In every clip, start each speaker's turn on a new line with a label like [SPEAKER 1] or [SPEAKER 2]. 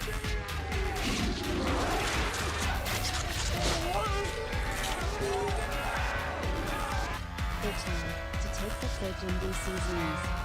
[SPEAKER 1] Return to take the fridge in DC's knees.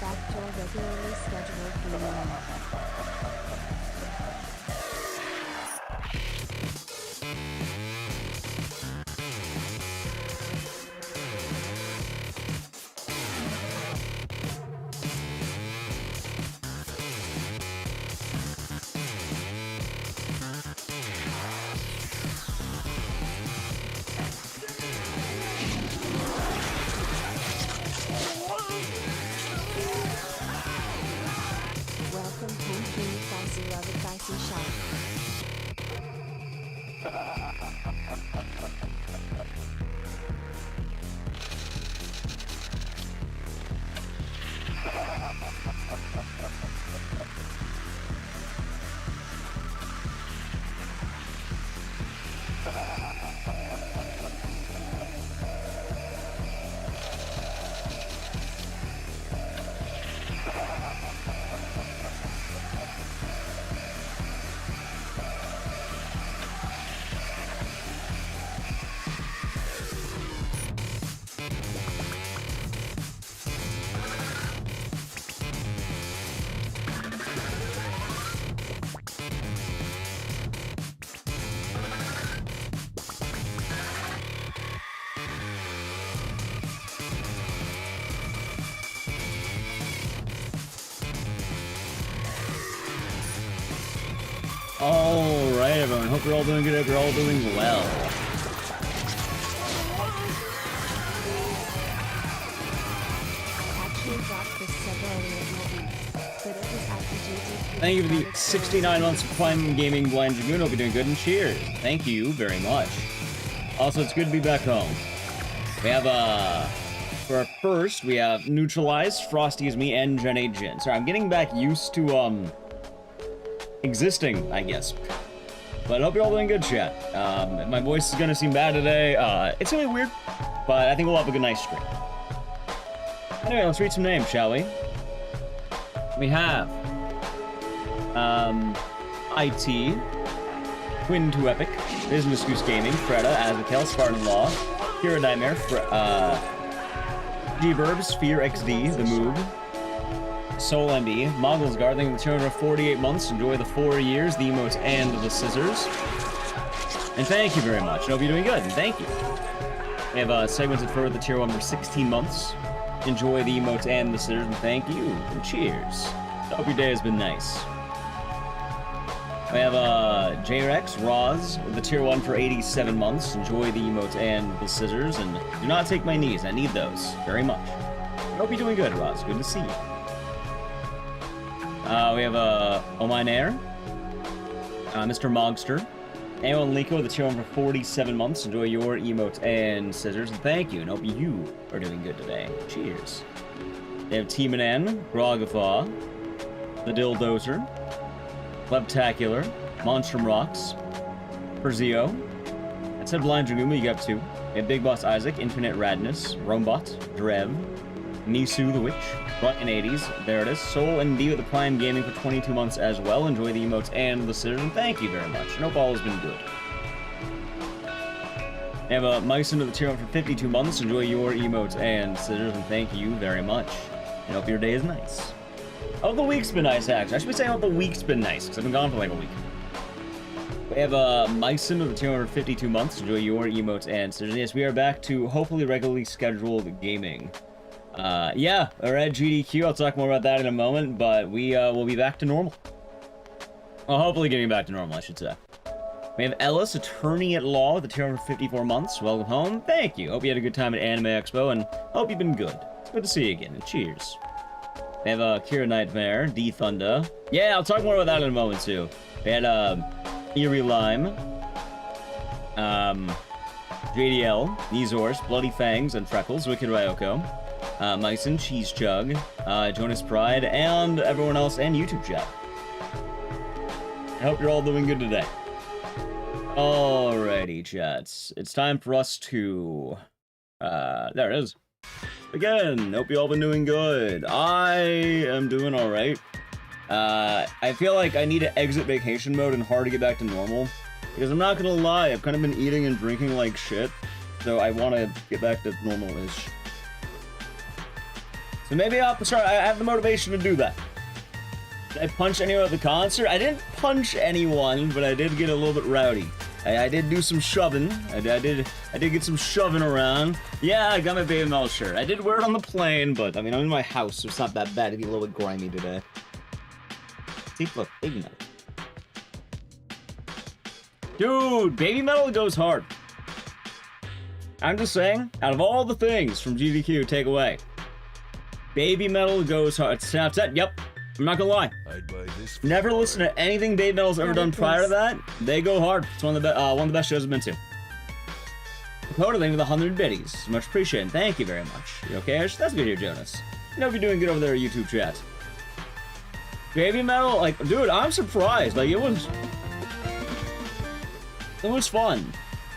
[SPEAKER 1] Backdoor regularly scheduled gaming. Welcome home, King Spicy Love Ecdycis Shop.
[SPEAKER 2] Alright everyone, hope you're all doing good, hope you're all doing well.
[SPEAKER 1] Actually dropped this sub earlier in the week, but it was at the GDQ.
[SPEAKER 2] Thank you for the 69 months of Prime Gaming Blind Dragoon, hope you're doing good, and cheers. Thank you very much. Also, it's good to be back home. We have, for our first, we have Neutralized, Frosty is me, and Gen 8 Jin. Sorry, I'm getting back used to, existing, I guess. But I hope you're all doing good, chat. My voice is gonna seem bad today. It's gonna be weird, but I think we'll have a good nice stream. Anyway, let's read some names, shall we? We have, IT, Twin 2 Epic, Business Goose Gaming, Freda, Azakel, Spartan Law, Hero Nightmare, G-Burbs, Fear XD, The Moob, Soul MD, Moggles Guard, thank you for the 248 months. Enjoy the 4 years, the emotes, and the scissors. And thank you very much. I hope you're doing good, and thank you. We have segmented for the tier 1 for 16 months. Enjoy the emotes and the scissors, and thank you. And cheers. I hope your day has been nice. We have J-Rex, Roz, with the tier 1 for 87 months. Enjoy the emotes and the scissors, and do not take my knees. I need those very much. I hope you're doing good, Roz. Good to see you. We have Ominair, Mr. Mogster, Ayo and Liko with the tier 1 for 47 months. Enjoy your emotes and scissors, and thank you, and hope you are doing good today. Cheers. They have Team N, Grogafaw, The Dildozer, Lebtacular, Monstrum Rocks, Perzio. That said Blind Draguma, you got 2. We have Big Boss Isaac, Infinite Radness, Rombot, Drev, Nisu the Witch, Button 80s, there it is. Soul and D with the Prime Gaming for 22 months as well. Enjoy the emotes and the scissors, and thank you very much. I hope all has been good. We have Mice into the tier 1 for 52 months. Enjoy your emotes and scissors, and thank you very much. I hope your day is nice. Oh, the week's been nice, actually. I should be saying, oh, the week's been nice, because I've been gone for like a week. We have Myson with the 252 months. Enjoy your emotes and so yes, we are back to hopefully regularly scheduled gaming. Yeah, we're at GDQ. I'll talk more about that in a moment, but we will be back to normal. Well, hopefully getting back to normal, I should say. We have Ellis, attorney at law with the 254 months. Welcome home. Thank you. Hope you had a good time at Anime Expo, and hope you've been good. Good to see you again, and cheers. We have Kira Nightmare, D Thunder. Yeah, I'll talk more about that in a moment, too. We had Eerie Lime, JDL, Nezors, Bloody Fangs, and Freckles, Wicked Ryoko, Myson, Cheese Chug, Jonas Pride, and everyone else, and YouTube chat. I hope you're all doing good today. Alrighty, chats. It's time for us to... there it is. Again, hope you all been doing good. I am doing alright. I feel like I need to exit vacation mode and hard to get back to normal. Because I'm not gonna lie, I've kind of been eating and drinking like shit. So I want to get back to normal-ish. So maybe I have the motivation to do that. Did I punch anyone at the concert? I didn't punch anyone, but I did get a little bit rowdy. I did do some shoving. I did get some shoving around. Yeah, I got my Baby Metal shirt. I did wear it on the plane, but I mean, I'm in my house, so it's not that bad to be a little bit grimy today. See, look, Baby Metal. Dude, Baby Metal goes hard. I'm just saying, out of all the things from GDQ, take away, Baby Metal goes hard. Snapchat, yep. I'm not gonna lie. Never listen to anything Baby Metal's ever done prior to that. They go hard. It's one of the best shows I've been to. Dakota, thank you for the 100 biddies. Much appreciated. Thank you very much. You okay, Ash? That's good here, Jonas. You know if you're doing good over there at YouTube chat. Baby Metal, like, dude, I'm surprised. Like, it was fun.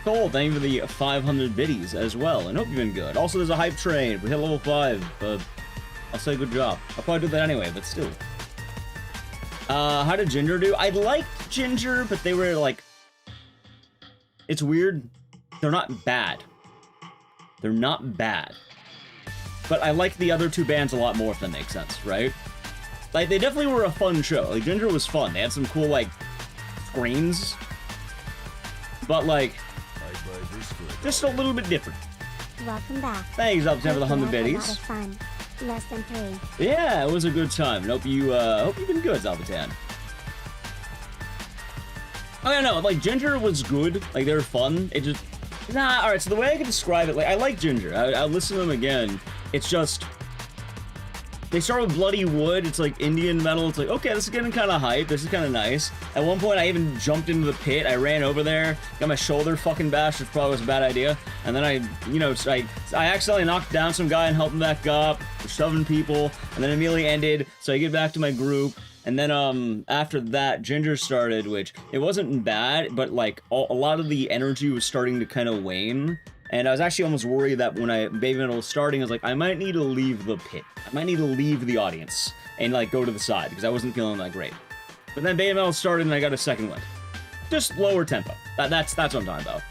[SPEAKER 2] Cole, thank you for the 500 biddies as well. And hope you've been good. Also, there's a hype train. We hit level 5. I'll say good job. I'll probably do that anyway, but still. How did Ginger do? I liked Ginger, but they were like... It's weird. They're not bad. They're not bad. But I like the other two bands a lot more, if that makes sense, right? Like, they definitely were a fun show. Like, Ginger was fun. They had some cool, like, screens. But, like, just a little bit different.
[SPEAKER 1] Welcome back.
[SPEAKER 2] Thanks, Up for the 100 biddies.
[SPEAKER 1] Less than 3.
[SPEAKER 2] Yeah, it was a good time. And hope you've been good, Zalbatan. Oh yeah, no, like Ginger was good. Like they were fun. It just alright, so the way I can describe it, like I like Ginger. I'll listen to them again. It's just they start with Bloody Wood, it's like Indian metal, it's like, okay, this is getting kinda hype, this is kinda nice. At one point I even jumped into the pit, I ran over there, got my shoulder fucking bashed, which probably was a bad idea. And then I accidentally knocked down some guy and helped him back up, shoving people, and then immediately ended, so I get back to my group. And then after that, Ginger started, which it wasn't bad, but like a lot of the energy was starting to kind of wane. And I was actually almost worried that when Baby Metal was starting, I was like, I might need to leave the pit. I might need to leave the audience and like go to the side because I wasn't feeling that great. But then Baby Metal started and I got a second wind. Just lower tempo. That's what I'm talking about.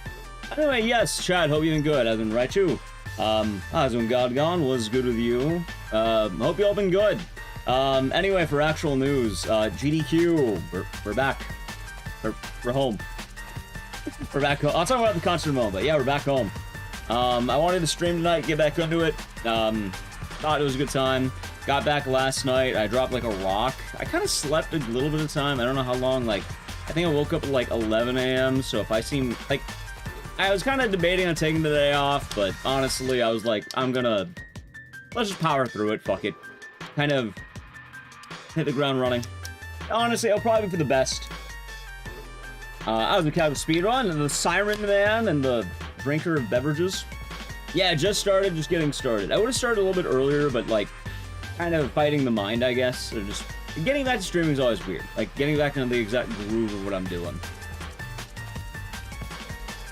[SPEAKER 2] Anyway, yes, Chad, hope you've been good. I've been right too. How's when God Gone was good with you. Hope you all been good. Anyway, for actual news, GDQ, we're back. We're home. We're back home. I'll talk about the concert in a moment, but yeah, we're back home. I wanted to stream tonight, get back into it. Thought it was a good time. Got back last night. I dropped like a rock. I kind of slept a little bit of time. I don't know how long. Like, I think I woke up at like 11 a.m. So if I seem like, I was kind of debating on taking the day off, but honestly, I was like, let's just power through it. Fuck it. Kind of hit the ground running. Honestly, I'll probably be for the best. I was with Captain Speedrun and the Siren Man and the Drinker of Beverages. Yeah, just getting started. I would have started a little bit earlier, but like, kind of fighting the mind, I guess. Or just getting back to streaming is always weird. Like, getting back into the exact groove of what I'm doing.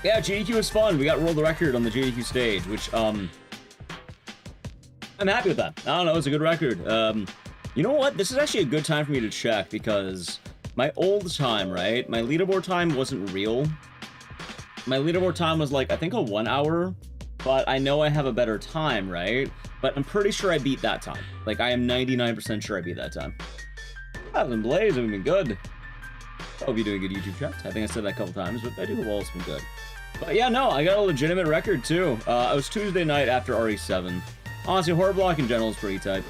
[SPEAKER 2] Yeah, GDQ was fun. We got world record on the GDQ stage, which, I'm happy with that. I don't know, it's a good record. You know what? This is actually a good time for me to check, because my old time, right? My leaderboard time wasn't real. My leaderboard time was like, I think a 1 hour, but I know I have a better time, right? but I'm pretty sure I beat that time. Like, I am 99% sure I beat that time. Hasn't Blaze, have been good. Hope you're doing good, YouTube chat. I think I said that a couple times, but I do have all it's been good. But yeah, no, I got a legitimate record too. It was Tuesday night after RE7. Honestly, Horror Block in general is pretty tight.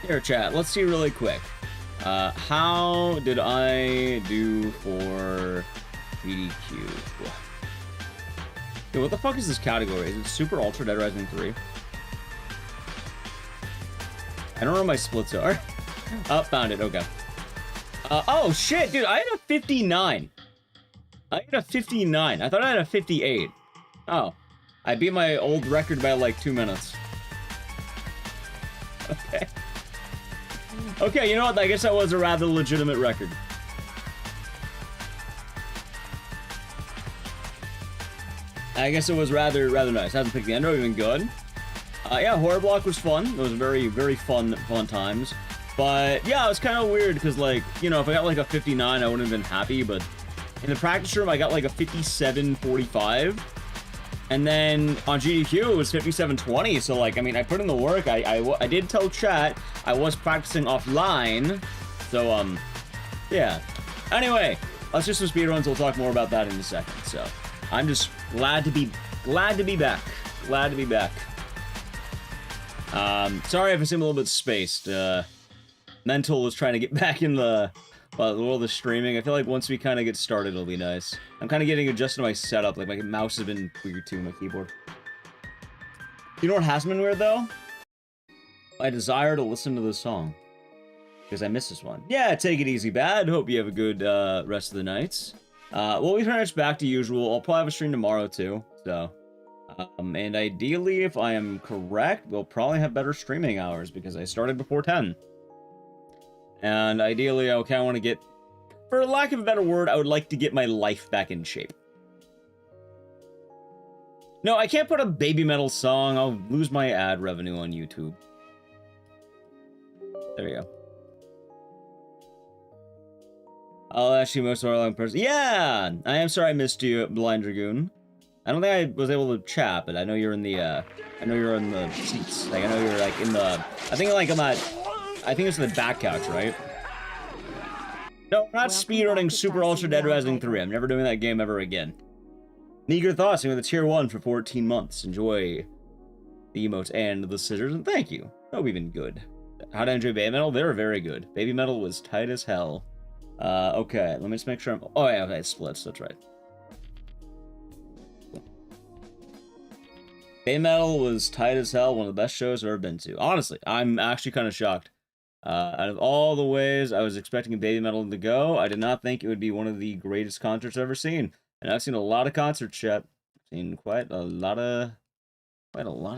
[SPEAKER 2] Here, chat, let's see really quick. How did I do for GDQ? Dude, what the fuck is this category? Is it Super Ultra Dead Rising 3? I don't know where my splits are. Oh, found it, okay. Oh shit, dude, I had a 59. I had a 59. I thought I had a 58. Oh. I beat my old record by like 2 minutes. Okay. Okay, you know what? I guess that was a rather legitimate record. I guess it was rather nice. Hasn't picked the end, even good. Yeah, Horror Block was fun. It was very fun times. But yeah, it was kind of weird because, like, you know, if I got like a 59, I wouldn't have been happy. But in the practice room, I got like a 57.45. And then on GDQ, it was 57.20. So, like, I mean, I put in the work. I did tell chat I was practicing offline. So, yeah. Anyway, let's just do speedruns. We'll talk more about that in a second. So, I'm just glad to be back. Glad to be back. Sorry if I seem a little bit spaced. Mental was trying to get back in the world of streaming. I feel like once we kind of get started, it'll be nice. I'm kind of getting adjusted to my setup. Like, my mouse has been weird too, my keyboard. You know what hasn't been weird, though? I desire to listen to this song. Because I missed this one. Yeah, take it easy, bad. Hope you have a good rest of the nights. Well, we turn back to usual. I'll probably have a stream tomorrow, too. So, and ideally, if I am correct, we'll probably have better streaming hours because I started before 10. And ideally, I kind of want to get, for lack of a better word, I would like to get my life back in shape. No, I can't put a baby metal song. I'll lose my ad revenue on YouTube. There you go. I'll actually most of our person. Yeah! I am sorry I missed you, Blind Dragoon. I don't think I was able to chat, but I know you're in the, I know you're in the seats. Like, I know you're, like, in the, I think, like, I'm not, I think it's the back couch, right? No, not speedrunning Super Ultra Dead Rising 3. I'm never doing that game ever again. Neager Thoughts, with a tier 1 for 14 months. Enjoy the emotes and the scissors, and thank you. Hope you've been good. How to enjoy Baby Metal? They were very good. Baby Metal was tight as hell. Okay, let me just make sure I'm... Oh, yeah, okay, it splits, that's right. Baby Metal was tight as hell, one of the best shows I've ever been to. Honestly, I'm actually kind of shocked. Out of all the ways I was expecting Baby Metal to go, I did not think it would be one of the greatest concerts I've ever seen. And I've seen a lot of concerts, chat. I've seen quite a lot of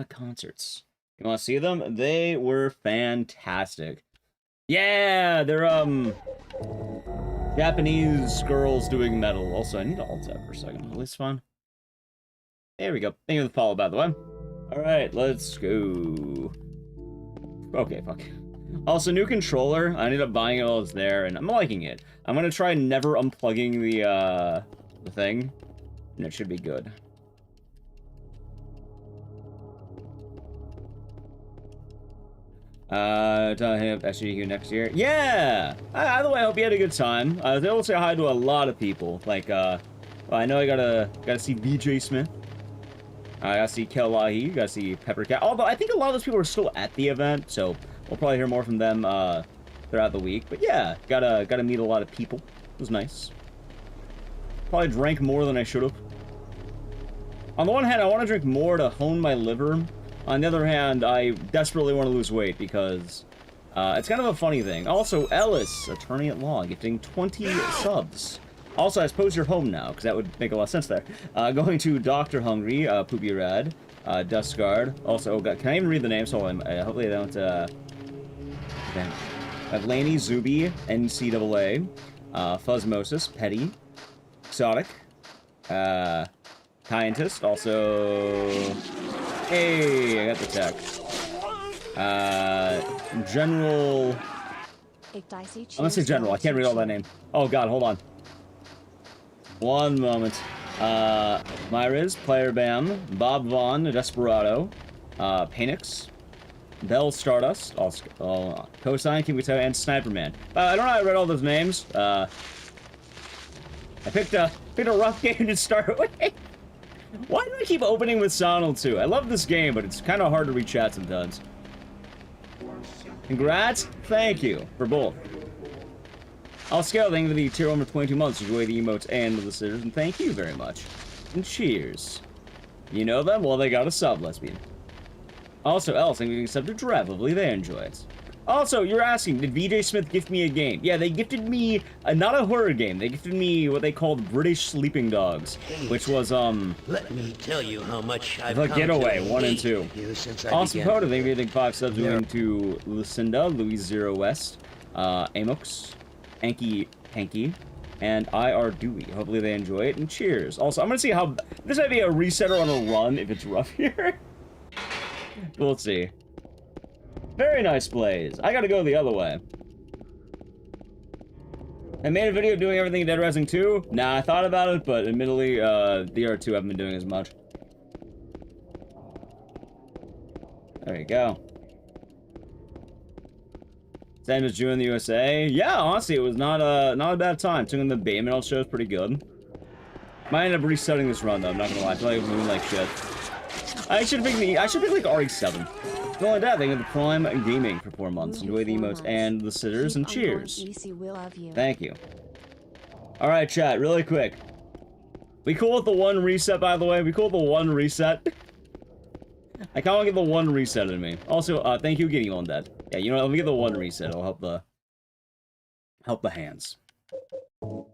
[SPEAKER 2] concerts. You want to see them? They were fantastic. Yeah, they're Japanese girls doing metal. Also, I need to alt tab for a second. At least fun. There we go. Thank you for the follow, by the way. All right, let's go. Okay, fuck. Also, new controller. I ended up buying it while it's there, and I'm liking it. I'm gonna try never unplugging the thing, and it should be good. SGDQ next year. Yeah! Either way, I hope you had a good time. I was able to say hi to a lot of people. Like, well, I know I gotta see VJ Smith. I gotta see Kelahi, gotta see Peppercat. Although, I think a lot of those people are still at the event, so we'll probably hear more from them, throughout the week. But yeah, gotta meet a lot of people. It was nice. Probably drank more than I should have. On the one hand, I want to drink more to hone my liver. On the other hand, I desperately want to lose weight because it's kind of a funny thing. Also, Ellis, attorney at law, gifting 20 subs. Also, I suppose you're home now, because that would make a lot of sense there. Going to Dr. Hungry, Poopy Rad, Dustguard. Also, oh god, can I even read the names? So hopefully I don't, damn. Laney, Zuby, NCAA, Fuzzmosis, Petty, Exotic, Scientist, also... Hey, I got the text. General...
[SPEAKER 1] Ecdycis,
[SPEAKER 2] I'm gonna say General, I can't read all that name. Oh god, hold on. One moment. Myriz, Player Bam, Bob Vaughn, Desperado, Painix, Bell Stardust, Cosine, King Potato, and Sniper Man. I don't know how I read all those names. I picked a rough game to start with. Why do I keep opening with Sonal 2? I love this game, but it's kind of hard to read chat sometimes. Congrats, thank you for both. I'll scale thank you for the tier 1 for 22 months. Enjoy the emotes and the scissors, and thank you very much. And cheers. You know them? Well, they got a sub, lesbian. Also, else, I'm getting sub to Drev. Hopefully they enjoy it. Also, you're asking, did VJ Smith gift me a game? Yeah, they gifted me, not a horror game. They gifted me what they called British Sleeping Dogs, which was,
[SPEAKER 3] Let me tell you how much I've
[SPEAKER 2] The Getaway, 1 and 2.
[SPEAKER 3] Since
[SPEAKER 2] Awesome Poda, thank you for getting 5 subs. Going to Lucinda, Louis Zero West, Amox, Hanky, and IR Dewey. Hopefully they enjoy it, and cheers. Also, I'm gonna see how, this might be a resetter on a run if it's rough here. We'll see. Very nice plays. I gotta go the other way. I made a video doing everything in Dead Rising 2. Nah, I thought about it, but admittedly, DR2 haven't been doing as much. There you go. Same as June in the USA. Yeah, honestly, it was not a bad time. Took in the Bay Middle show was pretty good. Might end up resetting this run though. I'm not gonna lie. I feel like I'm moving like shit. I should pick like RE7. Not only that, they got the Prime Gaming for 4 months. Enjoy the emotes and the scissors, and cheers. Thank you. Alright, chat, really quick. We cool with the 1 reset, by the way? We cool with the 1 reset? I kinda wanna get the 1 reset in me. Also, thank you getting on that. Yeah, you know what, let me get the 1 reset. It'll help the hands. You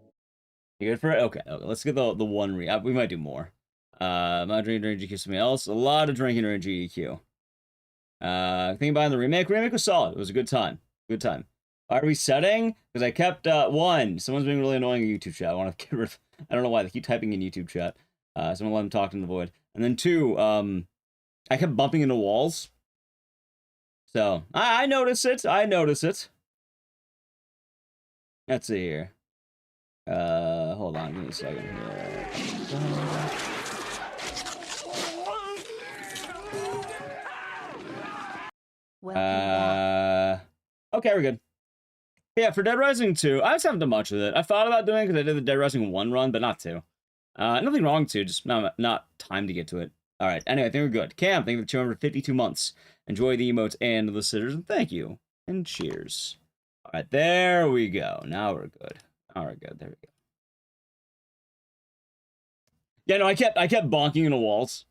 [SPEAKER 2] good for it? Okay, let's get the 1 we might do more. Not drinking during GDQ, something else. A lot of drinking during GDQ. Thinking about the remake. Remake was solid. It was a good time. Good time. Are we setting? Because I kept, 1. Someone's being really annoying in YouTube chat. I want to get rid of, I don't know why. They keep typing in YouTube chat. So I'm gonna let them talk in the void. And then 2, I kept bumping into walls. So, I notice it. I notice it. Let's see here. Hold on. Give me a second here. Okay, we're good. Yeah, for Dead Rising 2, I just haven't done much with it. I thought about doing it because I did the Dead Rising 1 run, but not 2. Nothing wrong with 2, just not time to get to it. Alright, anyway, I think we're good. Cam, thank you for 252 months. Enjoy the emotes and the scissors, and thank you. And cheers. Alright, there we go. Now we're good. Alright, good. There we go. Yeah, no, I kept bonking into walls.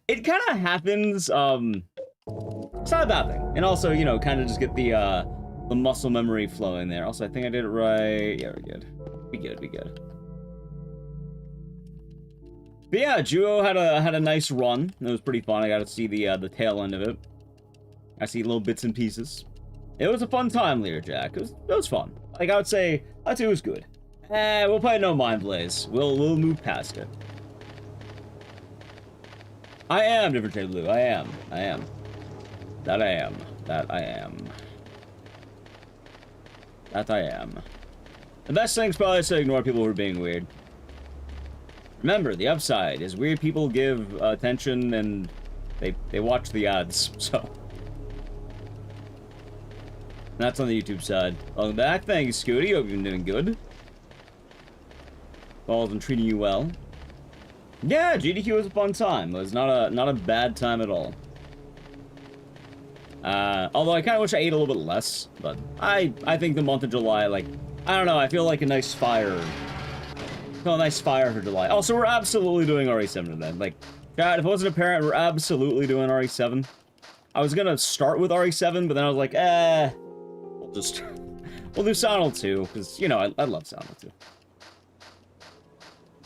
[SPEAKER 2] It kind of happens, it's not a bad thing. And also, you know, kind of just get the muscle memory flowing there. Also, I think I did it right. Yeah, we're good. Be good. But yeah, Juo had a nice run. It was pretty fun. I got to see the tail end of it. I see little bits and pieces. It was a fun time, Learjack. It was fun. Like, I'd say it was good. We'll play no Mind Blaze. We'll move past it. I am different shade blue. I am. That I am. The best thing is probably to ignore people who are being weird. Remember, the upside is weird people give attention and they watch the ads, so. And that's on the YouTube side. Welcome back. Thank you, Scooty. Hope you've been doing good. Balls and treating you well. Yeah, GDQ was a fun time. It was not a bad time at all. Although I kind of wish I ate a little bit less, but I think the month of July, like, I don't know, I feel like a nice fire. A nice fire for July. Also, we're absolutely doing RE7 today. Like, God, if it wasn't apparent, we're absolutely doing RE7. I was gonna start with RE7, but then I was like, we'll do Sonal 2, because, you know, I love Sonal 2.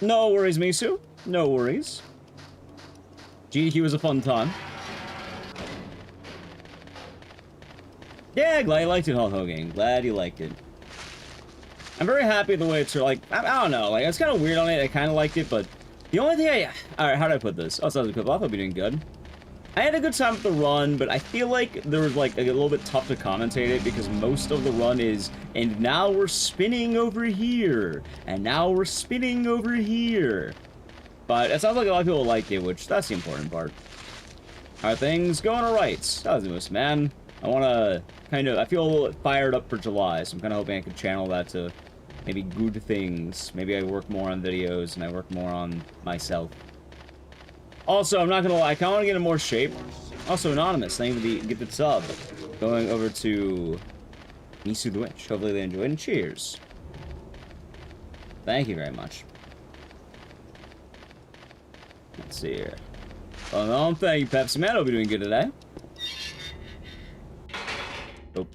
[SPEAKER 2] No worries, Misu. No worries. GDQ was a fun time. Yeah, glad you liked it, Hulk Hogan. Glad you liked it. I'm very happy the way it's, like, I don't know, like, it's kind of weird on it. I kind of liked it, but the only thing alright, how do I put this? Oh, sounds good. I thought I'd be doing good. I had a good time with the run, but I feel like there was, like, a little bit tough to commentate it because most of the run is, and now we're spinning over here, and now we're spinning over here. But it sounds like a lot of people liked it, which, that's the important part. Are things going alright? How's it, man? I want to I feel a little fired up for July, so I'm kind of hoping I can channel that to maybe good things. Maybe I work more on videos and I work more on myself. Also, I'm not gonna lie, I kind of want to get in more shape. Also, Anonymous, thank you for the gifted sub. Going over to Nisu the Witch. Hopefully they enjoyed, and cheers. Thank you very much. Let's see here. Well, no, thank you, Pepsi Man. Hope you're doing good today. Oh.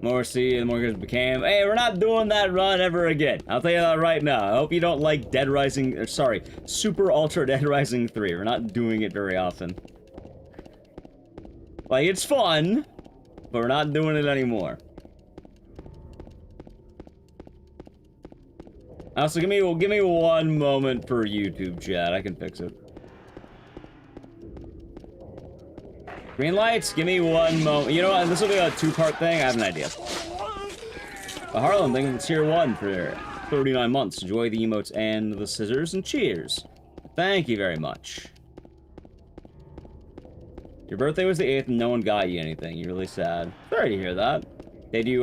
[SPEAKER 2] More C, the more good became. Hey, we're not doing that run ever again. I'll tell you that right now. I hope you don't like Dead Rising, or sorry, Super Ultra Dead Rising 3. We're not doing it very often. Like, it's fun, but we're not doing it anymore. Also, give me one moment for YouTube chat. I can fix it. Green lights, give me one moment. You know what? This will be a two-part thing. I have an idea. But Harlem, thank you for tier 1 for 39 months. Enjoy the emotes and the scissors, and cheers. Thank you very much. Your birthday was the 8th and no one got you anything. You're really sad. Sorry to hear that. Did you,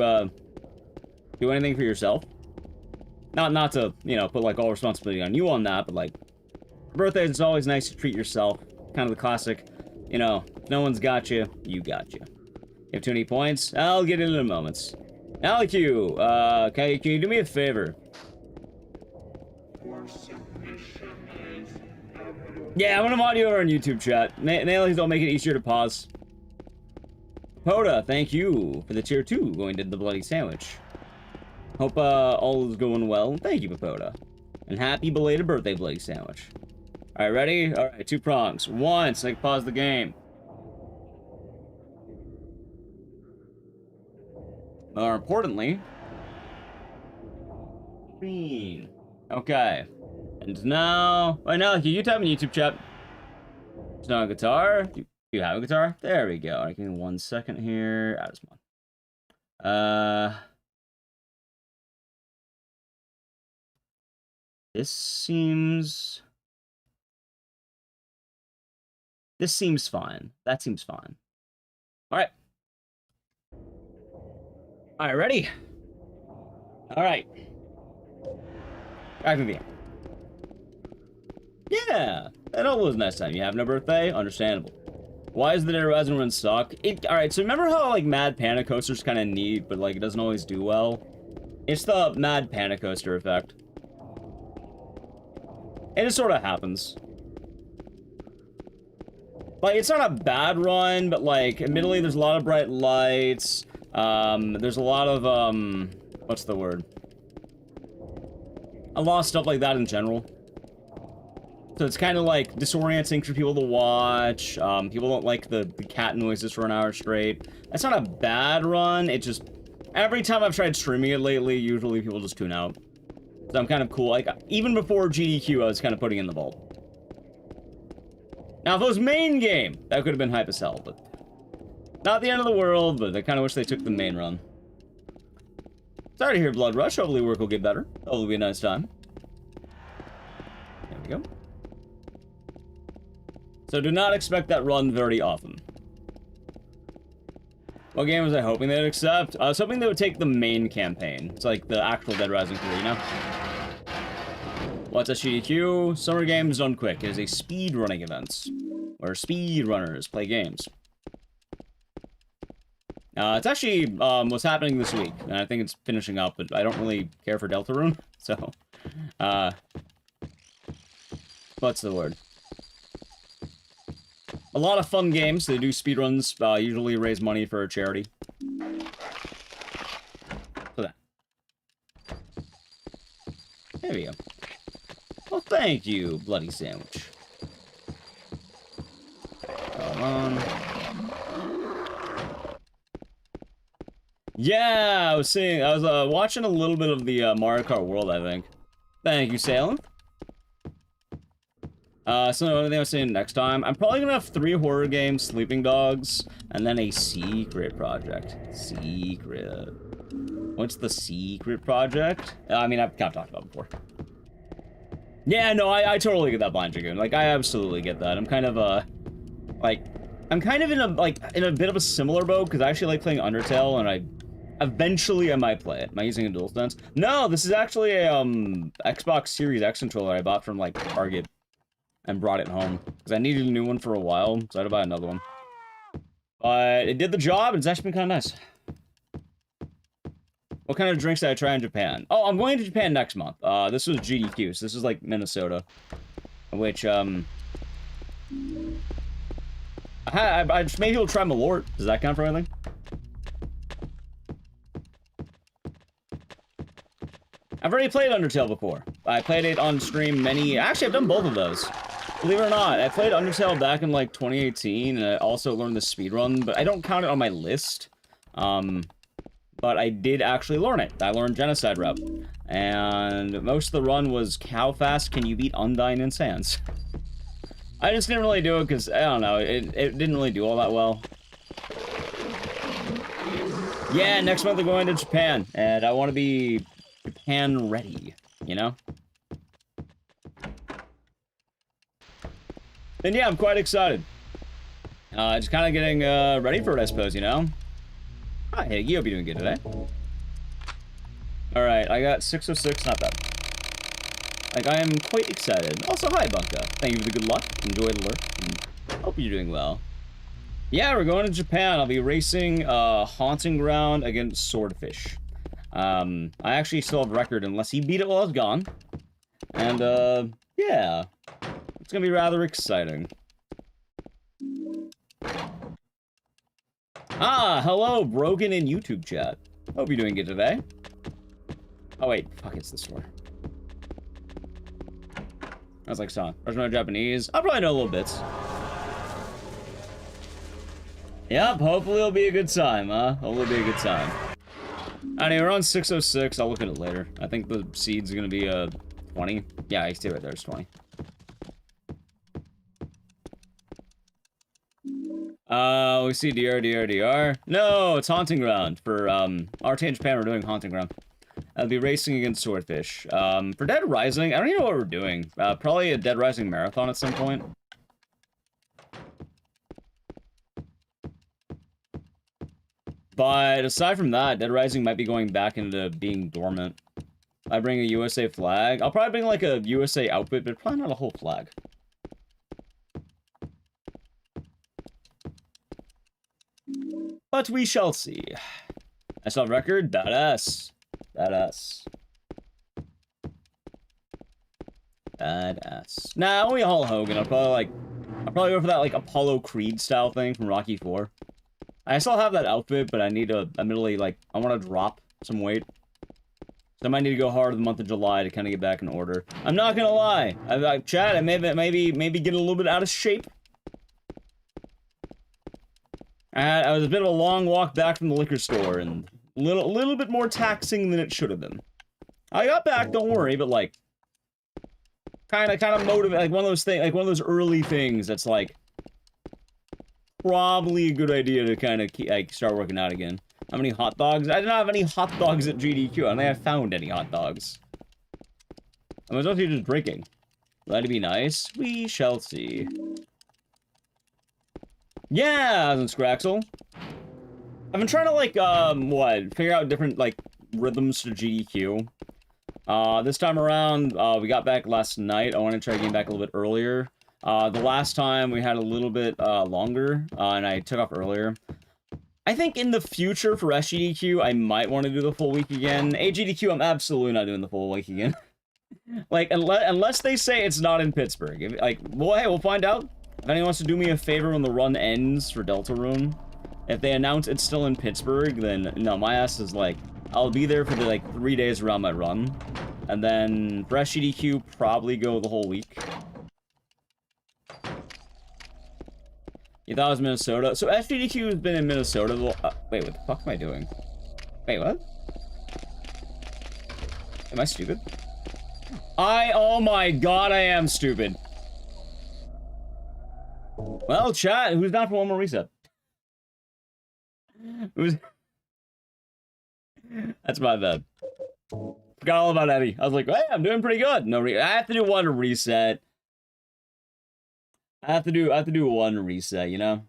[SPEAKER 2] do anything for yourself? Not to, you know, put, like, all responsibility on you on that, but, like, for birthdays, it's always nice to treat yourself. Kind of the classic, you know, if no one's got you, you got you. You have too many points? I'll get it in a moment. Alicu, can you do me a favor? Yeah, I'm gonna mod you over on YouTube chat. Nailies don't make it easier to pause. Poda, thank you for the tier 2 going to the bloody sandwich. Hope all is going well. Thank you, Papoda. And happy belated birthday, bloody sandwich. Alright, ready? Alright, 2 prongs. Once, I can pause the game. More importantly... green. Okay. And now... Right now, can you type in YouTube chat? There's no guitar? Do you have a guitar? There we go. Alright, give me 1 second here. Add this one. This seems fine. That seems fine. Alright. Alright, ready? Alright. Back to the end. Yeah, that all was nice time. You have no birthday? Understandable. Why is the Dead Rising run suck? Alright, so remember how, like, Mad Panic Coaster's kind of neat, but, like, it doesn't always do well? It's the Mad Panic Coaster effect. It just sort of happens. Like, it's not a bad run, but, like, admittedly, there's a lot of bright lights. There's a lot of, what's the word? A lot of stuff like that in general. So it's kind of, like, disorienting for people to watch. People don't like the cat noises for an hour straight. It's not a bad run, it just... Every time I've tried streaming it lately, usually people just tune out. So I'm kind of cool. Like, even before GDQ, I was kind of putting in the vault. Now, if it was main game, that could have been hype as hell, but... Not the end of the world, but I kind of wish they took the main run. Sorry to hear Blood Rush. Hopefully work will get better. Hopefully it'll be a nice time. There we go. So do not expect that run very often. What game was I hoping they'd accept? I was hoping they would take the main campaign. It's like the actual Dead Rising 3, you know? What's SGDQ? Summer Games Done Quick. It is a speedrunning event, where speedrunners play games. It's actually what's happening this week, and I think it's finishing up, but I don't really care for Deltarune, so... what's the word? A lot of fun games. They do speedruns, usually raise money for a charity. So that. There we go. Well, thank you, bloody sandwich. Come on. Yeah, I was watching a little bit of the Mario Kart World, I think. Thank you, Salem. So the only thing I was saying next time, I'm probably gonna have 3 horror games, Sleeping Dogs, and then a secret project. Secret. What's the secret project? I mean, I've kind of talked about it before. Yeah, no, I totally get that, Blind Dragoon. Like, I absolutely get that. I'm kind of, like, I'm kind of in a bit of a similar boat, because I actually like playing Undertale, and eventually I might play it. Am I using a DualSense? No, this is actually a, Xbox Series X controller I bought from, like, Target, and brought it home, because I needed a new one for a while, so I had to buy another one. But it did the job, and it's actually been kind of nice. What kind of drinks did I try in Japan? Oh, I'm going to Japan next month. This was GDQ, so this is like Minnesota. Which, I just maybe we'll try Malort. Does that count for anything? I've already played Undertale before. I played it on stream actually, I've done both of those. Believe it or not, I played Undertale back in, like, 2018, and I also learned the speedrun, but I don't count it on my list. But I did actually learn it. I learned Genocide Rep. And most of the run was, how fast can you beat Undyne in Sands? I just didn't really do it because, I don't know, it didn't really do all that well. Yeah, next month we're going to Japan, and I want to be Japan ready, you know? And yeah, I'm quite excited. Just kind of getting ready for it, I suppose, you know? Hi, Higgy, hope you're doing good today. Alright, I got 606, not bad. Like, I am quite excited. Also, hi, Bunka. Thank you for the good luck. Enjoy the lurk. Hope you're doing well. Yeah, we're going to Japan. I'll be racing Haunting Ground against Swordfish. I actually still have record unless he beat it while I was gone. And, yeah. It's gonna be rather exciting. Ah, hello, Brogan in YouTube chat. Hope you're doing good today. Oh wait, fuck, it's the store. I was like, son, original Japanese. I'll probably know little bits. Yep, hopefully it'll be a good time, huh? Hopefully it'll be a good time. Anyway, we're on 606. I'll look at it later. I think the seed's gonna be 20. Yeah, I see right there. It's 20. We see DR. No, it's Haunting Ground. For, RT in Japan, we're doing Haunting Ground. I'll be racing against Swordfish. For Dead Rising, I don't even know what we're doing. Probably a Dead Rising marathon at some point. But aside from that, Dead Rising might be going back into being dormant. I bring a USA flag. I'll probably bring, like, a USA outfit, but probably not a whole flag. But we shall see. I saw record. Badass. Badass. Badass. Nah, only Hulk Hogan. I'll probably go for that, like, Apollo Creed style thing from Rocky 4. I still have that outfit, but I need to, admittedly, like, I want to drop some weight. So I might need to go hard in the month of July to kind of get back in order. I'm not gonna lie. Chad, I maybe get a little bit out of shape. I was a bit of a long walk back from the liquor store, and a little bit more taxing than it should have been. I got back, don't worry, but like, kind of motivate, like one of those things, like one of those early things that's like, probably a good idea to kind of like start working out again. How many hot dogs? I didn't have any hot dogs at GDQ. I don't think I found any hot dogs. I was also just drinking. That'd be nice. We shall see. Yeah, Scraxel. I've been trying to, like, figure out different, like, rhythms to GDQ. This time around, we got back last night. I want to try getting back a little bit earlier. The last time we had a little bit, longer, and I took off earlier. I think in the future for SGDQ, I might want to do the full week again. AGDQ, I'm absolutely not doing the full week again. Like, unless they say it's not in Pittsburgh. If, like, well, hey, we'll find out. If anyone wants to do me a favor when the run ends for Deltarune, if they announce it's still in Pittsburgh, then, no, my ass is like, I'll be there for the, like, 3 days around my run. And then, for SGDQ, probably go the whole week. You thought it was Minnesota? So SGDQ has been in Minnesota. Wait, what the fuck am I doing? Wait, what? Am I stupid? Oh my god, I am stupid. Well, chat, who's down for one more reset? Who's... That's my bad. Forgot all about Eddie. I was like, hey, I'm doing pretty good. No, I have to do one reset. I have to do one reset, you know?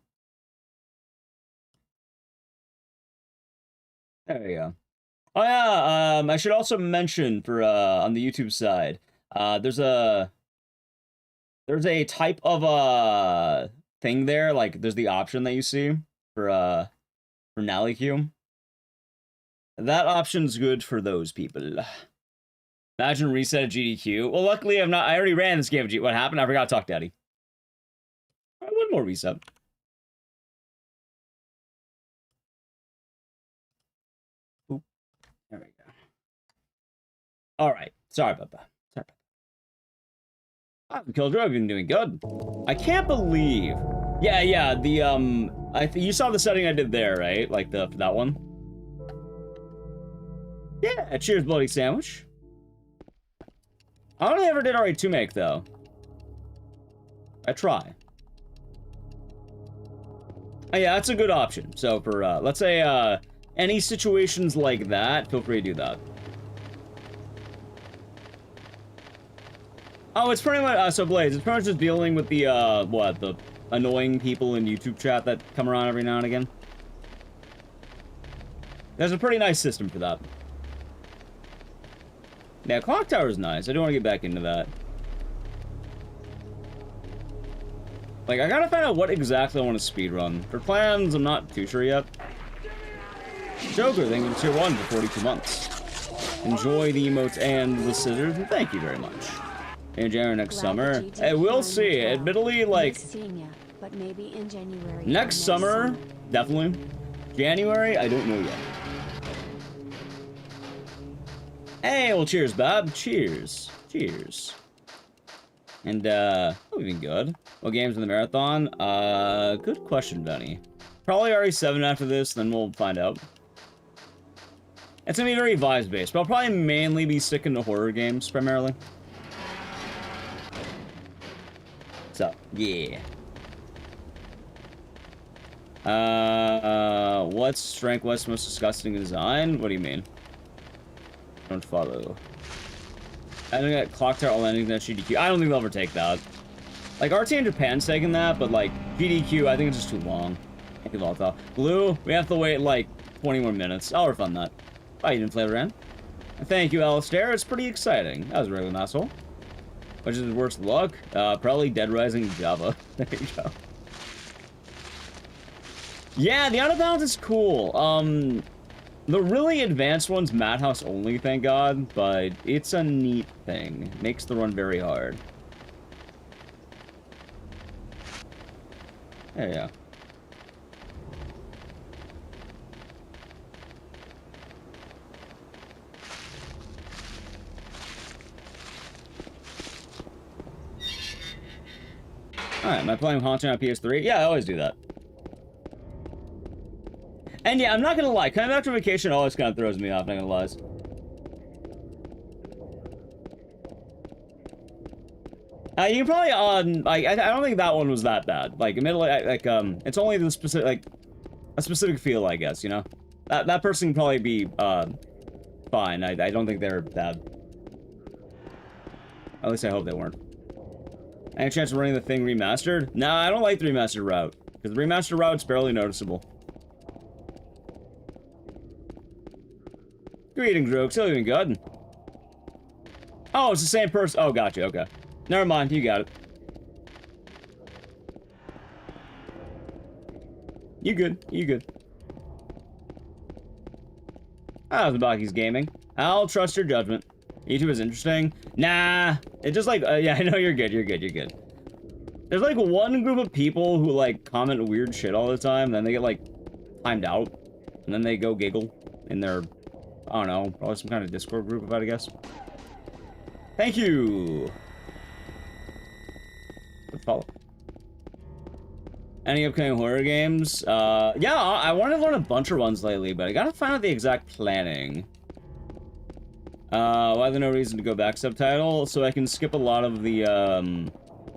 [SPEAKER 2] There we go. Oh yeah, I should also mention for on the YouTube side, there's a type of thing there, like there's the option that you see for NallyQ. That option's good for those people. Imagine reset at GDQ. Well, luckily I already ran this game of GDQ. What happened? I forgot to talk to Eddie. All right, one more reset. Oop. There we go. All right. Sorry about that. Killjoy, I've been doing good. I can't believe. Yeah. The you saw the setting I did there, right? Like that one. Yeah. Cheers, bloody sandwich. I only ever did R2 make though. I try. Oh, yeah, that's a good option. So for let's say any situations like that, feel free to do that. Oh, it's pretty much so Blaze. It's pretty much just dealing with the the annoying people in YouTube chat that come around every now and again. There's a pretty nice system for that. Yeah, Clock Tower is nice. I do want to get back into that. Like, I gotta find out what exactly I want to speedrun. For plans, I'm not too sure yet. Joker, thank you to Tier 1 for 42 months. Enjoy the emotes and the scissors, and thank you very much. In January next summer. Hey, we'll see. Admittedly, like,
[SPEAKER 1] but maybe in January.
[SPEAKER 2] next summer, definitely. January, I don't know yet. Hey, well, cheers, Bob. Cheers. Cheers. And, we've been good. What games in the marathon? Good question, Benny. Probably RE7 after this, then we'll find out. It's gonna be very vibes-based, but I'll probably mainly be sticking to horror games, primarily. So, yeah. What's Rank West's most disgusting design? What do you mean? Don't follow. I think that Clock Tower all endings at GDQ. I don't think they'll ever take that. Like, RT in Japan's taking that, but like, GDQ, I think it's just too long. Thank you, Volta. Blue, we have to wait like 20 more minutes. I'll refund that. Bye, you didn't play around. And thank you, Alistair. It's pretty exciting. That was a regular asshole. Which is worse luck? Probably Dead Rising Java. There you go. Yeah, the out-of-bounds is cool. The really advanced one's Madhouse only, thank God, but it's a neat thing. Makes the run very hard. There you go. Alright, am I playing Haunting on PS3? Yeah, I always do that. And yeah, I'm not gonna lie, coming back from vacation always kind of throws me off, not gonna lie. You can probably I don't think that one was that bad. Like, admittedly, it's only the specific, like, a specific feel, I guess, you know? That person can probably be, fine. I don't think they're bad. At least I hope they weren't. Any chance of running the thing remastered? Nah, I don't like the remastered route. Because the remastered route's barely noticeable. Greetings, Rogue. Still even good. Oh, it's the same person. Oh, gotcha. Okay. Never mind. You got it. You good. You good. How's Baki's gaming? I'll trust your judgment. YouTube is interesting. Nah. It's just like, yeah, I know you're good. You're good. You're good. There's like one group of people who like comment weird shit all the time. Then they get like timed out. And then they go giggle in their, I don't know, probably some kind of Discord group about it, I guess. Thank you. Good follow. Any upcoming horror games? Yeah, I wanted to learn a bunch of ones lately, but I gotta find out the exact planning. Why there's no reason to go back subtitle? So I can skip a lot of the,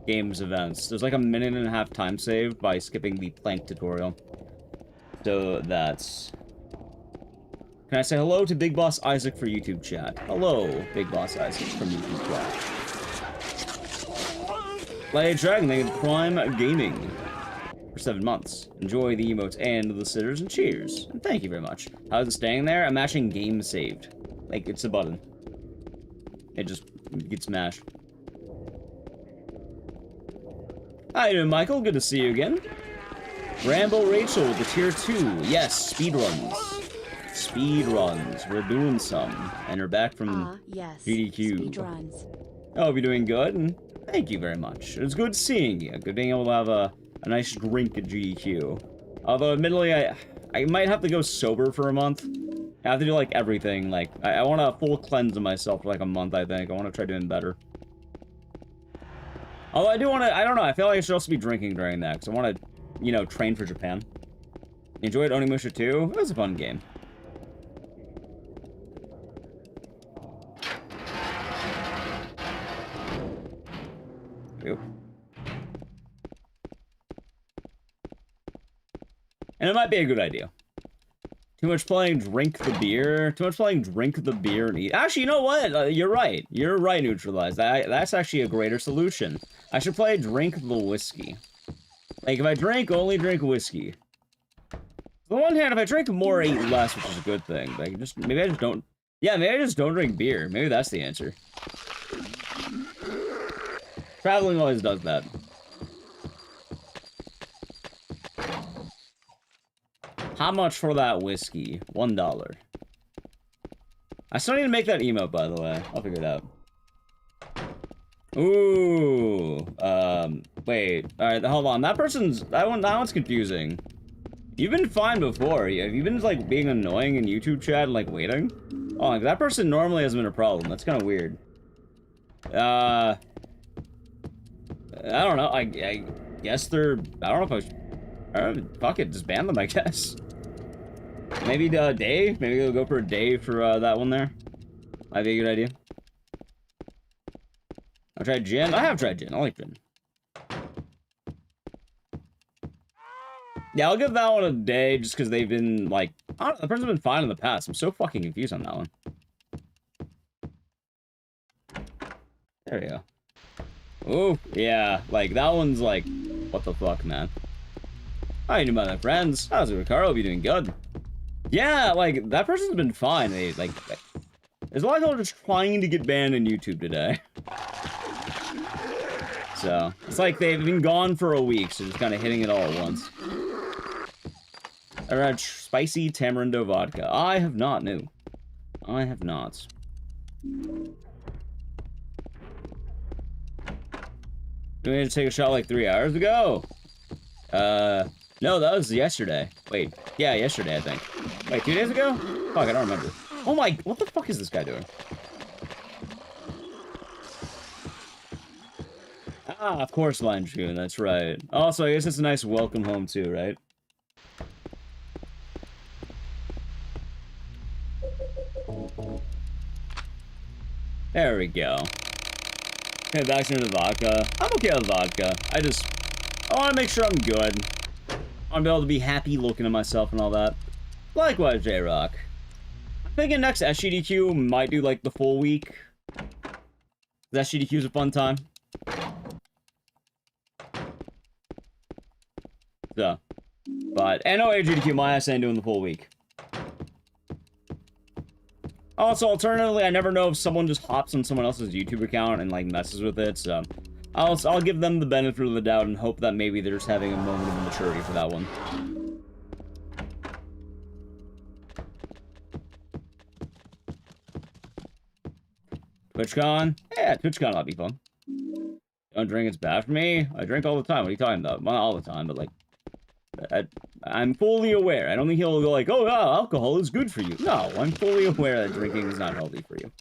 [SPEAKER 2] game's events. There's like a 1.5-minute time saved by skipping the plank tutorial. So that's... Can I say hello to Big Boss Isaac for YouTube chat? Hello, Big Boss Isaac from YouTube chat. Play Dragon, thank you for Prime Gaming for 7 months. Enjoy the emotes and the scissors and cheers. And thank you very much. How's it staying there? I'm mashing game saved. Like, it's a button. It just gets mashed. How you doing, Michael? Good to see you again. Rambo Rachel with the tier 2. Yes, speedruns. Speedruns. We're doing some. And we're back from
[SPEAKER 1] yes,
[SPEAKER 2] GDQ.
[SPEAKER 1] speedruns.
[SPEAKER 2] I hope you're doing good, and thank you very much. It's good seeing you. Good being able to have a nice drink at GDQ. Although, admittedly, I might have to go sober for a month. I have to do, like, everything. Like, I want a full cleanse of myself for, like, a month, I think. I want to try doing better. Although I do want to, I don't know, I feel like I should also be drinking during that, because I want to, you know, train for Japan. Enjoyed Onimusha 2? It was a fun game. Oop. And it might be a good idea. Too much playing drink the beer. Too much playing drink the beer and eat. Actually, you know what? You're right. You're right, Neutralize. That's actually a greater solution. I should play drink the whiskey. Like, if I drink, only drink whiskey. On the one hand, if I drink more, I eat less, which is a good thing. Like, just, maybe I just don't... Yeah, maybe I just don't drink beer. Maybe that's the answer. Traveling always does that. How much for that whiskey? $1. I still need to make that emote, by the way. I'll figure it out. Ooh. Wait. Alright, hold on. That one's confusing. You've been fine before. Have you been, like, being annoying in YouTube chat and, like, waiting? Oh, like, that person normally hasn't been a problem. That's kind of weird. I don't know. I guess they're... I don't know if fuck it. Just ban them, I guess. Maybe a day? Maybe they'll go for a day for that one there. Might be a good idea. I've tried gin. I have tried gin. I like gin. Yeah, I'll give that one a day just because they've been, like... I don't know, the person's been fine in the past. I'm so fucking confused on that one. There we go. Ooh, yeah. Like, that one's like... What the fuck, man? How you doing, my friends? How's it, Ricardo? Hope you're doing good. Yeah, like, that person's been fine. Like, there's a lot of people just trying to get banned in YouTube today. So, it's like they've been gone for a week, so just kind of hitting it all at once. I had spicy tamarindo vodka. I have not, no. I have not. Do we need to take a shot like 3 hours ago? No, that was yesterday. Wait, yeah, yesterday, I think. Wait, 2 days ago? Fuck, I don't remember. Oh my, what the fuck is this guy doing? Ah, of course, Line June, that's right. Also, I guess it's a nice welcome home too, right? There we go. Okay, back into the vodka. I'm okay with vodka. I want to make sure I'm good. I want to be able to be happy looking at myself and all that. Likewise, J-Rock. I'm thinking next SGDQ might do, like, the full week. SGDQ's a fun time. So. But, and no SGDQ, my ass ain't doing the full week. Also, alternatively, I never know if someone just hops on someone else's YouTube account and, like, messes with it, so... I'll give them the benefit of the doubt and hope that maybe they're just having a moment of maturity for that one. TwitchCon? Yeah, TwitchCon might be fun. Don't drink, it's bad for me? I drink all the time. What are you talking about? Well, not all the time, but, like... I'm fully aware. I don't think he'll go like, oh, yeah, alcohol is good for you. No, I'm fully aware that drinking is not healthy for you.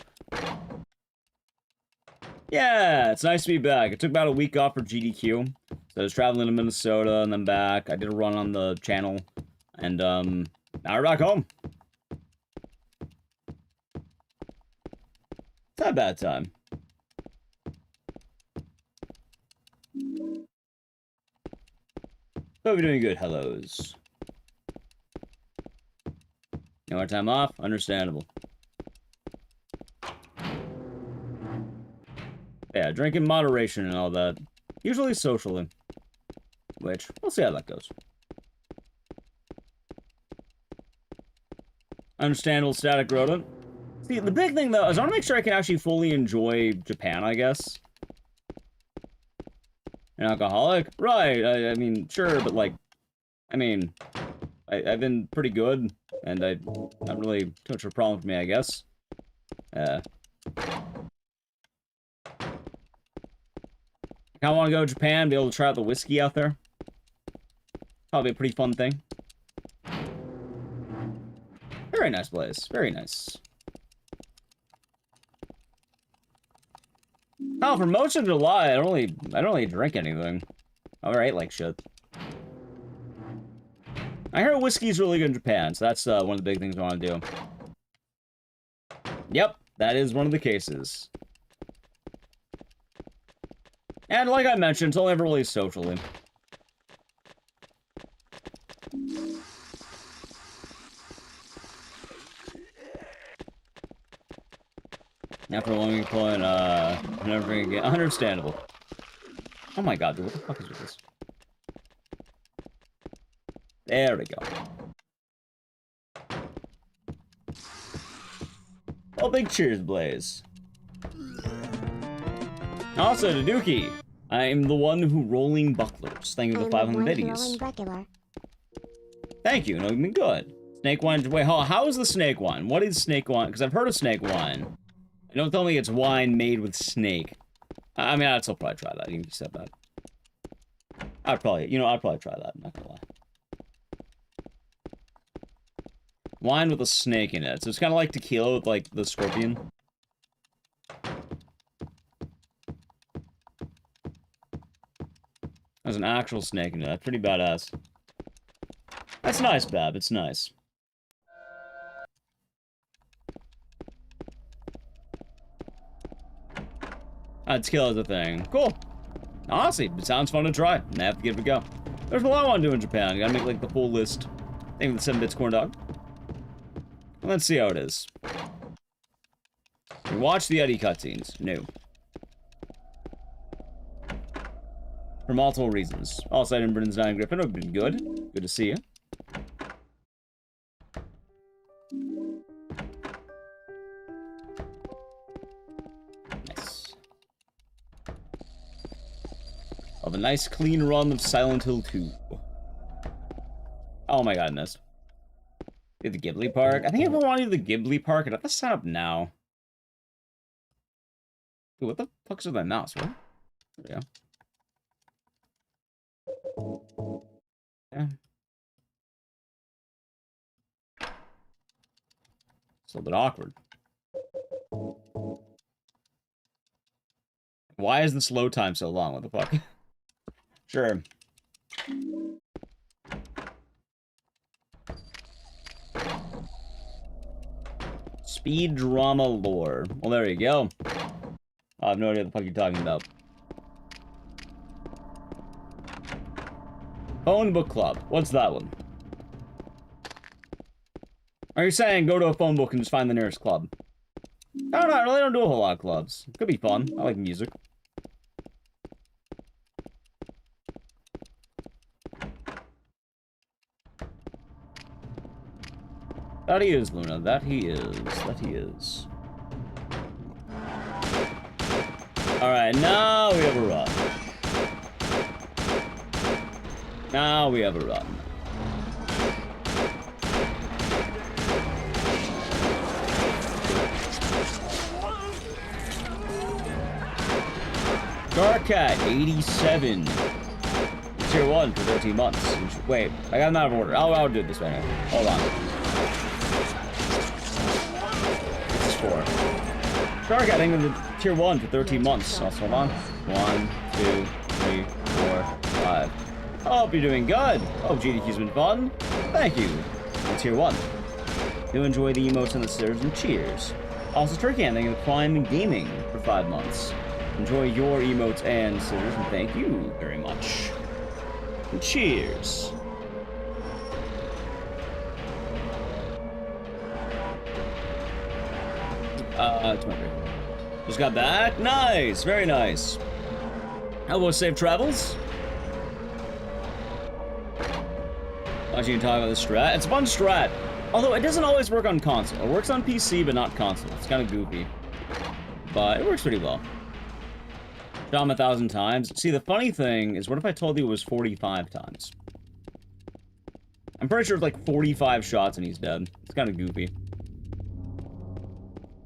[SPEAKER 2] Yeah, it's nice to be back. I took about a week off for GDQ. So I was traveling to Minnesota and then back. I did a run on the channel. And, now we're back home. It's not a bad time. Hope you're doing good, hellos. No more time off? Understandable. Yeah, drink in moderation and all that. Usually socially. Which, we'll see how that goes. Understandable static rodent. See, the big thing, though, is I want to make sure I can actually fully enjoy Japan, I guess. An alcoholic? Right, I mean, sure, but, like, I mean, I've been pretty good, and not really too much of a problem for me, I guess. I kinda want to go to Japan, be able to try out the whiskey out there. Probably a pretty fun thing. Very nice place, very nice. Oh, for most of July, I don't really drink anything. Alright, like shit. I hear whiskey's really good in Japan, so that's one of the big things I want to do. Yep, that is one of the cases. And like I mentioned, it's only ever really socially. After a long point, never again. Understandable. Oh my god, dude, what the fuck is with this? There we go. Oh, big cheers, Blaze. Also, Daduki, I'm the one who rolling bucklers. Thank you for the 500 biddies. Thank you, no, you've been good. Snake wine, wait, how is the snake wine? What is snake wine? Because I've heard of snake wine. Don't tell me it's wine made with snake. I mean, I'd still probably try that, even if you said that. I'd probably try that, I'm not gonna lie. Wine with a snake in it, so it's kind of like tequila with, like, the scorpion. There's an actual snake in it, that's pretty badass. That's nice, Bab, it's nice. Tequila is a thing. Cool. Honestly, it sounds fun to try. I have to give it a go. There's a lot I want to do in Japan. I gotta make, like, the full list. Thing with the 7 bits corn dog. Let's see how it is. You watch the Eddie cutscenes. No. For multiple reasons. Also, I didn't Britain's Dying Griffin. It would be good. Good to see you. Nice. Of a nice clean run of Silent Hill 2. Oh my god, I missed. Did the Ghibli Park? I think if I want to do the Ghibli Park, I'd have to sign up now. Dude, what the fuck's with my mouse, right? There we go. Yeah. It's a little bit awkward. Why is this load time so long? What the fuck? Sure. Speed drama lore. Well, there you go. I have no idea what the fuck you're talking about. Phone book club. What's that one? Are you saying go to a phone book and just find the nearest club? I don't know. I really don't do a whole lot of clubs. Could be fun. I like music. That he is, Luna. That he is. That he is. Alright, now we have a run. Now we have a run. Darkat, 87. Tier 1 for 13 months. Wait, I got them out of order. I'll do it this way now. Hold on. This is 4. Darkat, I think of the tier 1 for 13 months. So hold on. 1, 2, 3, 4, 5. Hope you're doing good. Hope GDQ's been fun. Thank you. For tier 1. Do enjoy the emotes and the stirs and cheers. Also, Turkey, thank you for Climb Gaming for 5 months. Enjoy your emotes and stirs, and thank you very much. And cheers. Just got back. Nice, very nice. How about safe travels? Thought you can talk about the strat. It's a fun strat. Although it doesn't always work on console. It works on PC, but not console. It's kind of goofy. But it works pretty well. Shot him 1,000 times. See, the funny thing is, what if I told you it was 45 times? I'm pretty sure it's like 45 shots and he's dead. It's kind of goofy.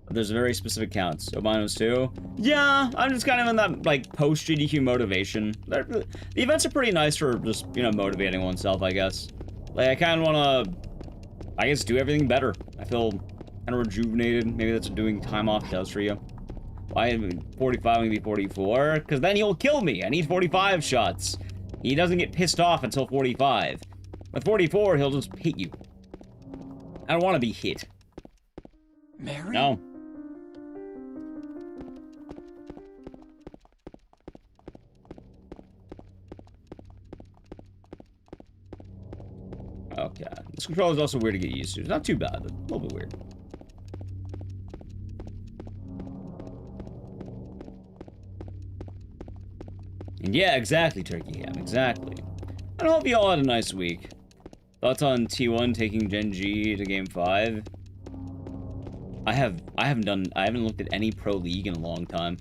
[SPEAKER 2] But there's very specific counts. So mine was 2. Yeah, I'm just kind of in that, like, post-GDQ motivation. The events are pretty nice for just, you know, motivating oneself, I guess. Like, I kind of want to, I guess, do everything better. I feel kind of rejuvenated. Maybe that's what doing time off does for you. Why 45 maybe 44? Because then he'll kill me. I need 45 shots. He doesn't get pissed off until 45. With 44, he'll just hit you. I don't want to be hit.
[SPEAKER 4] Mary?
[SPEAKER 2] No. Okay. This controller is also weird to get used to. It's not too bad, but a little bit weird. And yeah, exactly, Turkey Ham, exactly. I hope you all had a nice week. Thoughts on T1 taking Gen G to Game 5? I haven't looked at any Pro League in a long time.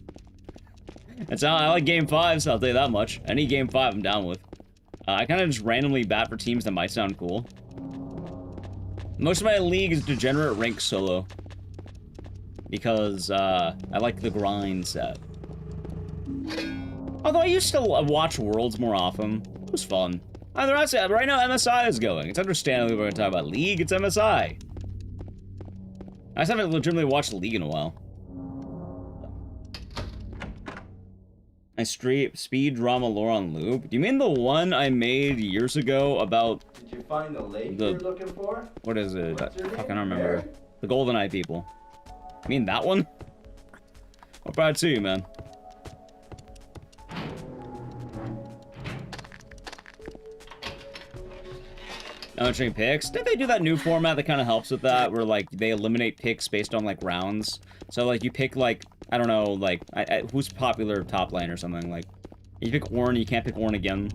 [SPEAKER 2] I like Game 5, so I'll tell you that much. Any Game 5 I'm down with. I kind of just randomly bat for teams that might sound cool. Most of my league is degenerate rank solo. Because, I like the grind set. Although I used to watch Worlds more often. It was fun. Right now MSI is going. It's understandable we're going to talk about League. It's MSI. I just haven't legitimately watched the League in a while. I speed drama lore on loop. Do you mean the one I made years ago about...
[SPEAKER 5] Did you find the lake you're looking for?
[SPEAKER 2] What is it?
[SPEAKER 5] What's your
[SPEAKER 2] I
[SPEAKER 5] name?
[SPEAKER 2] don't remember. The GoldenEye people. I mean that one? Well, proud to you, man. No entering picks. Did they do that new format that kind of helps with that, where like they eliminate picks based on like rounds? So like you pick like, I don't know, like who's popular top lane or something. Like you pick Ornn, you can't pick Ornn again.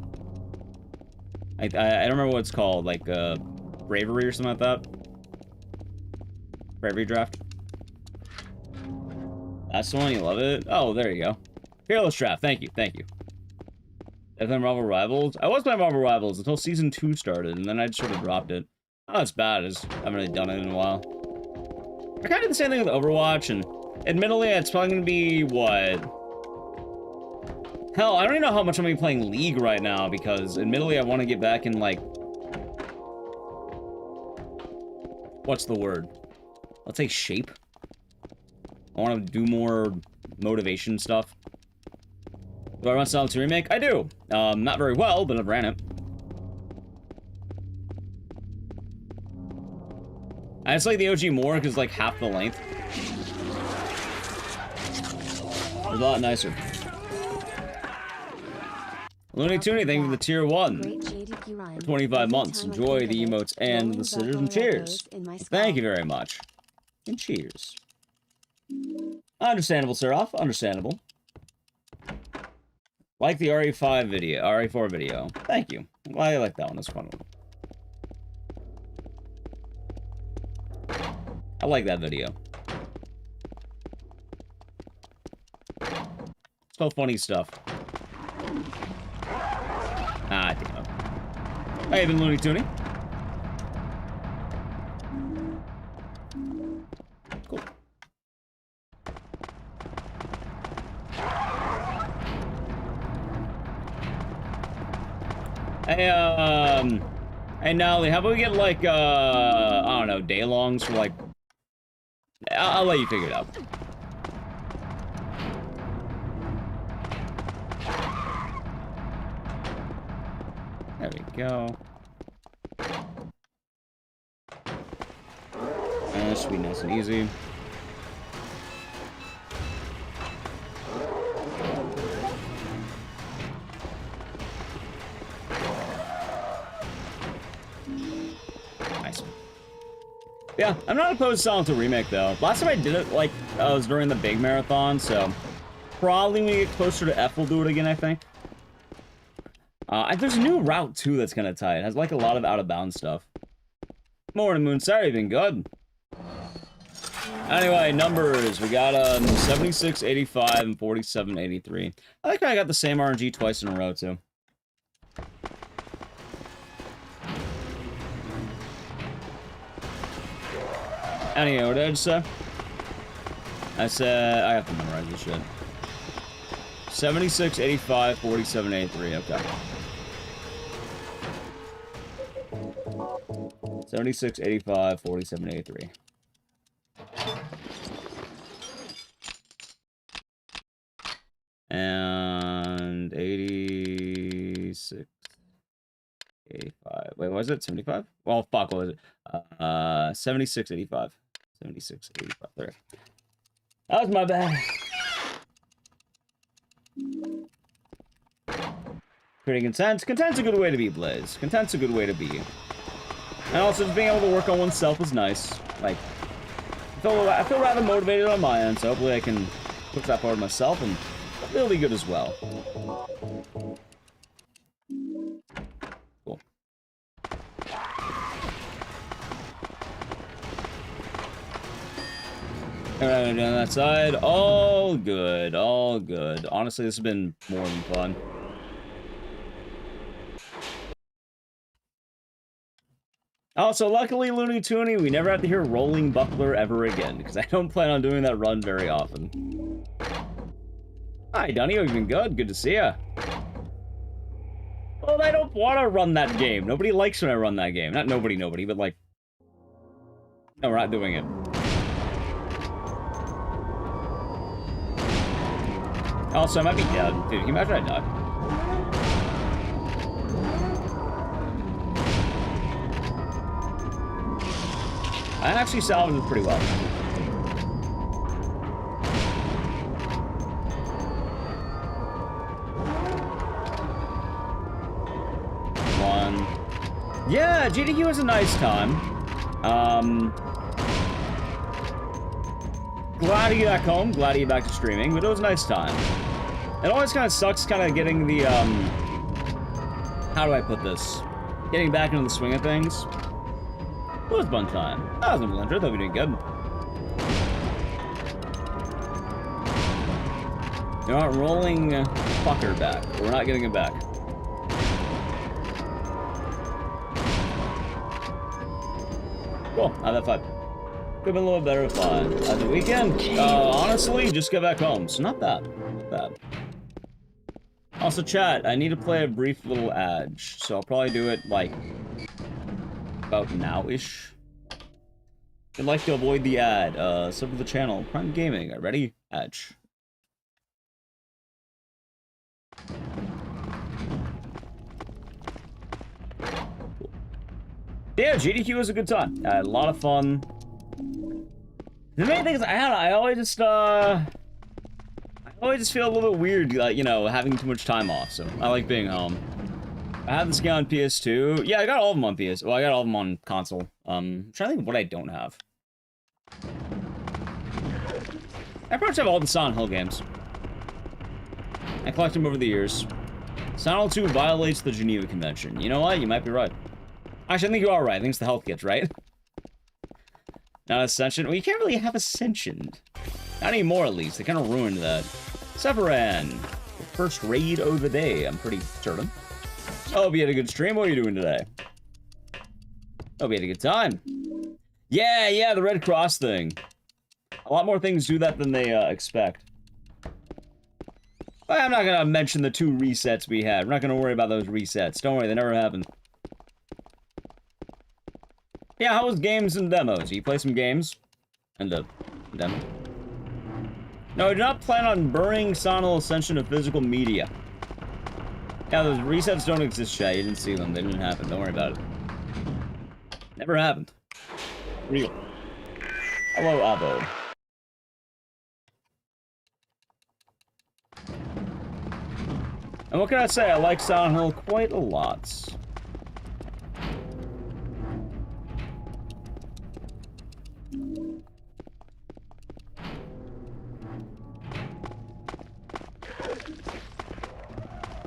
[SPEAKER 2] I don't remember what it's called, like Bravery or something like that. Bravery draft. That's the one, you love it. Oh, there you go. Fearless draft. Thank you, thank you. I played Marvel Rivals. I was playing Marvel Rivals until Season 2 started, and then I just sort of dropped it. Not as bad as I haven't really done it in a while. I kind of did the same thing with Overwatch, and admittedly, it's probably going to be, what? Hell, I don't even know how much I'm going to be playing League right now, because admittedly, I want to get back in, like... What's the word? Let's say shape. I want to do more motivation stuff. Do I run Silent 2 Remake? I do. Not very well, but I've ran it. I just like the OG more because it's like half the length. It's a lot nicer. Looney Tooney, thank you for the tier 1. For 25 months. Enjoy the emotes and the scissors and cheers. Thank you very much. And cheers. Understandable, Seraph. Understandable. Like the RE5 video, RE4 video. Thank you. Well, I like that one. That's a fun one. I like that video. It's all funny stuff. Ah, damn it. How you been, Looney Tooney? Cool. Hey, Nally, how about we get, like, I don't know, day-longs for, like... I'll let you figure it out. There we go. And this should be nice and easy. Yeah, I'm not opposed to Silent Hill Remake, though. Last time I did it, like, was during the big marathon, so probably when we get closer to F, we'll do it again, I think. There's a new route, too, that's kind of tight. It has, like, a lot of out-of-bounds stuff. Morning, Moon. Sorry, you've been good. Anyway, numbers. We got 76, 85, and 47, 83. I think I got the same RNG twice in a row, too. Anyway, what did I just say? I said... I have to memorize this shit. 76, 85, 47, 83. Okay. 76, 85, 47, 83. And 86, 85. Wait, what was it? 75? Well, fuck, what was it? 76, 85. 76, 85. There. That was my bad. Pretty content. Content's a good way to be, Blaze. Content's a good way to be. And also, just being able to work on oneself is nice. Like, I feel rather motivated on my end, so hopefully I can push that part of myself, and it'll be good as well. Cool. Alright, on that side. All good, all good. Honestly, this has been more than fun. Also, luckily, Looney Tooney, we never have to hear Rolling Buckler ever again, because I don't plan on doing that run very often. Hi, Dunny, you've been good. Good to see ya. Well, I don't want to run that game. Nobody likes when I run that game. Not nobody, but like... No, we're not doing it. Also, I might be dead. Dude, can you imagine I died? I actually salvaged it pretty well. Yeah, GDQ was a nice time. Glad to get back home, glad to get back to streaming, but it was a nice time. It always kind of sucks kind of getting the, how do I put this? Getting back into the swing of things. It was a fun time. That was a blender, thought we did good. You're not rolling fucker back. We're not getting it back. Cool, how'd that fun? Could've been a little better fun. The weekend, honestly, just get back home. So not bad. Not bad. Also, chat, I need to play a brief little ad, so I'll probably do it, like, about now-ish. I'd like to avoid the ad. Sub to the channel. Prime Gaming. Ready? Edge. Cool. Yeah, GDQ was a good time. I had a lot of fun. The main thing is, I always just feel a little bit weird, like, you know, having too much time off, so I like being home. I have this game on PS2. Yeah, I got all of them on PS. Well, I got all of them on console. I'm trying to think of what I don't have. I pretty much have all the Silent Hill games. I collect them over the years. Silent Hill 2 violates the Geneva Convention. You know what? You might be right. Actually, I think you are right. I think it's the health kits, right? Not Ascension. Well, you can't really have Ascension. Not anymore, at least. They kind of ruined that. Severan. First raid of the day, I'm pretty certain. Hope you had a good stream. What are you doing today? Hope you had a good time. Yeah, the Red Cross thing. A lot more things do that than they expect. But I'm not going to mention the 2 resets we had. We're not going to worry about those resets. Don't worry, they never happened. Yeah, how was games and demos? You play some games? And a demo? No, I do not plan on burning Silent Hill Ascension of physical media. Yeah, those resets don't exist, chat. You didn't see them. They didn't happen. Don't worry about it. Never happened. Real. Hello, Avo. And what can I say? I like Silent Hill quite a lot.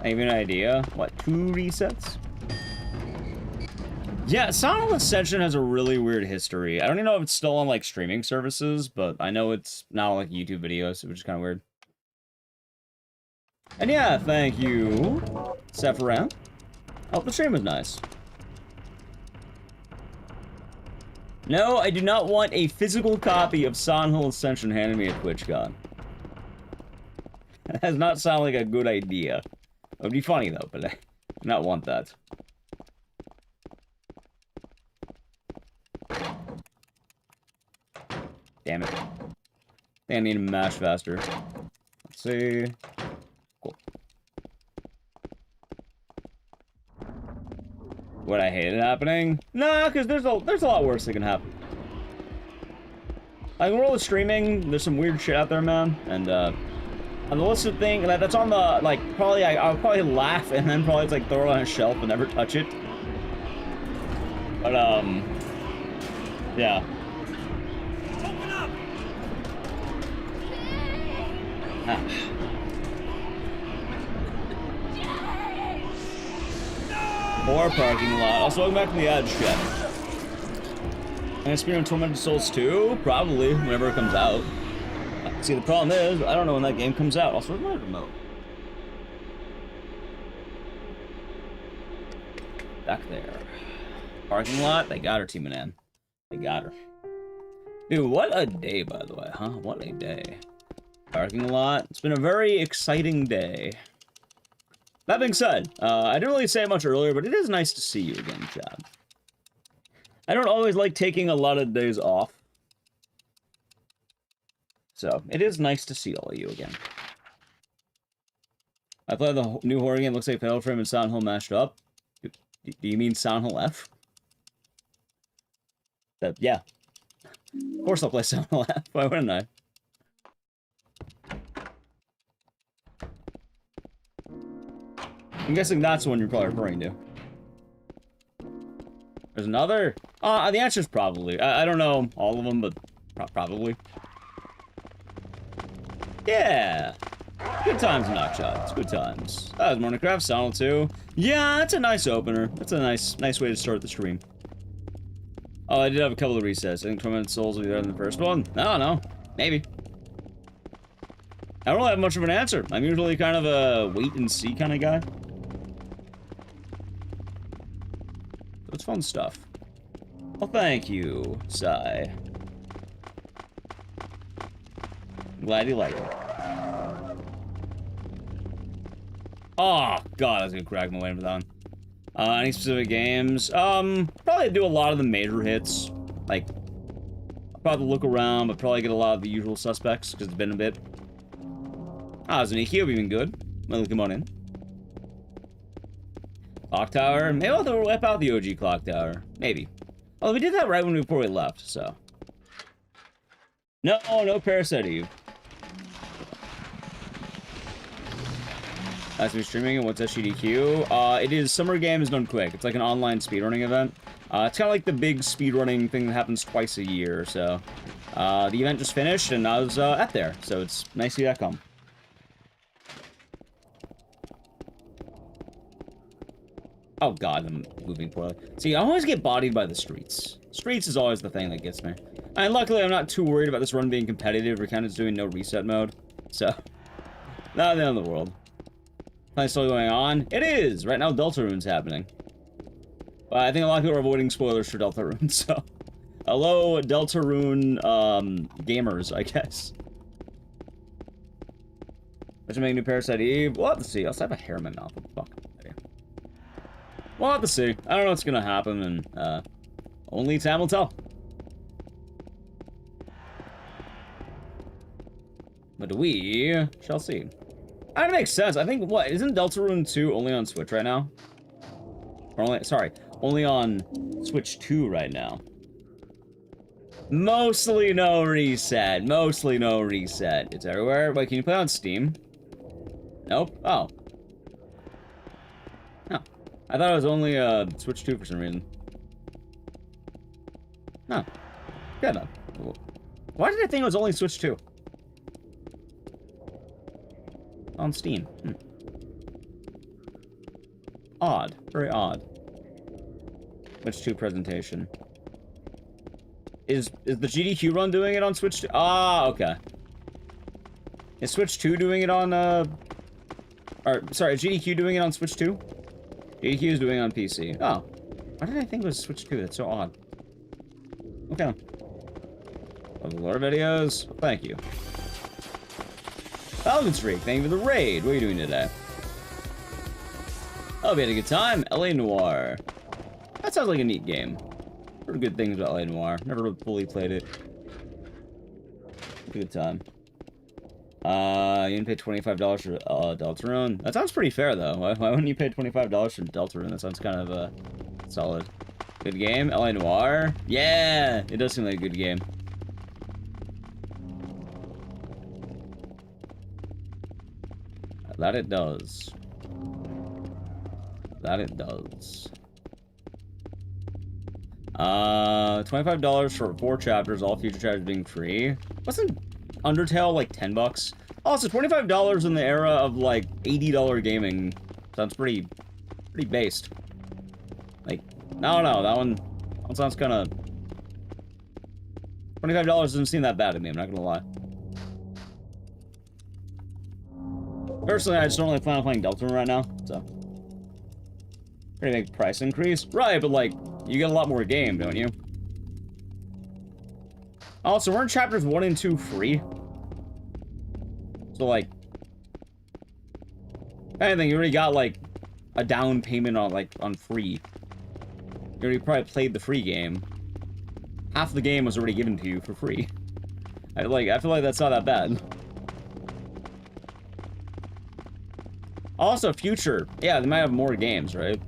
[SPEAKER 2] I have an idea. What, 2 resets? Yeah, Silent Hill Ascension has a really weird history. I don't even know if it's still on, like, streaming services, but I know it's now, like, YouTube videos, which is kind of weird. And yeah, thank you, Sephiroth. Oh, the stream was nice. No, I do not want a physical copy of Silent Hill Ascension handed me at TwitchCon. That does not sound like a good idea. It would be funny, though, but I do not want that. Damn it. I think I need to mash faster. Let's see. Cool. Would I hate it happening? Nah, because there's a lot worse that can happen. Like, when we're all streaming, there's some weird shit out there, man. And, on the list of things, that's on the, like, probably, I'll probably laugh and then probably, like, throw it on a shelf and never touch it. But, yeah. Open up! More parking lot. Also, welcome back to the Edge, chat. And Speedrun Tormented Souls 2? Probably, whenever it comes out. See, the problem is, I don't know when that game comes out. Also, where's my remote? Back there. Parking lot? They got her, teaming in. They got her. Dude, what a day, by the way, huh? What a day. Parking lot. It's been a very exciting day. That being said, I didn't really say much earlier, but it is nice to see you again, Chad. I don't always like taking a lot of days off. So, it is nice to see all of you again. I played the new horror game, looks like Fatal Frame and Silent Hill mashed up. Do you mean Silent Hill F? Yeah. Of course I'll play Silent Hill F, why wouldn't I? I'm guessing that's the one you're probably referring to. There's another? The answer is probably. I don't know all of them, but probably. Yeah. Good times, Knockshot. It's good times. That was Morningcraft, Silent 2. Yeah, that's a nice opener. That's a nice way to start the stream. Oh, I did have a couple of resets. I think Tormented Souls will be better than the first one. I don't know. Maybe. I don't really have much of an answer. I'm usually kind of a wait-and-see kind of guy. It's fun stuff. Well, thank you, Sai. Glad you like it. Oh, God, I was gonna crack my way into that one. Any specific games? Probably do a lot of the major hits. Like, I'll probably look around, but probably get a lot of the usual suspects, because it's been a bit. Zunichi would be even good. Well, come on in. Clock Tower? Maybe I'll have to whip out the OG Clock Tower. Maybe. Oh, we did that right before we left, so. No, no Parasite Eve. That's me streaming, and what's SGDQ? It is Summer Games Done Quick. It's like an online speedrunning event. It's kind of like the big speedrunning thing that happens twice a year, so. The event just finished, and I was at there, so it's nice to see that come. Oh god, I'm moving poorly. See, I always get bodied by the streets. Streets is always the thing that gets me. And luckily, I'm not too worried about this run being competitive. Recounting's doing no reset mode. So, not the end of the world. Play's still going on? It is! Right now, Deltarune's happening. But I think a lot of people are avoiding spoilers for Deltarune, so. Hello, Deltarune, gamers, I guess. Let's make a new Parasite Eve. We'll have to see. I also have a hair in my mouth. What the fuck? We'll have to see. I don't know what's gonna happen, and, only time will tell. But we shall see. That makes sense. I think, what, isn't Deltarune 2 only on Switch right now? Or only, sorry, only on Switch 2 right now. Mostly no reset. Mostly no reset. It's everywhere. Wait, can you play on Steam? Nope. Oh. No. I thought it was only Switch 2 for some reason. No. Good enough. Why did I think it was only Switch 2? On Steam. Odd. Very odd. Switch 2 presentation. Is the GDQ run doing it on Switch 2? Ah, okay. Is Switch 2 doing it on, or, sorry, is GDQ doing it on Switch 2? GDQ is doing it on PC. Oh. Why did I think it was Switch 2? That's so odd. Okay. Love a lot of videos. Well, thank you. Falcon Streak, thank you for the raid. What are you doing today? Oh, we had a good time. LA Noire. That sounds like a neat game. Heard good things about LA Noire. Never fully played it. Good time. You didn't pay $25 for Deltarune. That sounds pretty fair, though. Why wouldn't you pay $25 for Deltarune? That sounds kind of solid. Good game. LA Noire. Yeah! It does seem like a good game. That it does. That it does. $25 for 4 chapters, all future chapters being free. Wasn't Undertale like $10? Also, $25 in the era of like $80 gaming sounds pretty based. Like, no, that one sounds kind of. $25 doesn't seem that bad to me. I'm not gonna lie. Personally, I just don't really plan on playing Deltarune right now, so. Pretty big price increase. Right, but like, you get a lot more game, don't you? Also, weren't chapters 1 and 2 free? So like, if anything, you already got like a down payment on free. You already probably played the free game. Half the game was already given to you for free. I feel like that's not that bad. Also, future. Yeah, they might have more games, right?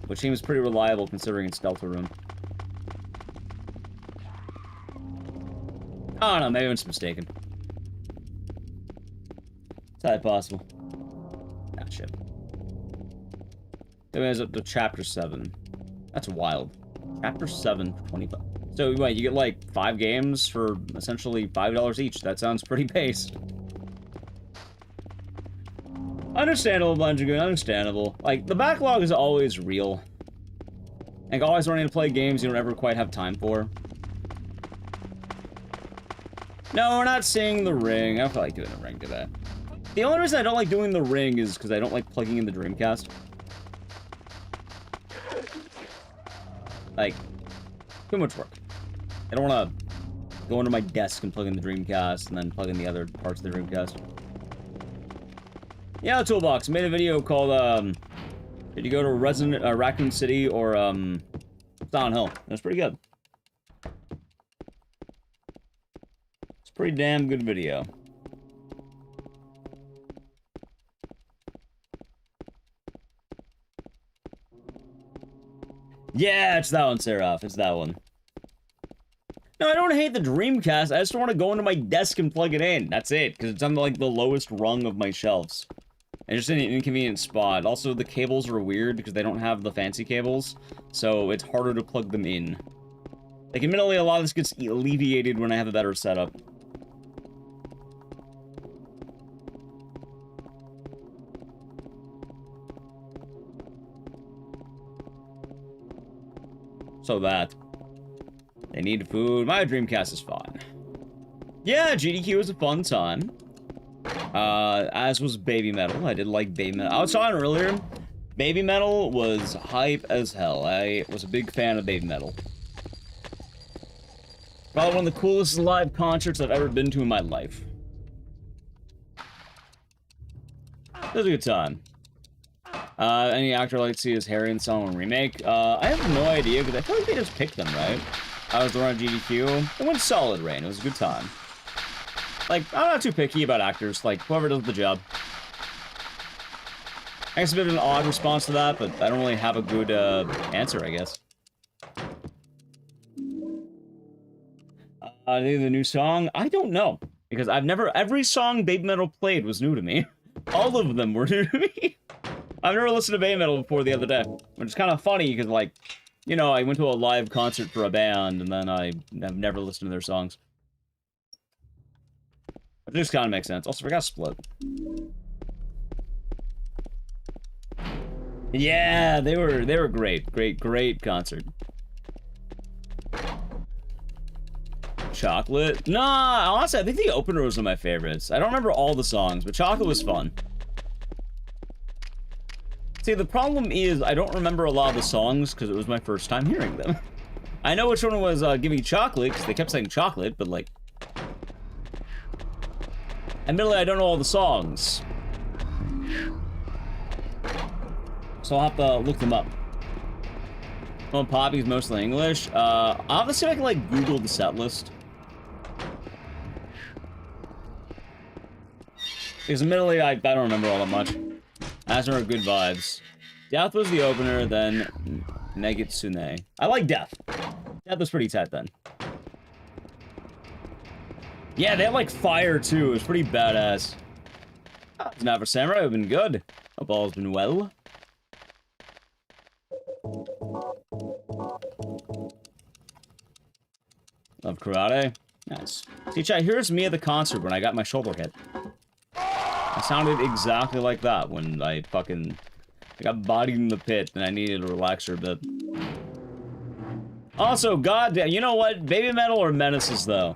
[SPEAKER 2] Which seems pretty reliable considering it's Deltarune. I don't know, maybe I'm just mistaken. Is that possible? Ah, shit. It was up to chapter 7. That's wild. Chapter 7 for 25. So, wait, you get like 5 games for essentially $5 each. That sounds pretty based. Understandable, Bungie, understandable. Like, the backlog is always real. Like, always running to play games you don't ever quite have time for. No, we're not seeing the ring. I feel like doing the ring today. The only reason I don't like doing the ring is because I don't like plugging in the Dreamcast. Like, too much work. I don't want to go into my desk and plug in the Dreamcast and then plug in the other parts of the Dreamcast. Yeah, Toolbox made a video called, did you go to Raccoon City or, Silent Hill? That's pretty good. It's a pretty damn good video. Yeah, it's that one, Seraph. It's that one. No, I don't hate the Dreamcast. I just want to go into my desk and plug it in. That's it, because it's on, like, the lowest rung of my shelves. And just in an inconvenient spot. Also, the cables are weird because they don't have the fancy cables, so it's harder to plug them in. Like, admittedly, a lot of this gets alleviated when I have a better setup. So that. They need food. My Dreamcast is fine. Yeah, GDQ was a fun time. As was Baby Metal. I did like Baby Metal. I was talking earlier. Baby Metal was hype as hell. I was a big fan of Baby Metal. Probably one of the coolest live concerts I've ever been to in my life. It was a good time. Any actor I'd like to see as Harry in Song remake? I have no idea, because I feel like they just picked them, right? I was around GDQ. It went solid, Rain. It was a good time. Like, I'm not too picky about actors. Like, whoever does the job. I guess a bit of an odd response to that, but I don't really have a good, answer, I guess. The new song? I don't know. Because every song Baby Metal played was new to me. All of them were new to me. I've never listened to Baby Metal before the other day. Which is kind of funny, because, like, you know, I went to a live concert for a band, and then I have never listened to their songs. It just kind of makes sense. Also, I got Split. Yeah, they were great. Great concert. Chocolate? Nah, honestly, I think the opener was one of my favorites. I don't remember all the songs, but Chocolate was fun. See, the problem is I don't remember a lot of the songs because it was my first time hearing them. I know which one was Give Me Chocolate, because they kept saying chocolate, but like... Admittedly, I don't know all the songs. So I'll have to look them up. Well, Poppy's mostly English. I'll have to see if I can, like, Google the set list. Because admittedly, I don't remember all that much. As are good vibes. Death was the opener, then Negitsune. I like Death. Death was pretty tight then. Yeah, they had like fire too. It was pretty badass. It's not for Samurai. I've been good. Hope all's been well. Love karate. Nice. See, chat, here's me at the concert when I got my shoulder hit. I sounded exactly like that when I got bodied in the pit and I needed to relax for a bit. Also, goddamn, you know what? Baby Metal or Menaces, though?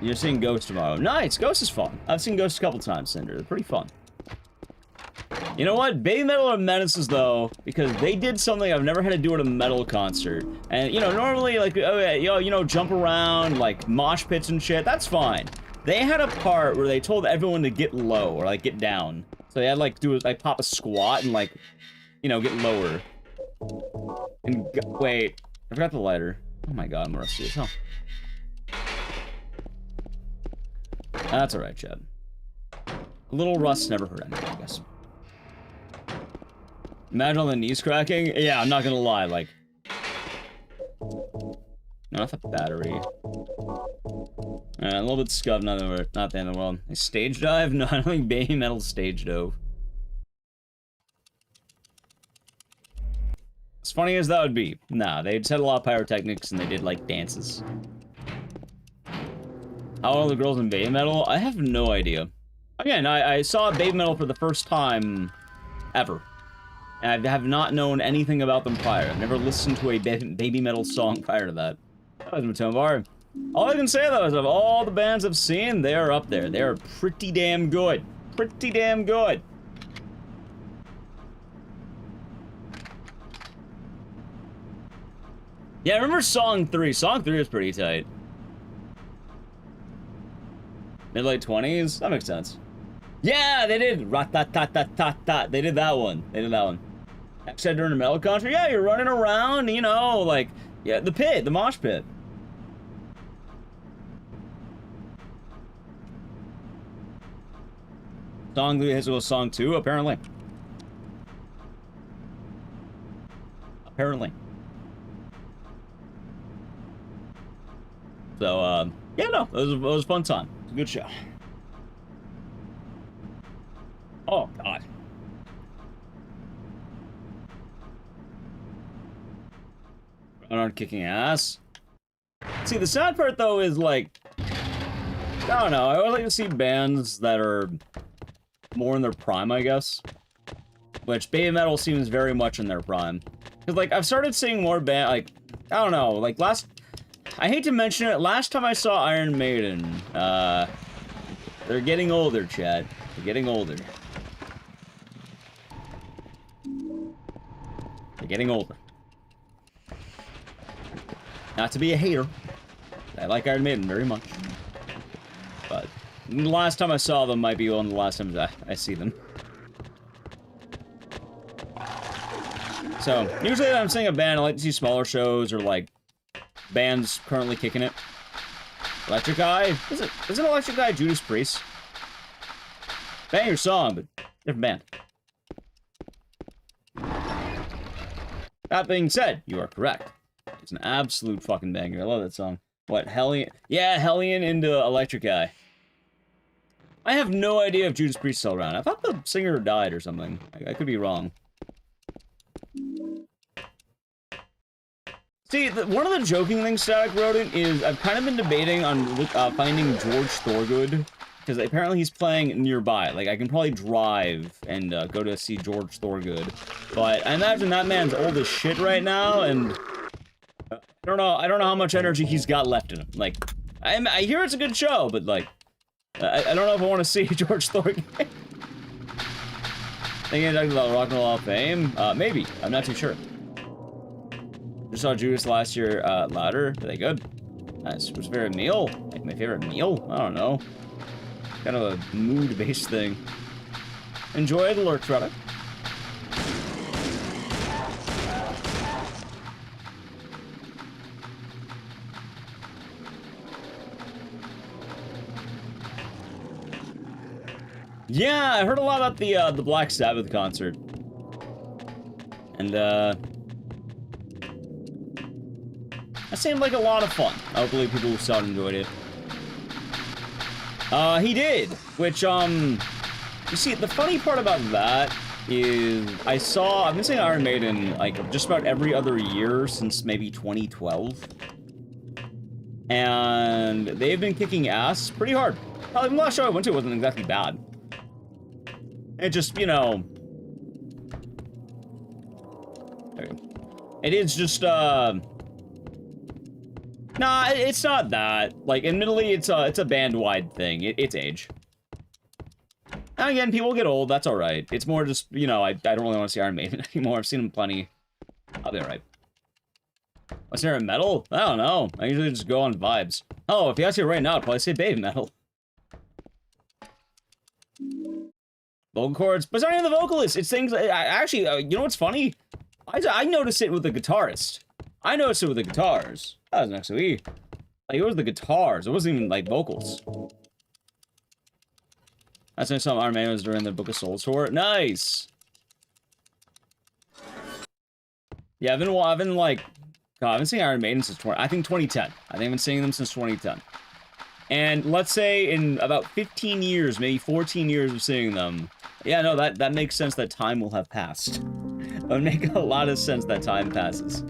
[SPEAKER 2] You're seeing Ghost tomorrow. Nice, Ghost is fun. I've seen Ghost a couple times, Cinder. They're pretty fun. You know what? Baby Metal or Menaces, though, because they did something I've never had to do at a metal concert. And, you know, normally, like, jump around, like, mosh pits and shit, that's fine. They had a part where they told everyone to get low, or, like, get down. So they had, like, pop a squat and, like, you know, get lower. And, wait, I forgot the lighter. Oh my god, I'm rusty as hell. That's alright, Chad. A little rust never hurt anyone, I guess. Imagine all the knees cracking? Yeah, I'm not gonna lie, like... No, not the battery. A little bit scuffed, not the end of the world. A stage dive? No, I don't think Baby Metal stage dove. As funny as that would be, nah, they just had a lot of pyrotechnics and they did, like, dances. How old are the girls in Baby Metal? I have no idea. Again, I saw Baby Metal for the first time ever. And I have not known anything about them prior. I've never listened to a Baby Metal song prior to that. That was Matone Bar. All I can say, though, is of all the bands I've seen, they are up there. They are pretty damn good. Pretty damn good. Yeah, I remember Song 3. Song 3 was pretty tight. Mid-late 20s? That makes sense. Yeah, they did. Rat-tat-tat-tat-tat-tat. They did that one. They did that one. Except during the metal concert, yeah, you're running around, you know, like, yeah, the pit, the mosh pit. Song 3 hits with Song 2, apparently. Apparently. So, yeah, no, it was a fun time. It was a good show. Oh, God. Aren't kicking ass. See, the sad part, though, is, like... I don't know, I always like to see bands that are more in their prime, I guess. Which, Baby Metal seems very much in their prime. Because, like, I've started seeing more like, I don't know, like, I hate to mention it, last time I saw Iron Maiden, they're getting older, Chad. They're getting older. They're getting older. Not to be a hater. I like Iron Maiden very much. But the last time I saw them might be one of the last times I see them. So, usually when I'm seeing a band, I like to see smaller shows or, like, bands currently kicking it. Electric Eye? Isn't Electric Eye Judas Priest? Banger song, but different band. That being said, you are correct. It's an absolute fucking banger. I love that song. What, Hellion? Yeah, Hellion into Electric Eye. I have no idea if Judas Priest is still around. I thought the singer died or something. I could be wrong. See, one of the joking things Static wrote in is I've kind of been debating on finding George Thorogood because apparently he's playing nearby. Like, I can probably drive and go to see George Thorogood. But I imagine that man's old as shit right now, and I don't know how much energy he's got left in him. Like, I hear it's a good show, but like, I don't know if I want to see George Thorogood. Thinking about Rock and Roll Hall of Fame? Maybe. I'm not too sure. Just saw Judas last year, louder. Are they good? Nice. What's your favorite meal? Like my favorite meal? I don't know. Kind of a mood-based thing. Enjoy the lurk product. Yeah, I heard a lot about the Black Sabbath concert. And, that seemed like a lot of fun. Hopefully people who saw it enjoyed it. He did, which, you see, the funny part about that is I've been seeing Iron Maiden, like, just about every other year since maybe 2012. And they've been kicking ass pretty hard. The last show I went to wasn't exactly bad. It just, you know... It is just, Nah, it's not that. Like, admittedly, it's a band-wide thing. It's age. And again, people get old, that's alright. It's more just, you know, I don't really want to see Iron Maiden anymore. I've seen them plenty. I'll be alright. What's there in metal? I don't know. I usually just go on vibes. Oh, if you ask me right now, I'd probably say baby metal. Vocal cords, but it's not even the vocalist. It's things. Actually, you know what's funny? I noticed it with the guitarist. I noticed it with the guitars. That was next week. Like, it was the guitars. It wasn't even like vocals. That's when some Iron Maiden was during the Book of Souls tour. Nice. Yeah, I've been like, God, I've been seeing Iron Maiden since 2010. I think I've been seeing them since 2010. And let's say in about 15 years, maybe 14 years of seeing them, yeah, no, that makes sense that time will have passed. It would make a lot of sense that time passes.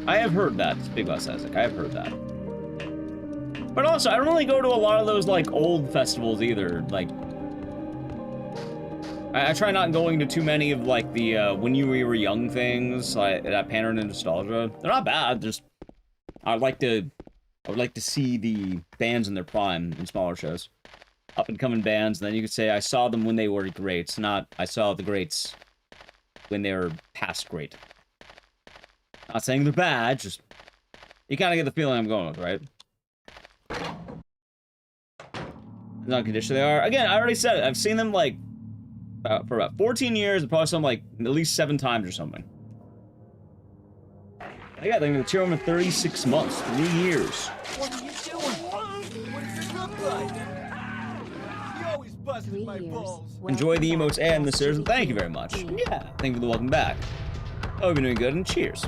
[SPEAKER 2] I have heard that, Big Boss Isaac, I have heard that. But also, I don't really go to a lot of those, like, old festivals either, like... I try not going to too many of, like, the, when you were young things, like, that pander into nostalgia. They're not bad, just... I would like to see the bands in their prime in smaller shows. Up-and-coming bands, and then you could say, I saw them when they were greats, not, I saw the greats when they were past great. Not saying they're bad, just... You kind of get the feeling I'm going with, right? Not condition they are. Again, I already said it, I've seen them, like... for about 14 years, and probably some like at least 7 times or something. I got them to cheer them for 36 months, 3 years.
[SPEAKER 4] What are you doing? What does it look like? You always bust my balls.
[SPEAKER 2] Enjoy the emotes and the stairs, and thank you very much. Yeah, thank you for the welcome back. Oh, we've been doing good, and cheers.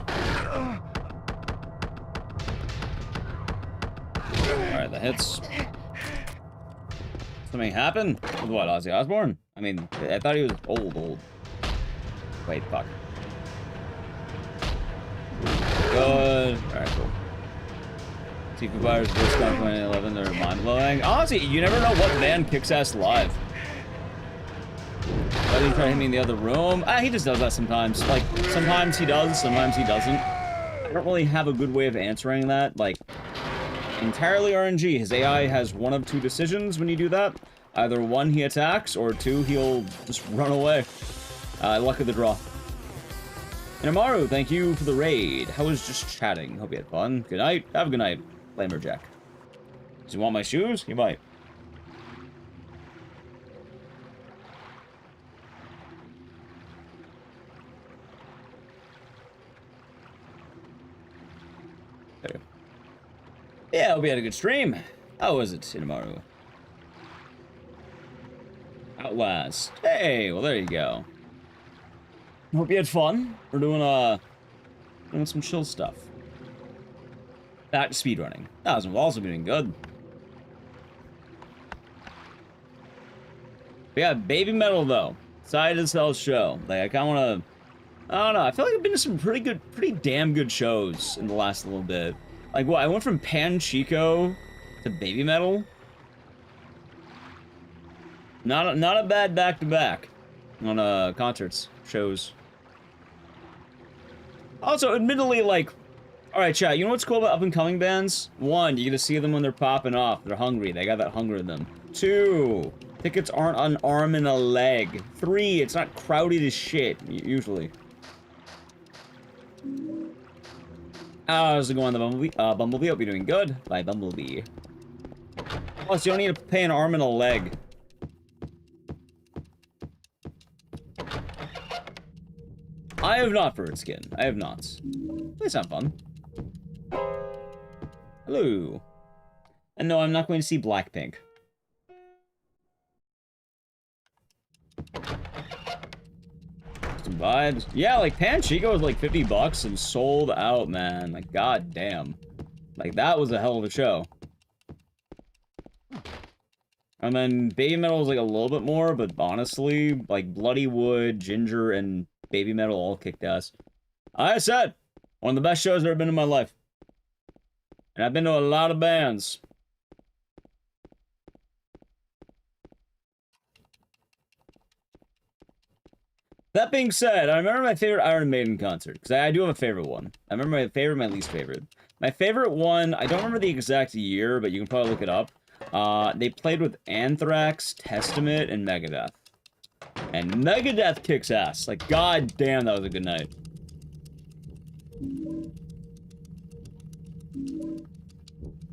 [SPEAKER 2] Alright, that hits. Something happened? With what, Ozzy Osbourne? I mean, I thought he was old. Wait, fuck. Good. Alright, cool. Seafood Buyers Voice Con 2011, they're mind-blowing. Honestly, you never know what band kicks ass live. Why did he try to hit me in the other room? He just does that sometimes. Like, sometimes he does, sometimes he doesn't. I don't really have a good way of answering that. Like, entirely RNG. His AI has one of 2 decisions when you do that. Either 1, he attacks, or 2, he'll just run away. Luck of the draw. And Amaru, thank you for the raid. How was just chatting? Hope you had fun. Good night. Have a good night, Lamberjack. Does he want my shoes? He might. There. Yeah, hope you had a good stream. How was it, Amaru? Outlast. Hey, well there you go. Hope you had fun. We're doing some chill stuff. Back to speedrunning. That was also doing good. But yeah, Baby Metal though. Side as hell show. Like I kinda wanna I don't know. I feel like I've been to some pretty damn good shows in the last little bit. Like, what? I went from Pan Chico to Baby Metal. Not a bad back-to-back on concerts, shows. Also, admittedly, like, all right, chat. You know what's cool about up-and-coming bands? One, you get to see them when they're popping off. They're hungry. They got that hunger in them. Two, tickets aren't an arm and a leg. Three, it's not crowded as shit usually. How's it going, the Bumblebee? Bumblebee, hope you're doing good. Bye, Bumblebee. Plus, you don't need to pay an arm and a leg. I have not furred skin. I have not. They sound fun. Hello. And no, I'm not going to see Blackpink. Some vibes. Yeah, like Pan Chico was like $50 and sold out, man. Like, god damn. Like, that was a hell of a show. And then Baby Metal was like a little bit more, but honestly, like Bloody Wood, Ginger, and Baby Metal all kicked ass. I said, one of the best shows I've ever been in my life. And I've been to a lot of bands. That being said, I remember my favorite Iron Maiden concert, because I do have a favorite one. I remember my favorite, my least favorite. My favorite one, I don't remember the exact year, but you can probably look it up. They played with Anthrax, Testament, and Megadeth. And Megadeth kicks ass. Like, god damn, that was a good night.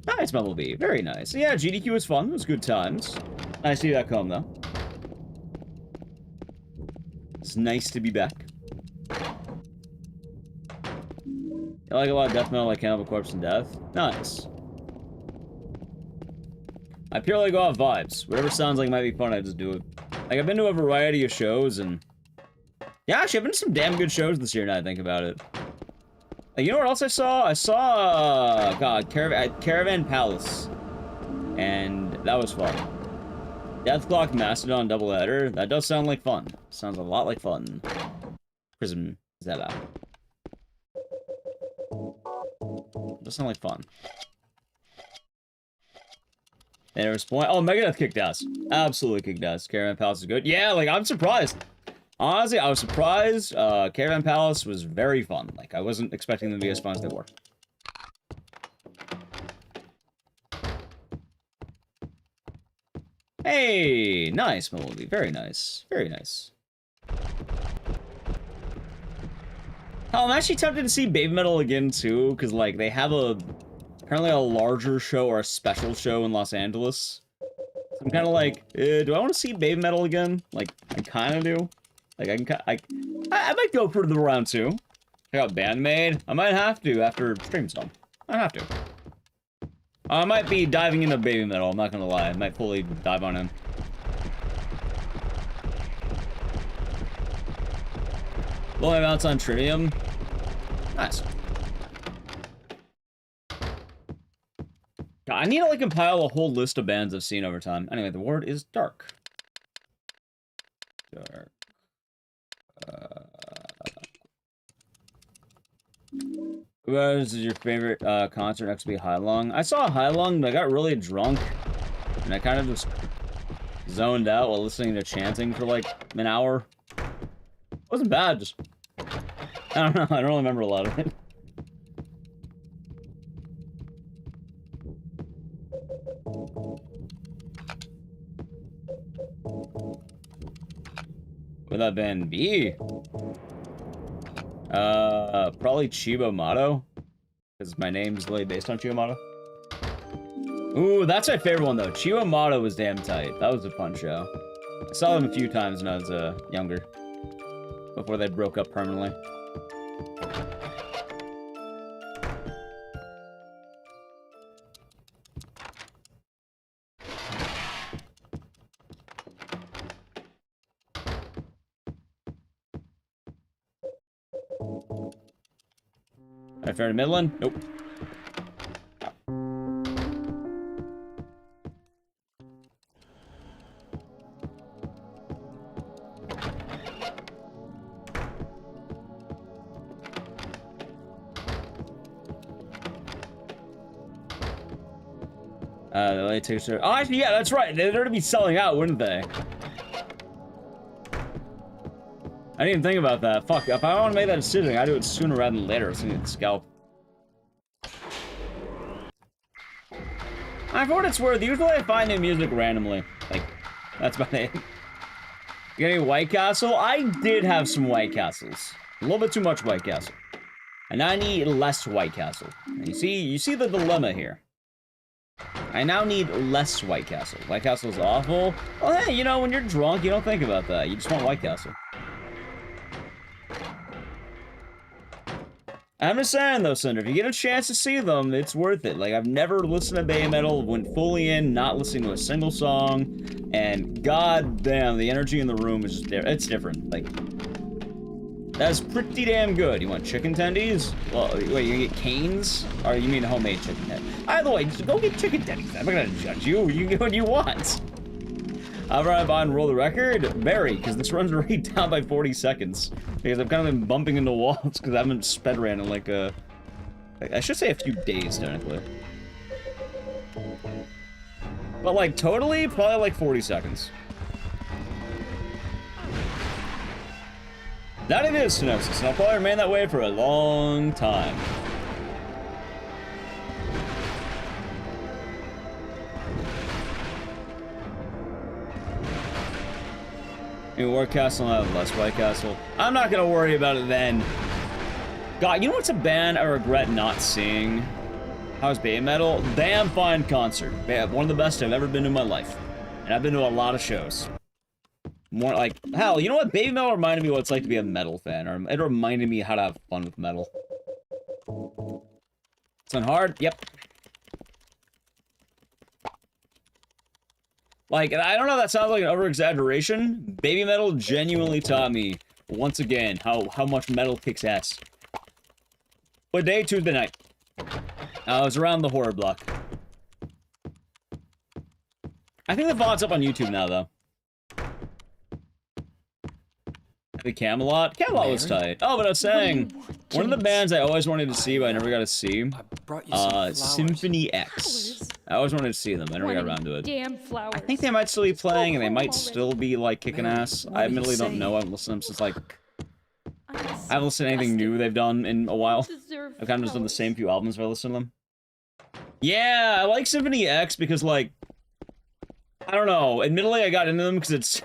[SPEAKER 2] Nice, Bumblebee. Very nice. Yeah, GDQ was fun. It was good times. Nice to see that come, though. It's nice to be back. I like a lot of death metal, like Cannibal Corpse and Death. Nice. I purely go off vibes. Whatever sounds like might be fun, I just do it. Like, I've been to a variety of shows, and... yeah, actually, I've been to some damn good shows this year, now I think about it. Like, you know what else I saw? I saw, God, Caravan Palace. And that was fun. Deathclock Mastodon Doubleheader. That does sound like fun. Sounds a lot like fun. Prism Zeta. Does sound like fun. And there was point. Oh, Megadeth kicked ass. Absolutely kicked ass. Caravan Palace is good. Yeah, like, I'm surprised. Honestly, I was surprised. Caravan Palace was very fun. Like, I wasn't expecting them to be as fun as they were. Hey, nice, Melody. Very nice. Very nice. Oh, I'm actually tempted to see Baby Metal again, too, because, like, they have apparently a larger show or a special show in Los Angeles. So I'm kind of like, do I want to see Baby Metal again? Like, I kind of do. Like, I might go for the round 2. Check out Bandmade. I might have to after stream's done. I have to. I might be diving into Baby Metal, I'm not gonna lie. I might fully dive on him. Low amounts on Trivium. Nice. God, I need to, like, compile a whole list of bands I've seen over time. Anyway, the word is dark. Dark. What is your favorite concert next to be High Long? I saw High Long, but I got really drunk. And I kind of just zoned out while listening to chanting for like an hour. It wasn't bad, just... I don't know, I don't really remember a lot of it. Would that band be? Probably Chiba Mato, because my name's literally based on Chiba Mato. Ooh, that's my favorite one though. Chiba Mato was damn tight. That was a fun show. I saw them a few times when I was younger, before they broke up permanently. Alright, fair to Midland? Nope. The LA tickets are... Oh, actually, yeah, that's right. They'd already be selling out, wouldn't they? I didn't even think about that. Fuck, if I want to make that decision, I do it sooner rather than later, so I can scalp. For what it's worth, usually I find new music randomly. Like, that's about it. You got any White Castle? I did have some White Castles. A little bit too much White Castle. And I need less White Castle. And you see the dilemma here. I now need less White Castle. White Castle is awful. Well, hey, you know, when you're drunk, you don't think about that. You just want White Castle. I'm just saying, though, Cinder, if you get a chance to see them, it's worth it. Like, I've never listened to Bay Metal, went fully in, not listening to a single song, and goddamn, the energy in the room is just there. It's different. Like, that's pretty damn good. You want chicken tendies? Well, wait, you gonna get canes? Or you mean homemade chicken tendies? Either way, just go get chicken tendies. I'm not gonna judge you. You can get what you want. However, I'm on roll the record, Barry, because this runs right down by 40 seconds. Because I've kind of been bumping into walls because I haven't sped ran in like I should say a few days, technically. But like, totally, probably like 40 seconds. That it is, Synopsis, and I'll probably remain that way for a long time. Maybe White Castle, not less White Castle. I'm not gonna worry about it then. God, you know what's a band I regret not seeing? How's Bay Metal? Damn fine concert. One of the best I've ever been to in my life. And I've been to a lot of shows. More like, hell, you know what? Baby Metal reminded me what it's like to be a metal fan. Or it reminded me how to have fun with metal. It's on hard? Yep. Like, and I don't know if that sounds like an over-exaggeration. Baby Metal genuinely taught me, once again, how much metal kicks ass. What day? Tuesday night. I was around the horror block. I think the VOD's up on YouTube now, though. The Camelot? Camelot was tight. Oh, but I was saying, one of the bands I always wanted to see, but I never got to see, Symphony X. I always wanted to see them. I never got around to it.
[SPEAKER 1] Damn flowers.
[SPEAKER 2] I think they might still be playing, and they might still be, like, kicking ass. I admittedly don't know. I haven't listened to them since, like... I haven't listened to anything new they've done in a while. I've kind of just done the same few albums if I listen to them. Yeah, I like Symphony X because, like... I don't know. Admittedly, I got into them because it's...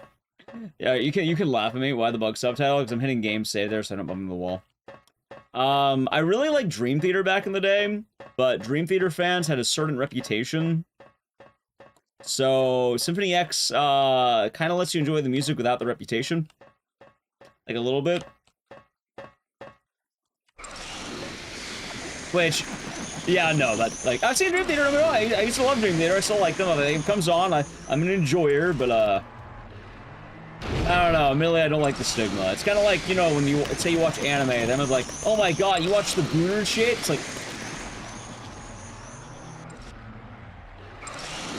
[SPEAKER 2] Yeah, you can laugh at me. Why the bug subtitle? Because I'm hitting game save there, so I don't bump into the wall. I really liked Dream Theater back in the day, but Dream Theater fans had a certain reputation. So Symphony X kind of lets you enjoy the music without the reputation, like a little bit. Which, yeah, no, that like I've seen Dream Theater. I used to love Dream Theater. I still like them. It comes on. I'm an enjoyer, but I don't know, admittedly I don't like the stigma. It's kind of like, you know, when you say you watch anime, then it's like, oh my god, you watch the Bruner shit? It's like...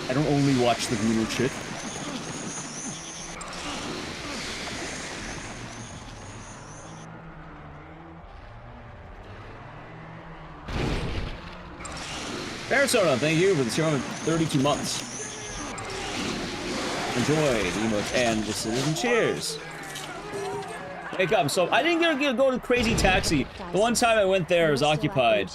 [SPEAKER 2] I don't only watch the Bruner shit. Arizona, thank you for the show of 32 months. Enjoy the emotes and the citizen cheers. Wake up. So I didn't go to Crazy Taxi. The one time I went there, it was occupied.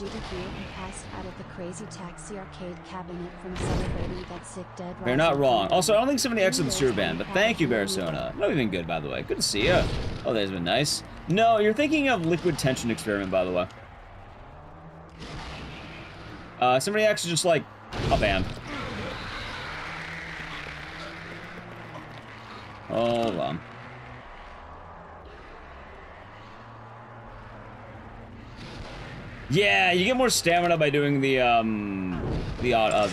[SPEAKER 2] You're not wrong. Also, I don't think Symphony X is the sewer band, but thank you, Barisona. Not even good, by the way. Good to see you. Oh, that's been nice. No, you're thinking of Liquid Tension Experiment, by the way. Symphony X is just like a band. Hold on. Yeah, you get more stamina by doing the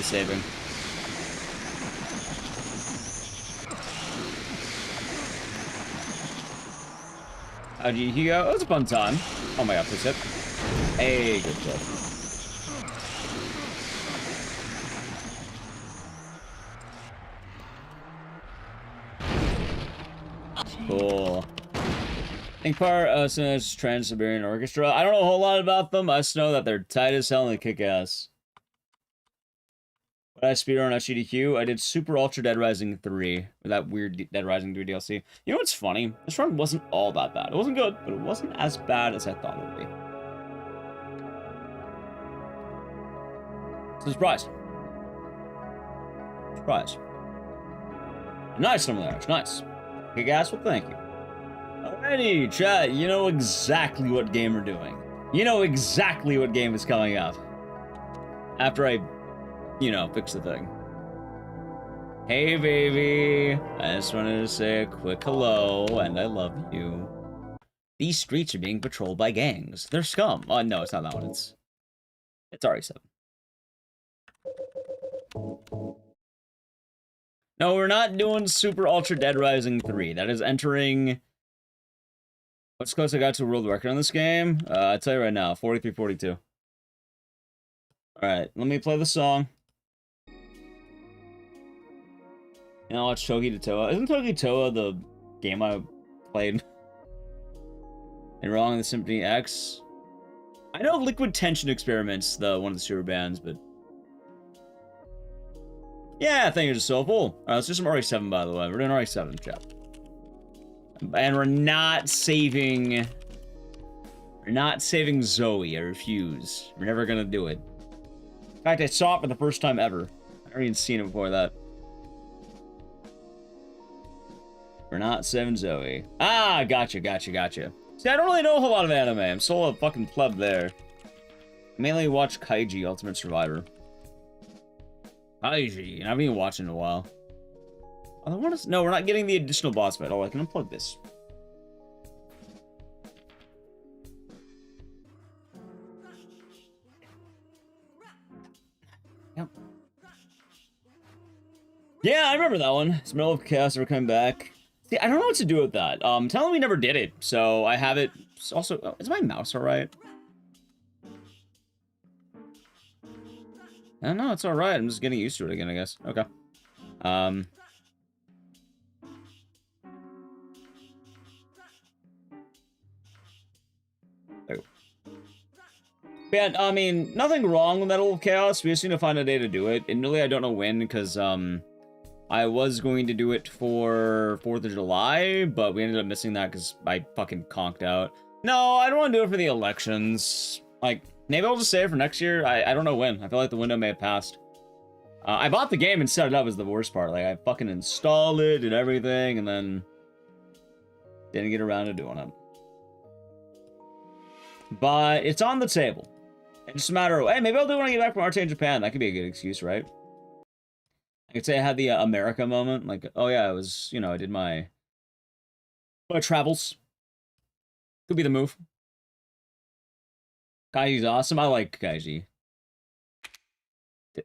[SPEAKER 2] saving. How'd you go? It was a fun time. Oh my god, please hit. Hey, good job. Cool. Think part Trans-Siberian Orchestra. I don't know a whole lot about them. I just know that they're tight as hell and they kick ass. But I speedrun SGDQ. I did Super Ultra Dead Rising 3 with that weird Dead Rising 3 DLC. You know what's funny? This run wasn't all that bad. It wasn't good, but it wasn't as bad as I thought it would be. So surprised. Surprise. Nice some there. It's nice. Okay, guys, well, thank you. Alrighty, chat. You know exactly what game we're doing. You know exactly what game is coming up. After I, you know, fix the thing. Hey, baby. I just wanted to say a quick hello, and I love you. These streets are being patrolled by gangs. They're scum. Oh, no, it's not that one. It's RE7. No, we're not doing Super Ultra Dead Rising 3. That is entering... What's close I got to a world record on this game? I'll tell you right now, 43-42. Alright, let me play the song. And I'll watch Toki Toa. Isn't Toki Toa the game I played? And Wrong in the Symphony X? I know Liquid Tension Experiments, one of the super bands, but... Yeah, thank you, Soulful. Alright, let's do some RE7, by the way. We're doing RE7, chat. And we're not saving... We're not saving Zoe. I refuse. We're never gonna do it. In fact, I saw it for the first time ever. I haven't even seen it before that. We're not saving Zoe. Ah, gotcha. See, I don't really know a whole lot of anime. I'm still a fucking pleb there. I mainly watch Kaiji Ultimate Survivor. Kaiji. I haven't even watched it in a while. Oh, no, we're not getting the additional boss fight. Oh, I can unplug this. Yep. Yeah, I remember that one. Smell of Chaos ever coming back. See, I don't know what to do with that. Tell me we never did it, so I have it. Also, oh, is my mouse alright? I don't know, it's alright. I'm just getting used to it again, I guess. Okay. Yeah, I mean, nothing wrong with Metal of Chaos. We just need to find a day to do it. And really, I don't know when, because, I was going to do it for 4th of July, but we ended up missing that because I fucking conked out. No, I don't want to do it for the elections. Like, maybe I'll just save it for next year. I don't know when. I feel like the window may have passed. I bought the game and set it up is the worst part. Like, I fucking installed it and everything, and then didn't get around to doing it. But it's on the table. It's just a matter of, hey, maybe I'll do it when I get back from Arte in Japan. That could be a good excuse, right? I could say I had the America moment. Like, oh yeah, it was, you know, I did my travels. Could be the move. Kaiji's awesome. I like Kaiji.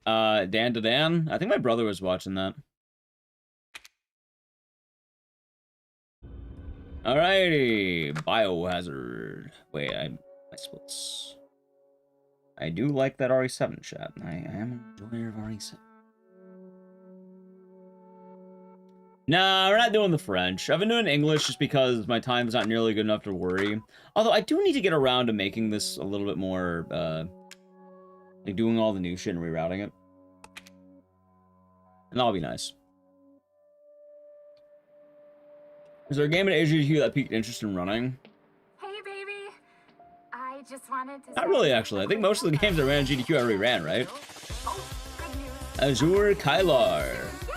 [SPEAKER 2] Dan to Dan? I think my brother was watching that. Alrighty. Biohazard. Wait, my splits. I do like that RE7 chat. I am an enjoyer of RE7. Nah, we're not doing the French. I've been doing English just because my time is not nearly good enough to worry. Although I do need to get around to making this a little bit more, like doing all the new shit and rerouting it. And that'll be nice. Is there a game in SGDQ that piqued interest in running?
[SPEAKER 6] Hey, baby. I just wanted to...
[SPEAKER 2] Not really, actually. I think most of the games I ran in GDQ I already ran, right?
[SPEAKER 6] Oh, good news.
[SPEAKER 2] Azure Kylar.
[SPEAKER 6] Yay!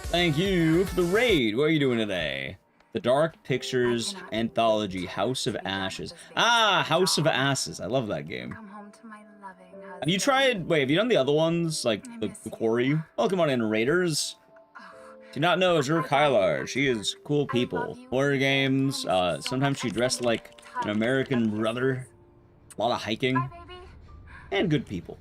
[SPEAKER 2] Thank you for the raid. What are you doing today? The Dark Pictures Anthology, House of Ashes. Ah, House of Asses. I love that game.
[SPEAKER 6] Come home to my loving husband.
[SPEAKER 2] Have you tried... Wait, have you done the other ones? Like, the Quarry? Oh, come on in, Raiders. Do not know Azure Kylar. She is cool people. Horror games. Sometimes she dressed like an American brother. A lot of hiking.
[SPEAKER 6] Bye, baby.
[SPEAKER 2] And good people.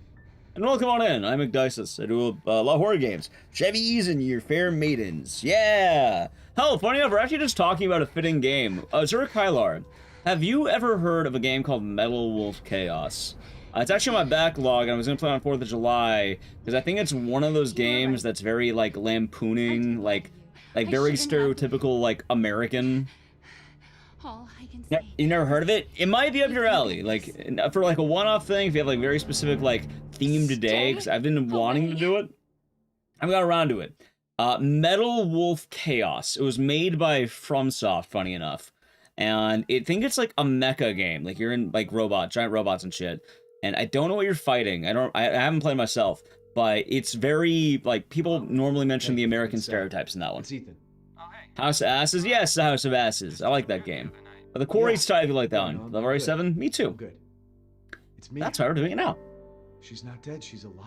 [SPEAKER 2] And welcome on in. I'm Ecdycis. I do a lot of horror games. Chevys and your fair maidens. Yeah! Hell, funny enough, we're actually just talking about a fitting game. Azure Kylar, have you ever heard of a game called Metal Wolf Chaos? It's actually on my backlog, and I was going to play it on 4th of July, because I think it's one of those games that's very, like, lampooning, like very stereotypical, like, American.
[SPEAKER 1] All I can say.
[SPEAKER 2] You never heard of it? It might be up your alley. Like, for, like, a one-off thing, if you have, like, very specific, like, themed day, because I've been wanting to do it. I got around to it. Metal Wolf Chaos. It was made by FromSoft, funny enough. And I think it's like a mecha game. Like you're in like giant robots and shit. And I don't know what you're fighting. I haven't played myself, but it's very like people normally mention the American stereotypes in that one.
[SPEAKER 4] Ethan.
[SPEAKER 2] House of Asses, yes, House of Asses. I like that game. But the Quarry's tied, if you like that one. Level 87, me too.
[SPEAKER 4] Good. It's me.
[SPEAKER 2] That's why we're doing it now.
[SPEAKER 4] She's not dead. She's alive.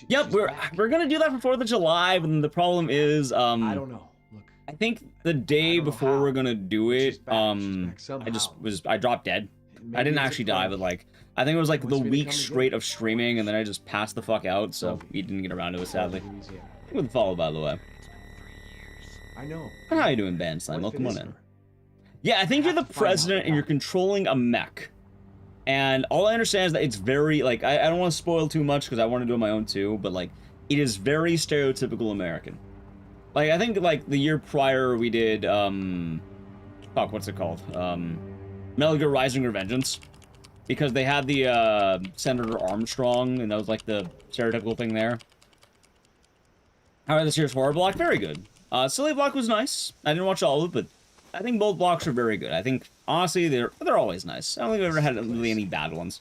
[SPEAKER 2] Yep,
[SPEAKER 4] she's
[SPEAKER 2] we're
[SPEAKER 4] back.
[SPEAKER 2] gonna do that for 4th of July, but the problem is,
[SPEAKER 4] I don't know. Look.
[SPEAKER 2] I think the day before we're gonna do it, I dropped dead. I didn't actually die, but like, I think it was like the week straight of streaming, and then I just passed the fuck out, so we didn't get around to it, sadly. Good follow, by the way.
[SPEAKER 4] I know.
[SPEAKER 2] And how you doing, Band Slime? Welcome on in. Yeah, I think you're the president and you're controlling a mech. And all I understand is that it's very, like, I don't want to spoil too much because I want to do it my own too, but like, it is very stereotypical American. Like, I think like the year prior we did, fuck, what's it called? Metal Gear Rising Revengeance. Because they had the, Senator Armstrong, and that was like the stereotypical thing there. How about this year's Horror Block? Very good. Silly Block was nice. I didn't watch all of it, but I think both blocks are very good. I think, honestly, they're always nice. I don't think I've ever had really any bad ones.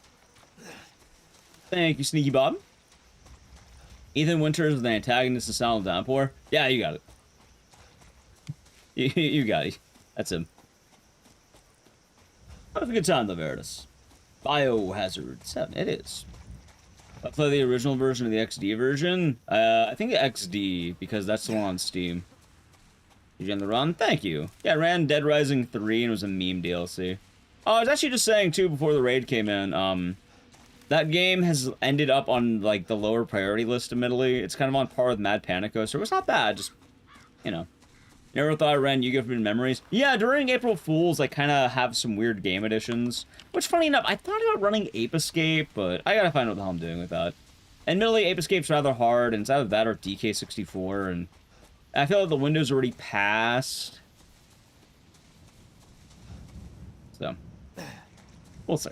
[SPEAKER 2] Thank you, Sneaky Bob. Ethan Winters is the antagonist of Silent Downpour. Yeah, you got it. You got it. That's him. Have a good time, though, Veritas. Biohazard 7. It is. I play the original version of the XD version. I think XD, because that's the one on Steam. Did you end the run? Thank you. Yeah, I ran Dead Rising 3 and it was a meme DLC. Oh, I was actually just saying, too, before the raid came in, that game has ended up on, like, the lower priority list, admittedly. It's kind of on par with Mad Panico, so it was not bad, just, you know. Never thought I ran Yu-Gi-Oh! Forbidden Memories. Yeah, during April Fools, I kind of have some weird game editions. Which, funny enough, I thought about running Ape Escape, but I gotta find out what the hell I'm doing with that. Admittedly, Ape Escape's rather hard, and it's either that or DK64, and I feel like the window's already passed. So, we'll see.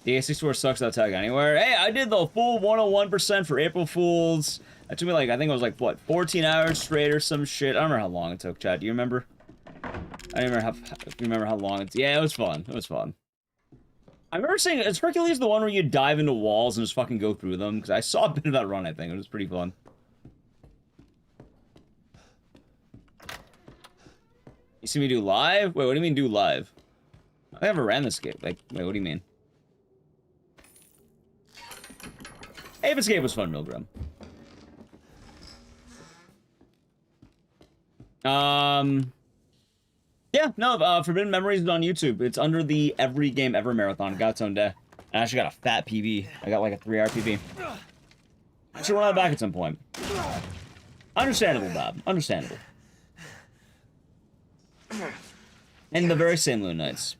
[SPEAKER 2] DK64 sucks without tag anywhere. Hey, I did the full 101% for April Fools. It took me like, I think it was like, what, 14 hours straight or some shit. I don't remember how long it took, Chad. Do you remember? I don't remember how long it's... Yeah, it was fun. It was fun. I remember saying, is Hercules the one where you dive into walls and just fucking go through them? Because I saw a bit of that run, I think. It was pretty fun. You see me do live? Wait, what do you mean do live? I never ran this game. Like, wait, what do you mean? Ape Escape was fun, Milgram. Yeah, no, Forbidden Memories is on YouTube. It's under the Every Game Ever Marathon. It got its own day. I actually got a fat PB. I got like a 3-hour PB. I should run that back at some point. Understandable, Bob. Understandable. And the very same Loon Knights.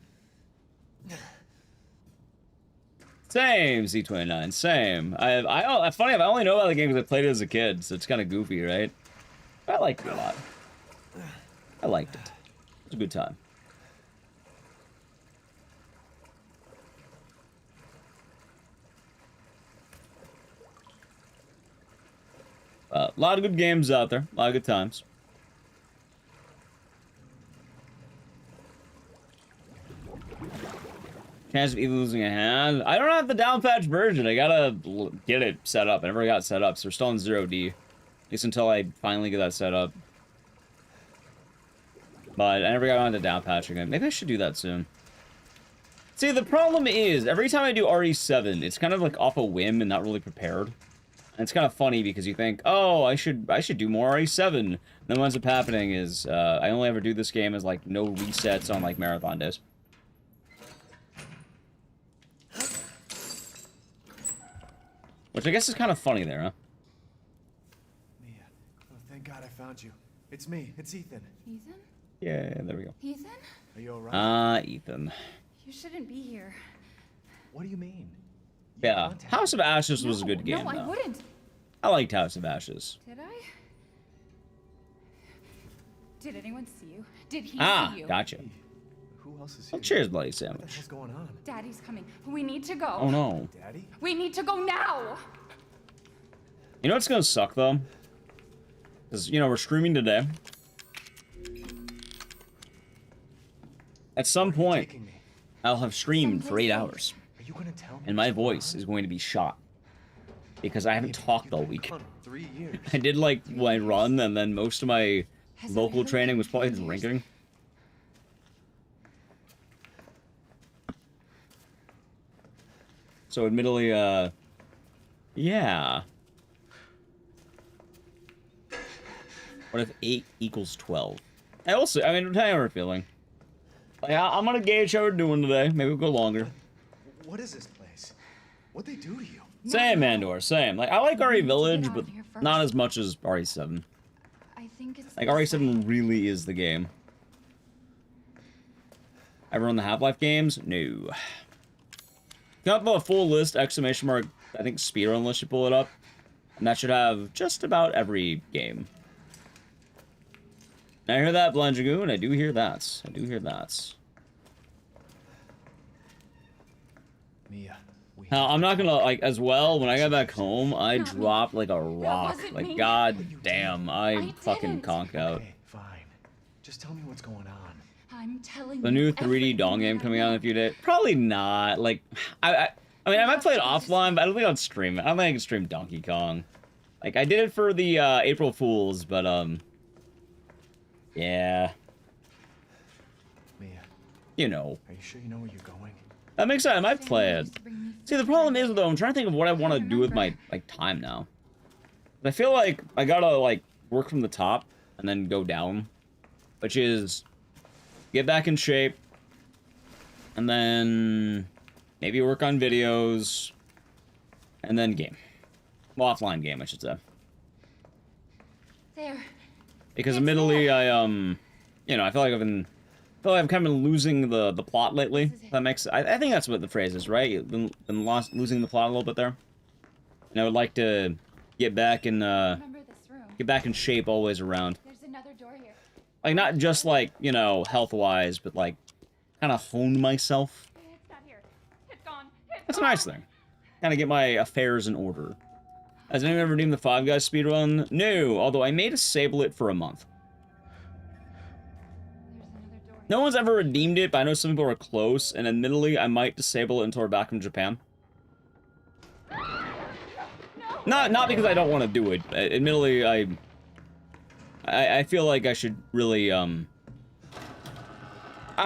[SPEAKER 2] Same, Z29. Same. Funny, I only know about the game because I played it as a kid, so it's kind of goofy, right? I liked it a lot. I liked it. It was a good time. A lot of good games out there. A lot of good times. Chance of either losing a hand. I don't have the down patch version. I gotta get it set up. I never got it set up, so we're still in 0D. At least until I finally get that set up. But I never got on to down patching it. Maybe I should do that soon. See, the problem is, every time I do RE7, it's kind of like off a whim and not really prepared. And it's kind of funny because you think, oh, I should do more RE7. And then what ends up happening is, I only ever do this game as like no resets on like marathon days. Which I guess is kind of funny there, huh?
[SPEAKER 4] Mia, oh, thank God I found you. It's me. It's Ethan.
[SPEAKER 6] Ethan?
[SPEAKER 2] Yeah, there we go.
[SPEAKER 6] Ethan?
[SPEAKER 4] Are you alright?
[SPEAKER 2] Ethan.
[SPEAKER 6] You shouldn't be here.
[SPEAKER 4] What do you mean?
[SPEAKER 2] Yeah, House of Ashes was a good game,
[SPEAKER 6] No, I
[SPEAKER 2] though.
[SPEAKER 6] wouldn't.
[SPEAKER 2] I liked House of Ashes.
[SPEAKER 6] Did I? Did anyone see you? Did he see you?
[SPEAKER 2] Gotcha.
[SPEAKER 4] Who else is
[SPEAKER 2] Oh,
[SPEAKER 4] here?
[SPEAKER 2] cheers, bloody
[SPEAKER 4] What the
[SPEAKER 2] sandwich.
[SPEAKER 4] hell's going on?
[SPEAKER 6] Daddy's coming. We need to go.
[SPEAKER 2] Oh no.
[SPEAKER 4] Daddy?
[SPEAKER 6] We need to go now.
[SPEAKER 2] You know what's gonna suck though? Because, you know, we're streaming today. At some point,
[SPEAKER 4] Taking me.
[SPEAKER 2] I'll have streamed for 8 hours.
[SPEAKER 4] Are you gonna tell me?
[SPEAKER 2] And my
[SPEAKER 4] what's going
[SPEAKER 2] voice
[SPEAKER 4] on?
[SPEAKER 2] is going to be shot. Because I haven't
[SPEAKER 4] You've
[SPEAKER 2] talked all
[SPEAKER 4] been
[SPEAKER 2] week.
[SPEAKER 4] gone 3 years.
[SPEAKER 2] I did like my run, and then most of my
[SPEAKER 6] Has
[SPEAKER 2] vocal
[SPEAKER 6] it been
[SPEAKER 2] training was
[SPEAKER 6] 3
[SPEAKER 2] probably
[SPEAKER 6] years?
[SPEAKER 2] drinking. So admittedly, yeah. What if 8 equals 12? I also, I mean, tell you how we're feeling. Like, I'm gonna gauge how we're doing today. Maybe we'll go longer.
[SPEAKER 4] What is this place? What'd they do to you?
[SPEAKER 2] Same, Mandor, same. Like, I like RE
[SPEAKER 6] need to
[SPEAKER 2] Village,
[SPEAKER 6] get out
[SPEAKER 2] but
[SPEAKER 6] of here first.
[SPEAKER 2] not as much as RE7.
[SPEAKER 6] I think it's
[SPEAKER 2] Like,
[SPEAKER 6] this
[SPEAKER 2] RE7
[SPEAKER 6] way.
[SPEAKER 2] really is the game. Ever run the Half-Life games? No. Got the full list, exclamation mark, I think speedrun list, you pull it up. And that should have just about every game. I hear that, Blind Dragoon. I do hear that. I do hear that.
[SPEAKER 4] Mia. We
[SPEAKER 2] Now, I'm not gonna, like, as well, when I got back home, I
[SPEAKER 6] Not me.
[SPEAKER 2] dropped like a rock.
[SPEAKER 6] wasn't
[SPEAKER 2] Like,
[SPEAKER 6] me.
[SPEAKER 2] god damn, I
[SPEAKER 6] I
[SPEAKER 2] fucking
[SPEAKER 6] didn't.
[SPEAKER 2] conked out.
[SPEAKER 4] Okay, fine. Just tell me what's going on.
[SPEAKER 6] I'm telling
[SPEAKER 2] The
[SPEAKER 6] you
[SPEAKER 2] new 3D
[SPEAKER 6] everything
[SPEAKER 2] Dong game
[SPEAKER 6] that I
[SPEAKER 2] coming out in
[SPEAKER 6] know.
[SPEAKER 2] a few days. Probably not. Like, I mean, I might play it offline, but I don't think I'd stream it. I don't think I can stream Donkey Kong. Like, I did it for the April Fools, but yeah,
[SPEAKER 4] Mia,
[SPEAKER 2] you know.
[SPEAKER 4] are you sure you know where you're going?
[SPEAKER 2] That makes sense. I might play
[SPEAKER 6] Family
[SPEAKER 2] it.
[SPEAKER 6] used to bring me
[SPEAKER 2] See, the
[SPEAKER 6] food
[SPEAKER 2] problem
[SPEAKER 6] every
[SPEAKER 2] is though, I'm trying to think of what I want to do with my
[SPEAKER 6] remember.
[SPEAKER 2] time now. I feel like I gotta like work from the top and then go down, which is get back in shape, and then maybe work on videos, and then game. Well, offline game, I should say.
[SPEAKER 6] There.
[SPEAKER 2] Because
[SPEAKER 6] It's
[SPEAKER 2] admittedly,
[SPEAKER 6] there.
[SPEAKER 2] I you know, I feel like I've kind of been losing the plot lately.
[SPEAKER 6] This is it.
[SPEAKER 2] That makes I think that's what the phrase is, right? You've been losing the plot a little bit there. And I would like to get back in
[SPEAKER 6] Remember this room.
[SPEAKER 2] get back in shape always around.
[SPEAKER 6] There's another door here.
[SPEAKER 2] Like not just like, you know, health wise, but like kind of hone myself.
[SPEAKER 6] It's not here. It's gone. It's
[SPEAKER 2] That's a
[SPEAKER 6] gone.
[SPEAKER 2] nice thing. Kind of get my affairs in order. Has anyone ever redeemed the Five Guys speedrun? No, although I may disable it for a month.
[SPEAKER 6] There's another door.
[SPEAKER 2] No one's ever redeemed it, but I know some people are close, and admittedly, I might disable it until we're back from Japan. Not because I don't want to do it. Admittedly, I feel like I should really, I don't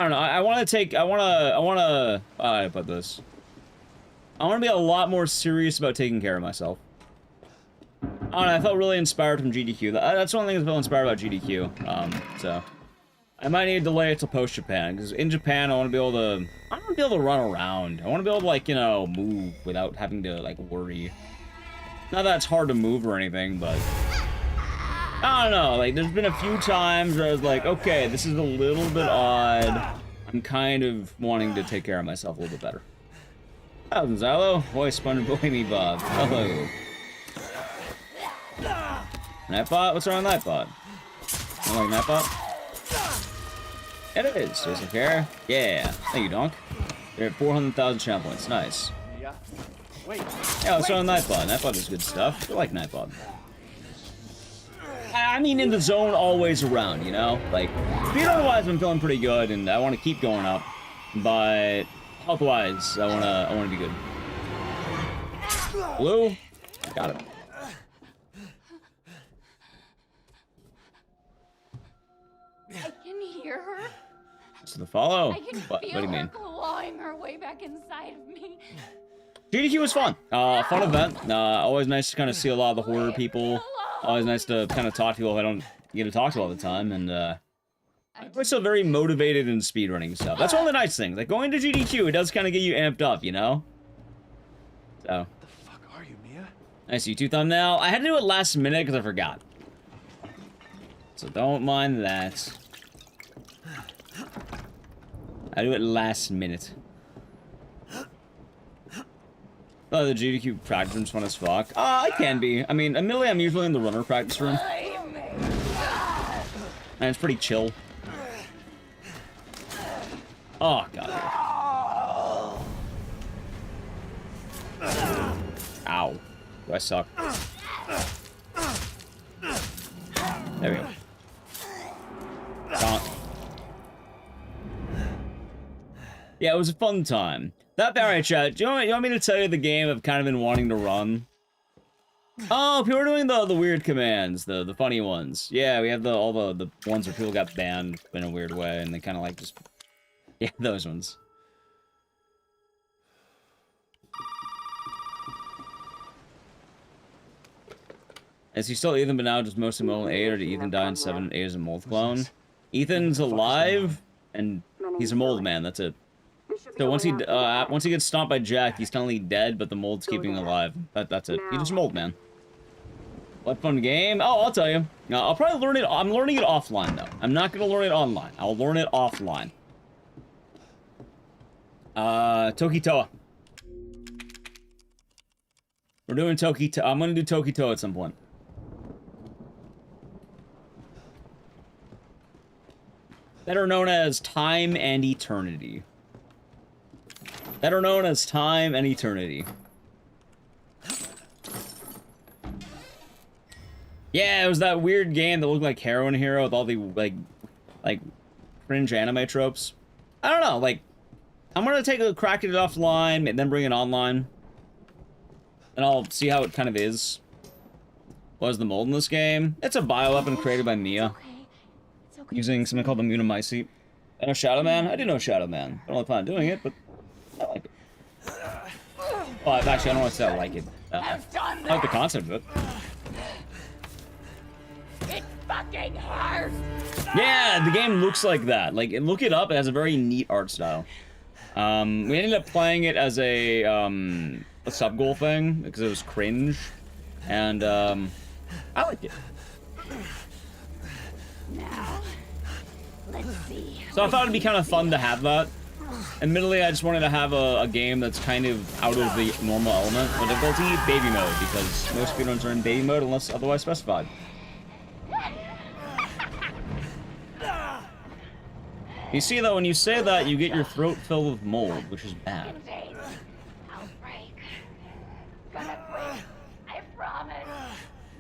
[SPEAKER 2] know, I want to how do I put this? I want to be a lot more serious about taking care of myself. I don't know, I felt really inspired from GDQ. That's one thing I felt inspired about GDQ. So I might need to delay it till post-Japan, because in Japan, I want to be able to run around. I want to be able to, like, you know, move without having to, like, worry. Not that it's hard to move or anything, but I don't know, like, there's been a few times where I was like, okay, this is a little bit odd. I'm kind of wanting to take care of myself a little bit better. Hello, boy, SpongeBob, me Bob. Hello. Nightbot? What's wrong with Nightbot? You like Nightbot? It is. Doesn't care. Yeah. Thank you, Donk. You're at 400,000 channel points. Nice.
[SPEAKER 4] Mia, wait.
[SPEAKER 2] Yeah, what's wrong with Nightbot? Nightbot is good stuff. I like Nightbot. I mean, in the zone, always around, you know? Like, speed-wise, I'm feeling pretty good, and I want to keep going up. But health-wise, I wanna be good. Blue? Got it.
[SPEAKER 6] I can hear her.
[SPEAKER 2] So the follow?
[SPEAKER 6] I can
[SPEAKER 2] What do
[SPEAKER 6] feel
[SPEAKER 2] you
[SPEAKER 6] her
[SPEAKER 2] mean?
[SPEAKER 6] clawing her way back inside of me.
[SPEAKER 2] GDQ was fun. Fun event. Always nice to kind of see a lot of the horror people. Always nice to kind of talk to people I don't get to talk to all the time. And I'm still very motivated in speedrunning stuff. That's one of the nice things. Like going to GDQ, it does kind of get you amped up, you know? So.
[SPEAKER 4] What the fuck are you, Mia?
[SPEAKER 2] Nice YouTube thumbnail. I had to do it last minute because I forgot. So don't mind that. I do it last minute. Oh, the GDQ practice room's fun as fuck. I can be. I mean, admittedly, I'm usually in the runner practice room. And it's pretty chill. Oh, God. Ow. Do I suck? There we go. Donk. Yeah, it was a fun time. That alright, chat. Do you want me to tell you the game I've kind of been wanting to run? Oh, people are doing the weird commands, the funny ones. Yeah, we have all the ones where people got banned in a weird way, and they kind of like just... Yeah, those ones. Is he still Ethan, but now just mostly mold 8, or did Ethan die in 7 and 8 as a mold clone? Ethan's alive, and he's a mold man, that's it. So once he gets stomped by Jack, he's technically dead, but the mold's keeping him alive. That's it. He's just a mold man. What fun game? Oh, I'll tell you. I'll probably learn it. I'm learning it offline, though. I'm not going to learn it online. I'll learn it offline. Tokitoa. We're doing Tokitoa. I'm going to do Tokitoa at some point. Better known as Time and Eternity. Better known as Time and Eternity. Yeah, it was that weird game that looked like Heroin Hero with all the, like, cringe anime tropes. I don't know, like, I'm gonna take a crack at it offline and then bring it online. And I'll see how it kind of is. What is the mold in this game? It's a bioweapon created by Mia.
[SPEAKER 1] It's okay.
[SPEAKER 2] Using something called the Munamycete. I know Shadow Man? I do know Shadow Man. I don't really plan on doing it, but I like it. Well, actually, I don't want to say I like it. I like the concept of it.
[SPEAKER 7] It's fucking hard.
[SPEAKER 2] Yeah, the game looks like that. Like, look it up. It has a very neat art style. We ended up playing it as a sub-goal thing because it was cringe, and I liked it.
[SPEAKER 7] Now, let's see.
[SPEAKER 2] So I thought it'd be kind of fun to have that. Admittedly, I just wanted to have a game that's kind of out of the normal element of difficulty, baby mode, because most speedruns are in baby mode unless otherwise specified. You see, though, when you say that, you get your throat filled with mold, which is bad.
[SPEAKER 7] I'll break. Gonna break. I promise.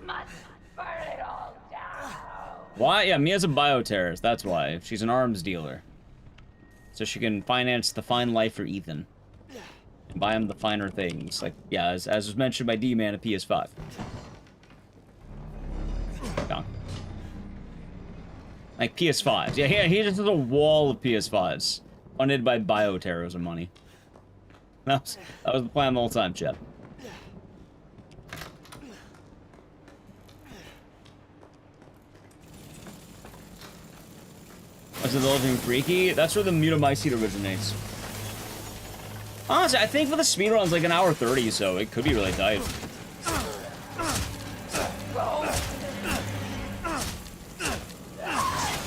[SPEAKER 7] Must burn it all down.
[SPEAKER 2] Why? Yeah, Mia's a bioterrorist, that's why. She's an arms dealer. So she can finance the fine life for Ethan. And buy him the finer things. Like, yeah, as was mentioned by D-Man at PS5. Gone. Like PS5s. Yeah, he just has a wall of PS5s. Funded by bioterrorism money. That was the plan the whole time, Chip. What's the Developing Freaky? That's where the Mutamycete originates. Honestly, I think for the speedrun's like an hour 30, so it could be really tight.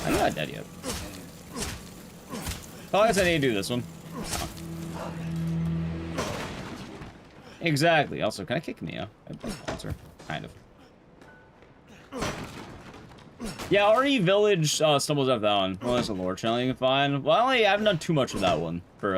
[SPEAKER 2] I'm not dead yet. Oh, I guess I need to do this one. Oh. Exactly. Also, can I kick Mia? Sponsor. Kind of. Yeah, RE Village stumbles out that one. Well, that's a lore channel you can find. Well, I haven't done too much of that one for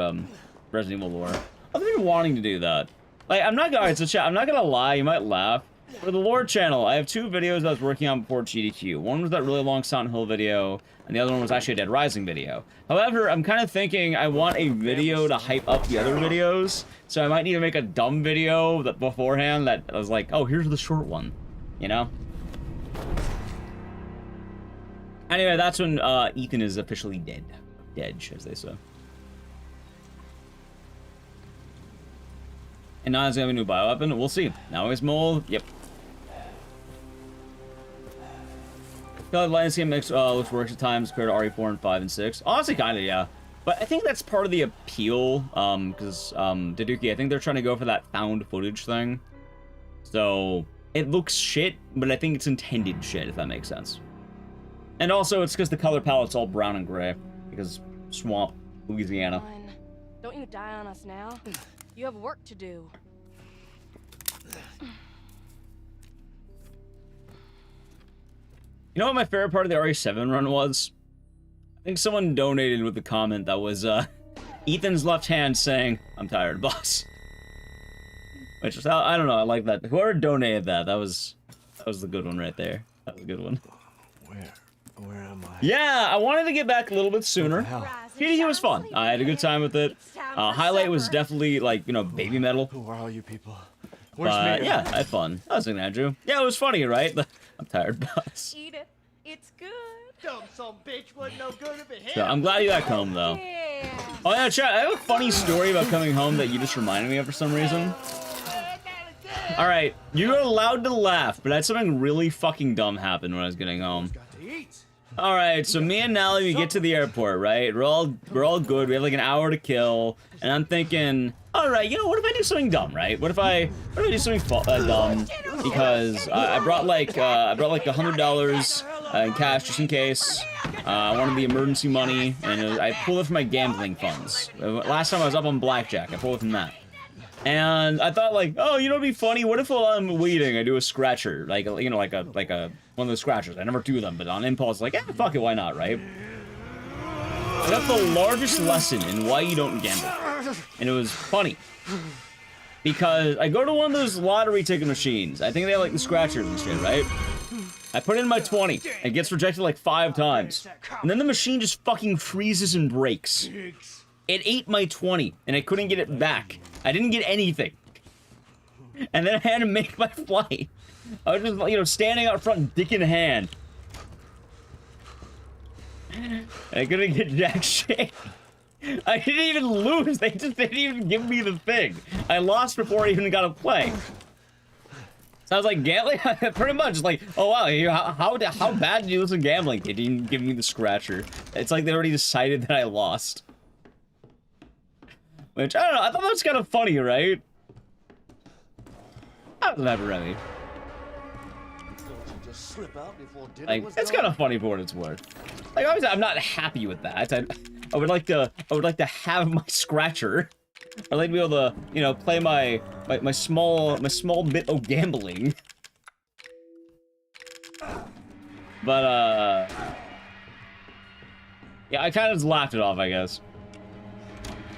[SPEAKER 2] Resident Evil lore. I've been wanting to do that. Like, I'm not gonna lie, you might laugh. For the lore channel, I have 2 videos I was working on before GDQ. One was that really long Silent Hill video, and the other one was actually a Dead Rising video. However, I'm kind of thinking I want a video to hype up the other videos, so I might need to make a dumb video that beforehand that I was like, oh, here's the short one, you know? Anyway, that's when Ethan is officially dead. Dead, as they say. And now he's gonna have a new bioweapon. We'll see. Now he's mold. Yep. Colored landscape mix looks worse at times compared to RE4 and 5 and 6. Honestly, kind of, yeah. But I think that's part of the appeal, because GDQ, I think they're trying to go for that found footage thing. So it looks shit, but I think it's intended shit, if that makes sense. And also, it's because the color palette's all brown and gray, because swamp, Louisiana.
[SPEAKER 8] Fine. Don't you die on us now. You have work to do.
[SPEAKER 2] You know what my favorite part of the RE7 run was? I think someone donated with the comment that was, Ethan's left hand saying, "I'm tired, boss." Which is, I don't know, I like that. Whoever donated that, that was the good one right there. That was a good one.
[SPEAKER 4] Where am I?
[SPEAKER 2] Yeah, I wanted to get back a little bit sooner. GDQ was fun. I had a good time with it. Highlight was definitely, like, you know, baby metal.
[SPEAKER 4] Who are all you people? Where's
[SPEAKER 2] But
[SPEAKER 4] me?
[SPEAKER 2] yeah, I had fun. I was thinking that, Drew. Yeah, it was funny, right? I'm tired, boss.
[SPEAKER 8] Eat it. It's good.
[SPEAKER 4] Dumb some bitch wasn't no good if it
[SPEAKER 2] So I'm glad you got home, though.
[SPEAKER 8] Yeah.
[SPEAKER 2] Oh yeah, chat, I have a funny story about coming home that you just reminded me of for some reason. Alright, you're allowed to laugh, but I had something really fucking dumb happen when I was getting home. Alright, so me and Nally, we get to the airport, right? We're all good, we have like an hour to kill, and I'm thinking, alright, you know, what if I do something dumb, right? What if I do something dumb? Because I brought like $100 in cash just in case. I wanted the emergency money, and I pulled it from my gambling funds. Last time I was up on blackjack, I pulled it from that. And I thought, like, oh, you know, it'd be funny. What if while I'm waiting, I do a scratcher, like, you know, like a one of those scratchers. I never do them, but on impulse, like, fuck it, why not, right? I got the largest lesson in why you don't gamble, and it was funny because I go to one of those lottery ticket machines. I think they have like the scratchers and shit, right? I put in my 20. It gets rejected like 5 times, and then the machine just fucking freezes and breaks. It ate my 20, and I couldn't get it back. I didn't get anything. And then I had to make my flight. I was just, you know, standing out front, dick in hand. And I couldn't get jack shit. I didn't even lose. They didn't even give me the thing. I lost before I even got to play. Sounds like gambling? Pretty much. Like, oh wow, how bad did you lose in gambling? They didn't give me the scratcher. It's like they already decided that I lost. Which, I don't know, I thought that was kind of funny, right? I don't have a remedy. Like, it's kind of funny for what it's worth. Like, obviously, I'm not happy with that. I would like to have my scratcher. I'd like to be able to, you know, play my small bit of gambling. But yeah, I kind of just laughed it off, I guess.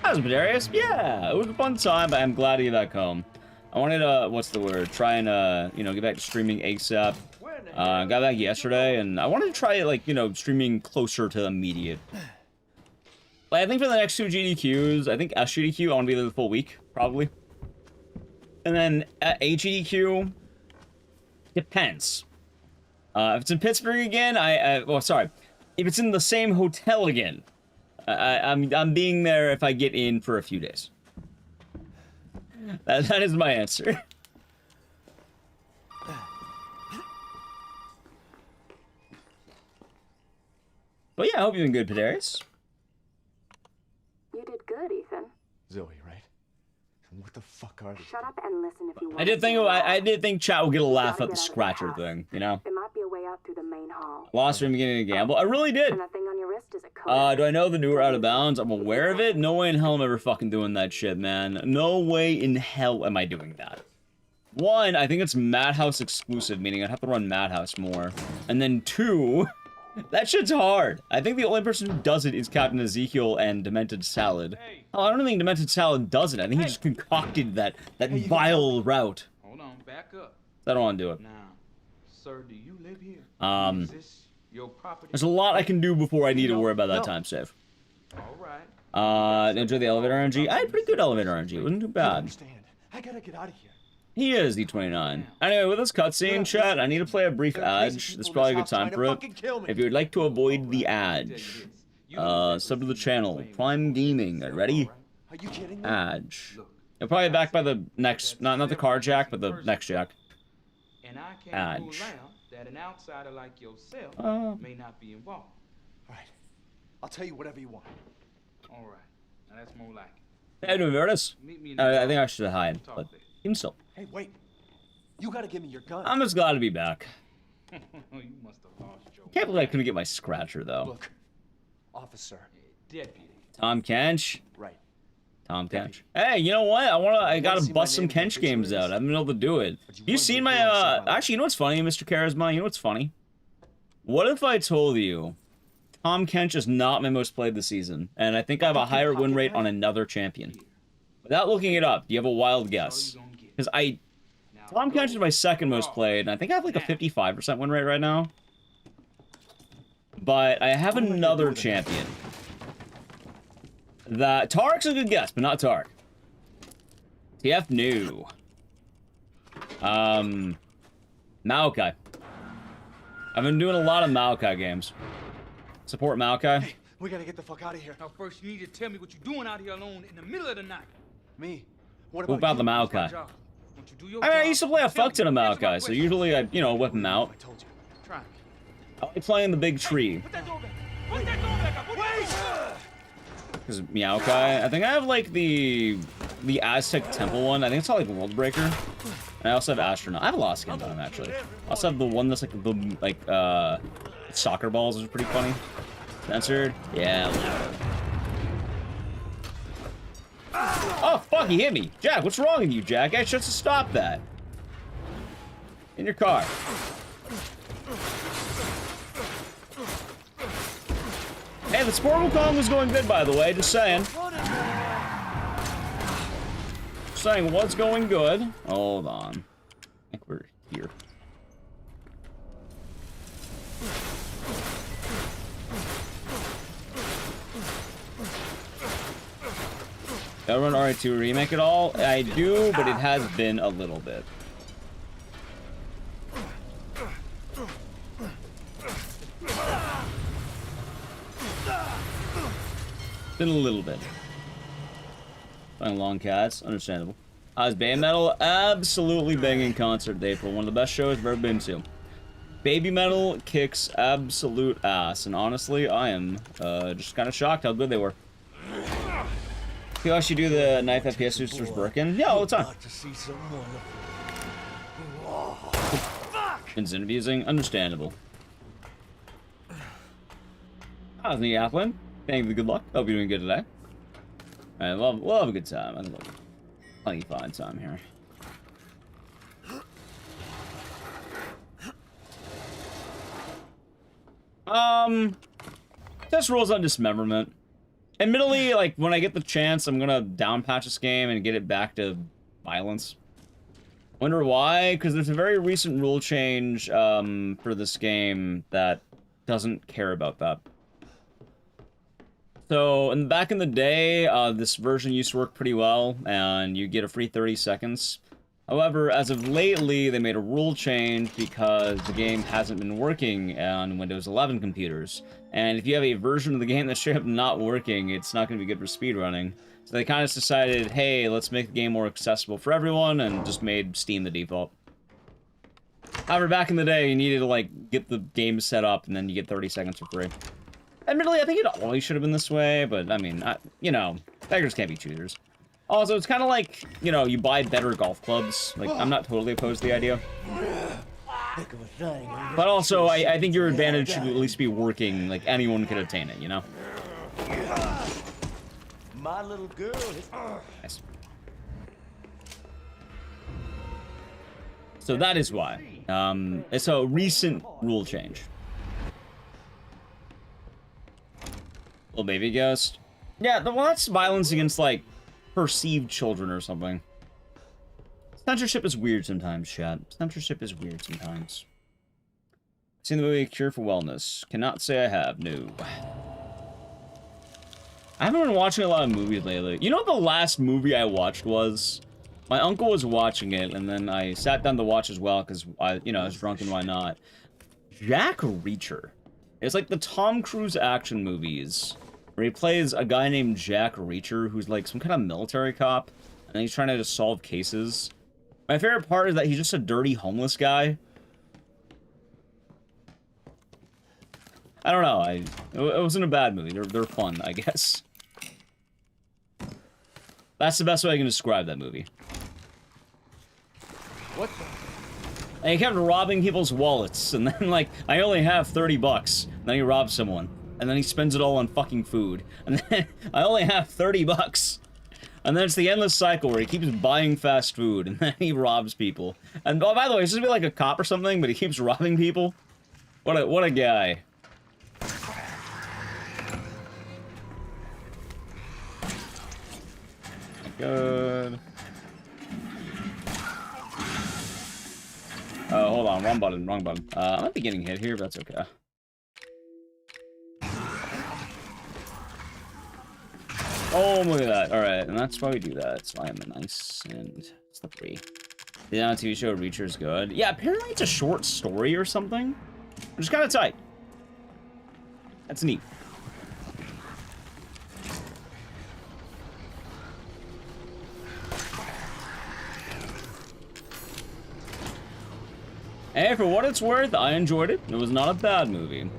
[SPEAKER 2] That was hilarious. Yeah, it was a fun time, but I'm glad to get back home. I wanted to, what's the word? Try and, you know, get back to streaming ASAP. Got back yesterday, and I wanted to try, like, you know, streaming closer to immediate. Like, I think for the next 2 GDQs, I think SGDQ, I want to be there the full week, probably. And then at HGDQ, depends. If it's in Pittsburgh again, well, sorry. If it's in the same hotel again, I'm being there if I get in for a few days. That is my answer. But yeah, I hope you're doing good, Pedarius.
[SPEAKER 9] You did good, Ethan.
[SPEAKER 4] Zoe, right? And what the fuck are these?
[SPEAKER 9] Shut up and listen if you want.
[SPEAKER 2] I did think chat would get a laugh at the scratcher thing, you know?
[SPEAKER 9] It might be a way out through the main hall.
[SPEAKER 2] Lost from beginning to gamble. I really did.
[SPEAKER 9] And that thing on your wrist is a code.
[SPEAKER 2] Do I know the newer Out of Bounds? I'm aware of it. No way in hell I'm ever fucking doing that shit, man. No way in hell am I doing that. One, I think it's Madhouse exclusive, meaning I'd have to run Madhouse more. And then 2, that shit's hard. I think the only person who does it is Captain Ezekiel and Demented Salad. Oh, I don't think Demented Salad does it. I think he just concocted that vile route.
[SPEAKER 10] Hold on, back up.
[SPEAKER 2] I don't want to do it.
[SPEAKER 10] Now, sir, do you live here?
[SPEAKER 2] Is
[SPEAKER 10] this your property?
[SPEAKER 2] There's a lot I can do before I need to worry about that time save.
[SPEAKER 10] All right.
[SPEAKER 2] Enjoy the elevator RNG. I had pretty good elevator RNG. It wasn't too bad.
[SPEAKER 4] I gotta get out of here.
[SPEAKER 2] He is D29. Anyway, with this cutscene, chat, I need to play a brief ad. This is probably a good time for it. If you would like to avoid the ad, sub to the channel. Prime Gaming. Ready?
[SPEAKER 4] Are you kidding me?
[SPEAKER 2] Ad. You'll probably be back by the next, not the car jack, but the next jack.
[SPEAKER 10] And I can't rule out that an outsider like yourself may not be involved.
[SPEAKER 4] All right. I'll tell you whatever you want.
[SPEAKER 10] All right. Now that's more like it.
[SPEAKER 2] Hey, doing Vertus? I think I should hide, but even still.
[SPEAKER 4] Hey, wait. You gotta give me your gun.
[SPEAKER 2] I'm just glad to be back.
[SPEAKER 10] You must have lost your
[SPEAKER 2] Can't believe I couldn't get my scratcher, though.
[SPEAKER 4] Look, officer.
[SPEAKER 10] Deputy.
[SPEAKER 2] Tom Kench.
[SPEAKER 4] Right.
[SPEAKER 2] Tom Kench. Hey, you know what? I gotta bust some Kench games out. I haven't been able to do it. You seen my, actually, you know what's funny, Mr. Charisma? You know what's funny? What if I told you Tom Kench is not my most played this season, and I think I have a higher win rate on another champion. Without looking it up, do you have a wild guess? Because Tom Kench is my second most played, and I think I have like a 55% win rate right now. But I have another champion. Tarek's a good guess, but not Tarek. TF new. Maokai. I've been doing a lot of Maokai games. Support Maokai.
[SPEAKER 4] Hey, we gotta get the fuck out of here.
[SPEAKER 10] Now first you need to tell me what you're doing out here alone in the middle of the night.
[SPEAKER 4] Me? What
[SPEAKER 2] about the Maokai? I used to play a fuck ton of Maokai, so usually I, whip them out.
[SPEAKER 4] I told you.
[SPEAKER 10] Try.
[SPEAKER 2] I like playing the big tree.
[SPEAKER 10] Put that door back. Put that door back up. Wait!
[SPEAKER 2] Because Maokai, I think I have like the Aztec Temple one. I think it's called like World Breaker. And I also have Astronaut. I have a lot of skins on him actually. I also have the one that's like the soccer balls, which is pretty funny. Censored? Yeah. Oh fuck! He hit me, Jack. What's wrong with you, Jack? I should stop that. In your car. Hey, the Sport Wukong was going good, by the way. Just saying. Saying what's going good. Hold on. I think we're here. Gotta run RE2 remake at all? I do, but it has been a little bit. Been a little bit. Playing long cats, understandable. How's Band Metal? Absolutely banging concert in April. One of the best shows I've ever been to. Baby Metal kicks absolute ass, and honestly, I am just kind of shocked how good they were. You actually do the knife FPS boosters Birkin? Yeah, all the time. Instant abusing, understandable. How's the Athlon? Thank you for the good luck. Hope you're doing good today. I love a good time. I love plenty of fun time here. Test rules on dismemberment. Admittedly, like, when I get the chance, I'm gonna downpatch this game and get it back to violence. Wonder why? Because there's a very recent rule change for this game that doesn't care about that. So, back in the day, this version used to work pretty well, and you get a free 30 seconds. However, as of lately, they made a rule change because the game hasn't been working on Windows 11 computers. And if you have a version of the game that's straight up not working, it's not going to be good for speedrunning. So they kind of decided, hey, let's make the game more accessible for everyone, and just made Steam the default. However, back in the day, you needed to, like, get the game set up, and then you get 30 seconds for free. Admittedly, I think it always should have been this way, but, I mean, beggars can't be choosers. Also, it's kind of like, you buy better golf clubs. Like, I'm not totally opposed to the idea. But also, I think your advantage should at least be working. Like, anyone could obtain it,
[SPEAKER 4] My little girl is...
[SPEAKER 2] Nice. So that is why. It's a recent rule change. Little baby ghost. Yeah, well, that's violence against, like, perceived children or something. Censorship is weird sometimes, chat. Censorship is weird sometimes. Seen the movie Cure for Wellness? Cannot say I have, no. I haven't been watching a lot of movies lately. You know what the last movie I watched was? My uncle was watching it, and then I sat down to watch as well, because, I was drunk and why not. Jack Reacher. It's like the Tom Cruise action movies, where he plays a guy named Jack Reacher, who's like some kind of military cop, and he's trying to just solve cases. My favorite part is that he's just a dirty homeless guy. I don't know, it wasn't a bad movie. They're fun, I guess. That's the best way I can describe that movie.
[SPEAKER 4] What the?
[SPEAKER 2] And he kept robbing people's wallets, and then, like, I only have 30 bucks. And then he robs someone, and then he spends it all on fucking food. And then I only have 30 bucks. And then it's the endless cycle where he keeps buying fast food, and then he robs people. And, oh, by the way, he's supposed to be like a cop or something, but he keeps robbing people. What a guy. good. Oh, hold on. Wrong button. Wrong button. I might be getting hit here, but that's okay. Oh, look at that. Alright, and that's why we do that. It's why I'm nice and slippery. The TV show Reacher's good. Yeah, apparently it's a short story or something. Which is kind of tight. That's neat. Hey, for what it's worth, I enjoyed it. It was not a bad movie.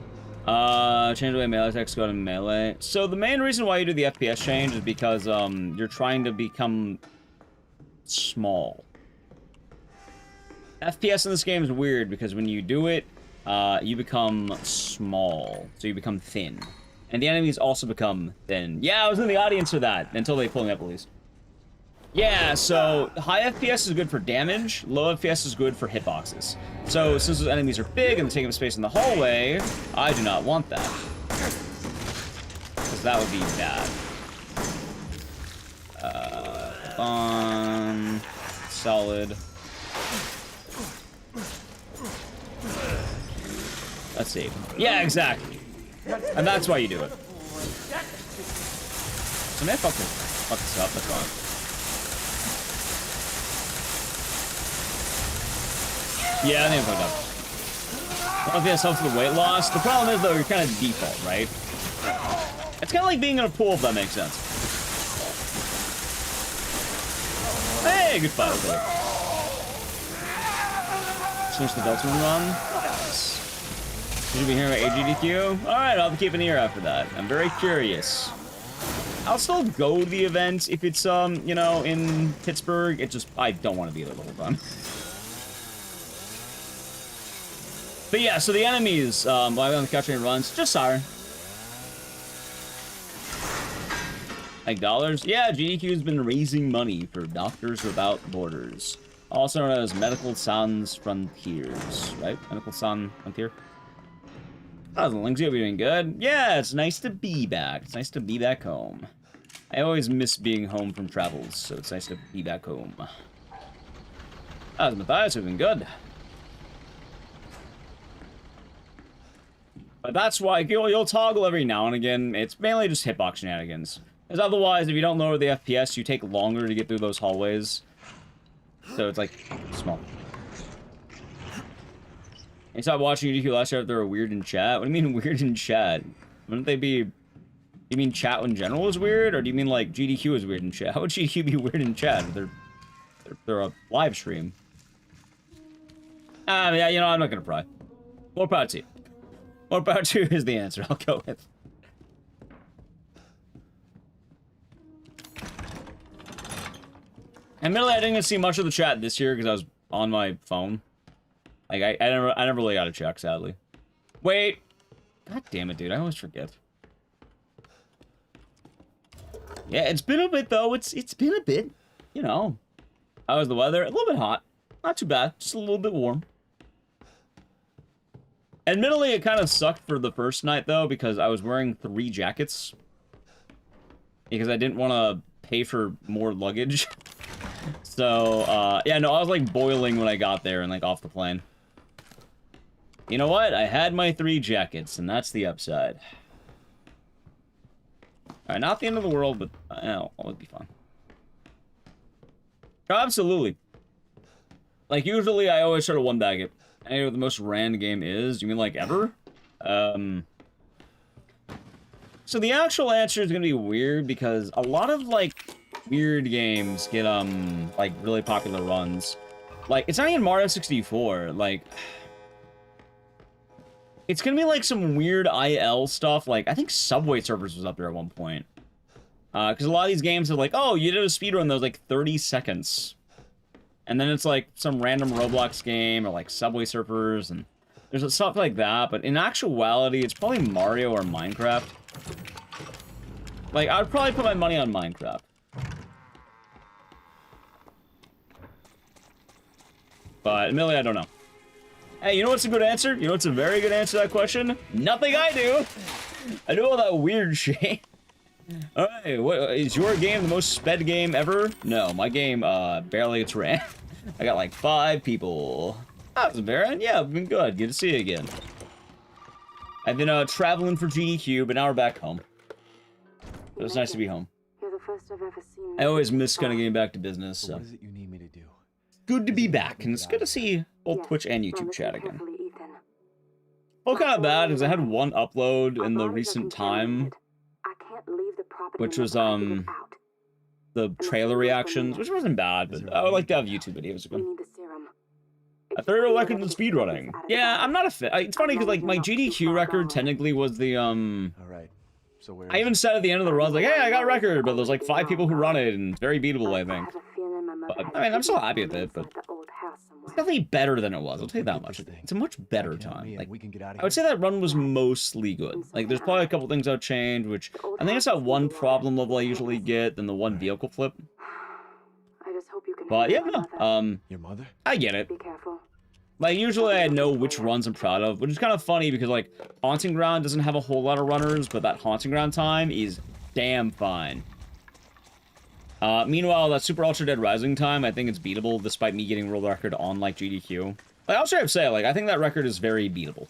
[SPEAKER 2] Change the way melee attacks go to melee. So the main reason why you do the FPS change is because you're trying to become small. FPS in this game is weird because when you do it, you become small. So you become thin. And the enemies also become thin. Yeah, I was in the audience for that until they pulled me up at least. Yeah, so high FPS is good for damage, low FPS is good for hitboxes. So since those enemies are big and taking up space in the hallway, I do not want that. Because that would be bad. Solid. Let's see. Yeah, exactly. And that's why you do it. So man, fuck this up, that's fine. Yeah, I think I fucked up. I don't think that's helps with weight loss. The problem is, though, you're kind of default, right? It's kind of like being in a pool, if that makes sense. Hey, good fight over there. Finish the Deltarune run. Nice. You should be hearing about AGDQ? Alright, I'll keep an ear out for that. I'm very curious. I'll still go to the event if it's, you know, in Pittsburgh. It just, I don't want to be there the whole time. But yeah, so the enemies, while I'm on the couch and runs, just siren. Like dollars? Yeah, GDQ's been raising money for Doctors Without Borders. Also known as Medical Sans Frontiers, right? Medical Sans Frontier. Oh, the links, you'll be doing good. Yeah, it's nice to be back. It's nice to be back home. I always miss being home from travels, so it's nice to be back home. How's Matthias? We've been good. But that's why you'll toggle every now and again. It's mainly just hitbox shenanigans. Because otherwise, if you don't lower the FPS, you take longer to get through those hallways. So it's like, small. You stopped watching GDQ last year if they were weird in chat? What do you mean weird in chat? Wouldn't they be... You mean chat in general is weird? Or do you mean like GDQ is weird in chat? How would GDQ be weird in chat? They're a live stream. Yeah, you know, I'm not gonna pry. More power to you. More power to you is the answer I'll go with. Admittedly, I didn't see much of the chat this year because I was on my phone. Like, I never really got a check, sadly. Wait! God damn it, dude. I always forget. Yeah, it's been a bit, though. It's been a bit. You know. How was the weather? A little bit hot. Not too bad. Just a little bit warm. Admittedly, it kind of sucked for the first night, though, because I was wearing 3 jackets. Because I didn't want to pay for more luggage. So, yeah, no, I was, like, boiling when I got there and, like, off the plane. You know what? I had my 3 jackets, and that's the upside. Alright, not the end of the world, but, it'll be fun. Oh, absolutely. Like, usually I always try to one-bag it. I know what the most random game is. You mean, like, ever? So the actual answer is gonna be weird, because a lot of, like, weird games get, like, really popular runs. Like, it's not even Mario 64, like... It's gonna be, like, some weird IL stuff, like, I think Subway Surfers was up there at one point. Because a lot of these games are like, oh, you did a speedrun that was, like, 30 seconds. And then it's, like, some random Roblox game, or, like, Subway Surfers, and there's stuff like that, but in actuality, it's probably Mario or Minecraft. Like, I'd probably put my money on Minecraft. But, admittedly, I don't know. Hey, you know what's a good answer? You know what's a very good answer to that question? Nothing I do! I do all that weird shit. Alright, what is your game the most sped game ever? No, my game barely gets ran. I got like 5 people. How's it, Baron? Yeah, I've been good. Good to see you again. I've been traveling for GDQ, but now we're back home. It was nice to be home.
[SPEAKER 9] You're the first I've ever seen.
[SPEAKER 2] I always miss kind of getting back to business, so.
[SPEAKER 4] What is it you need me to do?
[SPEAKER 2] Good to be back, and it's good to see both Twitch and YouTube chat again. Well, kind of bad, because I had one upload in the recent time, which was, the trailer reactions, which wasn't bad, but I would like to have YouTube videos again. A third record in speedrunning. Yeah, I'm not a fan. It's funny, because, like, my GDQ record technically was the,
[SPEAKER 4] Alright, so where
[SPEAKER 2] I even said at the end of the run, like, hey, I got a record, but there's, like, 5 people who run it, and it's very beatable, I think. But, I mean, I'm still happy with it, but it's definitely better than it was, I'll tell you that much. It's a much better time. Like, I would say that run was mostly good. Like, there's probably a couple things I've changed, which I think it's that one problem level I usually get, than the one vehicle flip. But, yeah, no,
[SPEAKER 4] your mother?
[SPEAKER 2] I get it.
[SPEAKER 9] Be careful.
[SPEAKER 2] Like, usually I know which runs I'm proud of, which is kind of funny because, like, Haunting Ground doesn't have a whole lot of runners, but that Haunting Ground time is damn fine. Meanwhile, that Super Ultra Dead Rising time, I think it's beatable, despite me getting world record on, like, GDQ. Like, I'll straight up say, like, I think that record is very beatable.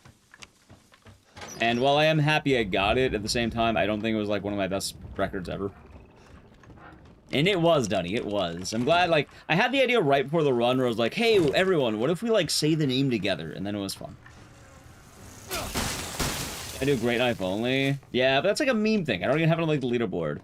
[SPEAKER 2] And while I am happy I got it, at the same time, I don't think it was, like, one of my best records ever. And it was, Dunny, it was. I'm glad, like, I had the idea right before the run where I was like, hey, everyone, what if we, like, say the name together? And then it was fun. I do Great Knife only. Yeah, but that's, like, a meme thing. I don't even have it on, like, the leaderboard.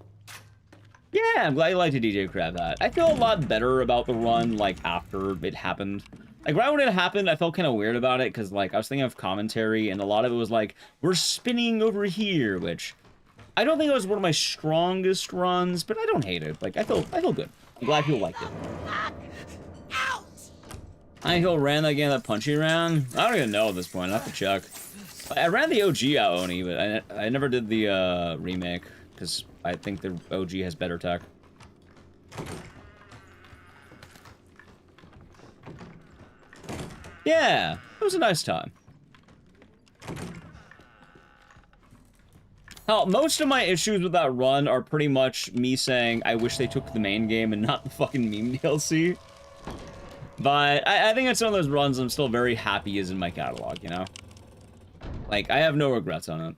[SPEAKER 2] Yeah, I'm glad you liked to DJ Crab that. I feel a lot better about the run, like, after it happened. Like, right when it happened, I felt kind of weird about it, because, like, I was thinking of commentary, and a lot of it was like, we're spinning over here, which I don't think it was one of my strongest runs, but I don't hate it. Like, I feel good. I'm glad people liked it. I feel ran that game that punchy ran. I don't even know at this point. I have to check. I ran the OG out Oni, but I never did the remake, because I think the OG has better tech. Yeah, it was a nice time. Hell, most of my issues with that run are pretty much me saying I wish they took the main game and not the fucking meme DLC. But I think it's one of those runs I'm still very happy is in my catalog, you know? Like, I have no regrets on it.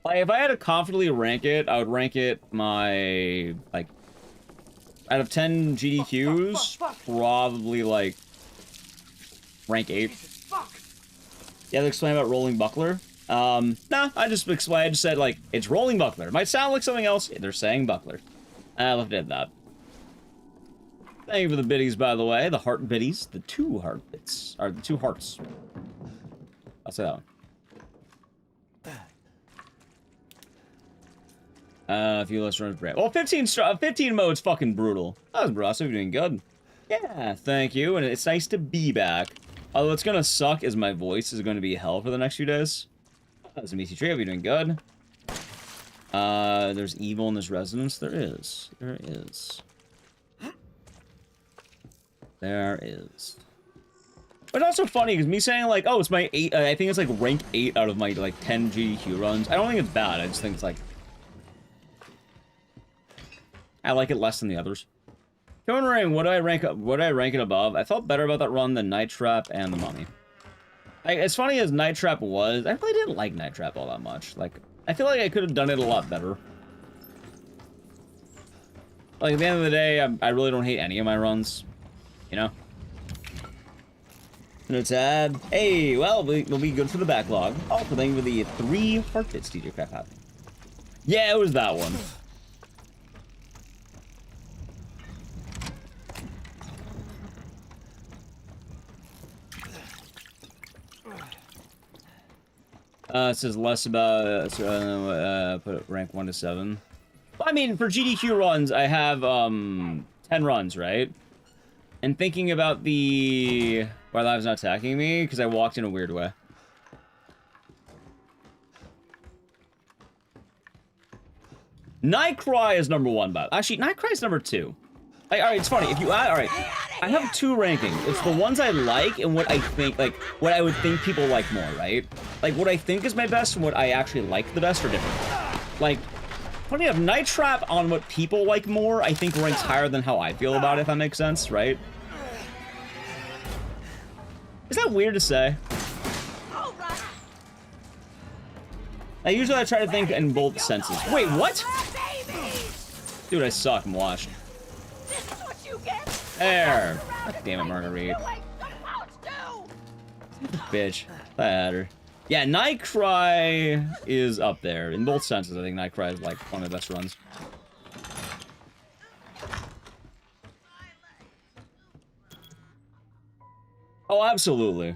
[SPEAKER 2] Like, if I had to confidently rank it, I would rank it my, like, out of 10 GDQs, probably, like, rank 8. Yeah, they explain about Rolling Buckler. Nah, I just explained, I just said, like, it's Rolling Buckler. It might sound like something else, they're saying Buckler. I left it at that. Thank you for the biddies, by the way. The heart biddies. The 2 heart bits. Or the 2 hearts. I'll say that one. A few less runs per. Well, 15 mode's fucking brutal. That was Bruss, you're doing good. Yeah, thank you, and it's nice to be back. Although what's gonna suck is my voice is gonna be hell for the next few days. That's a meaty tree, you're doing good. There's evil in this residence. There is. There is. There is. But it's also funny, because me saying, like, oh, it's my 8, I think it's, like, rank 8 out of my, like, 10 GDQ runs. I don't think it's bad, I just think it's, like, I like it less than the others. If you're wondering, would I rank it above? I felt better about that run than Night Trap and the Mummy. As funny as Night Trap was, I really didn't like Night Trap all that much. Like, I feel like I could have done it a lot better. Like, at the end of the day, I really don't hate any of my runs. You know? No tab. Hey, well, we'll be good for the backlog. Also, thank you for the 3 heart bits, DJ Crap Happy. Yeah, it was that one. It says less about, put it rank 1 to 7. Well, I mean, for GDQ runs, I have, 10 runs, right? And thinking about the... Why Live's not attacking me? Because I walked in a weird way. Nightcry is number 1, but actually, Nightcry is number 2. Like, alright, it's funny. If you add, alright, I have 2 rankings. It's the ones I like and what I think, like, what I would think people like more, right? like, what I think is my best and what I actually like the best are different. Like, funny enough, Night Trap on what people like more, I think ranks higher than how I feel about it, if that makes sense, right? Is that weird to say? Usually I try to think in both senses. Wait, what? Dude, I suck. I'm washed. There. God damn it, Marguerite. Bitch. That yeah, Nightcry is up there. In both senses, I think Nightcry is like one of the best runs. Oh, absolutely.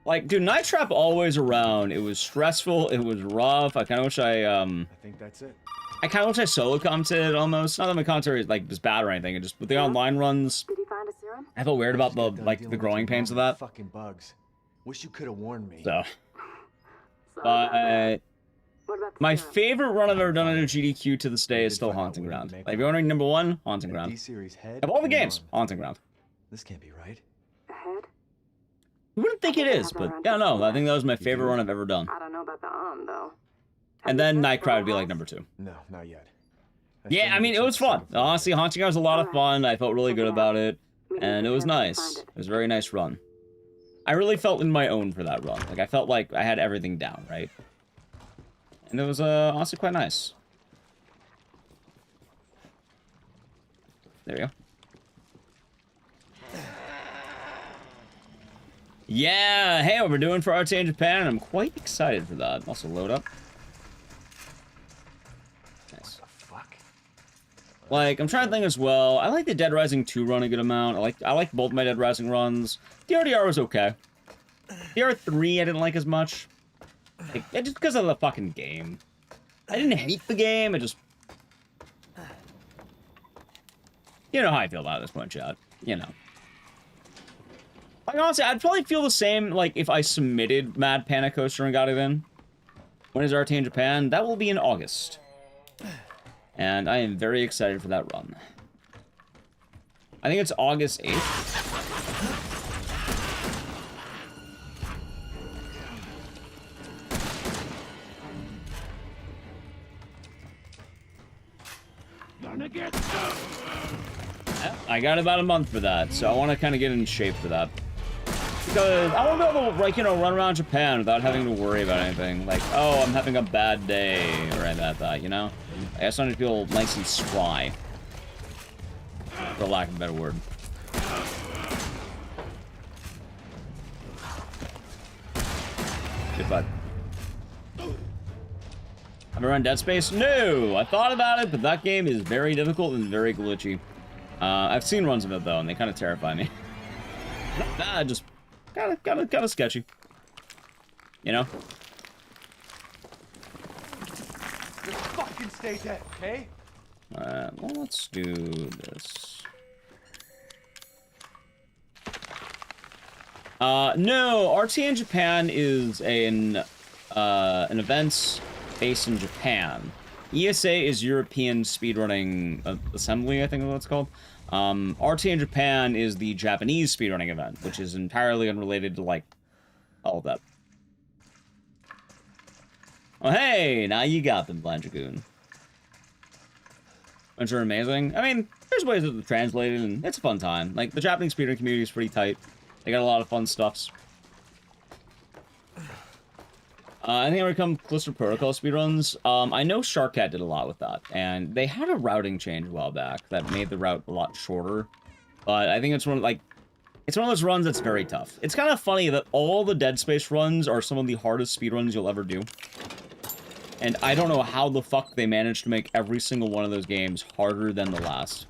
[SPEAKER 2] Like, dude, Night Trap always around. It was stressful. It was rough. I kind of wish I
[SPEAKER 4] think that's it.
[SPEAKER 2] I kind of wish I solo commented almost. Not that my commentary is like just bad or anything. It just with the online runs.
[SPEAKER 9] Did you find a serum?
[SPEAKER 2] I felt weird about the like the growing pains of that.
[SPEAKER 4] Fucking bugs. Wish you could have warned me.
[SPEAKER 2] So, but my favorite run I've ever done on a GDQ to this day is still Haunting Ground. Like, if you're wondering, number one, Haunting Ground. Of all the games, Haunting Ground.
[SPEAKER 4] This can't be right.
[SPEAKER 2] You wouldn't think it is, but yeah, no, I think that was my favorite run I've ever done.
[SPEAKER 9] I don't know about the though.
[SPEAKER 2] And then Nightcry would be like number 2.
[SPEAKER 4] No, not yet.
[SPEAKER 2] Yeah, I mean, it was fun. Honestly, Haunting Ground was a lot of fun. I felt really good about it, and it was nice. It was a very nice run. I really felt in my own for that run. Like, I felt like I had everything down, right? And it was honestly quite nice. There we go. Yeah, hey, what we're doing for RTA in Japan, and I'm quite excited for that. Also, load up. Nice. Like, I'm trying to think as well. I like the Dead Rising 2 run a good amount. I like both my Dead Rising runs. The RDR was okay. The R3 I didn't like as much. Like, just because of the fucking game. I didn't hate the game, it just... You know how I feel about this point, chat. You know. Like, honestly, I'd probably feel the same, like, if I submitted Mad Panic Coaster and got it in. When is RT in Japan? That will be in August. And I am very excited for that run. I think it's August 8th. I got about a month for that, so I want to kind of get in shape for that. Because I want to be able to, like, you know, run around Japan without having to worry about anything. Like, oh, I'm having a bad day, or anything like that, you know? I just want to feel nice and spry. For lack of a better word. Good bud. Have I run Dead Space? No! I thought about it, but that game is very difficult and very glitchy. I've seen runs of it, though, and they kind of terrify me. Just kind of sketchy. You know?
[SPEAKER 4] Just fucking stay dead, okay?
[SPEAKER 2] Alright, well, let's do this. No, RT in Japan is an event based in Japan. ESA is European Speedrunning Assembly, I think is what it's called. RT in Japan is the Japanese speedrunning event, which is entirely unrelated to, like, all of that. Oh, hey! Now you got them, Blind Dragoon. Which are amazing. I mean, there's ways to translate it, and it's a fun time. Like, the Japanese speedrunning community is pretty tight. They got a lot of fun stuffs. I think when it comes to Callisto Protocol speedruns, I know Sharkcat did a lot with that, and they had a routing change a while back that made the route a lot shorter. But I think it's one of those runs that's very tough. It's kind of funny that all the Dead Space runs are some of the hardest speedruns you'll ever do. And I don't know how the fuck they managed to make every single one of those games harder than the last.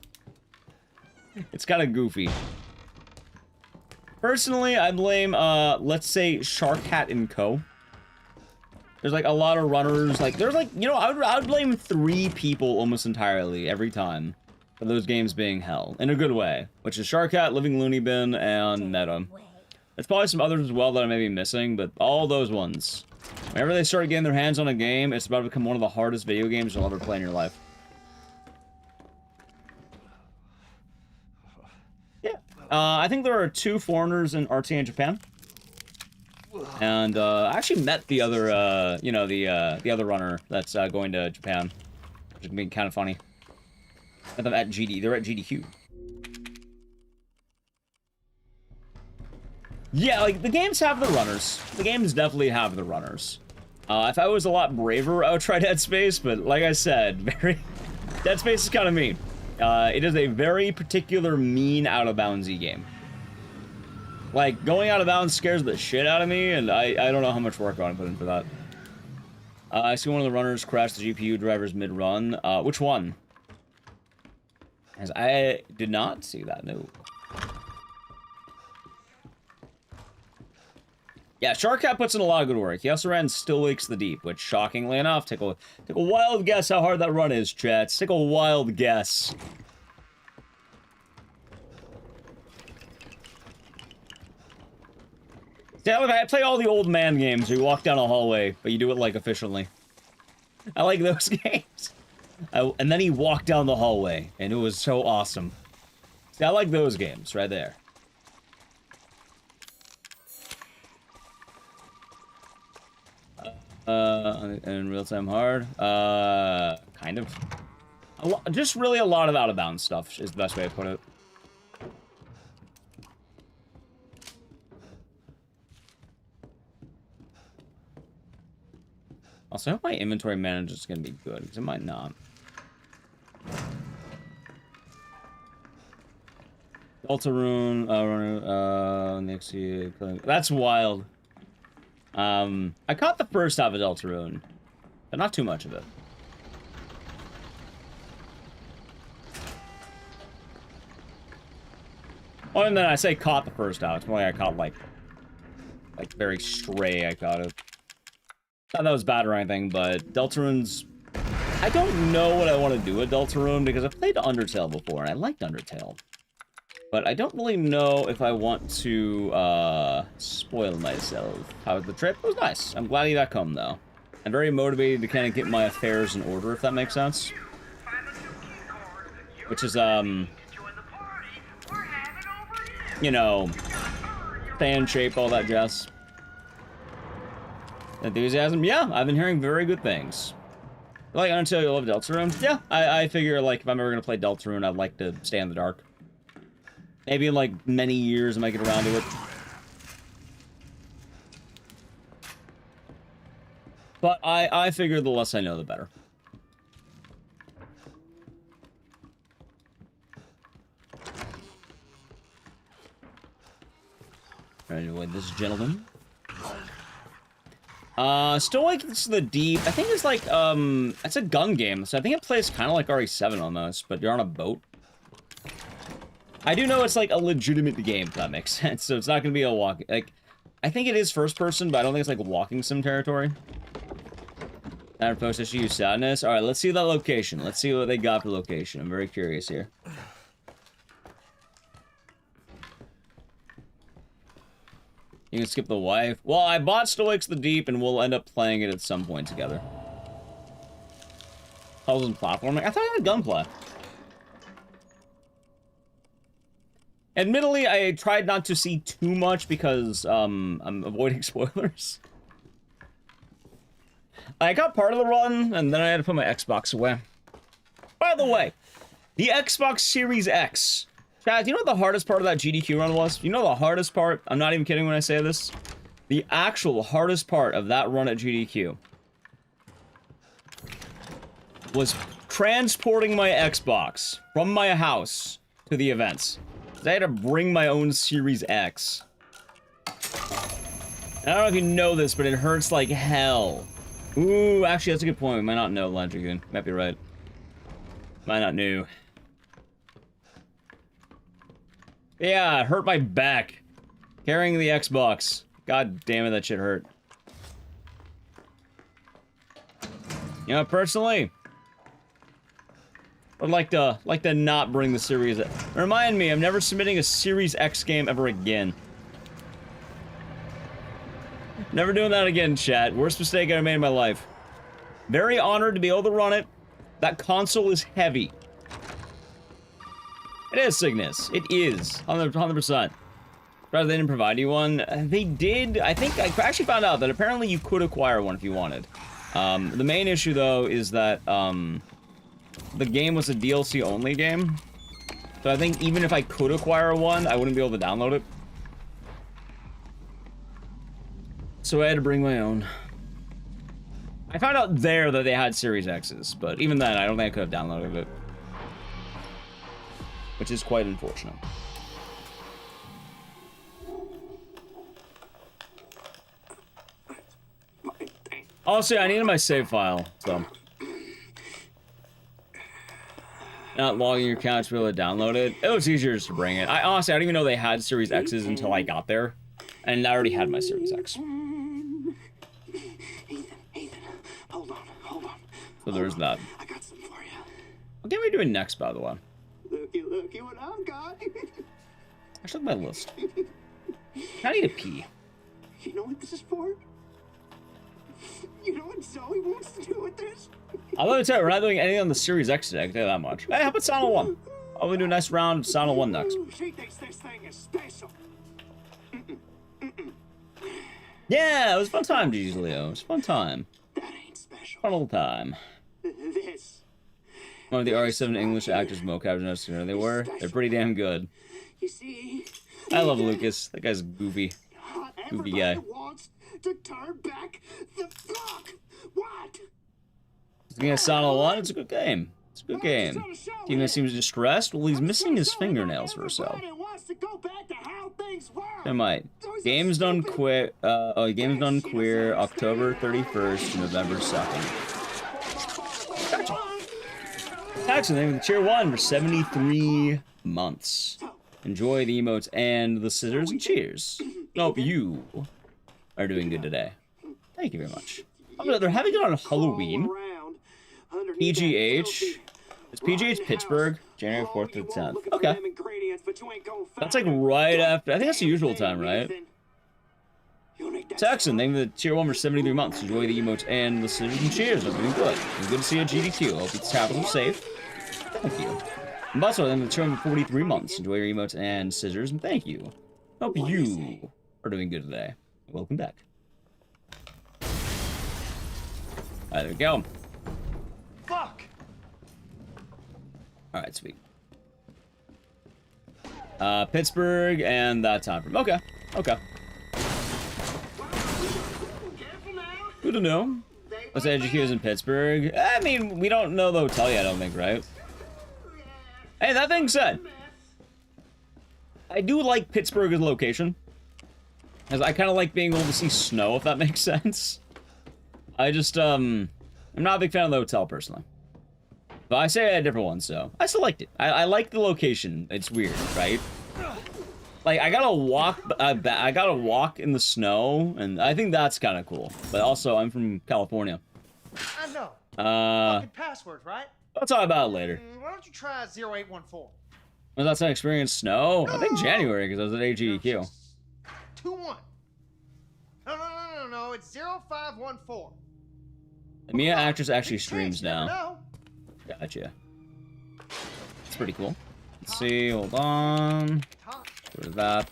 [SPEAKER 2] It's kind of goofy. Personally, I blame, let's say, Sharkcat and Co. There's, like, a lot of runners, like, there's, like, you know, I would blame 3 people almost entirely every time for those games being hell, in a good way, which is Sharkcat, Living Looney Bin, and Meta. There's probably some others as well that I may be missing, but all those ones. Whenever they start getting their hands on a game, it's about to become one of the hardest video games you'll ever play in your life. Yeah. I think there are 2 foreigners in RT in Japan. And I actually met the other, you know, the other runner that's going to Japan, which is being kind of funny. Met them at they're at GDQ. Yeah, like, the games have the runners. The games definitely have the runners. If I was a lot braver, I would try Dead Space, but like I said, Dead Space is kind of mean. It is a very particular mean out-of-boundsy game. Like, going out of bounds scares the shit out of me, and I don't know how much work I want to put in for that. I see one of the runners crash the GPU drivers mid-run. Which one? As I did not see that, no. Yeah, Sharkcat puts in a lot of good work. He also ran Still Wakes the Deep, which, shockingly enough, take a wild guess how hard that run is, chat. Take a wild guess. Yeah, look, I play all the old man games where you walk down a hallway, but you do it, like, efficiently. I like those games. And then he walked down the hallway, and it was so awesome. See, I like those games, right there. And real-time hard? Kind of. Just really a lot of out-of-bounds stuff is the best way to put it. Also, I hope my inventory manager is going to be good, because it might not. Deltarune, next year. That's wild. I caught the first half of Deltarune, but not too much of it. Oh, and then I say caught the first half. It's more like I caught, like very stray, I caught it. Not that was bad or anything, but Deltarune's... I don't know what I want to do with Deltarune, because I've played Undertale before, and I liked Undertale. But I don't really know if I want to, spoil myself. How was the trip? It was nice. I'm glad he got come, though. I'm very motivated to kind of get my affairs in order, if that makes sense. Which is, you know, stay in shape, all that jazz. Enthusiasm? Yeah, I've been hearing very good things. Like, Undertale, you love Deltarune? Yeah, I figure, like, if I'm ever gonna play Deltarune, I'd like to stay in the dark. Maybe in, like, many years I might get around to it. But I figure the less I know, the better. Anyway, this gentleman. Still Wakes the Deep. I think it's like, it's a gun game, so I think it plays kind of like RE7 almost, but you're on a boat. I do know it's like a legitimate game, if that makes sense, so it's not gonna be a walk, like, I think it is first person, but I don't think it's like walking sim territory. That post issue sadness. Alright, let's see that location. Let's see what they got for location. I'm very curious here. You can skip the wife. Well, I bought Still Wakes the Deep, and we'll end up playing it at some point together. Puzzles and platforming. I thought I had gunplay. Admittedly, I tried not to see too much because, I'm avoiding spoilers. I got part of the run, and then I had to put my Xbox away. By the way, the Xbox Series X. Chad, do you know what the hardest part of that GDQ run was? You know the hardest part? I'm not even kidding when I say this. The actual hardest part of that run at GDQ was transporting my Xbox from my house to the events. I had to bring my own Series X. And I don't know if you know this, but it hurts like hell. Ooh, actually, that's a good point. We might not know, Landragoon. Might be right. Might not know. Yeah, it hurt my back. Carrying the Xbox. God damn it, that shit hurt. You know, personally, I'd like to not bring the Series X. Remind me, I'm never submitting a Series X game ever again. Never doing that again, chat. Worst mistake I made in my life. Very honored to be able to run it. That console is heavy. It is, Cygnus. It is. 100%. Rather, they didn't provide you one. They did. I think I actually found out that apparently you could acquire one if you wanted. The main issue, though, is that the game was a DLC-only game. So I think even if I could acquire one, I wouldn't be able to download it. So I had to bring my own. I found out there that they had Series X's, but even then, I don't think I could have downloaded it. Which is quite unfortunate. Also, I needed my save file, so. Not logging your account to be able to download it. It was easier just to bring it. I didn't even know they had Series X's until I got there. And I already had my Series X.
[SPEAKER 3] Ethan, hold on.
[SPEAKER 2] So there's that.
[SPEAKER 3] I got some for you.
[SPEAKER 2] What game are we doing next, by the way?
[SPEAKER 3] Looky what I've got.
[SPEAKER 2] I should look at my list. I need to pee.
[SPEAKER 3] You know what this is for? You know what Zoe wants to do with this?
[SPEAKER 2] I'll let you tell you, we're not doing anything on the Series X today, I can tell you that much. Hey, how about Sonic 1? I'll do a nice round of Sonic 1 next.
[SPEAKER 3] She thinks this thing is special.
[SPEAKER 2] Yeah, it was a fun time, Leo. It was a fun time.
[SPEAKER 3] That ain't special.
[SPEAKER 2] Fun old time.
[SPEAKER 3] This.
[SPEAKER 2] One of the RE7 English actors mocap noticed they were. They're pretty damn good.
[SPEAKER 3] You see?
[SPEAKER 2] I love Lucas. That guy's goofy. Goofy guy.
[SPEAKER 3] Wants to turn back the clock. What?
[SPEAKER 2] Looking at Sonic 1, it's a good game. It's a good game. Team that seems distressed? Well, he's missing his fingernails for so. They might. Game's done queer, October 31st to November 2nd. Gotcha. Tax name with Tier 1 for 73 months. Enjoy the emotes and the scissors and cheers. Hope you are doing good today. Thank you very much. Oh, they're having it on Halloween. PGH. It's PGH Pittsburgh, January 4th to the 10th. Okay. That's like right after. I think that's the usual time, right? Saxon, thank you for the Tier 1 for 73 months. Enjoy the emotes and the scissors and cheers. I'm doing good. It's good to see a GDQ. Hope it's capital safe. Thank you. And also, thank you for the Tier 1 for 43 months. Enjoy your emotes and scissors, and thank you. Hope you are doing good today. Welcome back. Alright, there we go.
[SPEAKER 4] Fuck!
[SPEAKER 2] Alright, sweet. Pittsburgh and that time frame. Okay. Okay. Good to know. What's SGDQ is in Pittsburgh? I mean, we don't know the hotel yet, I don't think, right? Hey, that being said, I do like Pittsburgh as a location. Because I kind of like being able to see snow, if that makes sense. I just, I'm not a big fan of the hotel, personally. But I say I had different ones, so I still liked it. I like the location. It's weird, right? Like, I gotta walk in the snow, and I think that's kind of cool. But also, I'm from California.
[SPEAKER 4] I know. Fucking password, right?
[SPEAKER 2] I'll talk about it later.
[SPEAKER 4] Why don't you try 0814?
[SPEAKER 2] Was that some experience snow? No. I think January, because I was at AGDQ.
[SPEAKER 4] 21. No, it's 0514.
[SPEAKER 2] The Mia actress actually streams now. Gotcha. It's pretty cool. Let's see, hold on. That,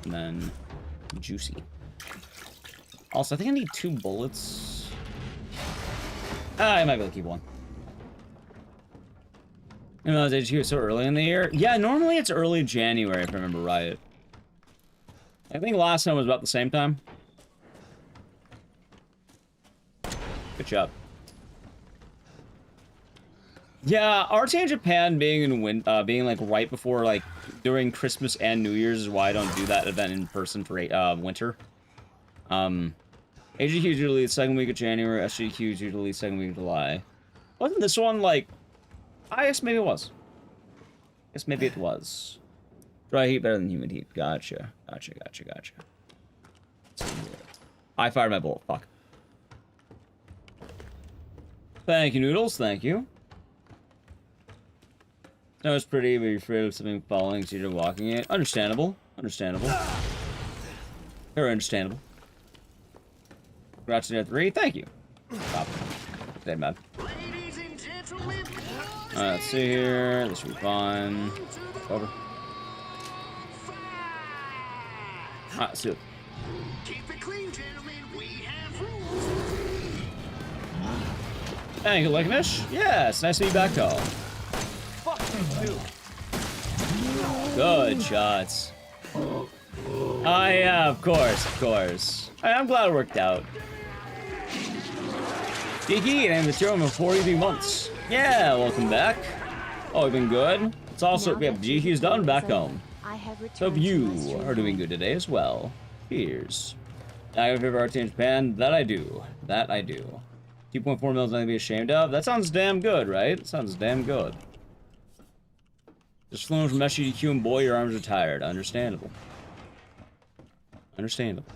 [SPEAKER 2] and then juicy. Also, I think I need 2 bullets. I might be able to keep one. You know, HQ was so early in the year. Yeah, normally it's early January, if I remember right. I think last time was about the same time. Good job. Yeah, RT in Japan being in being like right before like during Christmas and New Year's is why I don't do that event in person for winter. AGQ is usually the second week of January. SGDQ is usually the second week of July. Wasn't this one like? I guess maybe it was. I guess maybe it was. Dry heat better than humid heat. Gotcha. I fired my bullet. Fuck. Thank you, Noodles. Thank you. No, it's pretty, but you're afraid of something falling, so you're walking it. Understandable. Very understandable. Congrats to 3. Thank you. Stop. Dead man. Alright, let's see here. This should be fine. Over. Alright, so.
[SPEAKER 3] Keep it clean, gentlemen. We have rules.
[SPEAKER 2] Thank you, Licknish. Yeah, it's nice to be back home.
[SPEAKER 4] Fuck you too.
[SPEAKER 2] Good shots. Oh, yeah, of course, of course. I'm glad it worked out. Geeky, and the show for 43 months. Yeah, welcome back. Oh, we've been good. It's also, yeah, GQ's done back home. So if you are doing good today as well, cheers. I have a favorite art in Japan. That I do. That I do. 2.4 mils nothing to be ashamed of. That sounds damn good, right? That sounds damn good. Just flown from SGDQ and boy, your arms are tired. Understandable. Understandable.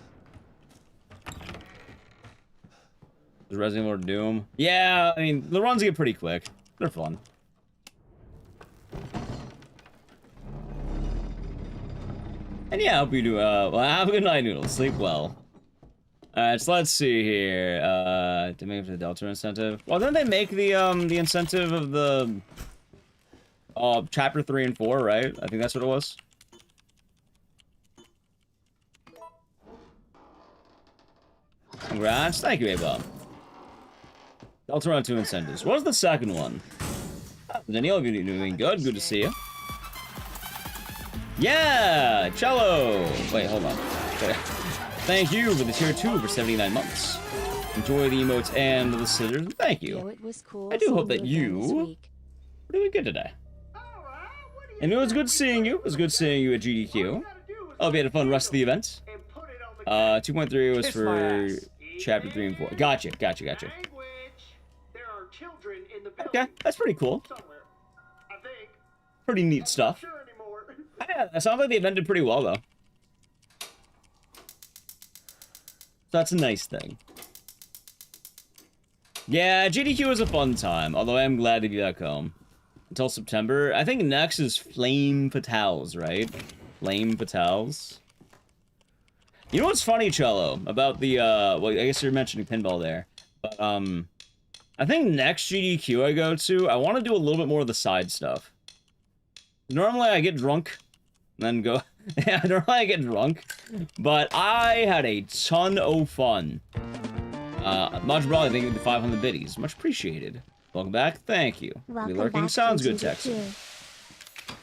[SPEAKER 2] The Resident Evil Doom. Yeah, I mean, the runs get pretty quick. They're fun. And yeah, I hope you do, well, have a good night, Noodles. Sleep well. Alright, so let's see here. To make the Delta incentive. Well, didn't they make the incentive of the, chapter 3 and 4, right? I think that's what it was. Congrats. Thank you, Ava. Delta Run 2 incentives. What was the second one? Daniel, you're doing good. Good to see you. Yeah! Cello! Wait, hold on. Thank you for the tier 2 for 79 months. Enjoy the emotes and the scissors. Thank you.
[SPEAKER 1] It was cool.
[SPEAKER 2] I do hope that you are doing good today. And it was good seeing you. It was good seeing you at GDQ. I hope you had a fun rest of the event. 2.3 was for chapter 3 and 4. Gotcha, gotcha, gotcha. Okay, that's pretty cool. Pretty neat stuff. Yeah, it sounds like the event did pretty well, though. That's a nice thing. Yeah, GDQ was a fun time, although I am glad to be back home. Until September. I think next is Flame Fatales, right? Flame Fatales. You know what's funny, Cello, about the, well, I guess you're mentioning pinball there. But, I think next GDQ I go to, I want to do a little bit more of the side stuff. Normally I get drunk, and then go... Yeah, normally I get drunk, but I had a ton of fun. Much probably thank you for the 500 biddies. Much appreciated. Welcome back. Thank you.
[SPEAKER 1] Welcome
[SPEAKER 2] Be lurking
[SPEAKER 1] back
[SPEAKER 2] sounds
[SPEAKER 1] to
[SPEAKER 2] good, Texan.
[SPEAKER 1] GDQ.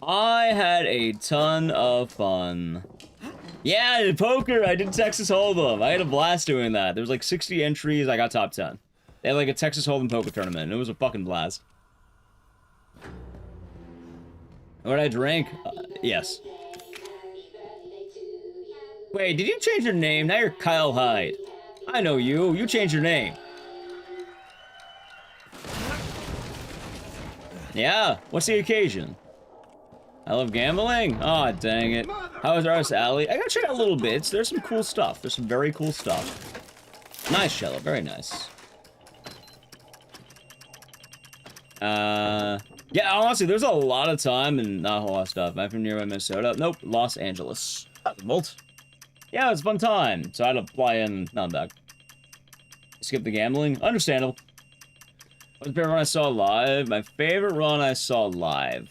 [SPEAKER 2] I had a ton of fun. Yeah, in poker, I did Texas Hold'em. I had a blast doing that. There was like 60 entries, I got top 10. They had like a Texas Hold'em poker tournament, and it was a fucking blast. What did I drink? Yes. Wait, did you change your name? Now you're Kyle Hyde. I know you. You changed your name. Yeah, what's the occasion? I love gambling? Aw, oh, dang it. How is Artist Alley? I gotta check out little bits. There's some cool stuff. There's some very cool stuff. Nice, Shello. Very nice. Yeah, honestly, there's a lot of time and not a whole lot of stuff. I'm from nearby Minnesota. Nope, Los Angeles. Volt. Yeah, it was a fun time. So I had to fly in. No, I'm back. Skip the gambling. Understandable. What's the favorite run I saw live? My favorite run I saw live.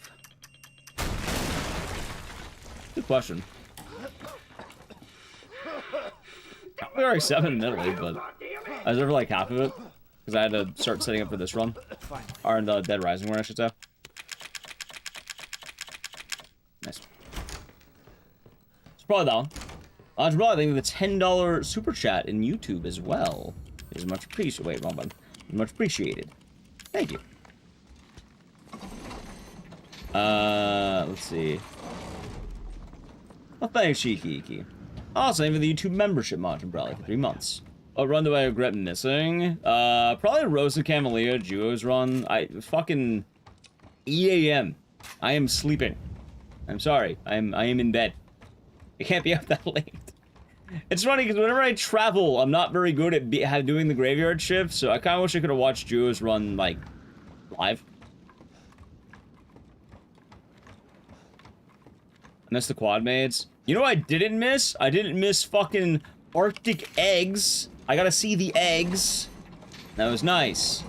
[SPEAKER 2] Good question. Probably already 7 in Italy, but I was over like half of it. Because I had to start setting up for this run. Or in the Dead Rising run, I should say. Nice. It's probably that one. I think the $10 super chat in YouTube as well is much appreciated. Wait, wrong button. Much appreciated. Thank you. Let's see. Well, thanks, Cheeky. Also, even the YouTube membership mod probably for 3 months. What run do I regret missing? Probably Rose and Camellia, Duo's run. Fucking 8 a.m. I am sleeping. I'm sorry. I am in bed. I can't be up that late. It's funny because whenever I travel, I'm not very good at doing the graveyard shift, so I kind of wish I could have watched Duo's run, like, live. I missed the quad maids. You know what I didn't miss? I didn't miss fucking Arctic eggs. I gotta see the eggs. That was nice.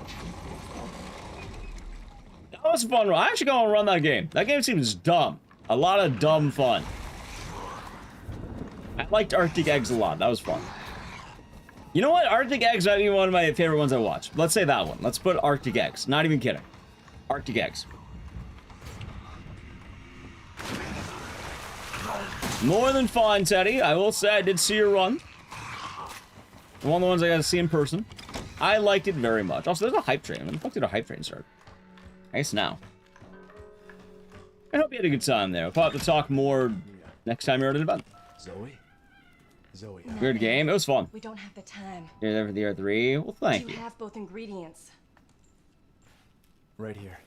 [SPEAKER 2] That was a fun run. I actually gonna run that game. That game seems dumb. A lot of dumb fun. liked Arctic Eggs a lot. That was fun. You know what? Arctic Eggs might be one of my favorite ones I watch. Let's say that one. Let's put Arctic Eggs. Not even kidding. Arctic Eggs. More than fun, Teddy. I will say I did see your run. One of the ones I got to see in person. I liked it very much. Also, there's a hype train. When the fuck did a hype train start? I guess now. I hope you had a good time there. We'll have to talk more next time you're at an event.
[SPEAKER 4] Zoe? Zoe.
[SPEAKER 2] Weird game. It was fun.
[SPEAKER 8] We don't have the time.
[SPEAKER 2] You're there for the R3. Well, thank you.
[SPEAKER 8] You have both ingredients.
[SPEAKER 4] Right here.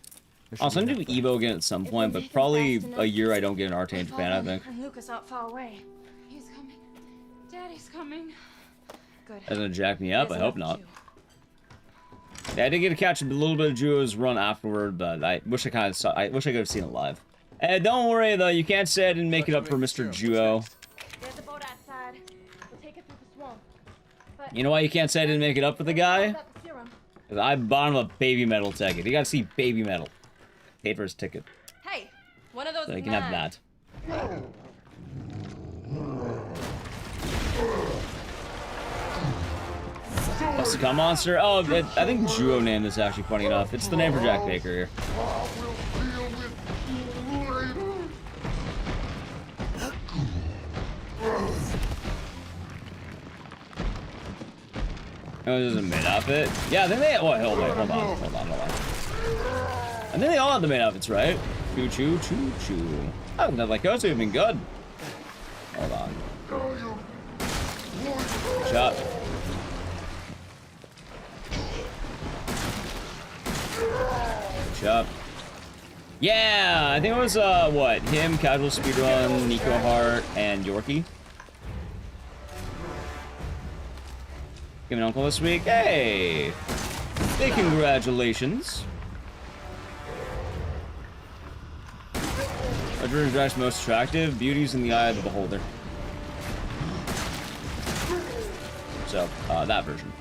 [SPEAKER 2] Also, I'm gonna do Evo again at some point, but probably a year I don't get an RTA in Japan, I think.
[SPEAKER 8] And Lucas aren't far away.
[SPEAKER 6] He's coming. Daddy's coming.
[SPEAKER 8] Good.
[SPEAKER 2] That's gonna jack me up. I hope not. Yeah, I did get to catch a little bit of Juo's run afterward, but I wish I kind of saw. I wish I could have seen it live. Don't worry though, you can't say I didn't make it up for Mr. Juo.
[SPEAKER 8] There's a boat outside. We'll take it through the swamp. But
[SPEAKER 2] You know why you can't say I didn't make it up for the guy? Because I bought him a baby metal ticket. You gotta see baby metal. Paid for his ticket.
[SPEAKER 8] hey, one of those
[SPEAKER 2] So
[SPEAKER 8] is
[SPEAKER 2] you can have that. What's the cum monster? Oh, I think Juo named this actually, funny enough. It's the name for Jack Baker here. Oh, this is a mid outfit? Yeah, I think they. Oh, hold on. I think they all have the main outfits, right? Choo choo choo choo. Oh, that like those have been good. Hold on. Chop. Chop. Yeah, I think it was what? Him, Casual Speedrun, Nico Hart, and Yorkie. Give an uncle this week. Hey! Big congratulations. Which is Jack's most attractive? Beauty's in the eye of the beholder. So, that version.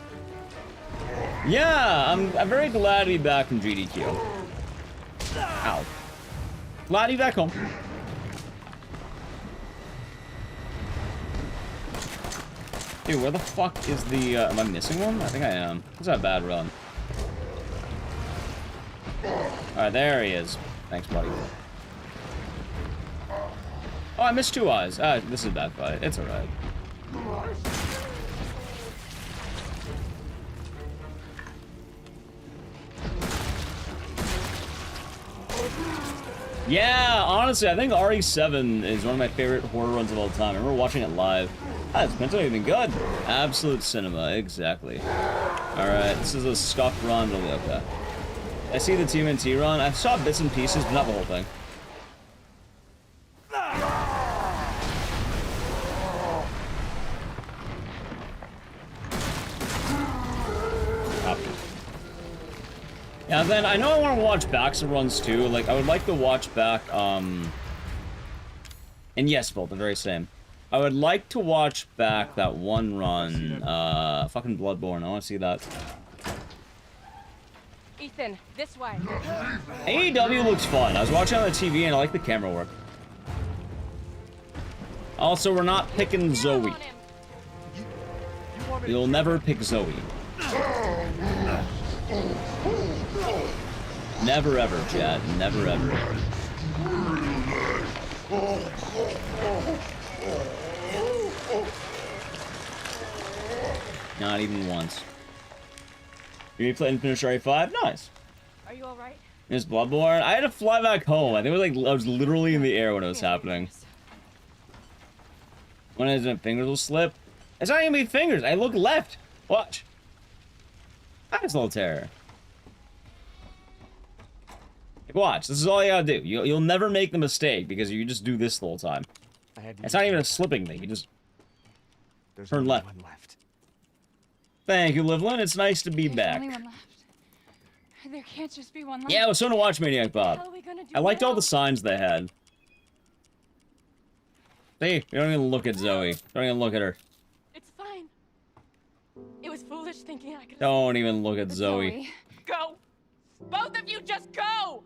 [SPEAKER 2] Yeah, I'm very glad to be back from GDQ. Ow. Glad to be back home. Dude, where the fuck is the, am I missing one? I think I am. This is a bad run. Alright, there he is. Thanks, buddy. Oh, I missed two eyes. This is a bad fight. It's alright. Yeah, honestly, I think RE7 is one of my favorite horror runs of all time. I remember watching it live. It's been even good. Absolute cinema, exactly. Alright, this is a scuffed run, really okay. I see the TMNT run. I saw bits and pieces, but not the whole thing. Yeah, then I know I want to watch back some runs too. Like, I would like to watch back, and yes, both the very same. I would like to watch back that one run, fucking Bloodborne. I want to see that.
[SPEAKER 8] Ethan, this way.
[SPEAKER 2] AEW looks fun. I was watching on the TV and I like the camera work. Also, we're not picking Zoe. You'll never pick Zoe. Never ever, Chad. Never ever. Not even once. You played and finished RE5? Nice.
[SPEAKER 8] Are you alright?
[SPEAKER 2] It's Bloodborne. I had to fly back home. I think it was like I was literally in the air when it was happening. When his fingers will slip. It's not even my fingers. I look left. Watch. That's a little terror. Watch. This is all you gotta do. You'll never make the mistake because you just do this the whole time. It's not even a slipping thing. You just turn left. Thank you, Livlin. It's nice to be back.
[SPEAKER 6] Only one left. There can't just be one left.
[SPEAKER 2] Yeah, it was fun to watch Maniac Bob. I liked all the signs they had. See, you don't even look at Zoe. Don't even look at her.
[SPEAKER 8] It's fine. It was foolish thinking I could.
[SPEAKER 2] Don't even look at Zoe.
[SPEAKER 8] Go! Both of you just go!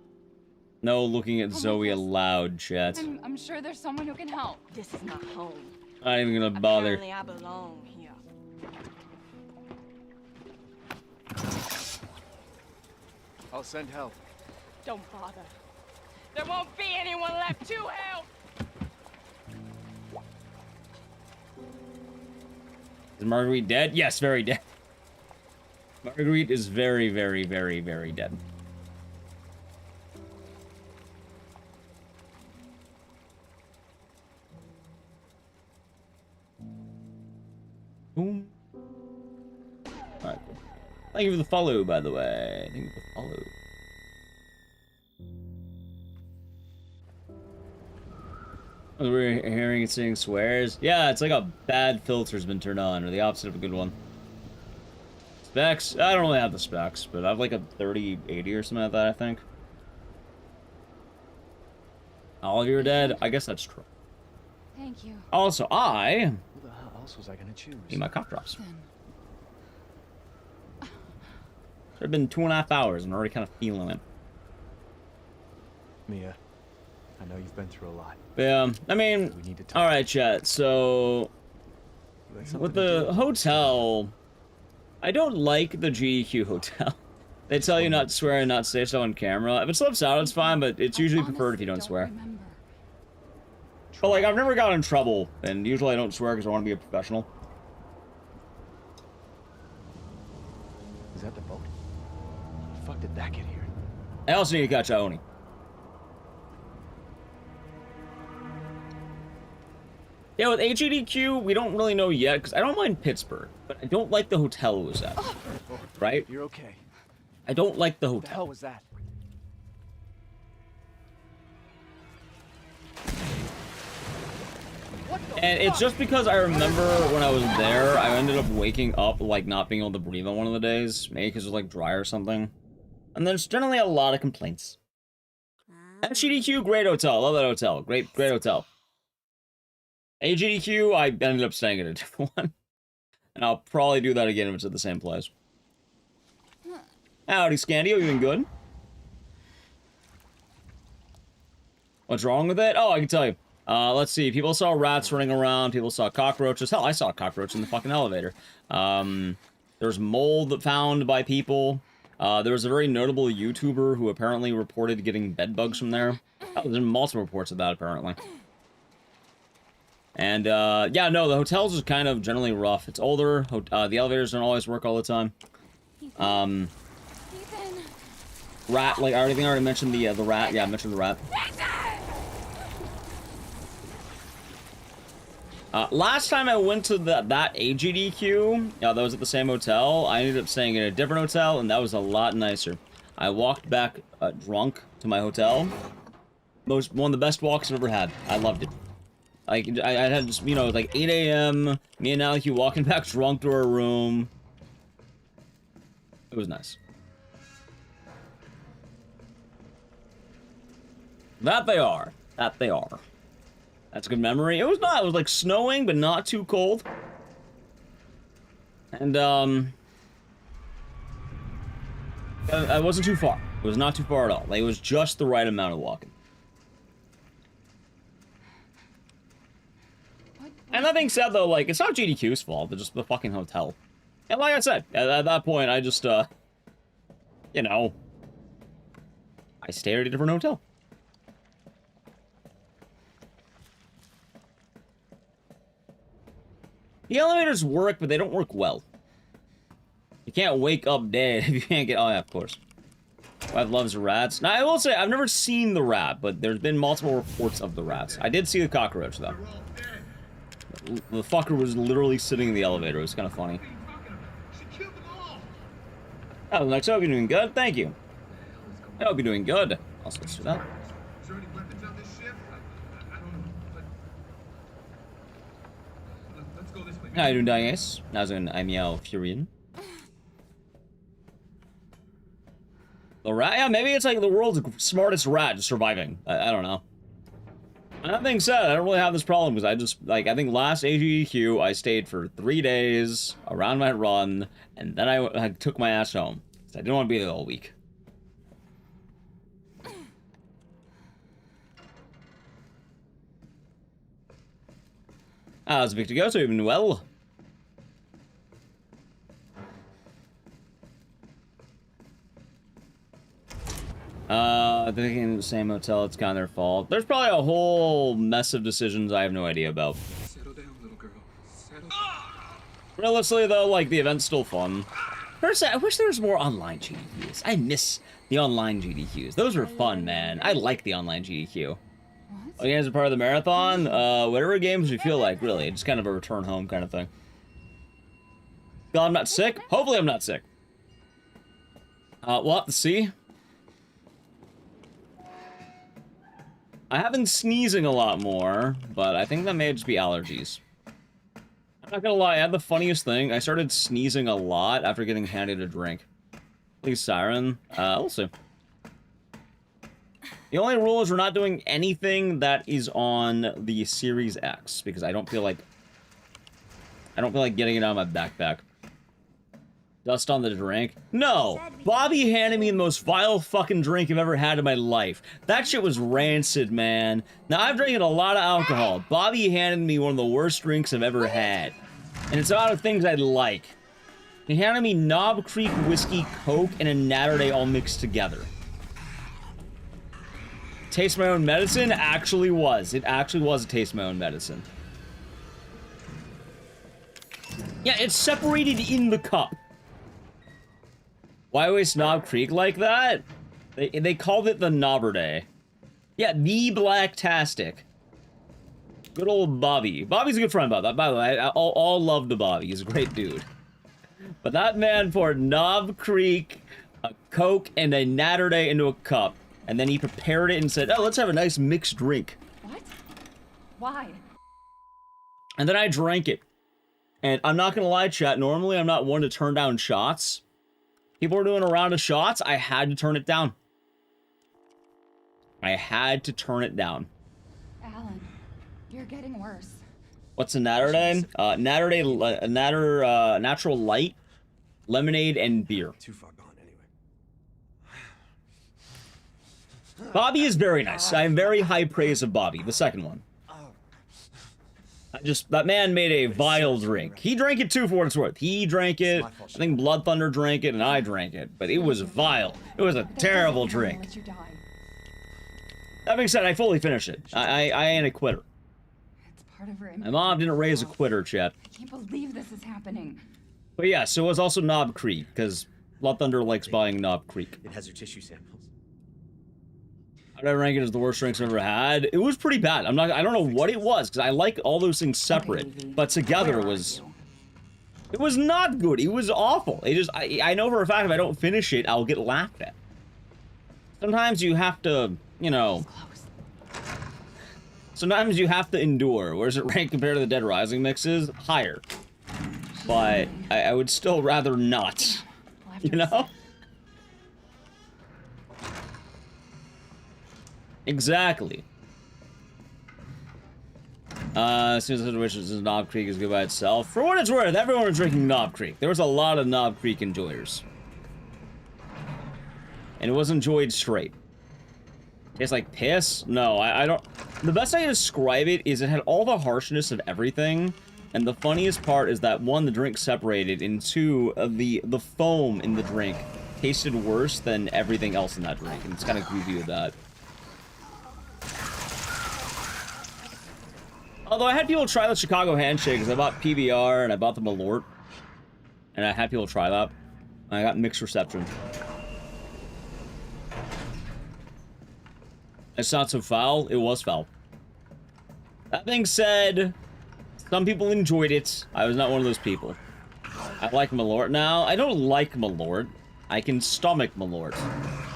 [SPEAKER 2] No looking at Zoe aloud, chat.
[SPEAKER 6] I'm sure there's someone who can help.
[SPEAKER 8] This is not home.
[SPEAKER 2] Not even gonna bother.
[SPEAKER 8] Apparently I belong here.
[SPEAKER 4] I'll send help.
[SPEAKER 8] Don't bother. There won't be anyone left to help.
[SPEAKER 2] Is Marguerite dead? Yes, very dead. Marguerite is very, very, very, very dead. Boom. Alright. Thank you for the follow, by the way. Thank you for the follow. We're hearing it saying swears. Yeah, it's like a bad filter's been turned on, or the opposite of a good one. Specs? I don't really have the specs, but I have like a 3080 or something like that, I think. All of you are dead? I guess that's true.
[SPEAKER 8] Thank you.
[SPEAKER 2] Also,
[SPEAKER 4] Who the hell else was I gonna choose?
[SPEAKER 2] need my cough drops. It's been 2.5 hours, and I'm already kind of feeling it.
[SPEAKER 4] Mia, I know you've been through a lot.
[SPEAKER 2] Yeah, I mean, alright, chat, so... with the hotel, I don't like the GDQ hotel. They tell you not to swear and not say so on camera. If it slips out, it's fine, but it's usually preferred if you don't swear. But, like, I've never gotten in trouble, and usually I don't swear because I want to be a professional.
[SPEAKER 4] Is that the boat? How the fuck did that get here?
[SPEAKER 2] I also need to catch Aoni. Yeah, with SGDQ, we don't really know yet, because I don't mind Pittsburgh, but I don't like the hotel it was at. Right?
[SPEAKER 4] You're okay.
[SPEAKER 2] I don't like the
[SPEAKER 4] What the
[SPEAKER 2] hotel.
[SPEAKER 4] hell was that?
[SPEAKER 2] And it's just because I remember when I was there, I ended up waking up, like, not being able to breathe on one of the days. Maybe because it was, like, dry or something. And there's generally a lot of complaints. SGDQ, great hotel. Love that hotel. Great hotel. SGDQ, I ended up staying at a different one. And I'll probably do that again if it's at the same place. Howdy, Scandio, you doing good? What's wrong with it? Oh, I can tell you. Let's see. People saw rats running around. People saw cockroaches. Hell, I saw a cockroach in the fucking elevator. There's mold found by people. There was a very notable YouTuber who apparently reported getting bed bugs from there. Oh, there's multiple reports of that, apparently. And, yeah, no, the hotel's is kind of generally rough. It's older. The elevators don't always work all the time. Rat, like, I already mentioned the rat. Yeah, I mentioned the rat. Last time I went to that SGDQ, that was at the same hotel, I ended up staying in a different hotel, and that was a lot nicer. I walked back drunk to my hotel. One of the best walks I've ever had. I loved it. Like, I had just, you know, like 8 a.m., me and Alec walking back drunk to our room. It was nice. That they are. That they are. That's a good memory. It was like snowing, but not too cold. And, I wasn't too far. It was not too far at all. Like, it was just the right amount of walking. And that being said, though, like, it's not GDQ's fault. It's just the fucking hotel. And like I said, at that point, I just, you know, I stayed at a different hotel. The elevators work, but they don't work well. You can't wake up dead if you can't get... Oh, yeah, of course. Wife loves rats. Now, I will say, I've never seen the rat, but there's been multiple reports of the rats. I did see the cockroach, though. The fucker was literally sitting in the elevator. It was kind of funny. Oh, next, I hope you're doing good. Thank you. I hope you're doing good. Also, let's do that. How you doing, Dias? As in, I'm Meow Furian. The rat? Yeah, maybe it's like the world's smartest rat just surviving. I don't know. And that being said, I don't really have this problem because I just, like, I think last SGDQ, I stayed for 3 days around my run, and then I took my ass home. I didn't want to be there all week. How's Victor Go? So even well. They're in the same hotel. It's kind of their fault. There's probably a whole mess of decisions I have no idea about.
[SPEAKER 3] Settle down, little girl. Settle down.
[SPEAKER 2] Realistically, though, like, the event's still fun. Personally, I wish there was more online GDQs. I miss the online GDQs. Those were fun, man. I like the online GDQ. Oh, you guys are part of the marathon? Whatever games you feel like, really. Just kind of a return home kind of thing. God, I'm not sick? Hopefully I'm not sick. We'll have to see. I have been sneezing a lot more, but I think that may just be allergies. I'm not gonna lie, I had the funniest thing. I started sneezing a lot after getting handed a drink. Please, Siren. We'll see. The only rule is we're not doing anything that is on the Series X, because I don't feel like getting it out of my backpack. Dust on the drink? No! Bobby handed me the most vile fucking drink I've ever had in my life. That shit was rancid, man. Now, I've drinking a lot of alcohol. Bobby handed me one of the worst drinks I've ever had. And it's out of things I like. He handed me Knob Creek Whiskey, Coke, and a Natterday all mixed together. Taste My Own Medicine? Actually was. It actually was a Taste My Own Medicine. Yeah, it's separated in the cup. Why waste Knob Creek like that? They called it the Knobberday. Yeah, the Blacktastic. Good old Bobby. Bobby's a good friend, by the way. All love to Bobby. He's a great dude. But that man poured Knob Creek, a Coke, and a Natterday into a cup. And then he prepared it and said, oh, let's have a nice mixed drink.
[SPEAKER 7] What? Why?
[SPEAKER 2] And then I drank it. And I'm not gonna lie, chat, normally I'm not one to turn down shots. People were doing a round of shots, I had to turn it down. I had to turn it down.
[SPEAKER 7] Alan, you're getting worse.
[SPEAKER 2] What's a Natterday? Natural light, lemonade, and beer.
[SPEAKER 3] Too far gone anyway.
[SPEAKER 2] Bobby is very nice. I am very high praise of Bobby, the second one. That man made a vile drink. He drank it too, for what it's worth. He drank it, I think Blood Thunder drank it, and I drank it. But it was vile. It was a terrible drink. That being said, I fully finished it. I ain't a quitter.
[SPEAKER 7] It's part of her.
[SPEAKER 2] My mom didn't raise a quitter, chat.
[SPEAKER 7] I can't believe this is happening.
[SPEAKER 2] But yeah, so it was also Knob Creek, because Blood Thunder likes buying Knob Creek.
[SPEAKER 3] It has your tissue samples.
[SPEAKER 2] I rank it as the worst drinks I've ever had. It was pretty bad. I don't know what it was, because I like all those things separate, but together it was not good. It was awful. I know for a fact if I don't finish it, I'll get laughed at. Sometimes you have to, you know, sometimes you have to endure. Where's it ranked compared to the Dead Rising mixes? Higher. But I would still rather not, you know? Exactly. As soon as the situation is Knob Creek is good by itself. For what it's worth, everyone was drinking Knob Creek. There was a lot of Knob Creek enjoyers. And it was enjoyed straight. Tastes like piss? No, I don't... The best way to describe it is it had all the harshness of everything. And the funniest part is that, one, the drink separated, and two, the foam in the drink tasted worse than everything else in that drink. And it's kind of goofy with that. Although I had people try the Chicago Handshake, because I bought PBR and I bought the Malort. And I had people try that. And I got mixed reception. It's not so foul. It was foul. That being said, some people enjoyed it. I was not one of those people. I like Malort now. I don't like Malort. I can stomach Malort.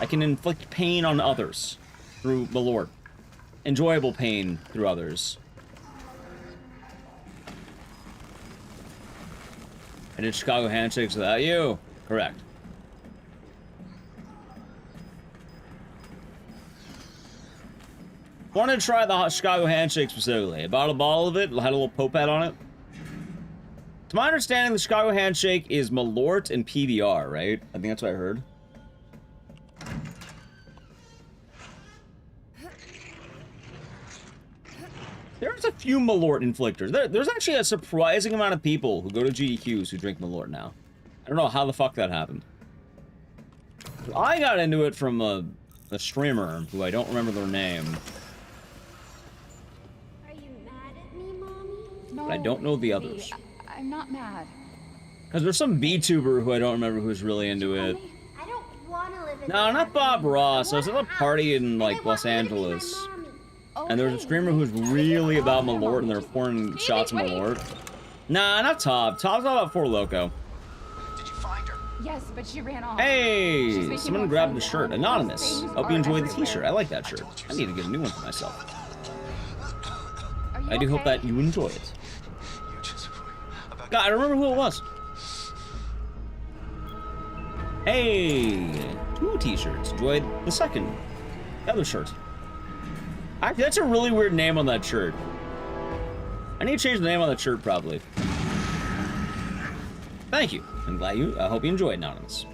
[SPEAKER 2] I can inflict pain on others through Malort. Enjoyable pain through others. I did Chicago Handshakes without you? Correct. Wanted to try the Chicago Handshake specifically. I bought a bottle of it, had a little popette on it. To my understanding, the Chicago Handshake is Malort and PBR, right? I think that's what I heard. There there's a few Malort inflictors. There's actually a surprising amount of people who go to GDQs who drink Malort now. I don't know how the fuck that happened. I got into it from a streamer who I don't remember their name.
[SPEAKER 1] Are you mad at me, Mommy?
[SPEAKER 7] No,
[SPEAKER 2] But I don't know the
[SPEAKER 7] Evie,
[SPEAKER 2] others.
[SPEAKER 7] I'm not mad.
[SPEAKER 2] Because there's some VTuber who I don't remember who's really into it.
[SPEAKER 1] I don't want to live in
[SPEAKER 2] No, not Bob Ross. I was at a party in, like, Los Angeles. And there was a streamer who's really about Malort, and they're pouring shots of Malort. Nah, not Tob. Tob's not about 4 Loko.
[SPEAKER 3] Did you find her?
[SPEAKER 7] Yes, but she ran off.
[SPEAKER 2] Hey! Someone grabbed the shirt. Anonymous. Hope you enjoyed the t-shirt. I like that shirt. I need to get a new one for myself. I do hope that you enjoy it. God, I don't remember who it was. Hey! 2 t-shirts. Enjoyed the second. The other shirt. Actually, that's a really weird name on that shirt. I need to change the name on that shirt, probably. Thank you. I'm glad you. I hope you enjoyed, Anonymous.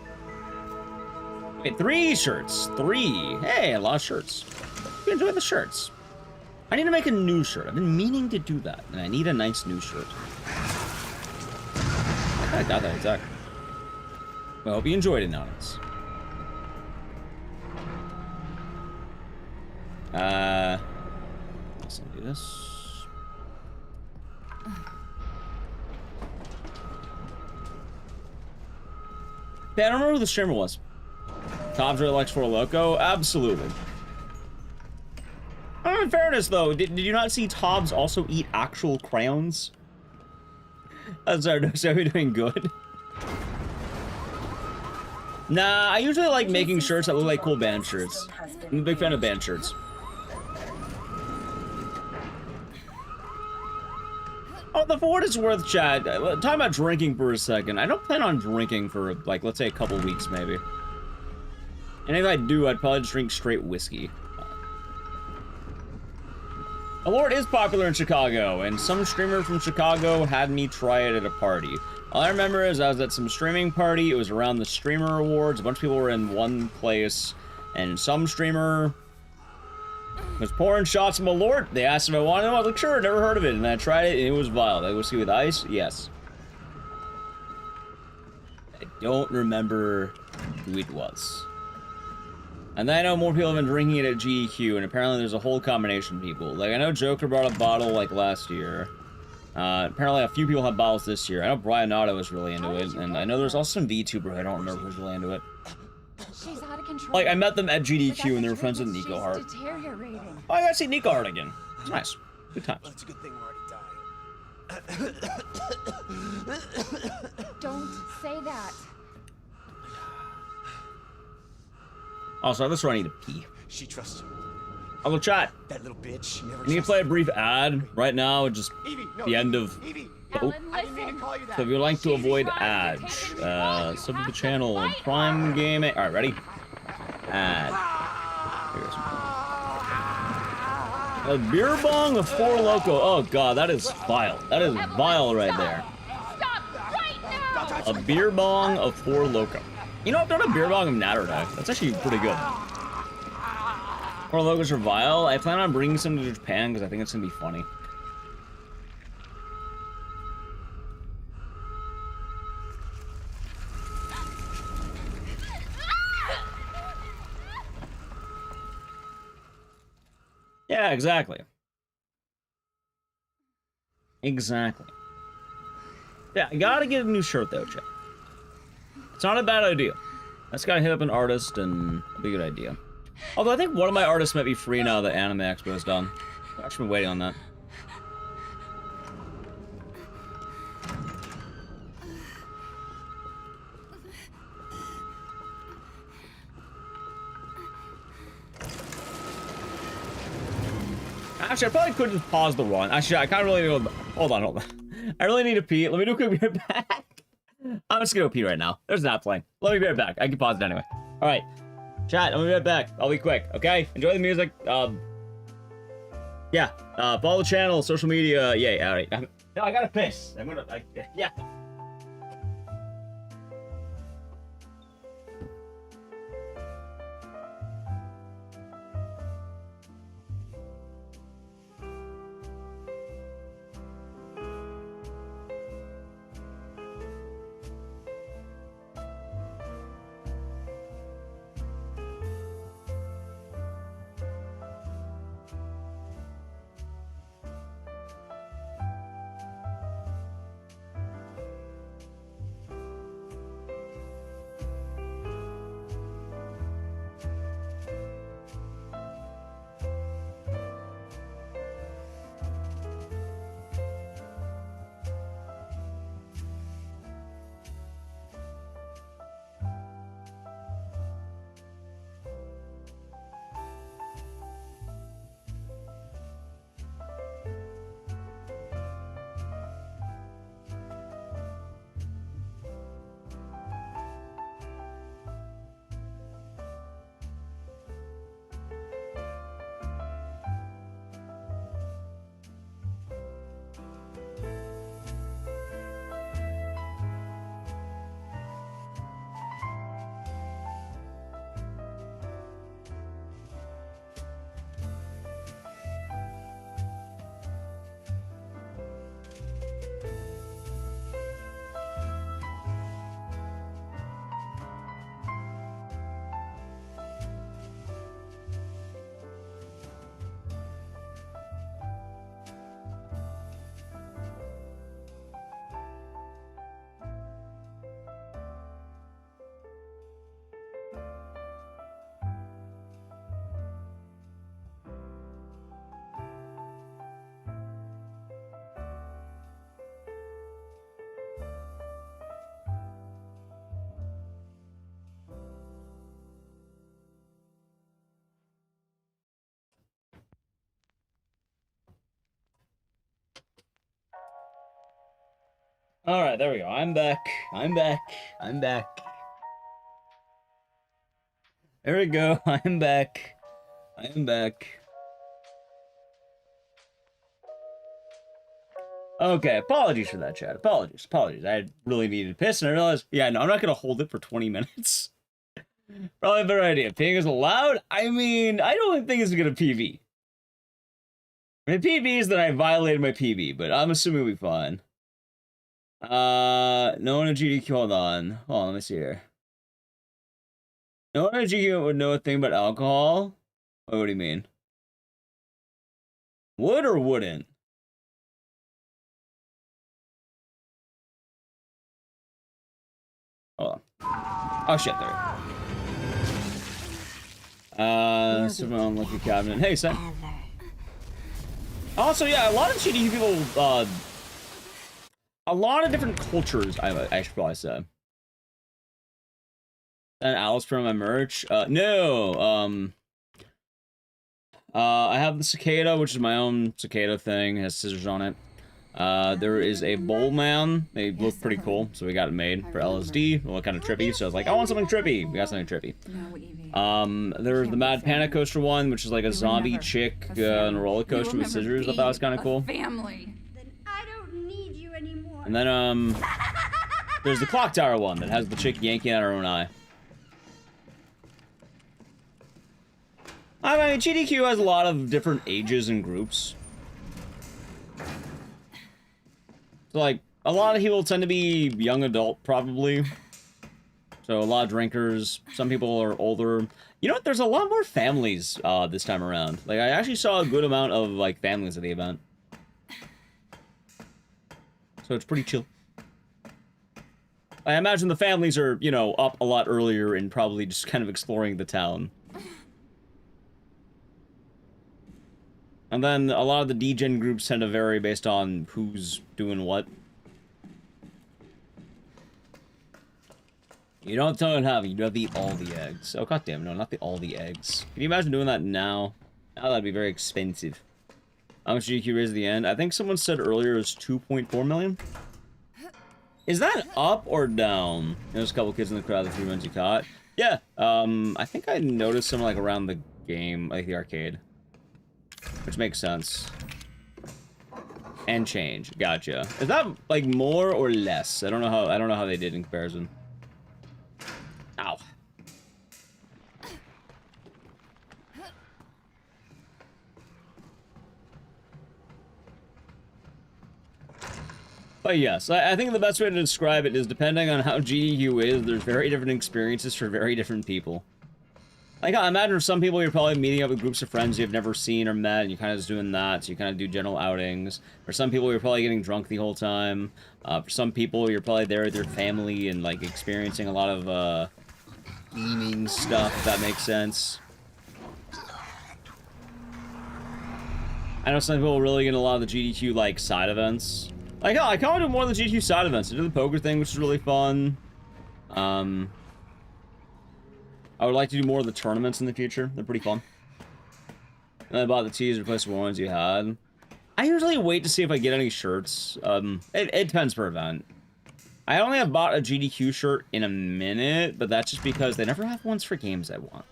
[SPEAKER 2] Wait, 3 shirts. 3. Hey, a lot of shirts. Hope you enjoyed the shirts. I need to make a new shirt. I've been meaning to do that, and I need a nice new shirt. I kind of got that exactly. Well, I hope you enjoyed it, Anonymous. Let's do this. Yeah, I don't remember who the streamer was. Tobbs really likes 4 Loko? Absolutely. In fairness, though, did you not see Tobbs also eat actual crayons? Sorry, so you're doing good. Nah, I usually like making shirts that look like cool band shirts. I'm a big fan of band shirts. Oh, for what it's worth, Chad, talking about drinking for a second. I don't plan on drinking for, like, let's say a couple weeks, maybe. And if I do, I'd probably just drink straight whiskey. Malort is popular in Chicago, and some streamer from Chicago had me try it at a party. All I remember is I was at some streaming party. It was around the Streamer Awards. A bunch of people were in one place, and some streamer was pouring shots of Malort. They asked if I wanted them. I was like, sure, never heard of it. And I tried it, and it was vile. Like whiskey with ice? Yes. I don't remember who it was. And then I know more people have been drinking it at GDQ, and apparently there's a whole combination of people. Like, I know Joker brought a bottle, like, last year. Apparently a few people have bottles this year. I know Brian Otto was really into it, and I know there's also some VTuber I don't remember who's really into it.
[SPEAKER 7] She's out of control.
[SPEAKER 2] Like, I met them at GDQ, and they were friends with Nico Hart.
[SPEAKER 7] Deteriorating.
[SPEAKER 2] Oh, I got to see Nico Hart again. It's nice. Good times.
[SPEAKER 3] Well, it's a good thing we're already dying.
[SPEAKER 7] Don't say that.
[SPEAKER 2] Also, this is where I need to pee.
[SPEAKER 3] She trusts you.
[SPEAKER 2] Hello, chat.
[SPEAKER 3] That little bitch never
[SPEAKER 2] I need to play a brief ad right now, just
[SPEAKER 3] Evie, no,
[SPEAKER 2] the end of...
[SPEAKER 3] Evie,
[SPEAKER 2] Oh.
[SPEAKER 3] I didn't mean to call you that.
[SPEAKER 2] So if you'd like to avoid ads, sub to the channel, Prime Gaming... Alright, ready? Ad. A beer bong of 4 Loko. Oh god, that is vile. That is vile right there.
[SPEAKER 8] Stop right now!
[SPEAKER 2] A beer bong of 4 Loko. You know, I've done a beer bong of Natterday. That's actually pretty good. 4 Lokos are vile. I plan on bringing some to Japan because I think it's gonna be funny. Yeah, exactly. Exactly. Yeah, I gotta get a new shirt though, Chad. It's not a bad idea. I just gotta hit up an artist and it'll be a good idea. Although I think one of my artists might be free now that Anime Expo is done. I've actually been waiting on that. Actually, I probably could just pause the run. Actually, I kind of really need to... Hold on. I really need to pee. Let me do a quick beer back. I'm just gonna go pee right now. There's not playing. Let me be right back. I can pause it anyway. All right, chat. I'm gonna be right back. I'll be quick. Okay. Enjoy the music. Yeah. Follow the channel, social media. Yay. All right. No, I gotta piss. Yeah. Alright, there we go. I'm back. I'm back. I'm back. There we go. I'm back. I am back. Okay, apologies for that, chat. Apologies. I really needed to piss, and I realized, yeah, no, I'm not gonna hold it for 20 minutes. Probably a better idea. Ping is allowed? I mean, I don't think it's gonna PV. If it PVs, then I violated my PV, but I'm assuming we'll be fine. No one in GDQ, hold on, let me see here. No one in GDQ would know a thing about alcohol? What do you mean? Would or wouldn't? Hold on. Oh shit, there. Someone unlucky cabinet. Hey, Sam. Also, yeah, a lot of GDQ people, a lot of different cultures, I should probably say. And Alice from my merch? No, I have the cicada, which is my own cicada thing, it has scissors on it. There is a bowl man, they look pretty cool, so we got it made for LSD, well, kind of trippy, so I was like, I want something trippy, we got something trippy. There's the Mad Panic Coaster one, which is like a zombie chick on a roller coaster with scissors, I thought was kind of cool.
[SPEAKER 7] Family.
[SPEAKER 2] And then, there's the Clock Tower one that has the chick yanking out her own eye. I mean, GDQ has a lot of different ages and groups. So, like, a lot of people tend to be young adult, probably. So, a lot of drinkers. Some people are older. You know what? There's a lot more families this time around. Like, I actually saw a good amount of, like, families at the event. So, it's pretty chill. I imagine the families are, you know, up a lot earlier and probably just kind of exploring the town. And then a lot of the degen groups tend to vary based on who's doing what. You don't have you have to eat all the eggs. Oh goddamn, no, not all the eggs. Can you imagine doing that now? Now that'd be very expensive. How much GDQ raised at the end? I think someone said earlier it was 2.4 million. Is that up or down? There's a couple kids in the crowd, the 3 ones you caught. Yeah, I think I noticed some like around the game, like the arcade. Which makes sense. And change. Gotcha. Is that like more or less? I don't know how they did in comparison. Ow. But yes, I think the best way to describe it is depending on how GDQ is, there's very different experiences for very different people. Like, I imagine for some people, you're probably meeting up with groups of friends you've never seen or met, and you're kind of just doing that, so you kind of do general outings. For some people, you're probably getting drunk the whole time. For some people, you're probably there with your family and, like, experiencing a lot of, gaming stuff, if that makes sense. I know some people really get a lot of the GDQ, like, side events. Like, I kind of do more of the GDQ side events. I did the poker thing, which is really fun. I would like to do more of the tournaments in the future. They're pretty fun. And I bought the tees to replace the ones you had. I usually wait to see if I get any shirts. It depends per event. I only have bought a GDQ shirt in a minute, but that's just because they never have ones for games I want.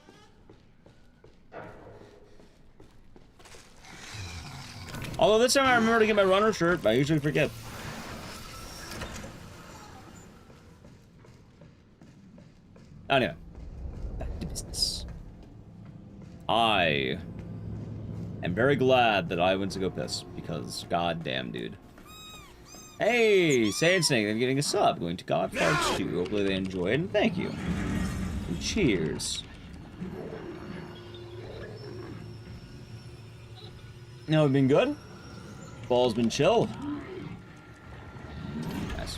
[SPEAKER 2] Although this time I remember to get my runner shirt, but I usually forget. Anyway. Back to business. I am very glad that I went to go piss, because goddamn, dude. Hey, Sage Snake, I'm getting a sub. Going to God Parts 2. Hopefully they enjoyed, and thank you. And cheers. No, it's been good. Ball's been chill. Nice.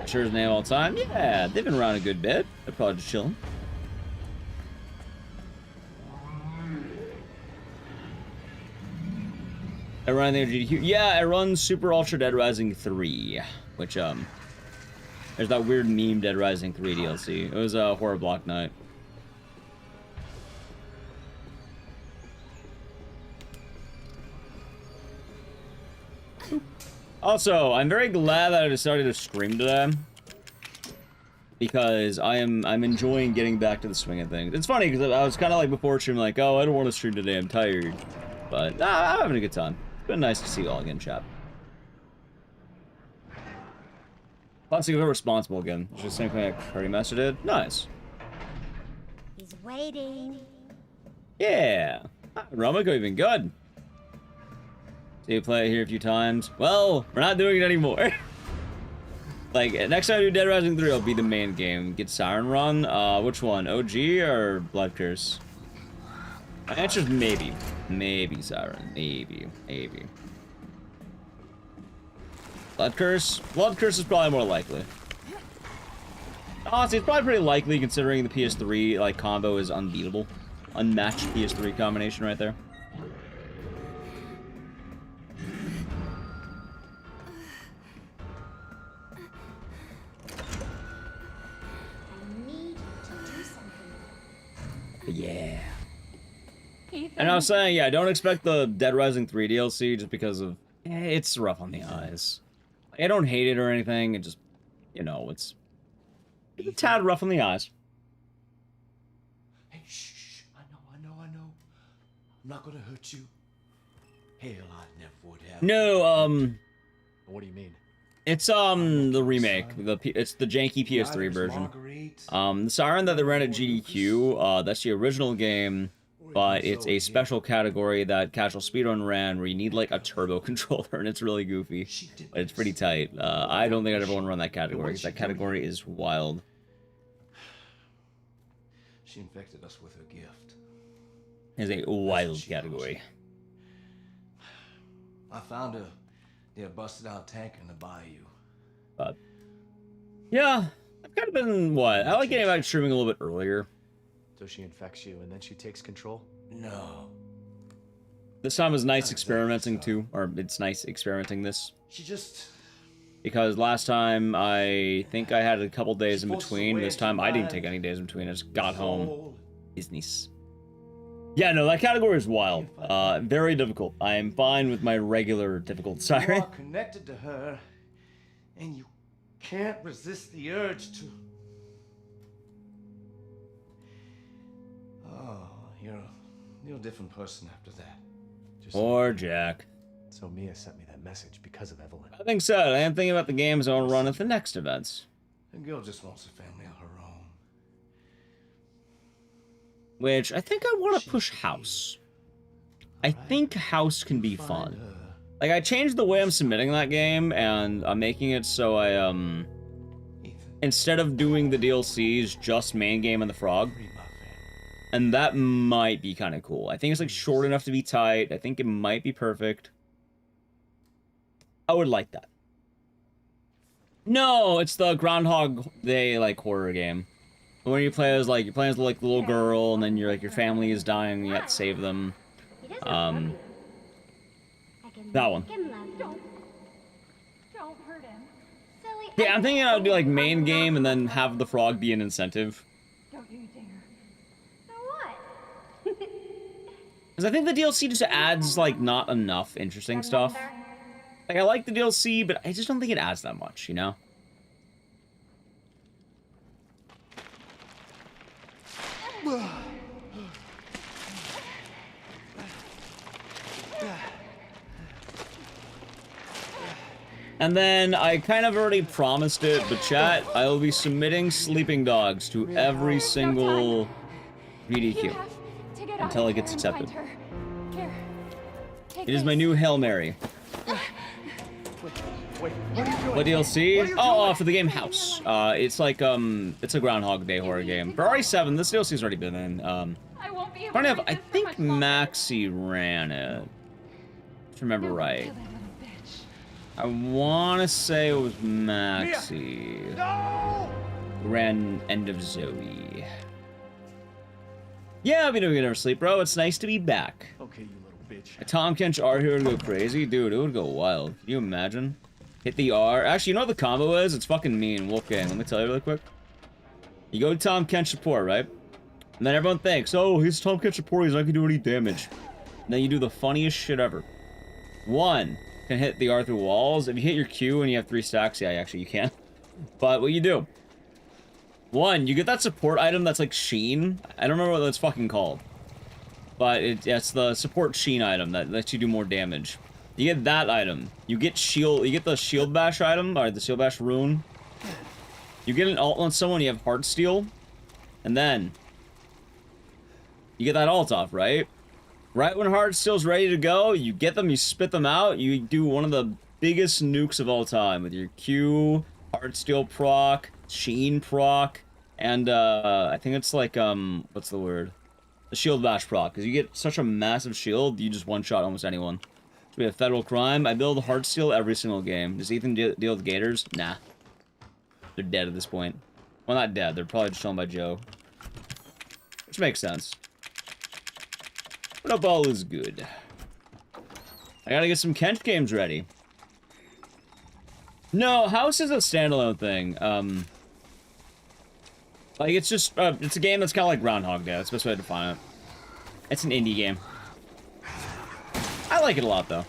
[SPEAKER 2] Sure his name all the time. Yeah, they've been around a good bit. They're probably just chilling. I run the GDQ. Yeah, I run Super Ultra Dead Rising 3, which there's that weird meme Dead Rising 3 DLC. It was a horror block night. Also, I'm very glad that I decided to stream today. Because I'm enjoying getting back to the swing of things. It's funny, because I was kind of like before stream, like, oh, I don't want to stream today, I'm tired. But, nah, I'm having a good time. It's been nice to see you all again, chat. Let's see if we're responsible again. It's just the same thing like Curry Master did. Nice.
[SPEAKER 11] He's waiting.
[SPEAKER 2] Yeah. Rumiko even good. See you play it here a few times. Well, we're not doing it anymore. Like, next time I do Dead Rising 3, it'll be the main game. Get Siren Run. Which one? OG or Blood Curse? My answer's maybe. Maybe Siren. Maybe. Maybe. Blood Curse? Blood Curse is probably more likely. Honestly, it's probably pretty likely considering the PS3, like, combo is unbeatable. Unmatched PS3 combination right there. Yeah. And I was saying, yeah, don't expect the Dead Rising 3 DLC just because of... it's rough on the eyes. I don't hate it or anything, it just... You know, it's a tad rough on the eyes.
[SPEAKER 4] Hey, shh. I know. I'm not gonna hurt you. Hell, I never would have.
[SPEAKER 2] No,
[SPEAKER 4] What do you mean?
[SPEAKER 2] it's, the remake. It's the janky PS3 version. The Siren that they ran at GDQ, that's the original game, but it's a special category that Casual Speedrun ran where you need, like, a turbo controller, and it's really goofy. But it's pretty tight. I don't think I'd ever want to run that category, because that category is wild.
[SPEAKER 4] She infected us with her gift.
[SPEAKER 2] It's a wild category.
[SPEAKER 4] I found her near a busted out tanker in the bayou.
[SPEAKER 2] But yeah, I've kind of been what? I like getting back to streaming a little bit earlier.
[SPEAKER 12] So she infects you and then she takes control?
[SPEAKER 4] No.
[SPEAKER 2] This time is nice experimenting too, or it's nice experimenting this.
[SPEAKER 4] She just...
[SPEAKER 2] Because last time I think I had a couple days in between. This time I didn't take any days in between. I just got home. Business. Yeah, no, that category is wild. Very difficult. I am fine with my regular difficult siren.
[SPEAKER 4] You are connected to her, and you can't resist the urge to... Oh, you're a different person after that.
[SPEAKER 2] Or Jack.
[SPEAKER 12] So Mia sent me that message because of Evelyn.
[SPEAKER 2] I think so. I am thinking about the games I want to run at the next events.
[SPEAKER 4] The girl just wants a family of her own.
[SPEAKER 2] Which, I think I want to push House. I think House can be fun. Like, I changed the way I'm submitting that game, and I'm making it so I, instead of doing the DLCs, just main game and the frog. And that might be kind of cool. I think it's, like, short enough to be tight. I think it might be perfect. I would like that. No, it's the Groundhog Day, like, horror game. When you play as, like, you're playing as, like, the little girl, and then you're, like, your family is dying, and you have to save them. That one.
[SPEAKER 7] Don't hurt him.
[SPEAKER 2] Yeah, I'm thinking I would do, like, main game, and then have the frog be an incentive.
[SPEAKER 7] Don't you dare.
[SPEAKER 11] So what?
[SPEAKER 2] Because I think the DLC just adds, like, not enough interesting stuff. Like, I like the DLC, but I just don't think it adds that much, you know? And then, I kind of already promised it, but chat, I will be submitting sleeping dogs to every single GDQ until it gets accepted. It is my new Hail Mary.
[SPEAKER 4] Wait, what are you doing?
[SPEAKER 2] What DLC? Oh, for the game House. It's like, it's a Groundhog Day horror game. For RE7, this DLC's already been in. Funny enough, I think Maxi ran it. If I remember right. I want to say it was Maxi.
[SPEAKER 4] No!
[SPEAKER 2] Ran End of Zoe. Yeah, I've been doing it ever sleep, bro. It's nice to be back.
[SPEAKER 12] Okay, you little bitch.
[SPEAKER 2] A Tom Kench R here would go crazy. Dude, it would go wild. Can you imagine? Hit the R. Actually, you know what the combo is? It's fucking mean. Wolfgang, let me tell you really quick. You go to Tom Kench support, right? And then everyone thinks, oh, he's Tom Kench support. He's not gonna do any damage. And then you do the funniest shit ever. 1, can hit the R through walls. If you hit your Q and you have 3 stacks, yeah, actually you can. But what you do, 1, you get that support item that's like Sheen. I don't remember what that's fucking called. But it's the support Sheen item that lets you do more damage. You get that item. You get the shield bash item, or the shield bash rune. You get an ult on someone, you have Heartsteel. And then you get that ult off, right? Right when Heartsteel's ready to go, you get them, you spit them out, you do one of the biggest nukes of all time with your Q, Heartsteel proc, Sheen proc, and I think it's like what's the word? The shield bash proc, because you get such a massive shield, you just one-shot almost anyone. So we have Federal Crime. I build Heartsteel every single game. Does Ethan deal with Gators? Nah. They're dead at this point. Well, not dead. They're probably just shown by Joe. Which makes sense. But up all is good. I gotta get some Kent games ready. No, House is a standalone thing. Like, it's just, it's a game that's kind of like Groundhog Day. That's the best way to define it. It's an indie game. I like it a lot, though.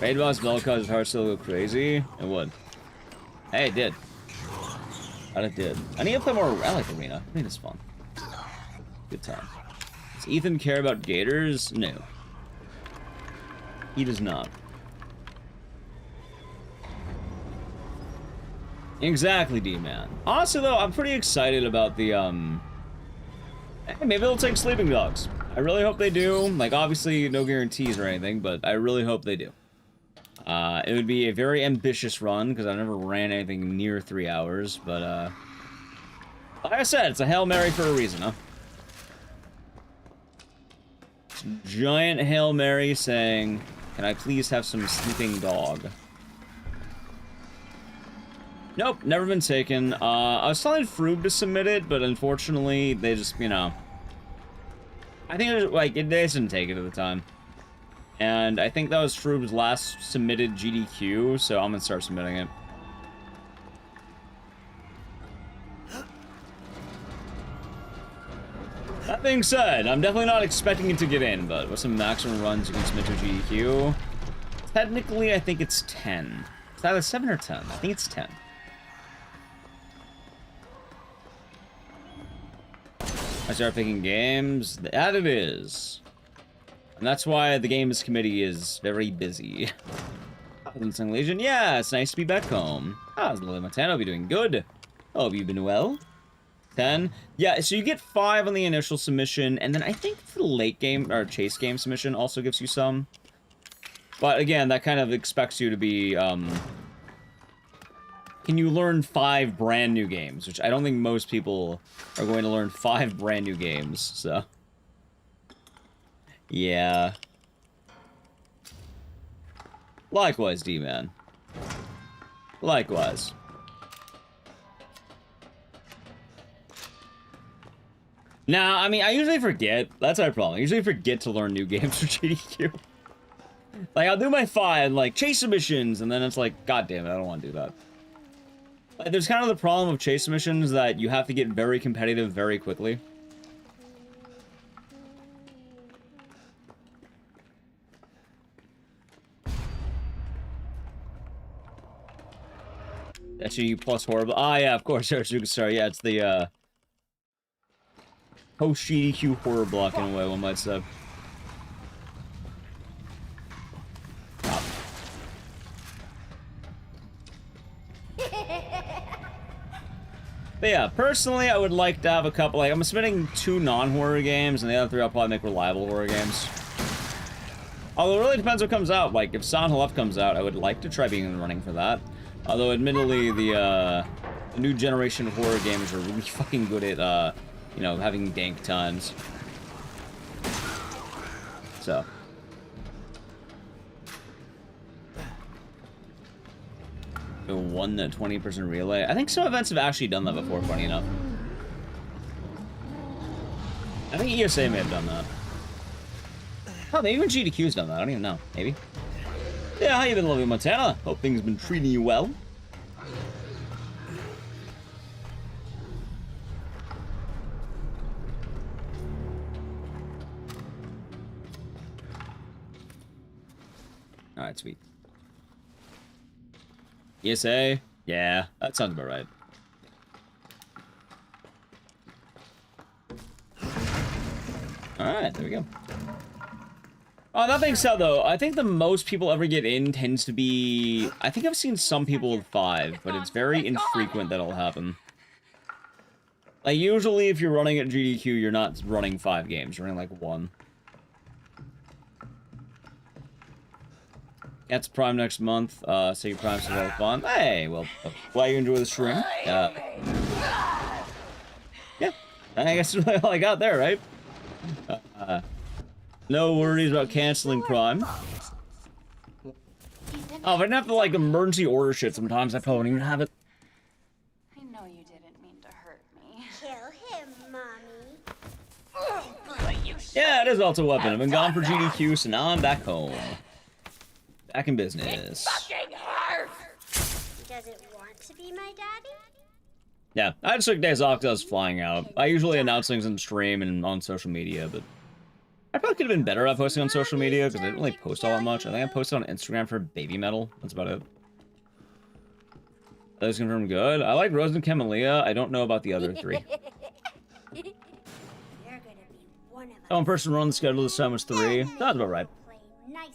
[SPEAKER 2] Raid Boss Bell causes Heartsteel go crazy. It would. Hey, it did. But it did. I need to play more. I like Arena. Arena's fun. Good time. Does Ethan care about Gators? No. He does not. Exactly, D-Man. Honestly, though, I'm pretty excited about the, hey, maybe they'll take Sleeping Dogs. I really hope they do. Like, obviously, no guarantees or anything, but I really hope they do. It would be a very ambitious run, because I never ran anything near 3 hours, but, like I said, it's a Hail Mary for a reason, huh? It's a giant Hail Mary saying, can I please have some sleeping dog? Nope, never been taken. I was telling Froob to submit it, but unfortunately, they just, you know... I think it was, like, they didn't take it at the time. And I think that was Froob's last submitted GDQ, so I'm gonna start submitting it. That being said, I'm definitely not expecting it to get in, but with some maximum runs you can submit to GDQ. Technically, I think it's 10. It's either 7 or 10. I think it's 10. I start picking games. That it is. And that's why the games committee is very busy. Unsung Legion, yeah, it's nice to be back home. How's Lily Montana? Hope you're doing good. Hope you've been well. 10. Yeah, so you get 5 on the initial submission, and then I think the late game, or chase game submission also gives you some. But again, that kind of expects you to be, can you learn 5 brand new games? Which I don't think most people are going to learn 5 brand new games, so. Yeah. Likewise, D-Man. Likewise. Nah, I mean, I usually forget. That's our problem. I usually forget to learn new games for GDQ. Like, I'll do my 5, like, chase submissions, and then it's like, god damn it, I don't want to do that. Like, there's kind of the problem of chase submissions that you have to get very competitive very quickly. SGDQ plus horrible. Ah, yeah, of course, Superstar. Yeah, it's the, post-GDQ horror block in a way, one might say. But yeah, personally, I would like to have a couple, like, I'm submitting 2 non-horror games, and the other 3 I'll probably make reliable horror games. Although it really depends what comes out. Like, if Silent Hill F comes out, I would like to try being in the running for that. Although, admittedly, the new generation of horror games are really fucking good at, you know, having dank tons. So. The 1 to 20% relay. I think some events have actually done that before, funny enough. I think ESA may have done that. Oh, maybe even GDQ's done that. I don't even know. Maybe. Yeah, how you been, Lovely Montana? Hope things have been treating you well. Alright, sweet. ESA? Yeah, that sounds about right. Alright, there we go. Oh, that being said, though, I think the most people ever get in tends to be... I think I've seen some people with 5, but it's very infrequent that'll happen. Like, usually if you're running at GDQ, you're not running 5 games. You're running, like, 1. That's Prime next month. So your Prime's a lot of fun. Hey, well, glad you enjoy the stream. Yeah, I guess that's really all I got there, right? No worries about canceling Prime. Oh, if I didn't have to, like, emergency order shit sometimes, I probably wouldn't even have it.
[SPEAKER 7] I know you didn't mean to hurt me.
[SPEAKER 11] Kill him, Mommy.
[SPEAKER 2] Yeah, it is also a weapon. I've been gone for GDQ, so now I'm back home. Back in business.
[SPEAKER 11] Does it want to be my daddy?
[SPEAKER 2] Yeah, I just took days off because I was flying out. I usually announce things on stream and on social media, but I probably could have been better at posting on social media because I didn't really post all that much. I think I posted on Instagram for Baby Metal. That's about it. That was confirmed good. I like Rose and Camellia. I don't know about the other 3.
[SPEAKER 11] You're gonna be one of us.
[SPEAKER 2] Oh, in person run the schedule this time was 3. That's about right.
[SPEAKER 11] Play nicely.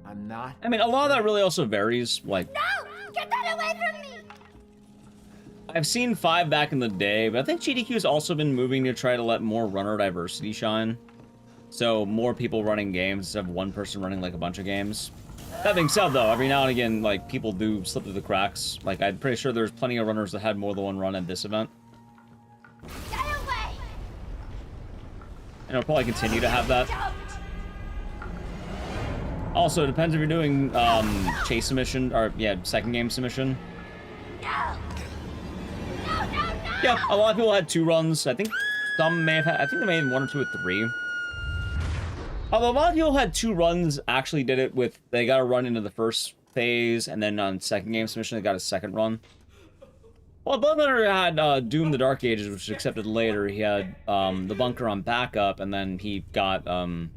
[SPEAKER 12] I'm not.
[SPEAKER 2] I mean, a lot of that really also varies. Like,
[SPEAKER 11] No! Get that away from me!
[SPEAKER 2] I've seen 5 back in the day, but I think GDQ's also been moving to try to let more runner diversity shine. So, more people running games instead of one person running, like, a bunch of games. That being said, though, every now and again, like, people do slip through the cracks. Like, I'm pretty sure there's plenty of runners that had more than one run at this event.
[SPEAKER 11] Get away!
[SPEAKER 2] And I'll probably continue to have that. Also, it depends if you're doing, chase submission, or, yeah, second game submission.
[SPEAKER 11] No!
[SPEAKER 2] Yeah, a lot of people had 2 runs. I think some may have had, I think they may have 1 or 2 or 3. Although a lot of people had 2 runs, actually did it with, they got a run into the first phase, and then on second game submission, they got a second run. Well, Bloodrunner had Doom the Dark Ages, which was accepted later. He had the Bunker on backup, and then he got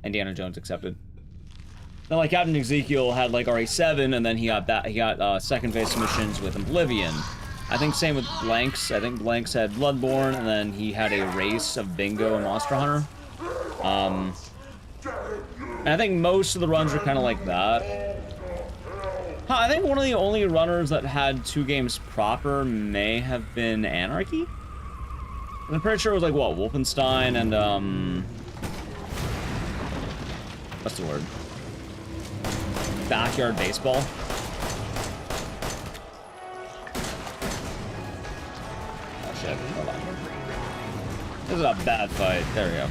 [SPEAKER 2] Indiana Jones accepted. Then, like, Captain Ezekiel had, like, RE7, and then he got second phase submissions with Oblivion. I think same with Blanks. I think Blanks had Bloodborne, and then he had a race of Bingo and Monster Hunter. And I think most of the runs are kind of like that. I think one of the only runners that had 2 games proper may have been Anarchy. I'm pretty sure it was like, what, Wolfenstein and, what's the word? Backyard Baseball. Oh shit, hold on. This is a bad fight. There we go.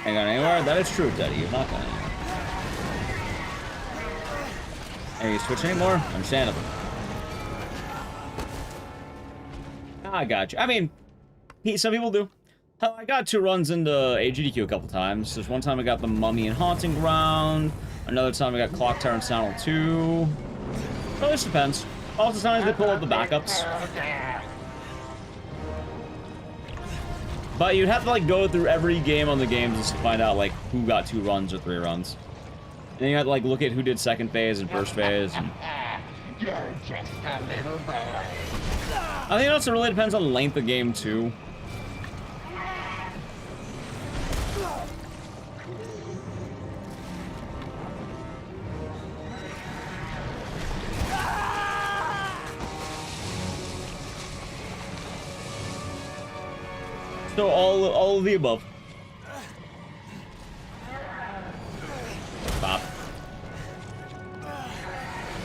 [SPEAKER 2] Ain't going anywhere? That is true, Daddy. You're not going anywhere. Are you switching anymore? Understandable. I got you. I mean, some people do. Hell, I got 2 runs into SGDQ a couple times. There's one time I got the Mummy and Haunting Ground. Another time I got Clock Tower and Sound 2. Well, this depends. Also, sometimes they pull up the backups. But you'd have to, like, go through every game on the games just to find out, like, who got 2 runs or 3 runs. And then you have to, like, look at who did second phase and first phase. And...
[SPEAKER 13] You're just a little boy.
[SPEAKER 2] I think it also really depends on the length of game, too. So all of the above. Pop.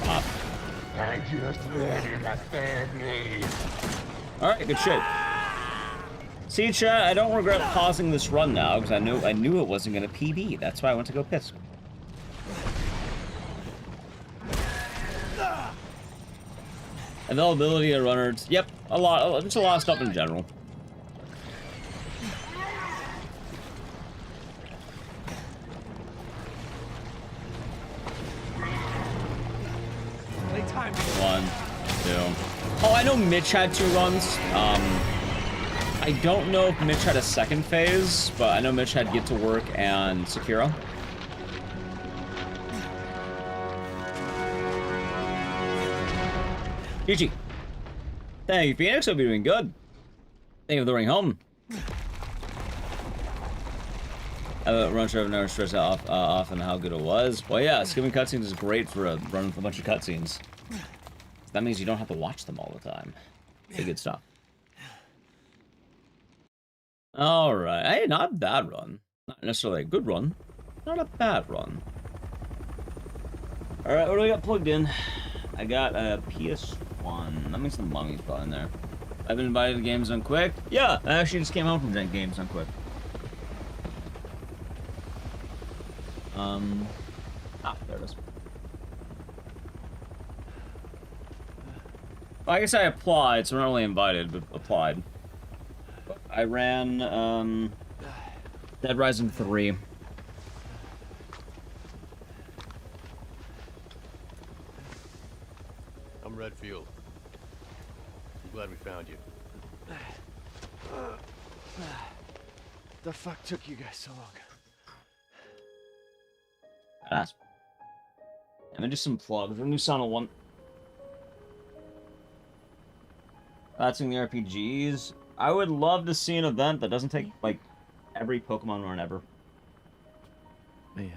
[SPEAKER 2] Pop.
[SPEAKER 13] I just wanted a family.
[SPEAKER 2] Alright, good shit. See, chat, I don't regret pausing this run now, because I knew it wasn't gonna PB. That's why I went to go piss. Availability of runners. Yep, a lot. Just a lot of stuff in general. One, 2. Oh, I know Mitch had 2 runs. I don't know if Mitch had a second phase, but I know Mitch had Get to Work and Sekiro. GG. Thank you, Phoenix. Hope you're doing good. Thank you for the ring home. Run sure I've never stressed out often how good it was. Well, yeah, skipping cutscenes is great for a run with a bunch of cutscenes. That means you don't have to watch them all the time. Pretty good stuff. Alright. Hey, not a bad run. Not necessarily a good run. Not a bad run. Alright, what do we got plugged in? I got a PS1. That means the Mummy's probably in there. I've been invited to Games Done Quick. Yeah, I actually just came home from Games Done Quick. There it is. Well, I guess I applied, so not only invited, but applied. I ran, Dead Rising 3.
[SPEAKER 14] I'm Redfield. I'm glad we found you.
[SPEAKER 12] The fuck took you guys so long?
[SPEAKER 2] Badass. I'm gonna do some plugs. A new Sonic 1. That's in the RPGs. I would love to see an event that doesn't take, like, every Pokemon run ever.
[SPEAKER 12] Mia.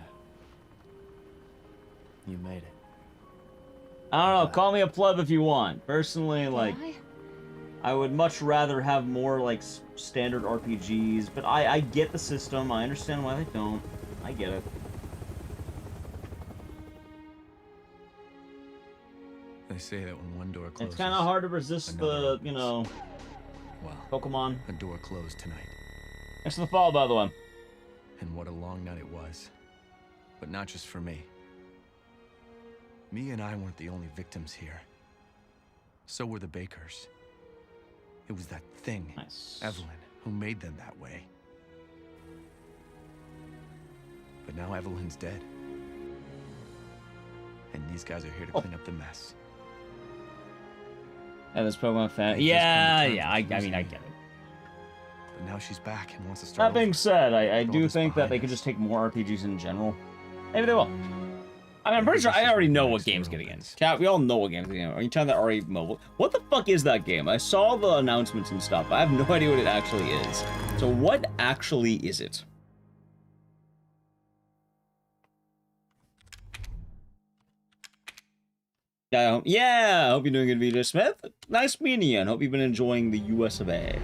[SPEAKER 12] You made it.
[SPEAKER 2] I don't know, call me a pleb if you want. Personally, like, I would much rather have more, like, standard RPGs, but I get the system. I understand why they don't. I get it.
[SPEAKER 12] They say that when one door closes,
[SPEAKER 2] It's kind of hard to resist the, you know,
[SPEAKER 12] well,
[SPEAKER 2] Pokemon.
[SPEAKER 12] a door closed tonight.
[SPEAKER 2] Thanks for the follow, by the way.
[SPEAKER 12] And what a long night it was. But not just for me. Mia and I weren't the only victims here. So were the Bakers. It was that thing,
[SPEAKER 2] nice.
[SPEAKER 12] Evelyn, who made them that way. But now Evelyn's dead. And these guys are here to clean up the mess.
[SPEAKER 2] Yeah, this Pokemon fan. Yeah, I mean, I get it.
[SPEAKER 12] But now she's back and wants to start.
[SPEAKER 2] That being said, I do think that they could just take more RPGs in general. Maybe they will. I mean, I'm pretty sure I already know what game's getting in. Cat, we all know what game's getting in. Are you talking that RE mobile? What the fuck is that game? I saw the announcements and stuff. I have no idea what it actually is. So what actually is it? Yeah, I hope you're doing good, VJ Smith. Nice meeting you, and hope you've been enjoying the US of A.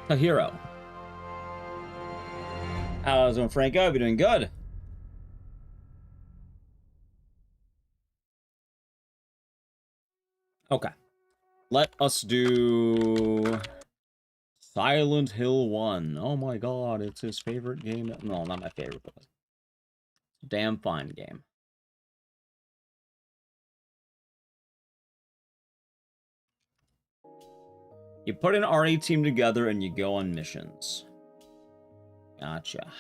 [SPEAKER 2] A hero. How's it going, Franco? Hope you're doing good. Okay. Let us do Silent Hill 1. Oh my god, it's his favorite game. No, not my favorite, but damn fine game. You put an RE team together and you go on missions. Gotcha.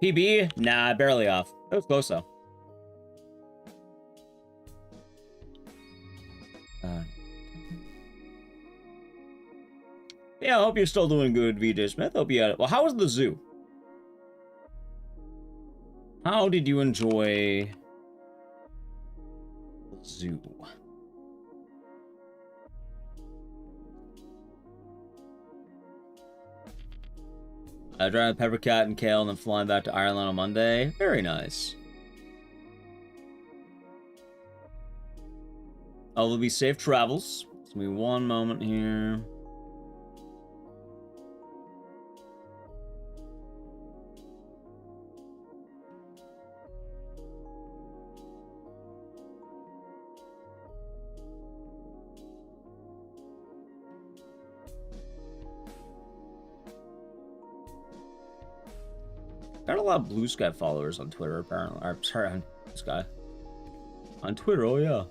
[SPEAKER 2] PB? Nah, barely off. It was close though. Yeah, I hope you're still doing good, VJ Smith. Hope you had it. Well, how was the zoo? How did you enjoy the zoo? Driving Peppercat and Kale and then flying back to Ireland on Monday. Very nice. Oh, there'll be safe travels. Just give me one moment here. Got a lot of Blue Sky followers on Twitter, apparently. Or, sorry, on Sky. On Twitter, oh yeah.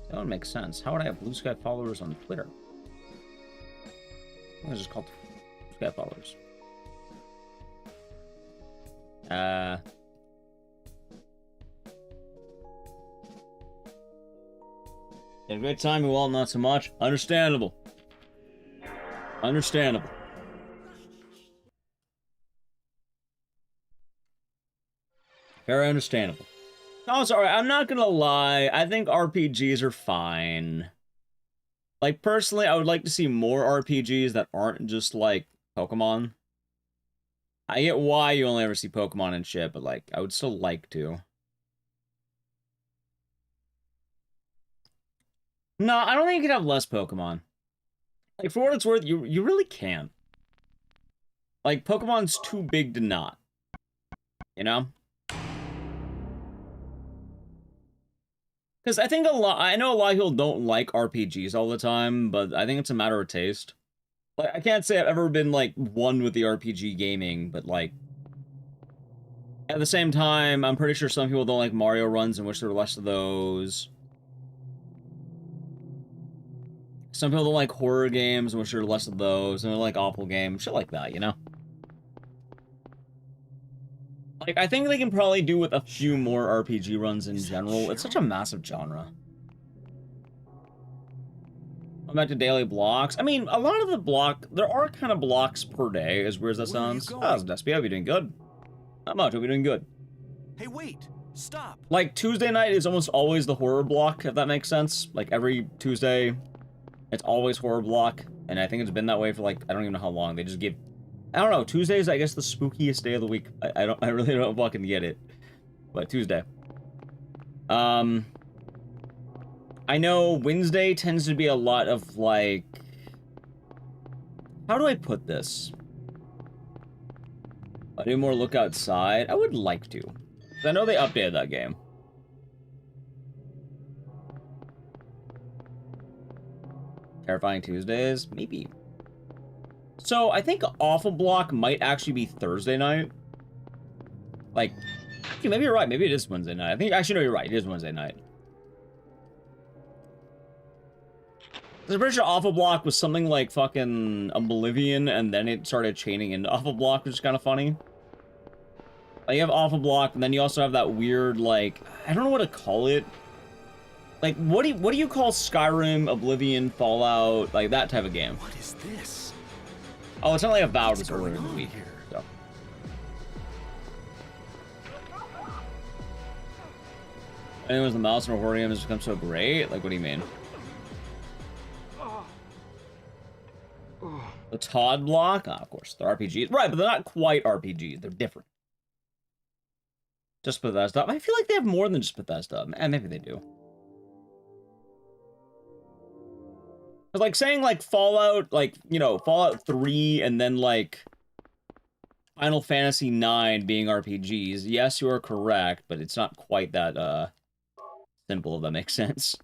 [SPEAKER 2] That would make sense. How would I have Blue Sky followers on Twitter? I think it's just called Blue Sky followers. Had a great time, well, not so much. Understandable. Understandable. Very understandable. Oh, sorry, I'm not gonna lie. I think RPGs are fine. Like, personally, I would like to see more RPGs that aren't just, like, Pokemon. I get why you only ever see Pokemon and shit, but, like, I would still like to. No, I don't think you could have less Pokemon. Like, for what it's worth, you really can't. Like, Pokemon's too big to not. You know? Because I think I know a lot of people don't like RPGs all the time, but I think it's a matter of taste. Like, I can't say I've ever been, like, one with the RPG gaming, but, like, at the same time, I'm pretty sure some people don't like Mario runs and wish there were less of those. Some people don't like horror games and wish there were less of those, and they like awful games, shit like that, you know? Like, I think they can probably do with a few more RPG runs in general. It's such a massive genre. I'm back to daily blocks. I mean, a lot of the there are kind of blocks per day, as weird as that sounds. Oh, it's Despy, I'll be doing good. Not much, I'll be doing good.
[SPEAKER 12] Hey, wait! Stop!
[SPEAKER 2] Like, Tuesday night is almost always the horror block, if that makes sense. Like, every Tuesday, it's always horror block. And I think it's been that way for, like, I don't even know how long. They just give... I don't know, Tuesday's, I guess, the spookiest day of the week. I really don't fucking get it. But Tuesday. I know Wednesday tends to be a lot of, like... How do I put this? I do more look outside. I would like to. I know they updated that game. Terrifying Tuesdays? Maybe. So, I think Awful Block might actually be Thursday night. Like, actually, maybe you're right. Maybe it is Wednesday night. I think, actually, no, you're right. It is Wednesday night. I'm pretty sure Awful Block was something like fucking Oblivion, and then it started chaining into Awful Block, which is kind of funny. Like, you have Awful Block, and then you also have that weird, like, I don't know what to call it. Like, what do you call Skyrim, Oblivion, Fallout, like that type of game?
[SPEAKER 12] What is this?
[SPEAKER 2] Oh, it's not like Avowed was earlier in the week. So. Anyone's the mouse in a horror game has become so great? Like, what do you mean? The Todd block? Ah, of course, they're RPGs. Right, but they're not quite RPGs. They're different. Just Bethesda. I feel like they have more than just Bethesda. And maybe they do. It's like saying, like, Fallout, like, you know, Fallout 3 and then, like, Final Fantasy 9 being RPGs. Yes, you are correct, but it's not quite that, simple, if that makes sense.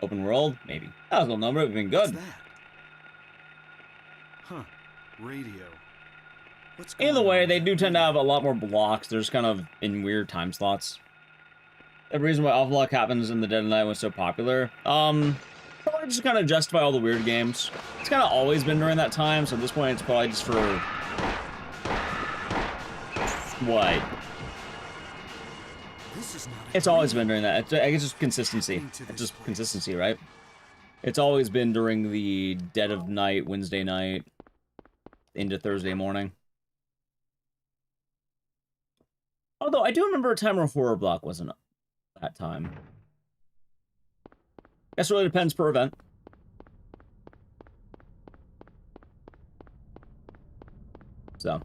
[SPEAKER 2] Open world? Maybe. That was a little number. It would have been good.
[SPEAKER 12] What's that? Huh. Radio. What's going
[SPEAKER 2] Either way,
[SPEAKER 12] on
[SPEAKER 2] they
[SPEAKER 12] with
[SPEAKER 2] do
[SPEAKER 12] that
[SPEAKER 2] tend to
[SPEAKER 12] radio?
[SPEAKER 2] have a lot more blocks. They're just kind of in weird time slots. The reason why Awful Block happens in the Dead of Night was so popular. Probably just kind of justify all the weird games. It's kind of always been during that time, so at this point it's probably just for... What?
[SPEAKER 12] This is not
[SPEAKER 2] It's always been during that. I guess it's just consistency. It's just consistency, right? It's always been during the dead of night, Wednesday night, into Thursday morning. Although, I do remember a time where Horror Block wasn't that time. Guess it really depends per event. So.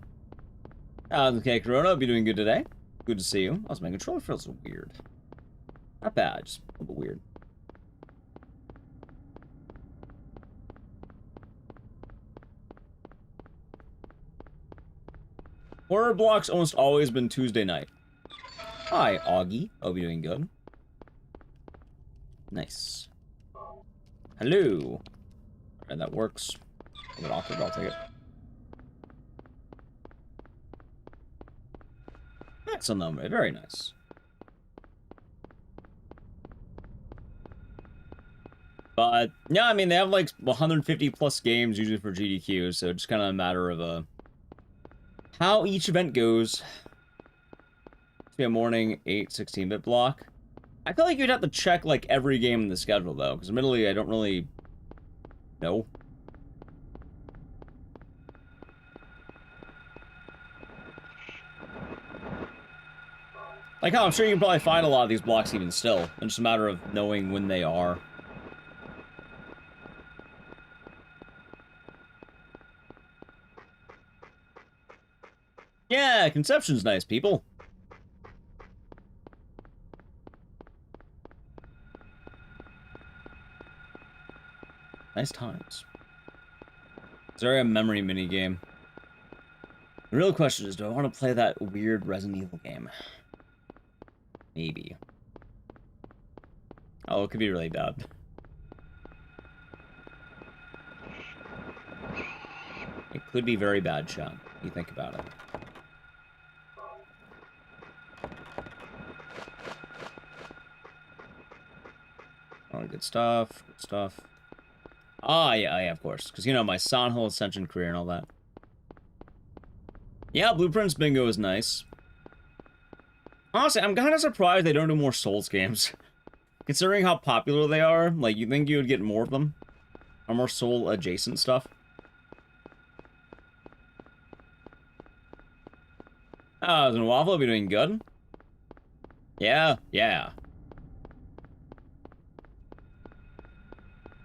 [SPEAKER 2] Okay, Corona, hope you're doing good today. Good to see you. Also, my controller feels weird. Not bad, just a little bit weird. Horror Block's almost always been Tuesday night. Hi, Augie. Hope you're doing good. Nice. Hello. And that works. A bit awkward, I'll take it. Excellent number. Very nice. But, yeah, I mean, they have like 150 plus games usually for GDQ, so it's kind of a matter of how each event goes. be a morning 8 16-bit block. I feel like you'd have to check like every game in the schedule though, because admittedly I don't really know. Like how I'm sure you can probably find a lot of these blocks even still. It's just a matter of knowing when they are. Yeah, Conception's nice, people. Nice times. Is there a memory minigame? The real question is, do I want to play that weird Resident Evil game? Maybe. Oh, it could be really bad. It could be very bad, Sean. You think about it. Oh, good stuff. Good stuff. Ah, yeah, of course. Because, you know, my Sonhill Ascension career and all that. Yeah, Blueprints Bingo is nice. Honestly, I'm kind of surprised they don't do more Souls games. Considering how popular they are, like, you think you would get more of them? Or more Soul-adjacent stuff? Oh, is Waffle be doing good? Yeah, yeah.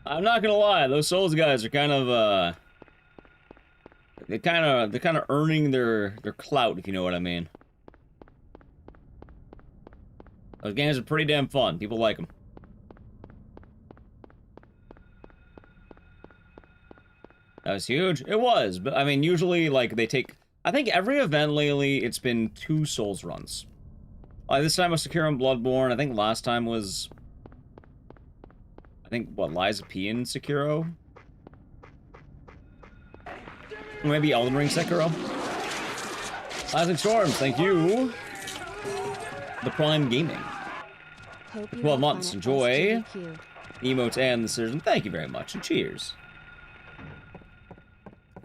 [SPEAKER 2] I'm not gonna lie, those Souls guys are kind of, they're kind of earning their clout, if you know what I mean. Those games are pretty damn fun. People like them. That was huge. It was, but I mean, usually, like, they take... I think every event lately, it's been 2 Souls runs. Like, this time was Sekiro and Bloodborne. I think last time was... I think, what, Liza P and Sekiro? Maybe Elden Ring Sekiro? Classic Storms, thank you. The Prime Gaming. 12 months, enjoy.
[SPEAKER 1] SGDQ.
[SPEAKER 2] Emotes and the Citizen, thank you very much, and cheers.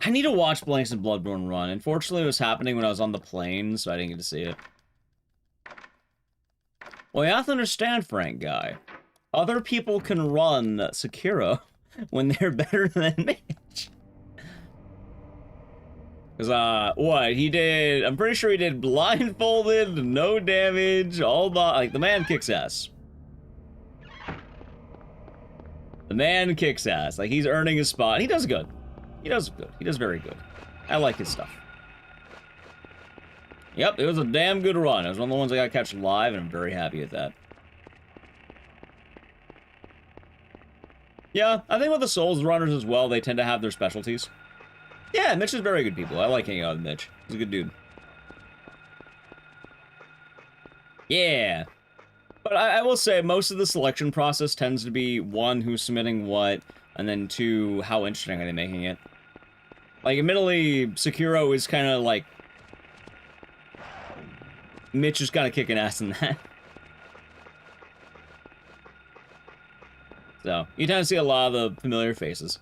[SPEAKER 2] I need to watch Blanks and Bloodborne run. Unfortunately, it was happening when I was on the plane, so I didn't get to see it. Well, you have to understand, Frank Guy. Other people can run Sekiro when they're better than Mitch. Because, what, he did... I'm pretty sure he did blindfolded, no damage, all the... Like, the man kicks ass. The man kicks ass. Like, he's earning his spot. He does good. He does good. He does very good. I like his stuff. Yep, it was a damn good run. It was one of the ones I got to catch live, and I'm very happy with that. Yeah, I think with the Souls runners as well, they tend to have their specialties. Yeah, Mitch is very good people. I like hanging out with Mitch. He's a good dude. Yeah. But I will say, most of the selection process tends to be, 1, who's submitting what, and then 2, how interesting are they making it. Like, admittedly, Sekiro is kind of like... Mitch is kind of kicking ass in that. So, you tend to see a lot of the familiar faces.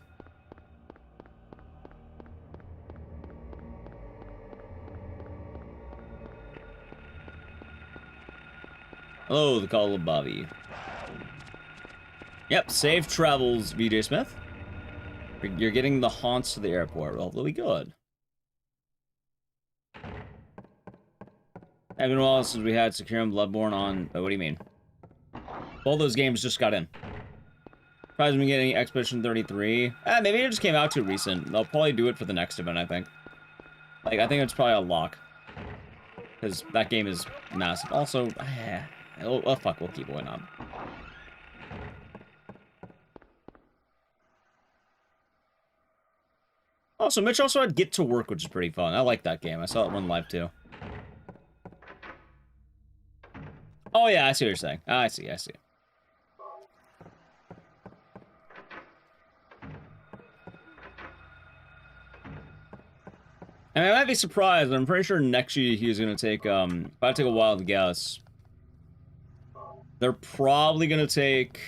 [SPEAKER 2] Hello, the call of Bobby. Yep, safe travels, VJ Smith. You're getting the haunts to the airport. Well, really good. I've been a while since we had Sekiro and Bloodborne on... Oh, what do you mean? Both those games just got in. Surprised me getting Expedition 33. Maybe it just came out too recent. They'll probably do it for the next event, I think. Like, I think it's probably a lock. Because that game is massive. Also, oh, fuck, we'll keep going on. Also, Mitch also had Get to Work, which is pretty fun. I like that game. I saw it run live, too. Oh, yeah, I see what you're saying. I see. I mean, I might be surprised, but I'm pretty sure next year he's gonna take, if I take a wild guess, they're probably gonna take...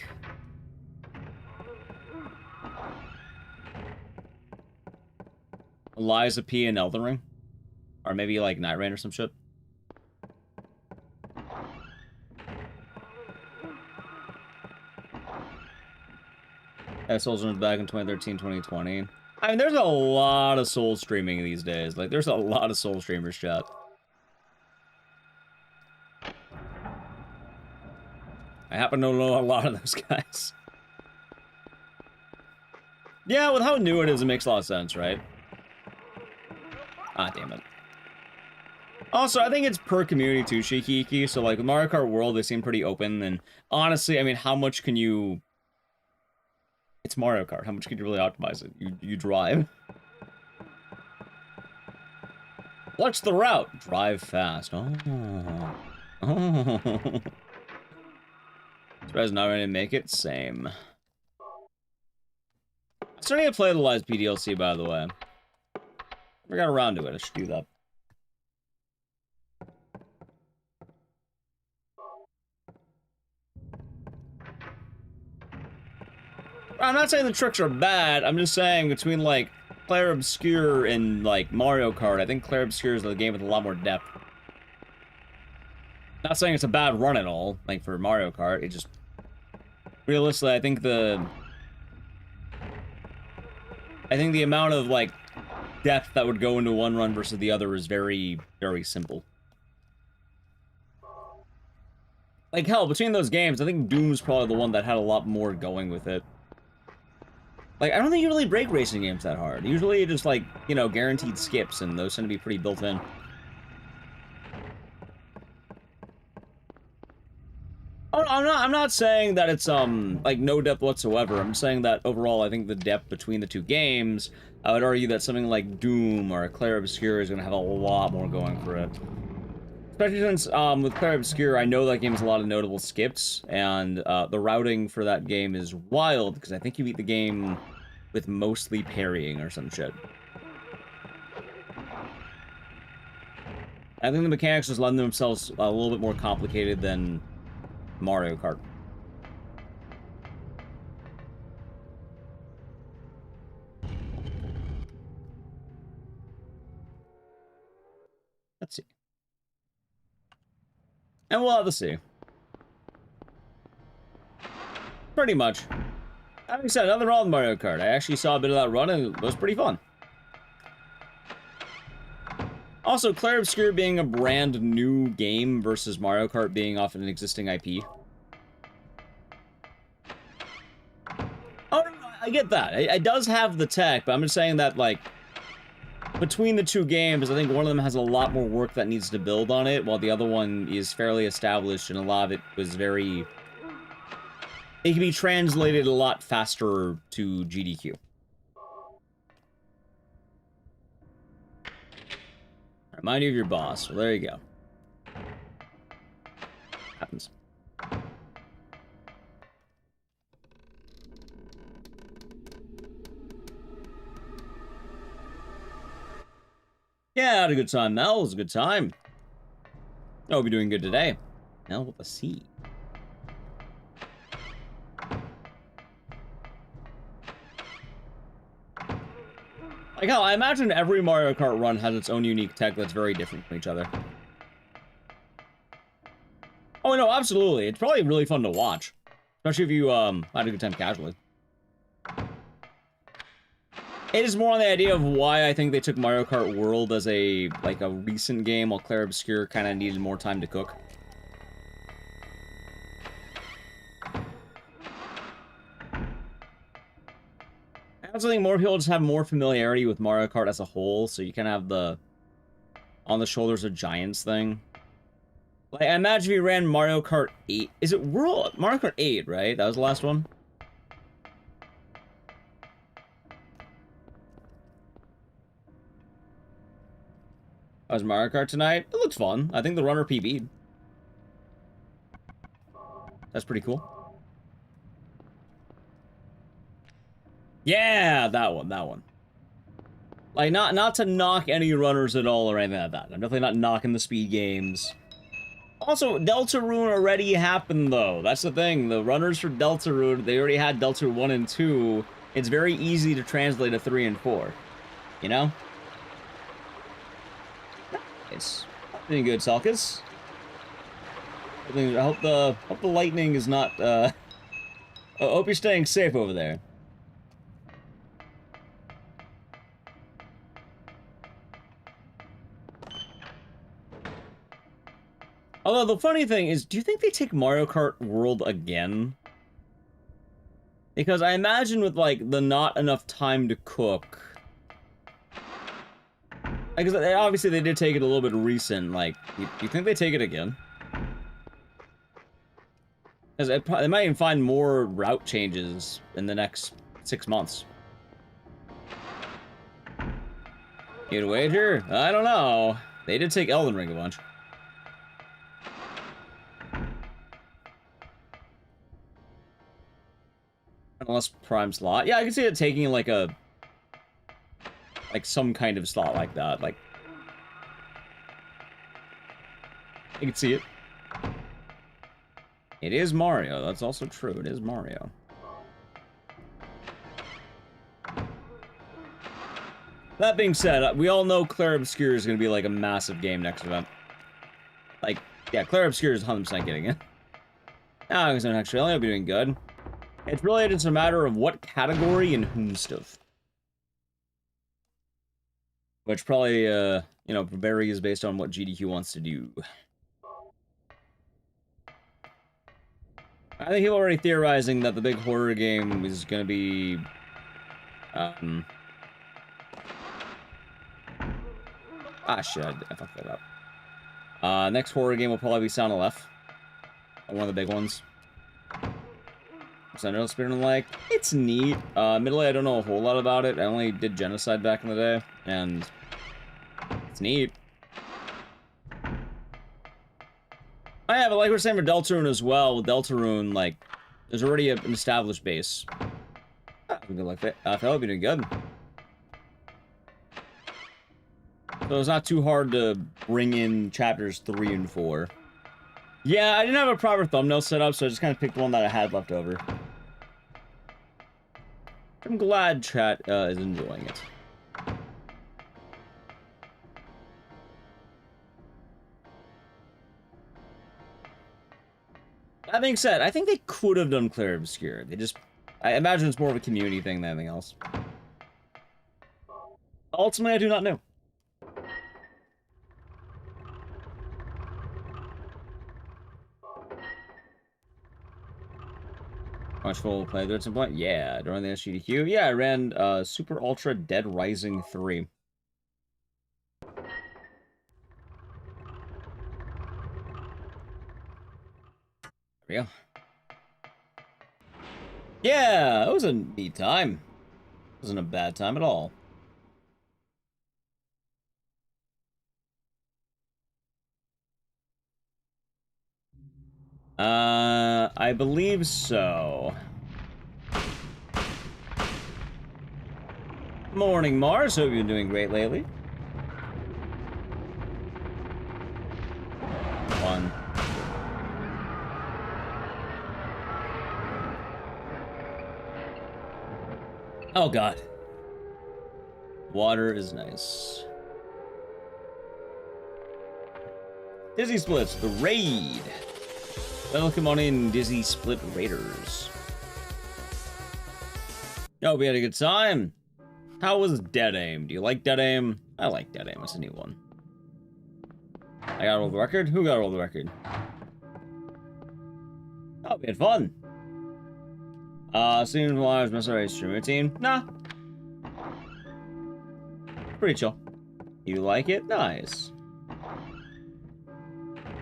[SPEAKER 2] Liza P and Elden Ring. Or maybe, like, Night Rain or some shit. Souls was back in 2013, 2020. I mean, there's a lot of Soul streaming these days. Like, there's a lot of Soul streamers, chat. I happen to know a lot of those guys. Yeah, with how new it is, it makes a lot of sense, right? Ah, damn it. Also, I think it's per community too, Shikiki. So, like, with Mario Kart World, they seem pretty open. And honestly, I mean, how much can you... It's Mario Kart. How much can you really optimize it? You drive. What's the route? Drive fast. Oh. Oh. Surprised not ready to make it? Same. Starting to play the Lies P DLC, by the way. We got around to it. I should do that. I'm not saying the tricks are bad. I'm just saying between, like, Clair Obscur and, like, Mario Kart, I think Clair Obscur is the game with a lot more depth. Not saying it's a bad run at all, like, for Mario Kart. It just... Realistically, I think the amount of, like, depth that would go into one run versus the other is very, very simple. Like, hell, between those games, I think Doom's probably the one that had a lot more going with it. Like, I don't think you really break racing games that hard. Usually, just, like, you know, guaranteed skips, and those tend to be pretty built in. Oh, I'm not saying that it's, like, no depth whatsoever. I'm saying that, overall, I think the depth between the two games, I would argue that something like Doom or Clair Obscur is going to have a lot more going for it. Especially since, with Clair Obscur, I know that game has a lot of notable skips, and, the routing for that game is wild, because I think you beat the game with mostly parrying or some shit. I think the mechanics just lend themselves a little bit more complicated than Mario Kart. Let's see. And we'll have to see. Pretty much. Having said, nothing wrong with Mario Kart. I actually saw a bit of that run and it was pretty fun. Also, Clair Obscur being a brand new game versus Mario Kart being off an existing IP. Oh, no, I get that. It does have the tech, but I'm just saying that, like, between the two games, I think one of them has a lot more work that needs to build on it, while the other one is fairly established, and a lot of it was very... It can be translated a lot faster to GDQ. Remind you of your boss. Well, there you go. Happens. Yeah, I had a good time, Mel. It was a good time. I hope you're doing good today. Mel with a C. Like hell, I imagine every Mario Kart run has its own unique tech that's very different from each other. Oh no, absolutely. It's probably really fun to watch. Especially if you had a good time casually. It is more on the idea of why I think they took Mario Kart World as a recent game, while Clair Obscur kind of needed more time to cook. I also think more people just have more familiarity with Mario Kart as a whole, so you kind of have the on the shoulders of giants thing. Like, I imagine if you ran Mario Kart 8. Is it World? Mario Kart 8, right? That was the last one? That was Mario Kart tonight. It looked fun. I think the runner PB'd. That's pretty cool. Yeah, that one. Like, not to knock any runners at all or anything like that. I'm definitely not knocking the speed games. Also, Deltarune already happened, though. That's the thing. The runners for Deltarune, they already had Deltarune 1 and 2. It's very easy to translate to 3 and 4. You know? Nice. Doing good, Salkus. I hope the lightning is not, I hope you're staying safe over there. Although the funny thing is, do you think they take Mario Kart World again? Because I imagine with, like, the not enough time to cook... Because obviously they did take it a little bit recent, like, do you think they take it again? Because they might even find more route changes in the next 6 months. You'd wager? I don't know. They did take Elden Ring a bunch. Unless Prime slot. Yeah, I can see it taking like a... like some kind of slot like that. Like... I can see it. It is Mario. That's also true. It is Mario. That being said, we all know Clair Obscur is going to be like a massive game next event. Like, yeah, Clair Obscur is 100% getting it. Ah, it's an extra. I'll be doing good. It's really just a matter of what category and whom stuff. Which probably, you know, varies based on what GDQ wants to do. I think people are already theorizing that the big horror game is going to be... Ah, shit, I fucked that up. Next horror game will probably be Sound of Left. One of the big ones. So I know Speedrun like, it's neat. Admittedly, I don't know a whole lot about it. I only did Genocide back in the day, and it's neat. Oh yeah, but like we're saying for Deltarune as well, with Deltarune, like, there's already an established base. Good luck, Phil, be doing good. So it's not too hard to bring in chapters 3 and 4. Yeah, I didn't have a proper thumbnail set up, so I just kind of picked one that I had left over. I'm glad chat is enjoying it. That being said, I think they could have done Clair Obscur. They just... I imagine it's more of a community thing than anything else. Ultimately, I do not know. Watch full playthrough at some point? Yeah, during the SGDQ. Yeah, I ran Super Ultra Dead Rising 3. There we go. Yeah, it was a neat time. It wasn't a bad time at all. I believe so. Morning, Mars. Hope you've been doing great lately. One. Oh, God. Water is nice. Dizzy Splits, the raid. Welcome on in, Dizzy Split Raiders. Yo, we had a good time. How was Dead Aim? Do you like Dead Aim? I like Dead Aim. It's a new one. I gotta roll the record? Who gotta roll the record? Oh, we had fun. Seems while I was messing with stream routine. Nah. Pretty chill. You like it? Nice.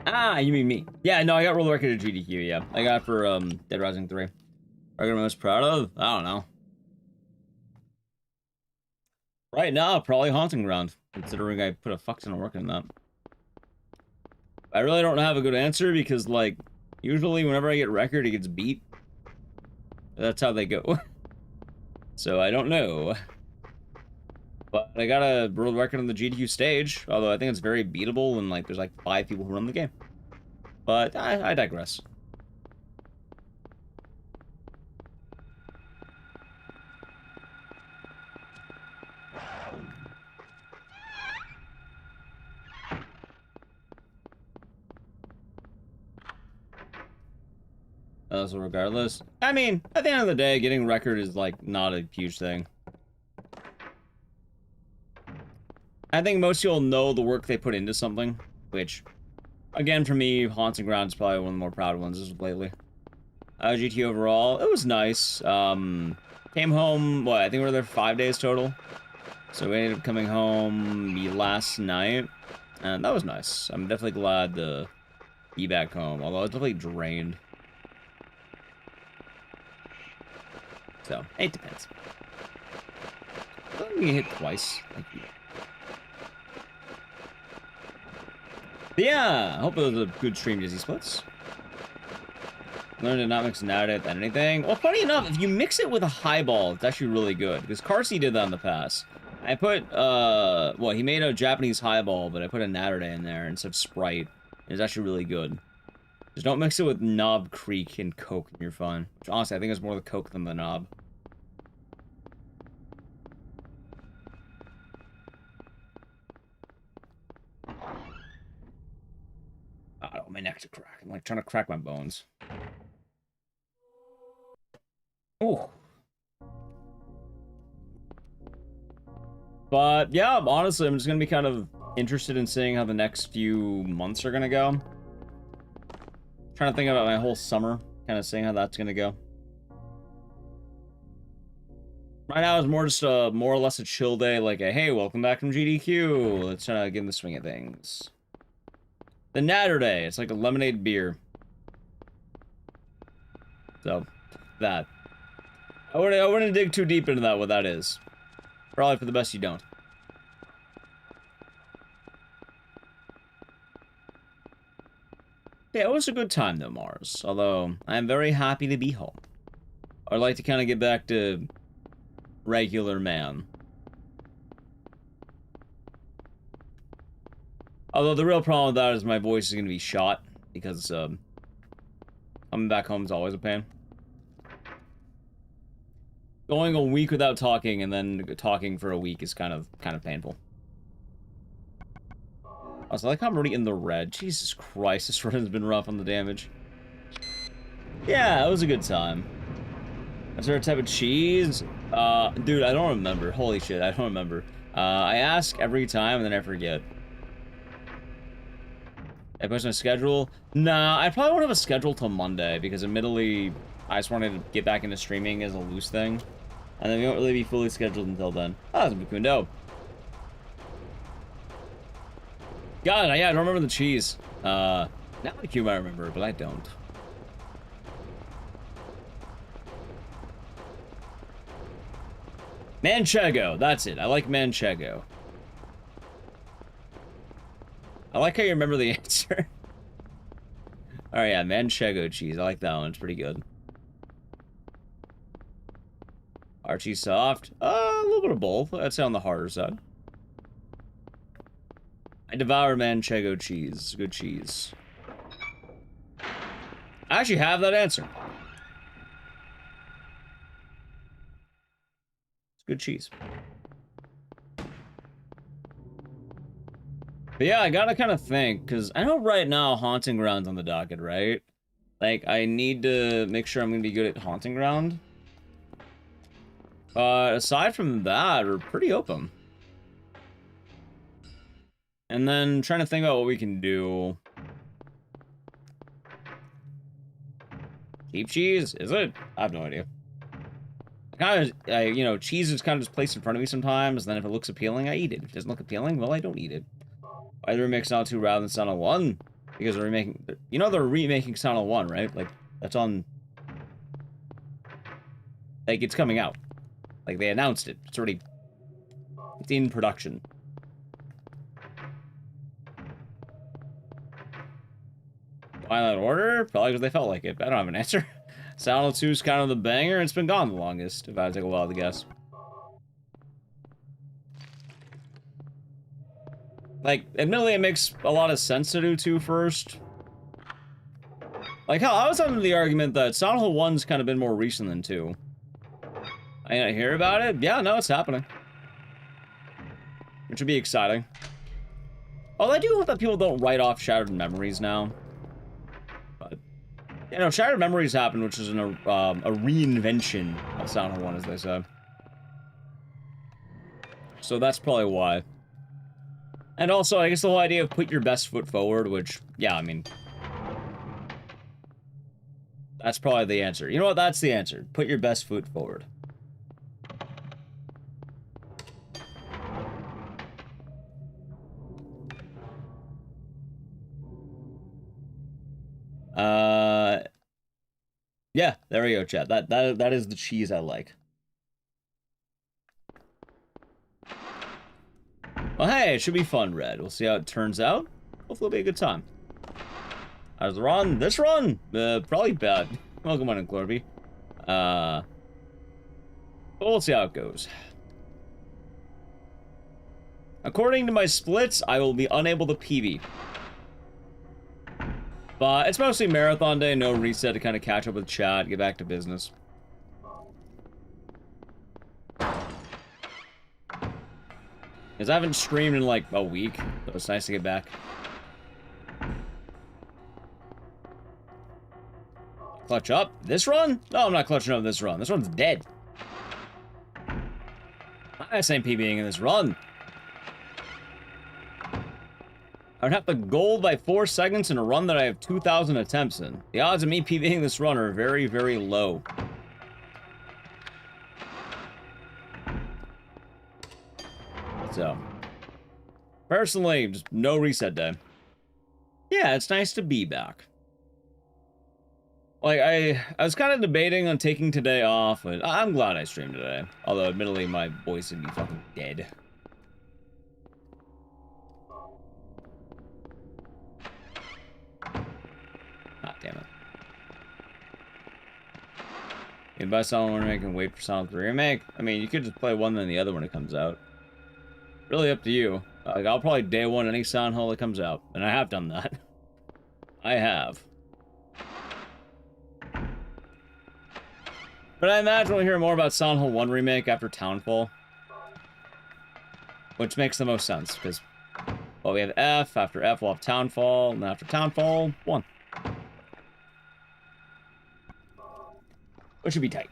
[SPEAKER 2] Ah, you mean me. Yeah, no, I got roll the record at GDQ, yeah. I got it for, Dead Rising 3. Record I'm most proud of? I don't know. Right now, probably Haunting Ground, considering I put a fuck ton of work in that. I really don't have a good answer because, like, usually whenever I get record, it gets beat. That's how they go. So I don't know. But I got a world record on the GDQ stage, although I think it's very beatable and, like, there's like 5 people who run the game. But I digress. So regardless, I mean, at the end of the day, getting record is, like, not a huge thing. I think most people know the work they put into something, which Again, for me, Haunting Ground is probably one of the more proud ones as of lately. GT overall, it was nice. Came home, what, I think we were there for 5 days total. So we ended up coming home last night, and that was nice. I'm definitely glad to be back home, although I was definitely drained. So, it depends. Let me hit twice. Thank you. But yeah, I hope it was a good stream, Dizzy Splits. Learned to not mix natty with anything. Well, funny enough, if you mix it with a highball, it's actually really good. Because Carsey did that in the past. I put, well, he made a Japanese highball, but I put a natty in there instead of Sprite. It's actually really good. Just don't mix it with Knob Creek and Coke and you're fine. Which, honestly, I think it's more the Coke than the Knob. Oh, my neck's a crack. I'm like trying to crack my bones. Oh. But yeah, honestly, I'm just gonna be kind of interested in seeing how the next few months are gonna go. Trying to think about my whole summer, kind of seeing how that's gonna go. Right now it's more just a more or less a chill day, like a hey, welcome back from GDQ. Let's try to get in the swing of things. The Natter Day, it's like a lemonade beer. So, that. I wouldn't dig too deep into that, what that is. Probably for the best you don't. Yeah, it was a good time though, Mars. Although, I am very happy to be home. I'd like to kind of get back to regular man. Although the real problem with that is my voice is going to be shot. Because, coming back home is always a pain. Going a week without talking and then talking for a week is kind of painful. Also, I like how I'm already in the red. Jesus Christ, this run has been rough on the damage. Yeah, it was a good time. Is there a type of cheese? Dude, I don't remember. Holy shit, I don't remember. I ask every time and then I forget. I post my schedule? Nah, I probably won't have a schedule till Monday because admittedly, I just wanted to get back into streaming as a loose thing. And then we won't really be fully scheduled until then. Oh, that's becoming dope. God, yeah, I don't remember the cheese. Now the cube I remember, but I don't. Manchego, that's it. I like Manchego. I like how you remember the answer. Alright, yeah, Manchego cheese. I like that one. It's pretty good. Archie soft? A little bit of both. I'd say on the harder side. I devour Manchego cheese. Good cheese. I actually have that answer. It's good cheese. But yeah, I gotta kind of think, because I know right now Haunting Ground's on the docket, right? Like, I need to make sure I'm gonna be good at Haunting Ground. But aside from that, we're pretty open. And then trying to think about what we can do. Cheap cheese? Is it? I have no idea. Kind of, you know, cheese is kind of just placed in front of me sometimes, and then if it looks appealing, I eat it. If it doesn't look appealing, well, I don't eat it. Why do we remake Silent 2 rather than Silent 1? Because they're remaking... You know they're remaking Silent 1, right? Like, that's on... Like, it's coming out. Like, they announced it. It's already... It's in production. Why that order? Probably because they felt like it. I don't have an answer. Silent 2 is kind of the banger. It's been gone the longest, if I had to take a while to guess. Like, admittedly, it makes a lot of sense to do 2 first. Like, hell, I was having the argument that Silent Hill 1's kind of been more recent than 2. I didn't hear about it? Yeah, no, it's happening. Which would be exciting. Although I do hope that people don't write off Shattered Memories now. But, you know, Shattered Memories happened, which is a reinvention of Silent Hill 1, as they said. So that's probably why. And also, I guess the whole idea of put your best foot forward, which, yeah, I mean... That's probably the answer. You know what? That's the answer. Put your best foot forward. Yeah, there we go, chat. That is the cheese I like. Well, hey, it should be fun, Red. We'll see how it turns out. Hopefully it'll be a good time. How's the run? This run? Probably bad. Welcome on in, Clorby. But we'll see how it goes. According to my splits, I will be unable to PB. But it's mostly marathon day, no reset to kind of catch up with chat, get back to business. Because I haven't streamed in like a week, so it's nice to get back. Clutch up? This run? No, I'm not clutching up this run. This run's dead. I ain't PBing in this run. I would have to gold by 4 seconds in a run that I have 2,000 attempts in. The odds of me PBing this run are very, very low. So, personally, just no reset day. Yeah, it's nice to be back. Like, I was kind of debating on taking today off, but I'm glad I streamed today. Although, admittedly, my voice would be fucking dead. Ah, damn it. You can buy Silent Hill Remake and wait for Silent Hill Remake. I mean, you could just play one then the other when it comes out. Really up to you. Like, I'll probably day one any Silent Hill that comes out. And I have done that. I have. But I imagine we'll hear more about Silent Hill 1 Remake after Townfall. Which makes the most sense, because... Well, we have F, after F we'll have Townfall, and after Townfall, 1. Which should be tight.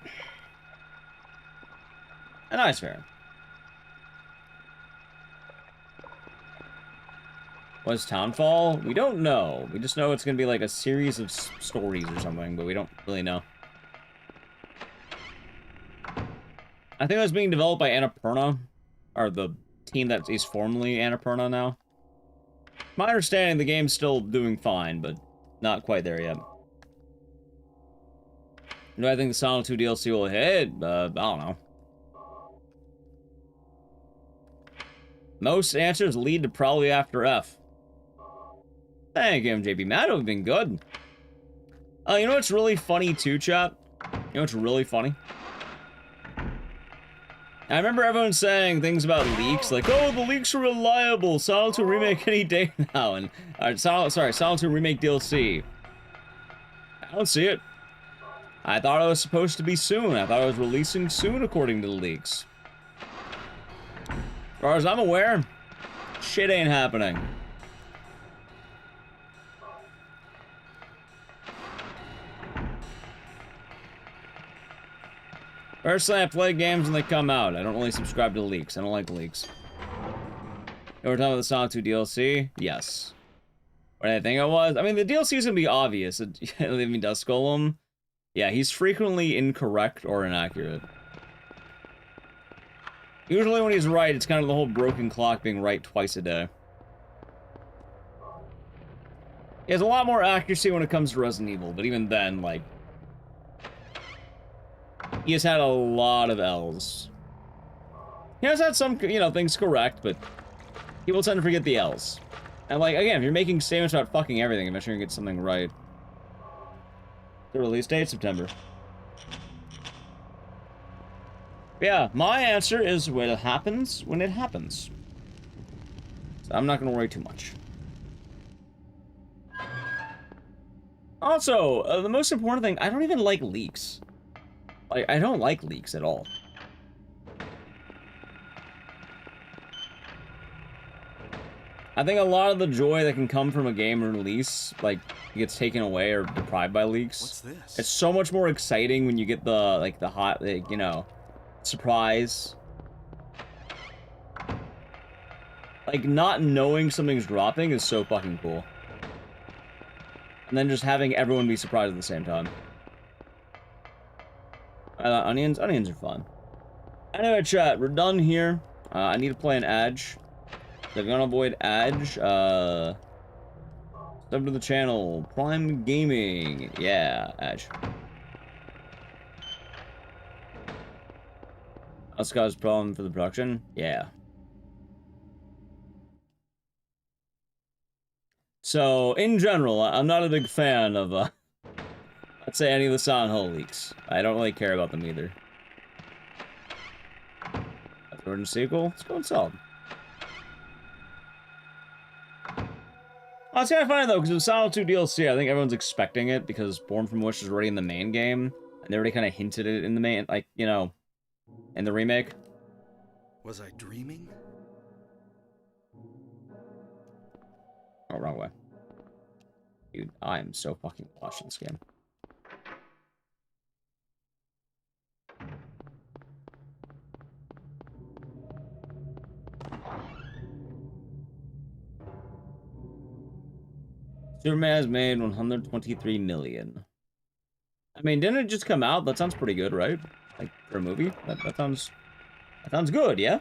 [SPEAKER 2] A nice fair. What's Townfall? We don't know. We just know it's going to be like a series of stories or something, but we don't really know. I think it was being developed by Annapurna, or the team that is formerly Annapurna now. My understanding, the game's still doing fine, but not quite there yet. Do I think the Silent 2 DLC will hit? I don't know. Most answers lead to probably after F. Thank you, MJB. That would have been good. You know what's really funny too, chat? You know what's really funny? I remember everyone saying things about leaks, like, oh, the leaks are reliable, Silent 2 Remake any day now, and, Silent 2 Remake DLC. I don't see it. I thought it was supposed to be soon. I thought it was releasing soon, according to the leaks. As far as I'm aware, shit ain't happening. Personally, I play games when they come out. I don't really subscribe to leaks. I don't like leaks. You were talking about the Sonic 2 DLC? Yes. What did I think it was? I mean, the DLC is gonna be obvious. I mean, Dust Golem. Yeah, he's frequently incorrect or inaccurate. Usually when he's right, it's kind of the whole broken clock being right twice a day. He has a lot more accuracy when it comes to Resident Evil, but even then, like... He has had a lot of L's. He has had some, you know, things correct, but people tend to forget the L's. And, like, again, if you're making statements about fucking everything, I'm sure you can get something right. The release date, September. Yeah, my answer is when it happens, when it happens. So I'm not going to worry too much. Also, the most important thing, I don't even like leaks. Like, I don't like leaks at all. I think a lot of the joy that can come from a game release, like, gets taken away or deprived by leaks.
[SPEAKER 12] What's this?
[SPEAKER 2] It's so much more exciting when you get the, like, the hot, like, you know, surprise. Like, not knowing something's dropping is so fucking cool. And then just having everyone be surprised at the same time. Onions are fun. Anyway, chat, we're done here. I need to play an Edge. So if you want to avoid Edge, sub to the channel. Prime Gaming. Yeah, Edge. That's Scott's problem for the production? Yeah. So, in general, I'm not a big fan of, let's say, any of the Silent Hill leaks. I don't really care about them either. Jordan sequel? It's going solid. Oh, it's kind of funny, though, because with Silent 2 DLC, I think everyone's expecting it, because Born from Wish is already in the main game, and they already kind of hinted it in the main, like, you know, in the remake.
[SPEAKER 15] Was I dreaming?
[SPEAKER 2] Oh, wrong way. Dude, I am so fucking lost in this game. Superman has made 123 million. I mean, didn't it just come out? That sounds pretty good, right? Like, for a movie? That sounds good, yeah?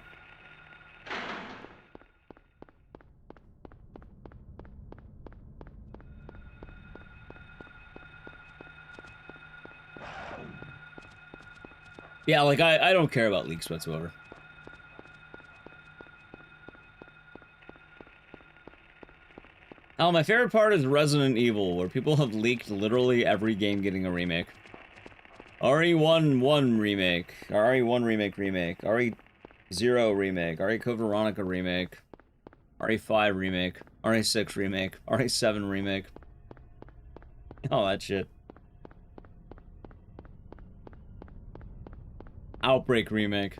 [SPEAKER 2] Yeah, like, I don't care about leaks whatsoever. Oh, my favorite part is Resident Evil, where people have leaked literally every game getting a remake. RE1 remake, RE1 remake, RE0 remake, RE Code Veronica remake, RE5 remake, RE6 remake, RE7 remake. All that shit. Outbreak remake.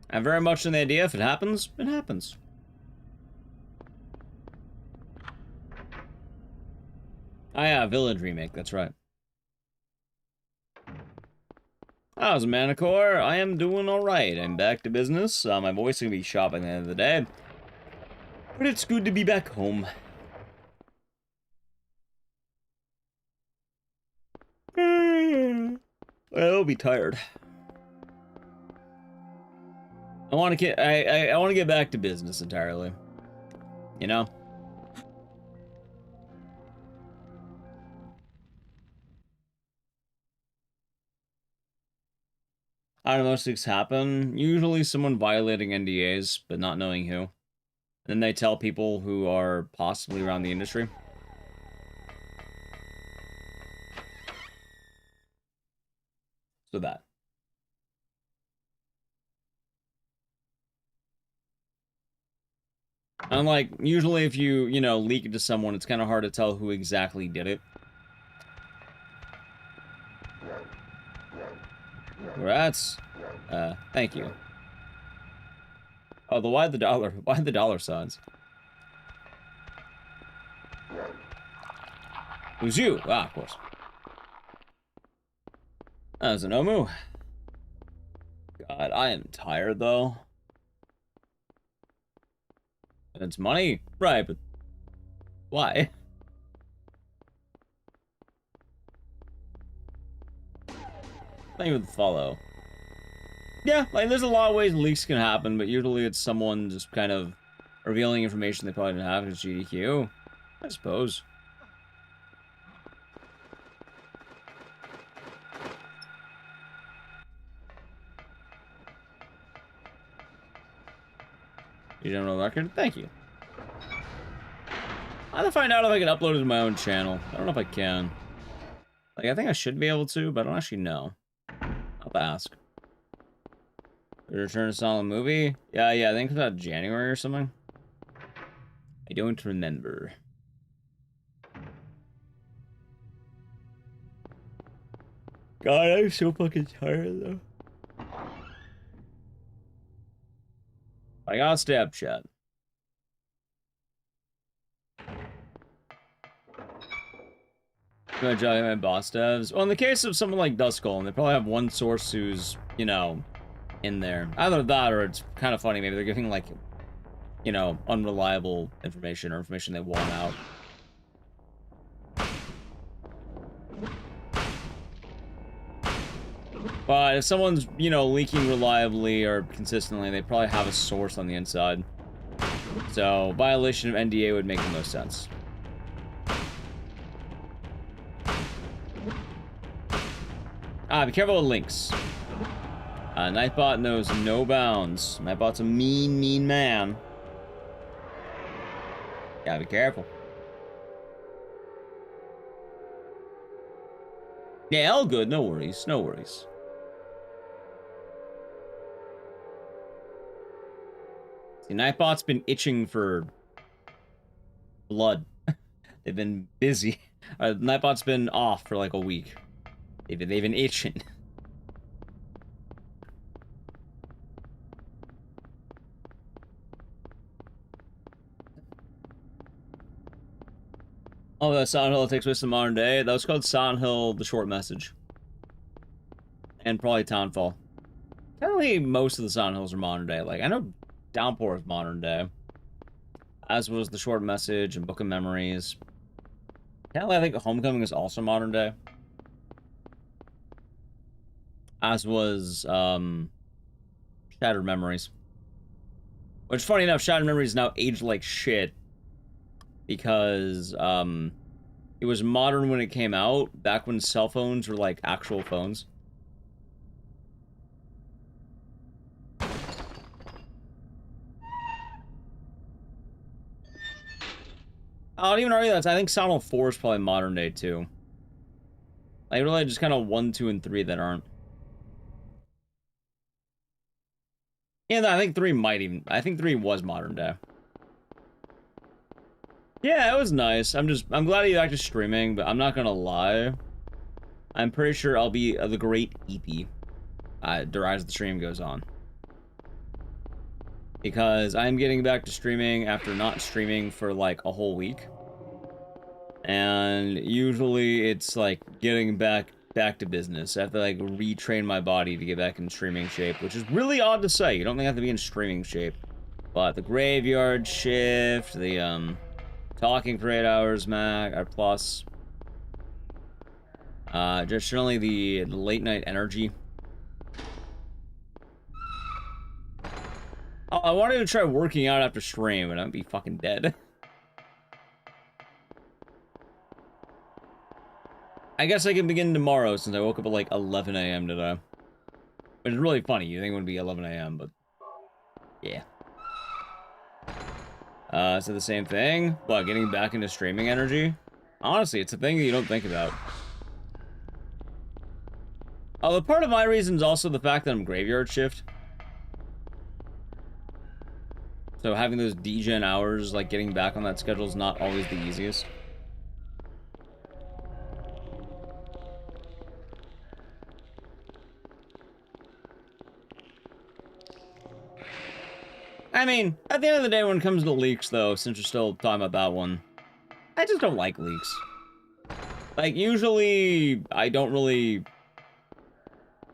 [SPEAKER 2] I'm very much in the idea, if it happens, it happens. Oh yeah, Village remake, that's right. How's Manicore? I am doing alright. I'm back to business. My voice is gonna be shot by the end of the day. But it's good to be back home. I'll be tired. I want to get I want to get back to business entirely. You know? I don't know, most things happen. Usually someone violating NDAs, but not knowing who. And then they tell people who are possibly around the industry. So that. And like, usually if you know, leak it to someone, it's kind of hard to tell who exactly did it. Congrats. Thank you. Oh, why the dollar signs? Who's you? Ah, of course. That was an Omu. God, I am tired, though. And it's money? Right, but... why? Thank you for the follow. Yeah, like, there's a lot of ways leaks can happen, but usually it's someone just kind of revealing information they probably didn't have. It's GDQ, I suppose. You don't know the record? Thank you. I have to find out if I can upload it to my own channel. I don't know if I can. Like, I think I should be able to, but I don't actually know. I'll have to ask. The Return to Silent movie? Yeah, I think it's about January or something. I don't remember. God, I'm so fucking tired, though. I gotta stay up, chat. Good job, my boss devs. Well, in the case of someone like Duskull, they probably have one source who's, you know, in there. Either that or it's kind of funny. Maybe they're giving, like, you know, unreliable information or information they want out. But if someone's, you know, leaking reliably or consistently, they probably have a source on the inside. So, violation of NDA would make the most sense. Be careful with links. Nightbot knows no bounds. Nightbot's a mean, mean man. Gotta be careful. Yeah, all good. No worries. No worries. See, Nightbot's been itching for blood. They've been busy. Nightbot's been off for like a week. They've been itching. Oh, that Silent Hill takes place in modern day. That was called Silent Hill: The Short Message. And probably Townfall. Technically, most of the Silent Hills are modern day. Like, I know Downpour is modern day. As was The Short Message and Book of Memories. Technically, I think Homecoming is also modern day. As was, Shattered Memories. Which, funny enough, Shattered Memories is now aged like shit. Because, it was modern when it came out, back when cell phones were, like, actual phones. I don't even argue that. I think Silent Hill 4 is probably modern day, too. Like, really just kind of 1, 2, and 3 that aren't. Yeah, I think 3 might even... I think 3 was modern day. Yeah, it was nice. I'm glad you liked streaming, but I'm not gonna lie. I'm pretty sure I'll be the great EP as the stream goes on. Because I'm getting back to streaming after not streaming for like a whole week. And usually it's like getting back to business. I have to like retrain my body to get back in streaming shape, which is really odd to say. You don't think I have to be in streaming shape. But the graveyard shift, the talking for 8 hours max or plus. Just generally the late night energy. Oh, I wanted to try working out after stream, but I'd be fucking dead. I guess I can begin tomorrow since I woke up at like 11 a.m. today. Which is really funny. You think it would be 11 a.m., but yeah. So the same thing. What, getting back into streaming energy? Honestly, it's a thing that you don't think about. Although part of my reason is also the fact that I'm graveyard shift. So having those degen hours, like getting back on that schedule is not always the easiest. I mean, at the end of the day, when it comes to leaks, though, since you're still talking about that one, I just don't like leaks. Like, usually, I don't really...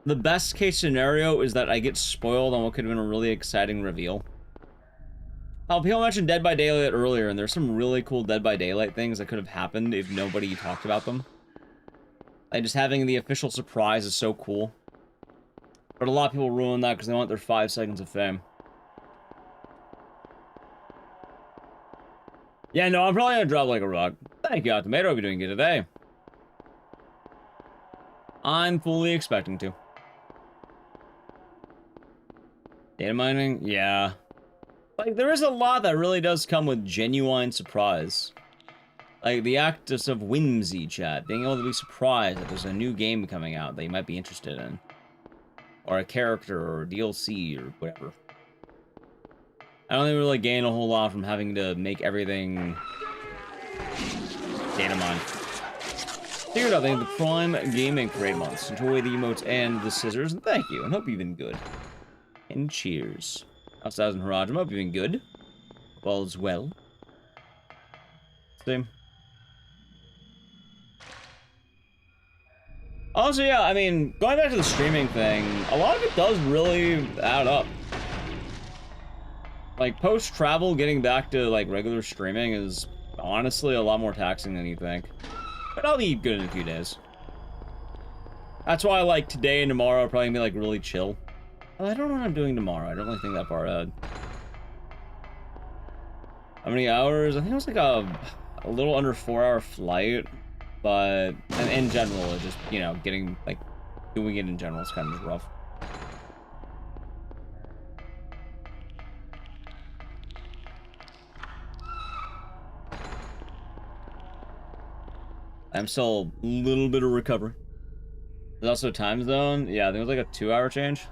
[SPEAKER 2] The best case scenario is that I get spoiled on what could have been a really exciting reveal. People mentioned Dead by Daylight earlier, and there's some really cool Dead by Daylight things that could have happened if nobody talked about them. Like, just having the official surprise is so cool. But a lot of people ruin that because they want their 5 seconds of fame. Yeah, no, I'm probably gonna drop like a rock. Thank you, Tomato. Hope you're doing good today. I'm fully expecting to. Data mining? Yeah. Like, there is a lot that really does come with genuine surprise. Like, the actus of whimsy, chat. Being able to be surprised that there's a new game coming out that you might be interested in. Or a character, or DLC, or whatever. I don't think we really gain a whole lot from having to make everything data mine. Dude, I think the Prime Gaming Parade months. Enjoy the emotes and the scissors, and thank you, and hope you've been good. And cheers. Outside in Harajima, hope you've been good. All's well. Same. Also, yeah, I mean, going back to the streaming thing, a lot of it does really add up. Like, post-travel, getting back to, like, regular streaming is honestly a lot more taxing than you think. But I'll be good in a few days. That's why, like, today and tomorrow are probably gonna be, like, really chill. Well, I don't know what I'm doing tomorrow. I don't really think that far ahead. How many hours? I think it was, like, a little under 4-hour flight. But in general, it's just, you know, getting, like, doing it in general is kind of just rough. I'm still a little bit of recovery. There's also time zone. Yeah, I think it was like a 2-hour change.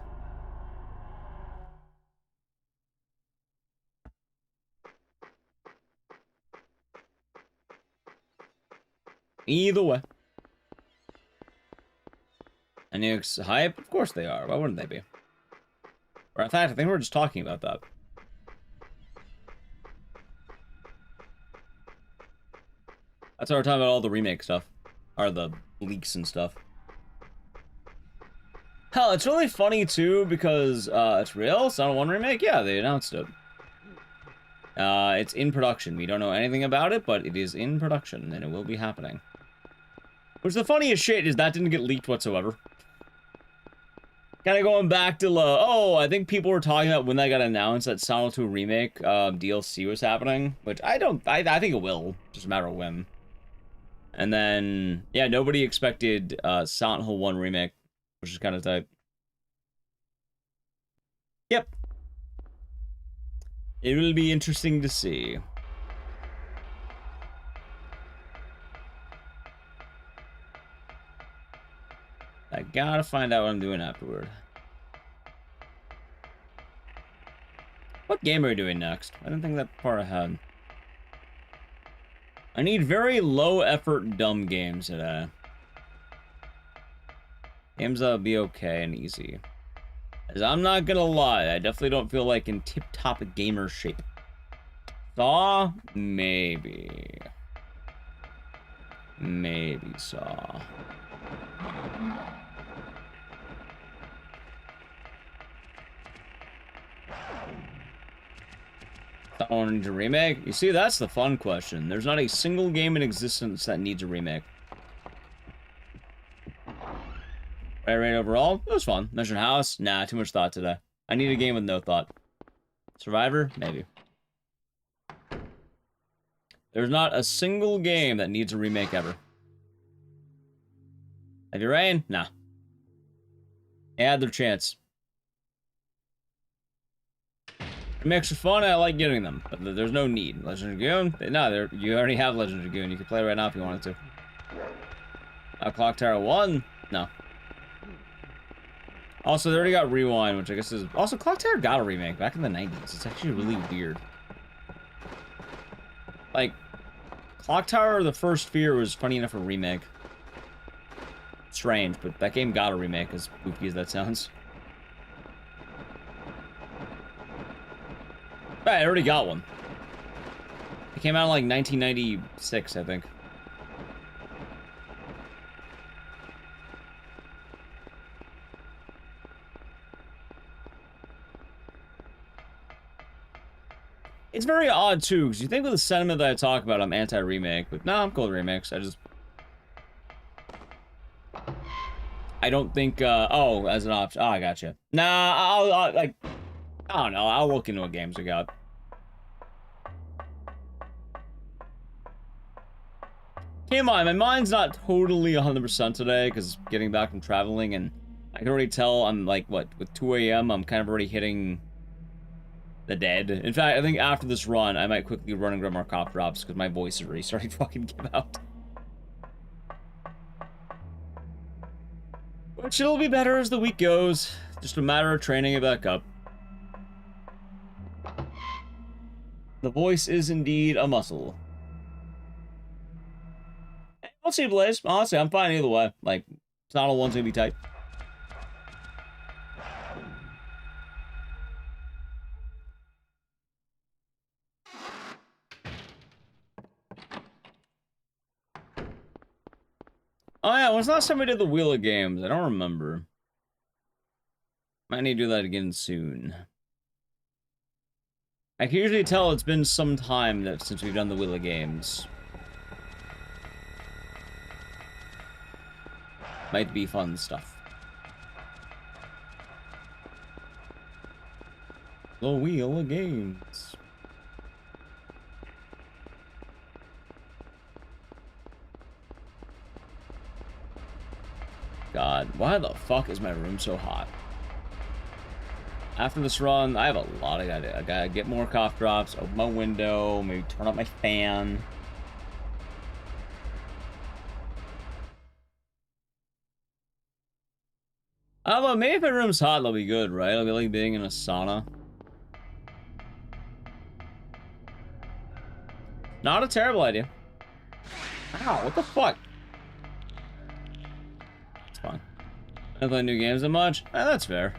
[SPEAKER 2] Either way. And Nuke's hype? Of course they are. Why wouldn't they be? Or in fact, I think we were just talking about that. That's why we're talking about all the remake stuff. Or the leaks and stuff. Hell, it's really funny too, because it's real. Silent 1 remake? Yeah, they announced it. It's in production. We don't know anything about it, but it is in production, and it will be happening. Which the funniest shit is that didn't get leaked whatsoever. Kind of going back to, oh, I think people were talking about when that got announced that Silent 2 Remake DLC was happening, which I think it will, just a matter of when. And then, yeah, nobody expected Silent Hill 1 Remake, which is kind of tight. Yep. It will be interesting to see. I gotta find out what I'm doing afterward. What game are we doing next? I didn't think that far ahead. I need very low-effort, dumb games today. Games that'll be okay and easy. As I'm not gonna lie, I definitely don't feel like in tip-top gamer shape. Saw? Maybe. Maybe Saw. That one needs a remake? You see, that's the fun question. There's not a single game in existence that needs a remake. Right overall? It was fun. Mission House? Nah, too much thought today. I need a game with no thought. Survivor? Maybe. There's not a single game that needs a remake ever. Heavy Rain? Nah. They had their chance. Remakes are fun, I like getting them, but there's no need. Legend of Dragoon? No, you already have Legend of Dragoon. You can play it right now if you wanted to. Clock Tower 1? No. Also, they already got Rewind, which I guess is... Also, Clock Tower got a remake back in the 90s. It's actually really weird. Like, Clock Tower, the First Fear was funny enough a remake. Strange, but that game got a remake, as spooky as that sounds. Right, I already got one. It came out in like 1996, I think. It's very odd too, because you think with the sentiment that I talk about, I'm anti-remake, but no, I'm cool with remakes. I don't think, oh, as an option. Oh, I gotcha. Nah, I'll like, I don't know, I'll look into what games we got. Keep in mind, my mind's not totally 100% today, because getting back from traveling, and I can already tell I'm like, what, with 2 a.m., I'm kind of already hitting the dead. In fact, I think after this run, I might quickly run and grab more cough drops, because my voice is already starting to fucking give out. Which it'll be better as the week goes. Just a matter of training it back up. The voice is indeed a muscle. I'll see, Blaze. Honestly, I'm fine either way. Like, it's not all one's gonna be tight. Oh yeah, Yeah, when's the last time we did the Wheel of Games? I don't remember. Might need to do that again soon. I can usually tell it's been some time since we've done the Wheel of Games. Might be fun stuff. The Wheel of Games. God, why the fuck is my room so hot? After this run, I have a lot I gotta get more cough drops, open my window, maybe turn up my fan. Although, maybe if my room's hot, it'll be good, right? It'll be like being in a sauna. Not a terrible idea. Ow, what the fuck? It's fine. I don't play new games that much. That's fair.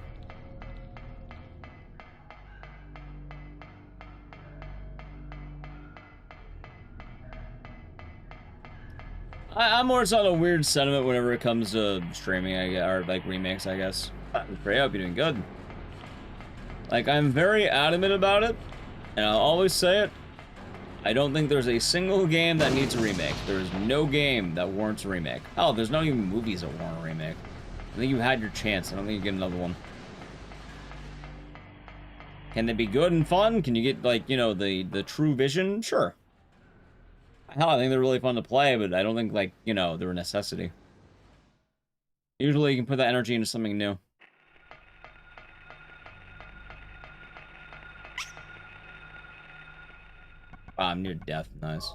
[SPEAKER 2] I'm more on a weird sentiment whenever it comes to streaming, or like remakes, I guess. I hope you're doing good. Like, I'm very adamant about it, and I'll always say it. I don't think there's a single game that needs a remake. There's no game that warrants a remake. Oh, there's not even movies that warrant a remake. I think you had your chance. I don't think you get another one. Can they be good and fun? Can you get, like, you know, the true vision? Sure. Hell, I think they're really fun to play, but I don't think, like, you know, they're a necessity. Usually you can put that energy into something new. Wow, I'm near death. Nice.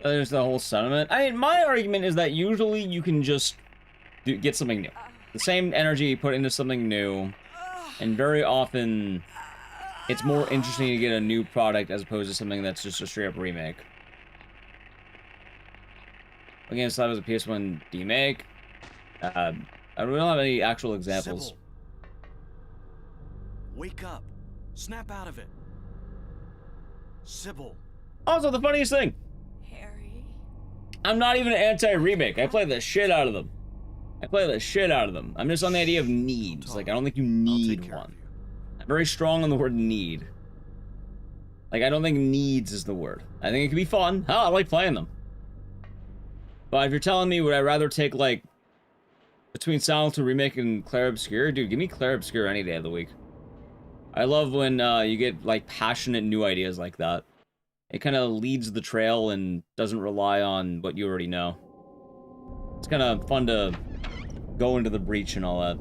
[SPEAKER 2] There's the whole sentiment. I mean, my argument is that usually you can just get something new. The same energy put into something new, and very often it's more interesting to get a new product as opposed to something that's just a straight-up remake. Again, so that was a PS1 remake. I don't have any actual examples.
[SPEAKER 15] Sybil. Wake up. Snap out of it. Sybil.
[SPEAKER 2] Also, the funniest thing.
[SPEAKER 11] Harry.
[SPEAKER 2] I'm not even anti-remake. I play the shit out of them. I'm just on the idea of needs. Like, I don't think you need one. I'm very strong on the word need. Like, I don't think needs is the word. I think it could be fun. Oh, I like playing them. But if you're telling me would I rather take, like, between Silent Hill Remake and Clair Obscur, dude, give me Clair Obscur any day of the week. I love when you get, like, passionate new ideas like that. It kind of leads the trail and doesn't rely on what you already know. It's kind of fun to go into the breach and all that.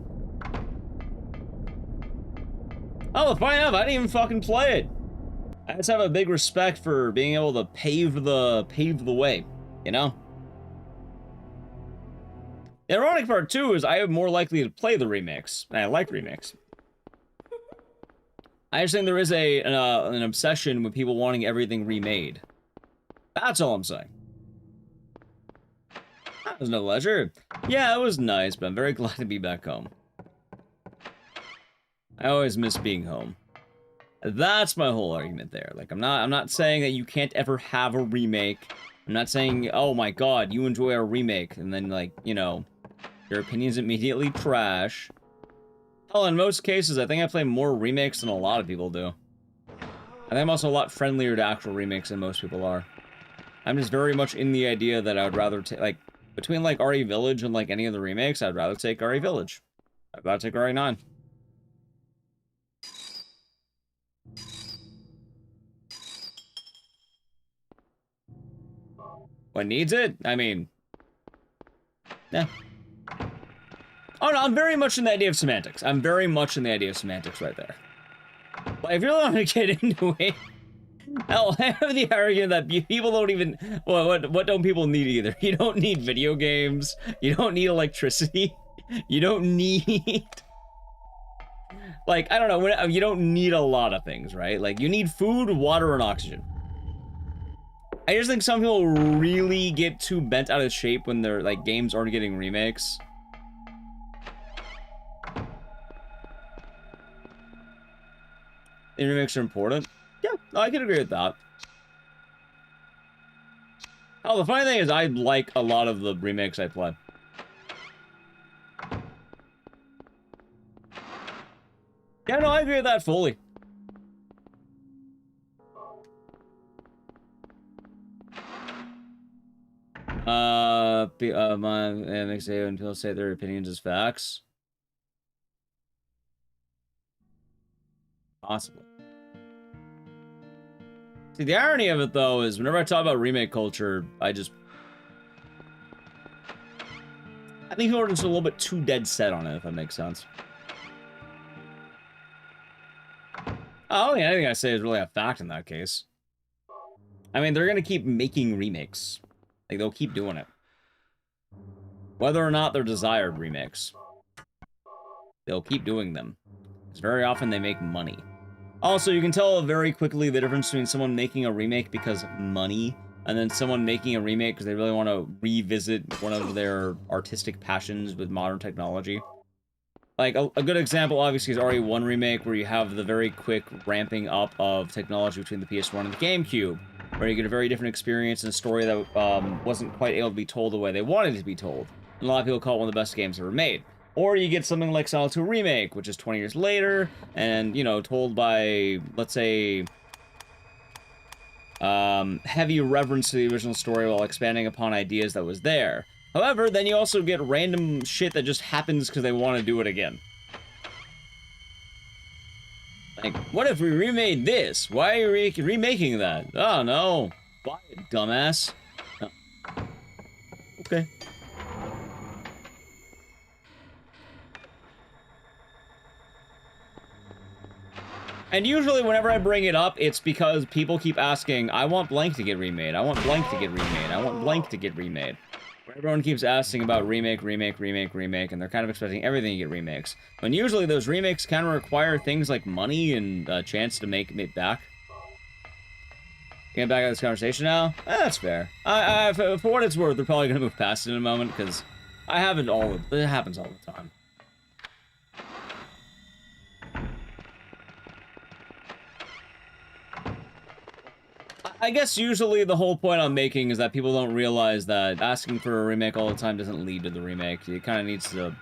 [SPEAKER 2] Oh, funny enough, I didn't even fucking play it. I just have a big respect for being able to pave the way, you know? The ironic part, too, is I am more likely to play the remakes. I like remakes. I just think there is an obsession with people wanting everything remade. That's all I'm saying. That was no leisure. Yeah, it was nice, but I'm very glad to be back home. I always miss being home. That's my whole argument there. Like, I'm not saying that you can't ever have a remake. I'm not saying, oh my god, you enjoy a remake, and then, like, you know, your opinion's immediately trash. Hell, in most cases, I think I play more remakes than a lot of people do. I think I'm also a lot friendlier to actual remakes than most people are. I'm just very much in the idea that I would rather take, like, between, like, RE Village and, like, any of the remakes, I'd rather take RE Village. I'd rather take RE9. What needs it? I mean... yeah. Oh no, I'm very much in the idea of semantics. I'm very much in the idea of semantics right there. But if you really want to get into it... hell, I have the argument that people don't even... well, what don't people need either? You don't need video games. You don't need electricity. You don't need... like, I don't know, you don't need a lot of things, right? Like, you need food, water, and oxygen. I just think some people really get too bent out of shape when their, like, games aren't getting remakes. The remakes are important. Yeah, no, I can agree with that. Oh, the funny thing is I like a lot of the remakes I play. Yeah, no, I agree with that fully. My makes and people say their opinions as facts. Possibly. See, the irony of it, though, is whenever I talk about remake culture, I think people are just a little bit too dead set on it, if that makes sense. Oh, yeah, anything I say is really a fact in that case. I mean, they're gonna keep making remakes. Like, they'll keep doing it. Whether or not they're desired remakes. They'll keep doing them. Because very often they make money. Also, you can tell very quickly the difference between someone making a remake because money, and then someone making a remake because they really want to revisit one of their artistic passions with modern technology. Like, a good example, obviously, is RE1 Remake, where you have the very quick ramping up of technology between the PS1 and the GameCube, where you get a very different experience and a story that wasn't quite able to be told the way they wanted it to be told. And a lot of people call it one of the best games ever made. Or you get something like Silent 2 Remake, which is 20 years later, and, you know, told by, let's say, heavy reverence to the original story while expanding upon ideas that was there. However, then you also get random shit that just happens because they want to do it again. Like, what if we remade this? Why are you remaking that? Oh, no. Buy it, dumbass. Oh. Okay. And usually whenever I bring it up, it's because people keep asking, I want blank to get remade, I want blank to get remade, I want blank to get remade. Everyone keeps asking about remake, remake, remake, remake, and they're kind of expecting everything to get remakes. When usually those remakes kind of require things like money and a chance to make it back. Get back at this conversation now? That's fair. For what it's worth, they're probably going to move past it in a moment, because it happens all the time. I guess usually the whole point I'm making is that people don't realize that asking for a remake all the time doesn't lead to the remake. It kind of needs the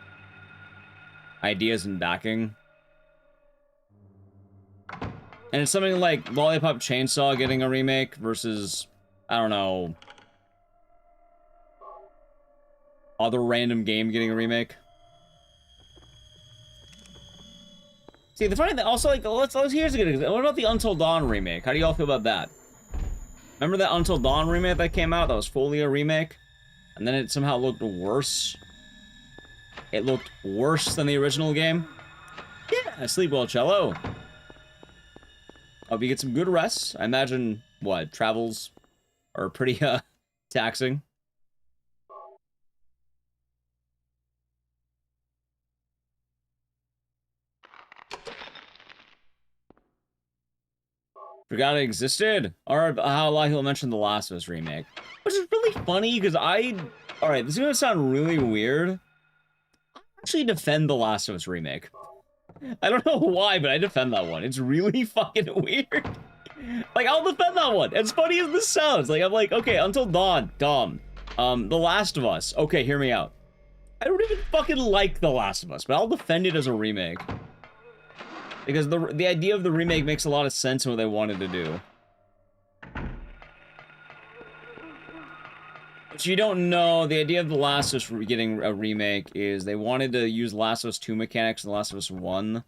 [SPEAKER 2] ideas and backing. And it's something like Lollipop Chainsaw getting a remake versus, I don't know, other random game getting a remake. See, the funny thing, also, like, here's a good example. What about the Until Dawn remake? How do y'all feel about that? Remember that Until Dawn remake that came out? That was fully a remake? And then it somehow looked worse? It looked worse than the original game? Yeah, sleep well, Cello. Hope you get some good rest. I imagine, what, travels are pretty, taxing. Forgot it existed? Or how a lot of people mentioned the Last of Us remake. Which is really funny, because alright, this is gonna sound really weird. I actually defend the Last of Us remake. I don't know why, but I defend that one. It's really fucking weird. Like, I'll defend that one. As funny as this sounds. Like, I'm like, okay, Until Dawn, dumb. The Last of Us, okay, hear me out. I don't even fucking like The Last of Us, but I'll defend it as a remake. Because the idea of the remake makes a lot of sense in what they wanted to do. But you don't know, the idea of The Last of Us getting a remake is they wanted to use Last of Us 2 mechanics and Last of Us 1. And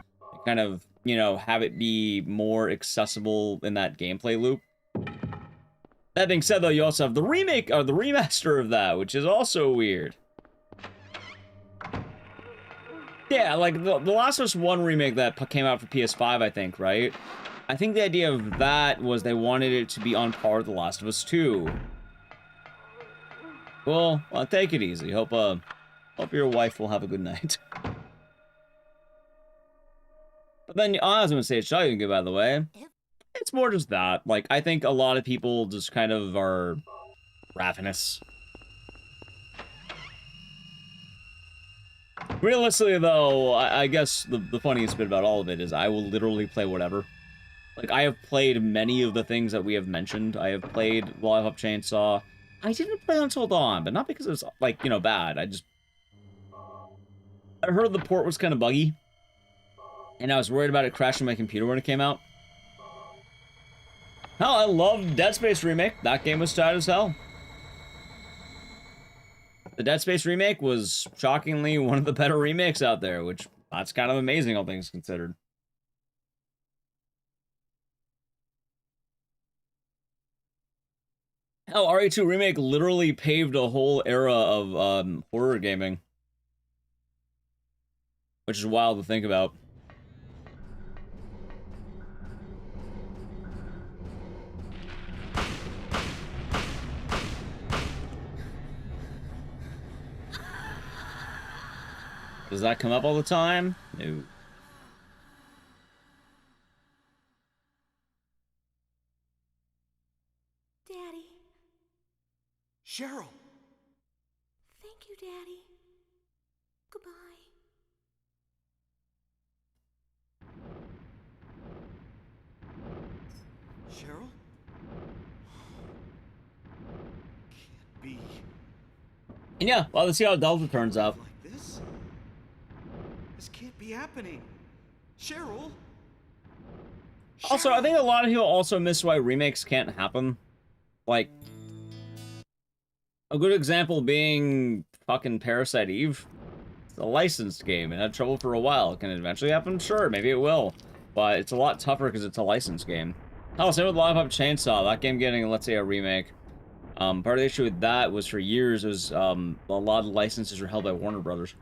[SPEAKER 2] kind of, you know, have it be more accessible in that gameplay loop. That being said, though, you also have the remake, or the remaster of that, which is also weird. Yeah, like, the Last of Us 1 remake that came out for PS5, I think, right? I think the idea of that was they wanted it to be on par with The Last of Us 2. Well, take it easy. Hope your wife will have a good night. But then, I was gonna say, it's shocking good, by the way. It's more just that. Like, I think a lot of people just kind of are ravenous. Realistically, though, I guess the funniest bit about all of it is I will literally play whatever. Like, I have played many of the things that we have mentioned. I have played Lollipop Chainsaw. I didn't play Until Dawn, but not because it was, like, you know, bad. I heard the port was kind of buggy, and I was worried about it crashing my computer when it came out. Hell, I loved Dead Space Remake. That game was tight as hell. The Dead Space Remake was shockingly one of the better remakes out there, which, that's kind of amazing, all things considered. Hell, RE2 Remake literally paved a whole era of horror gaming. Which is wild to think about. Does that come up all the time? No.
[SPEAKER 11] Daddy.
[SPEAKER 15] Cheryl.
[SPEAKER 11] Thank you, Daddy. Goodbye.
[SPEAKER 15] Cheryl? Can't be.
[SPEAKER 2] And yeah, well, let's see how Delta turns out.
[SPEAKER 15] Like this? This can't be happening. Cheryl?
[SPEAKER 2] Also, I think a lot of people also miss why remakes can't happen. Like, a good example being fucking Parasite Eve. It's a licensed game and had trouble for a while. Can it eventually happen? Sure, maybe it will. But it's a lot tougher because it's a licensed game. Hell, same with Lollipop Chainsaw. That game getting, let's say, a remake. Part of the issue with that was for years, it was a lot of licenses were held by Warner Brothers.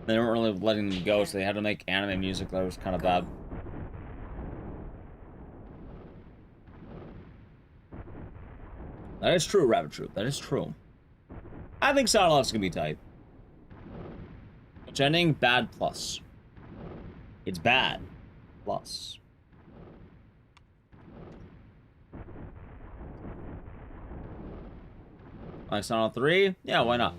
[SPEAKER 2] They weren't really letting them go, so they had to make anime music that was kind of bad. That is true, Rabbit Troop. That is true. I think Silent Life's gonna be tight. Which ending? Bad plus. It's bad plus. Like Silent 3? Yeah, why not?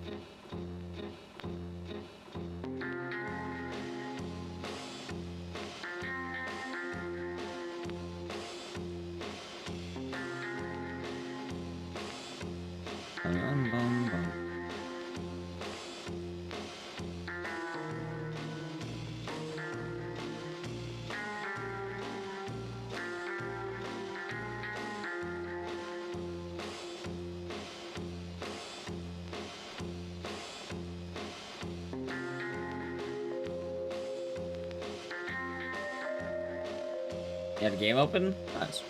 [SPEAKER 2] You have a game open? Nice.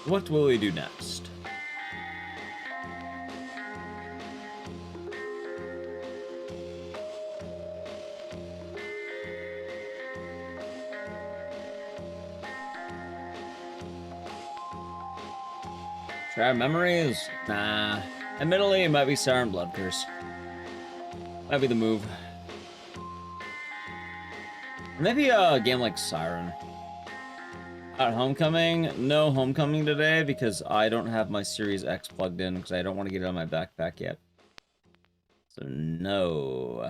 [SPEAKER 2] What will we do next? Try memories? Nah. Admittedly, it might be Siren Blood Curse. Might be the move. Maybe a game like Siren. At Homecoming? No Homecoming today because I don't have my Series X plugged in because I don't want to get it on my backpack yet. So no.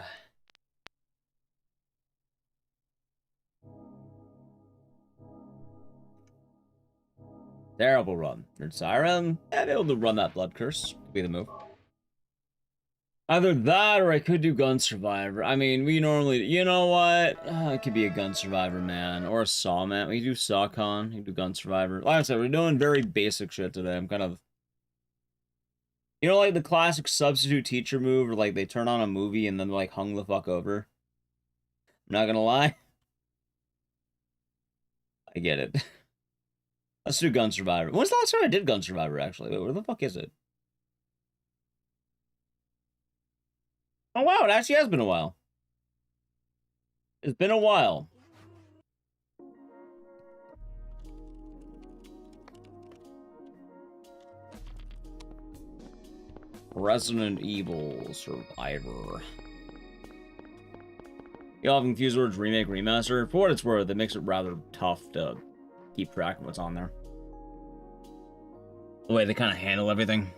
[SPEAKER 2] Terrible run. There's Siren. Yeah, be able to run that Blood Curse. Could be the move. Either that or I could do Gun Survivor. I mean, we normally... You know what? It could be a Gun Survivor, man. Or a Saw, man. We do SawCon. We can do Gun Survivor. Like I said, we're doing very basic shit today. I'm kind of... You know, like the classic substitute teacher move where, like, they turn on a movie and then, like, hung the fuck over? I'm not gonna lie. I get it. Let's do Gun Survivor. When's the last time I did Gun Survivor, actually? Wait, where the fuck is it? Oh, wow, it actually has been a while. It's been a while. Resident Evil Survivor. You all confused words remake, remaster. For what it's worth, it makes it rather tough to keep track of what's on there. The way they kind of handle everything.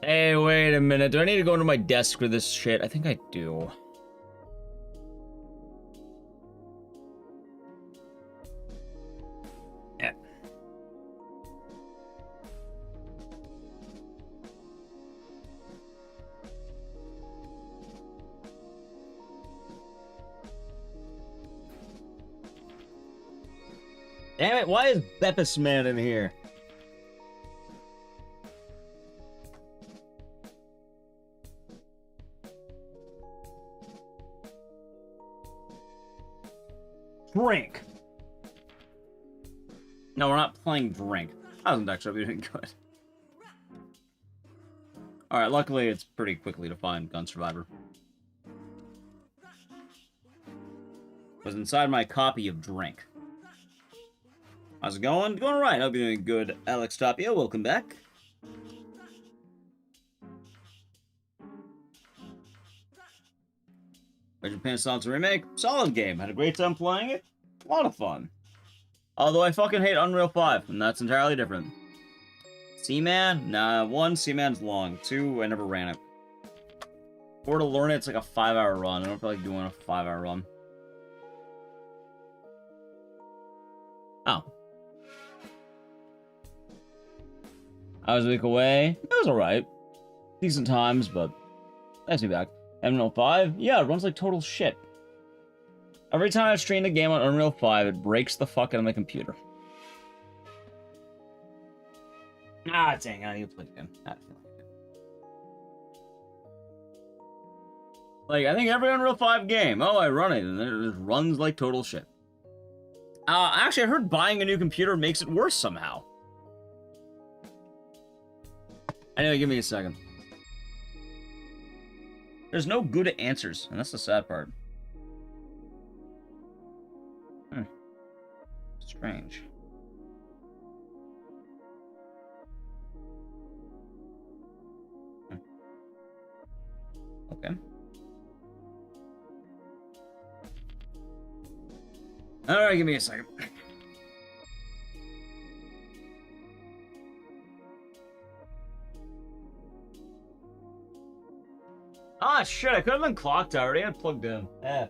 [SPEAKER 2] Hey, wait a minute. Do I need to go into my desk for this shit? I think I do. Yeah. Damn it, why is Beppis Man in here? Drink. No, we're not playing drink. I wasn't actually doing good. Alright, luckily it's pretty quickly to find Gun Survivor. It was inside my copy of Drink. How's it going? Going alright. Hope you're doing good. Alex Tapia, welcome back. Legend Pen Sonic Remake, solid game. Had a great time playing it. A lot of fun. Although I fucking hate Unreal 5, and that's entirely different. Seaman? Nah, 1, Seaman's long. 2, I never ran it. 4, to learn it, it's like a 5-hour run. I don't feel like doing a 5-hour run. Oh. I was a week away. It was alright. Decent times, but nice to be back. M05? Yeah, it runs like total shit. Every time I stream the game on Unreal 5, it breaks the fuck out of my computer. Ah, dang, I need to play it again. I feel like I think every Unreal 5 game, oh, I run it, and it just runs like total shit. Actually, I heard buying a new computer makes it worse somehow. Anyway, give me a second. There's no good answers, and that's the sad part. Strange. Okay. Alright, give me a second. Ah, shit, I could have been clocked already. I'm plugged in. F.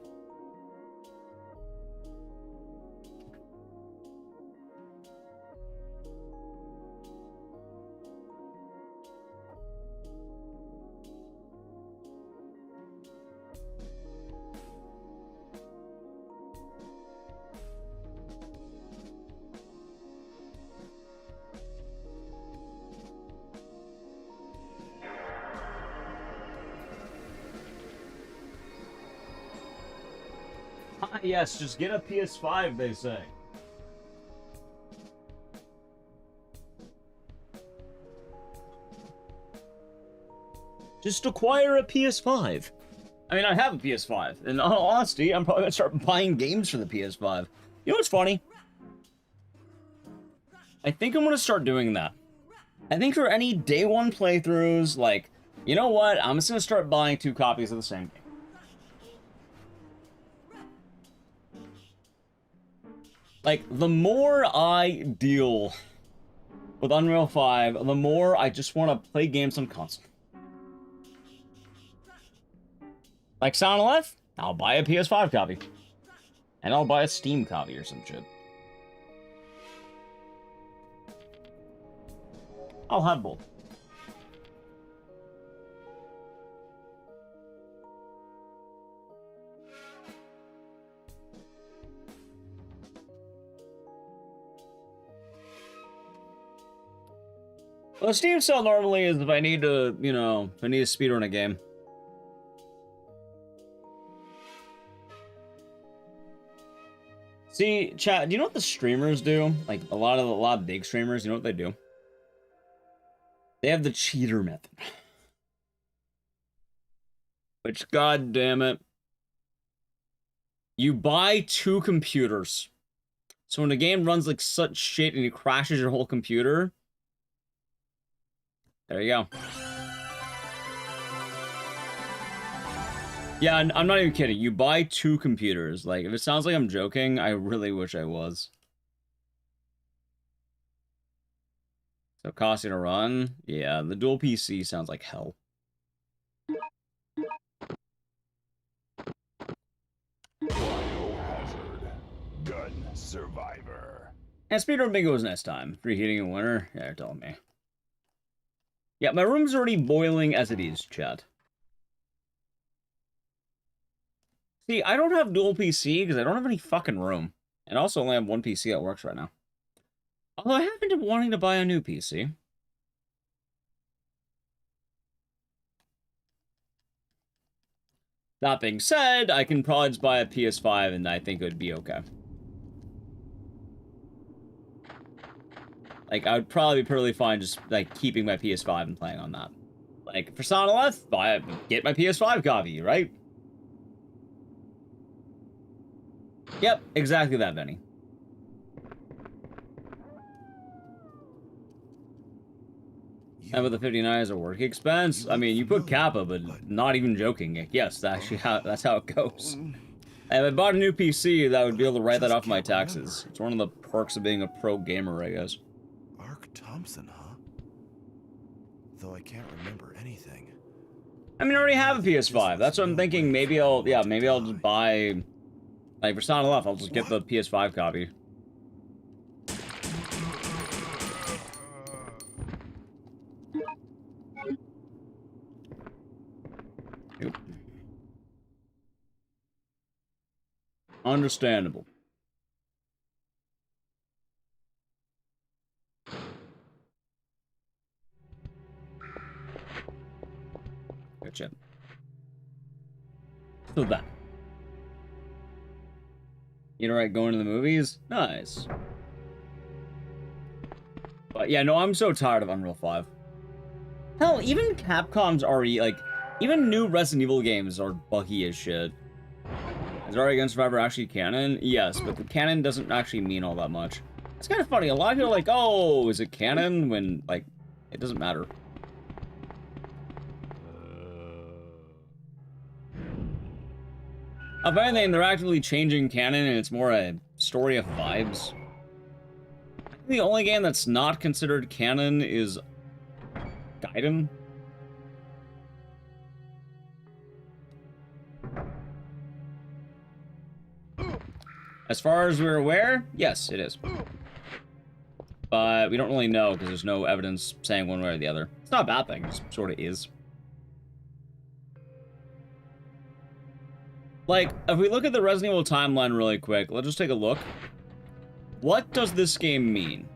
[SPEAKER 2] Yes, just get a PS5, they say. Just acquire a PS5. I mean, I have a PS5. In all honesty, I'm probably gonna start buying games for the PS5. You know what's funny? I think I'm gonna start doing that. I think for any day one playthroughs, like, you know what? I'm just gonna start buying 2 copies of the same game. Like, the more I deal with Unreal 5, the more I just want to play games on console. Like Sound Left, I'll buy a PS5 copy. And I'll buy a Steam copy or some shit. I'll have both. Well, Steam sale normally is if I need to, you know, if I need to speedrun a game. See, chat, do you know what the streamers do? Like, a lot of big streamers, you know what they do? They have the cheater method. Which, god damn it. You buy 2 computers. So when the game runs like such shit and it crashes your whole computer, there you go. Yeah, I'm not even kidding. You buy 2 computers. Like, if it sounds like I'm joking, I really wish I was. So costing to run? Yeah, the dual PC sounds like hell.
[SPEAKER 16] Biohazard. Gun survivor.
[SPEAKER 2] And Speedrun Bingo is next time. Preheating in winter? Yeah, you're telling me. Yeah, my room's already boiling as it is, chat. See, I don't have dual PC because I don't have any fucking room. And I also only have one PC that works right now. Although I have been wanting to buy a new PC. That being said, I can probably just buy a PS5 and I think it would be okay. Like, I would probably be perfectly fine just, like, keeping my PS5 and playing on that. Like, for Sonic Left, get my PS5 copy, right? Yep, exactly that, Benny. And with the 59 as a work expense, I mean, you put Kappa, but not even joking. Yes, that's how it goes. And if I bought a new PC, that would be able to write that off my taxes. It's one of the perks of being a pro gamer, I guess.
[SPEAKER 17] Ark Thompson, huh? Though I can't remember anything.
[SPEAKER 2] I mean, I already have a PS5. That's what I'm thinking. Maybe I'll just buy, like, for Sonic Left, I'll just get the PS5 copy. Yep. Understandable. Gotcha. So that. You know, right, going to the movies? Nice. But yeah, no, I'm so tired of Unreal 5. Hell, even Capcom's already, like, even new Resident Evil games are buggy as shit. Is Already Against Survivor actually canon? Yes, but the canon doesn't actually mean all that much. It's kind of funny. A lot of people are like, oh, is it canon? When, like, it doesn't matter. If anything, they're actively changing canon, and it's more a story of vibes. I think the only game that's not considered canon is Gaiden. As far as we're aware, yes, it is. But we don't really know because there's no evidence saying one way or the other. It's not a bad thing, it just sort of is. Like, if we look at the Resident Evil timeline really quick, let's just take a look. What does this game mean?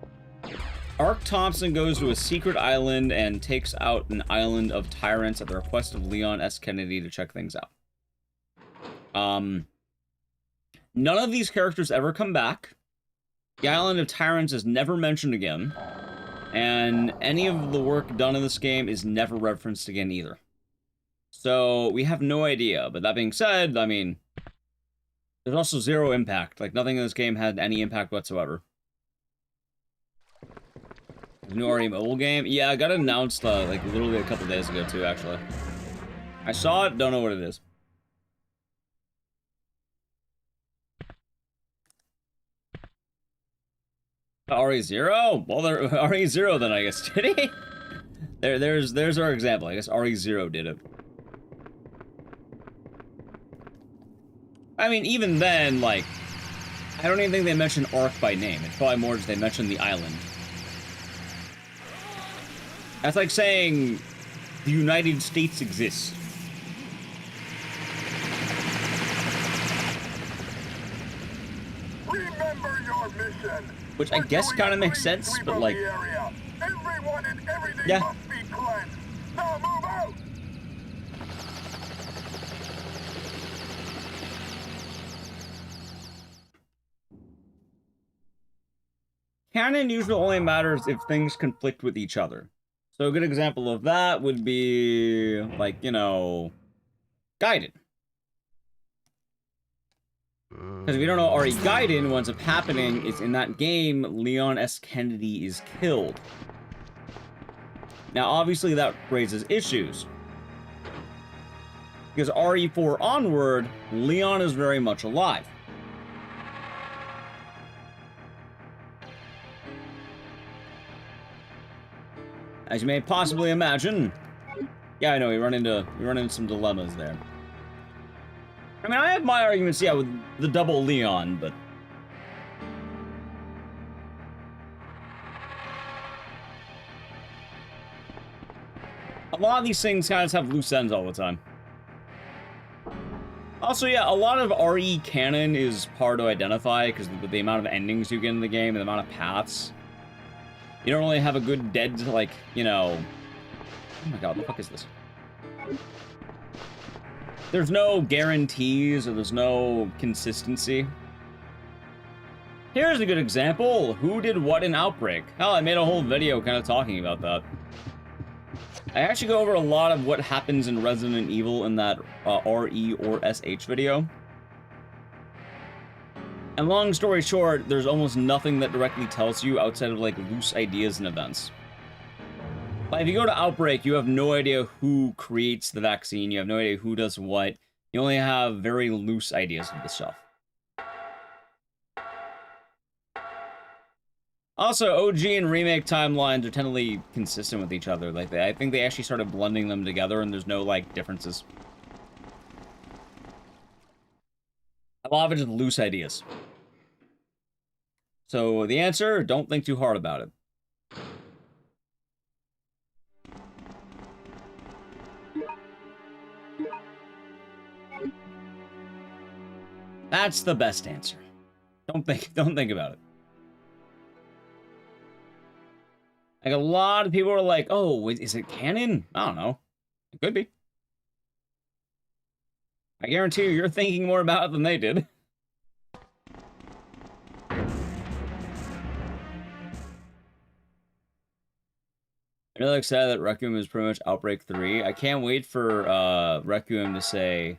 [SPEAKER 2] Ark Thompson goes to a secret island and takes out an island of tyrants at the request of Leon S. Kennedy to check things out. None of these characters ever come back. The Island of Tyrants is never mentioned again. And any of the work done in this game is never referenced again either. So, we have no idea. But that being said, I mean, there's also zero impact. Like, nothing in this game had any impact whatsoever. The new RE mobile game? Yeah, I got it announced, like, literally a couple days ago, too, actually. I saw it, don't know what it is. RE0? Well, RE0 then, I guess. Did he? There's our example. I guess RE0 did it. I mean, even then, like, I don't even think they mentioned Ark by name. It's probably more just they mentioned the island. That's like saying the United States exists.
[SPEAKER 16] Remember your mission.
[SPEAKER 2] Which I guess kind of makes sense, but like,
[SPEAKER 16] everyone and everything
[SPEAKER 2] yeah.
[SPEAKER 16] must be cleansed. Now move out.
[SPEAKER 2] Canon usually only matters if things conflict with each other. So a good example of that would be, like, you know, Gaiden. Because if you don't know, RE Gaiden, what ends up happening is in that game, Leon S. Kennedy is killed. Now, obviously, that raises issues. Because RE4 onward, Leon is very much alive. As you may possibly imagine. Yeah, I know, you run into some dilemmas there. I mean, I have my arguments, yeah, with the double Leon, but... a lot of these things kind of have loose ends all the time. Also, yeah, a lot of RE canon is hard to identify because of the amount of endings you get in the game and the amount of paths. You don't really have a good dead, like, you know... oh my god, what the fuck is this? There's no guarantees or there's no consistency. Here's a good example. Who did what in Outbreak? Hell, I made a whole video kind of talking about that. I actually go over a lot of what happens in Resident Evil in that RE or SH video. And long story short, there's almost nothing that directly tells you outside of like loose ideas and events. But if you go to Outbreak, you have no idea who creates the vaccine, you have no idea who does what, you only have very loose ideas of the stuff. Also, OG and remake timelines are totally consistent with each other. Like, I think they actually started blending them together and there's no, like, differences. A lot of it is loose ideas. So, the answer, don't think too hard about it. That's the best answer. Don't think about it. Like, a lot of people are like, oh, is it canon? I don't know. It could be. I guarantee you're thinking more about it than they did. I'm really excited that Requiem is pretty much Outbreak 3. I can't wait for Requiem to say,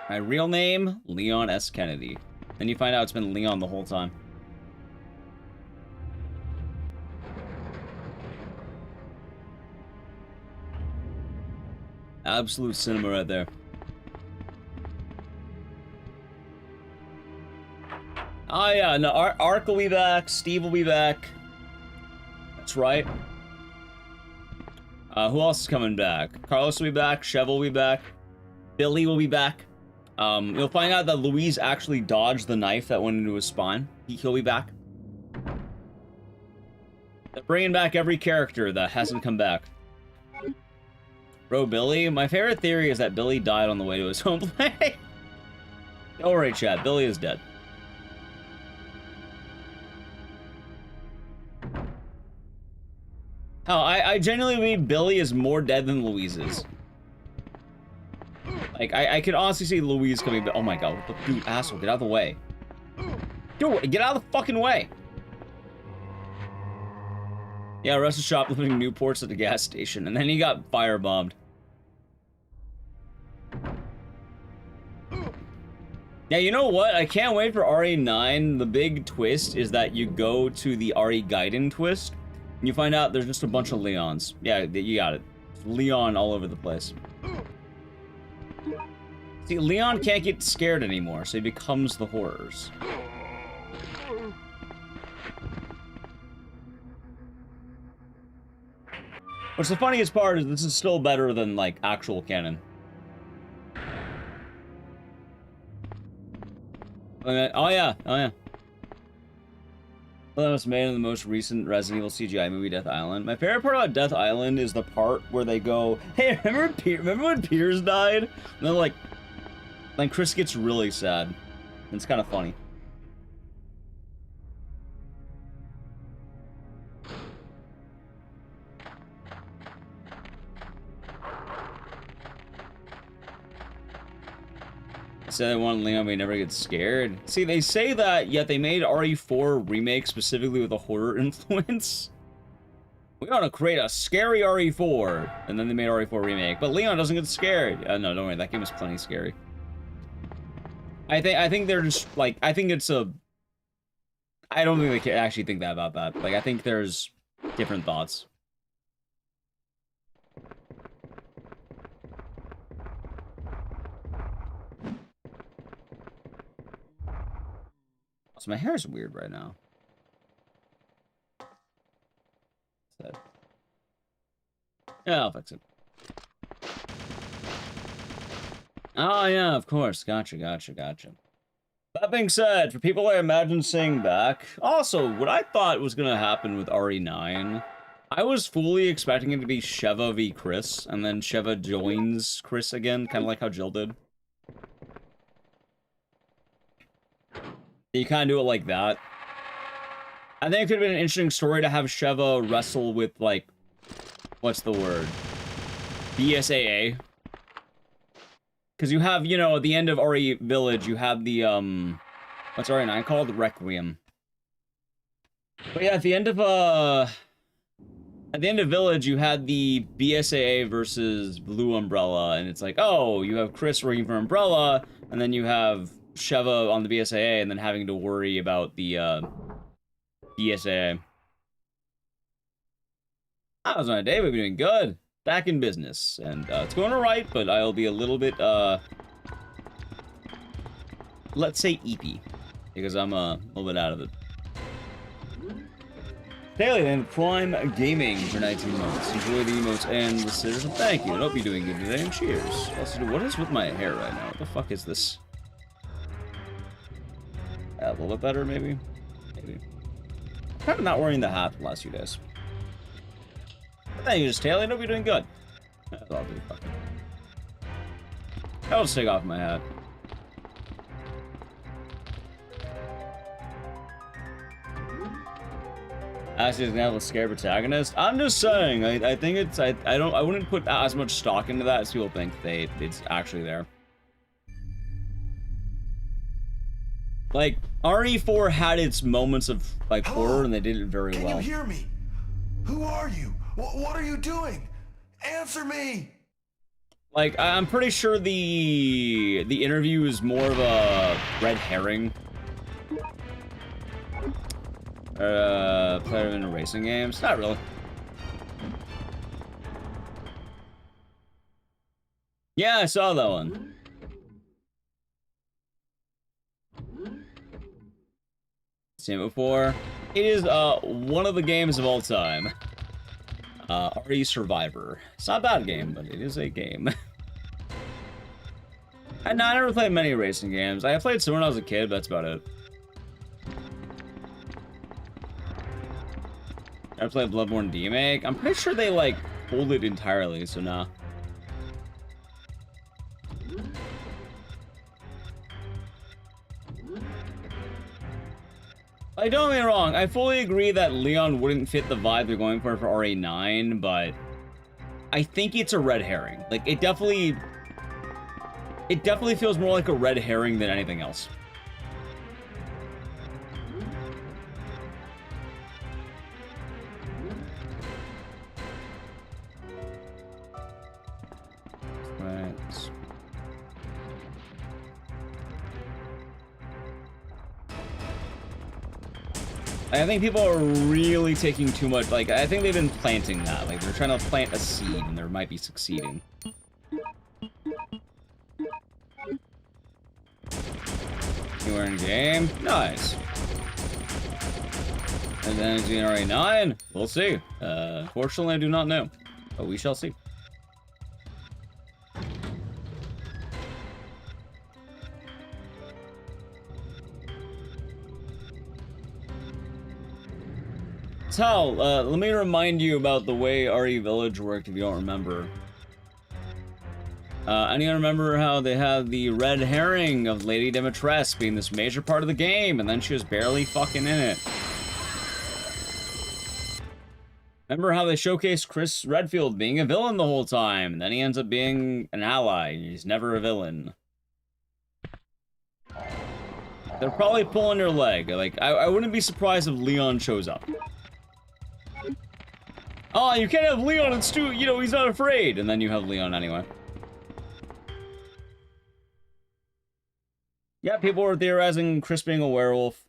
[SPEAKER 2] my real name, Leon S. Kennedy. Then you find out it's been Leon the whole time. Absolute cinema right there. Oh yeah, no, Ark will be back, Steve will be back. That's right. Who else is coming back? Carlos will be back, Chev will be back, Billy will be back. You'll find out that Luis actually dodged the knife that went into his spine. He'll be back. They're bringing back every character that hasn't come back. Bro, Billy? My favorite theory is that Billy died on the way to his home play. Don't worry, chat. Billy is dead. Oh, I genuinely believe Billy is more dead than Louise is. Like, I could honestly see Louise coming back. Oh my god. Dude, asshole, get out of the way. Dude, get out of the fucking way. Yeah, arrested shoplifting Newports at the gas station, and then he got firebombed. Yeah, you know what? I can't wait for RE9. The big twist is that you go to the RE Gaiden twist, and you find out there's just a bunch of Leons. Yeah, you got it. It's Leon all over the place. See, Leon can't get scared anymore, so he becomes the horrors. Which the funniest part is this is still better than, like, actual canon. Oh yeah, oh yeah. Well, that was made in the most recent Resident Evil CGI movie, Death Island. My favorite part about Death Island is the part where they go, hey, remember when Piers died? And then, like, then Chris gets really sad. It's kind of funny. Say they want Leon, but he never gets scared. See, they say that, yet they made RE4 remake specifically with a horror influence. We want to create a scary RE4, and then they made RE4 remake. But Leon doesn't get scared. No, don't worry, that game is plenty scary. I think they're just like, I think it's a. I don't think they can actually think that about that. Like, I think there's different thoughts. So my hair is weird right now. Yeah, I'll fix it. Oh, yeah, of course. Gotcha. That being said, for people I imagine seeing back, also, what I thought was gonna happen with RE9, I was fully expecting it to be Sheva v Chris, and then Sheva joins Chris again, kind of like how Jill did. You kind of do it like that. I think it could have been an interesting story to have Sheva wrestle with, like, what's the word? BSAA. Because you have, you know, at the end of RE Village, you have the, what's RE9 called? Requiem. But yeah, at the end of Village, you had the BSAA versus Blue Umbrella, and it's like, oh, you have Chris working for Umbrella, and then you have Sheva on the BSAA, and then having to worry about the, BSAA. That was my day, we've been doing good. Back in business, and it's going alright, but I'll be a little bit, let's say eepy, because I'm a little bit out of it. Daily then, Prime Gaming for 19 months. Enjoy the emotes and the scissors, and thank you. I hope you're doing good today, and cheers. Also, what is with my hair right now? What the fuck is this? A little bit better, maybe? Maybe. I'm kind of not wearing the hat the last few days. Thank you, Taylor. I hope you're doing good. I'll do fucking. I'll just take off my hat. As an example of scare protagonist. I'm just saying. I think it's. I wouldn't put as much stock into that as people think it's actually there. Like RE4 had its moments of like horror, and they did it very well.
[SPEAKER 16] Can you hear me? Who are you? What are you doing? Answer me!
[SPEAKER 2] Like, I'm pretty sure the interview is more of a red herring. Player in racing games? Not really. Yeah, I saw that one. Seen it before. It is, one of the games of all time. RE Survivor. It's not a bad game, but it is a game. I never played many racing games. I played some when I was a kid, but that's about it. I played Bloodborne Remake. I'm pretty sure they, like, pulled it entirely, so nah. Like, don't get me wrong, I fully agree that Leon wouldn't fit the vibe they're going for RE9, but I think it's a red herring. Like, it definitely feels more like a red herring than anything else. Right. I think people are really taking too much, like, I think they've been planting that. Like, they're trying to plant a seed, and they might be succeeding. You are in game? Nice. And then is he in RE9? We'll see. Fortunately, I do not know. But we shall see. Tal, let me remind you about the way RE Village worked if you don't remember. Anyone remember how they had the red herring of Lady Demetress being this major part of the game, and then she was barely fucking in it? Remember how they showcased Chris Redfield being a villain the whole time, and then he ends up being an ally, and he's never a villain. They're probably pulling your leg. Like, I wouldn't be surprised if Leon shows up. Oh, you can't have Leon and Stu, you know, he's not afraid. And then you have Leon anyway. Yeah, people were theorizing Chris being a werewolf.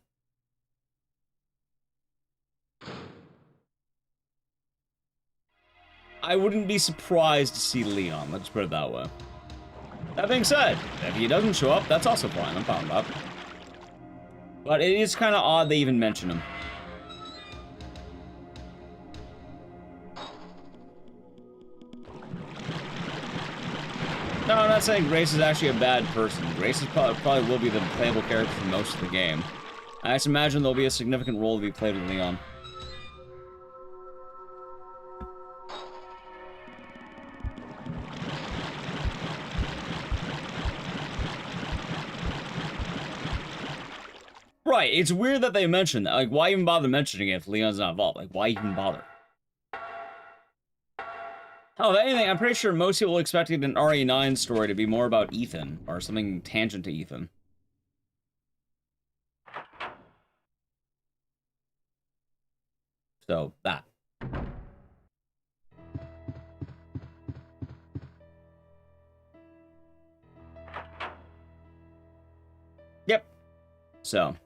[SPEAKER 2] I wouldn't be surprised to see Leon, let's put it that way. That being said, if he doesn't show up, that's also fine, I'm fine with that. But it is kind of odd they even mention him. No, I'm not saying Grace is actually a bad person. Grace is probably will be the playable character for most of the game. I just imagine there'll be a significant role to be played with Leon. Right, it's weird that they mentioned that. Like, why even bother mentioning it if Leon's not involved? Like, why even bother? Oh, if anything, I'm pretty sure most people expected an RE9 story to be more about Ethan, or something tangent to Ethan. So, that. Yep. So.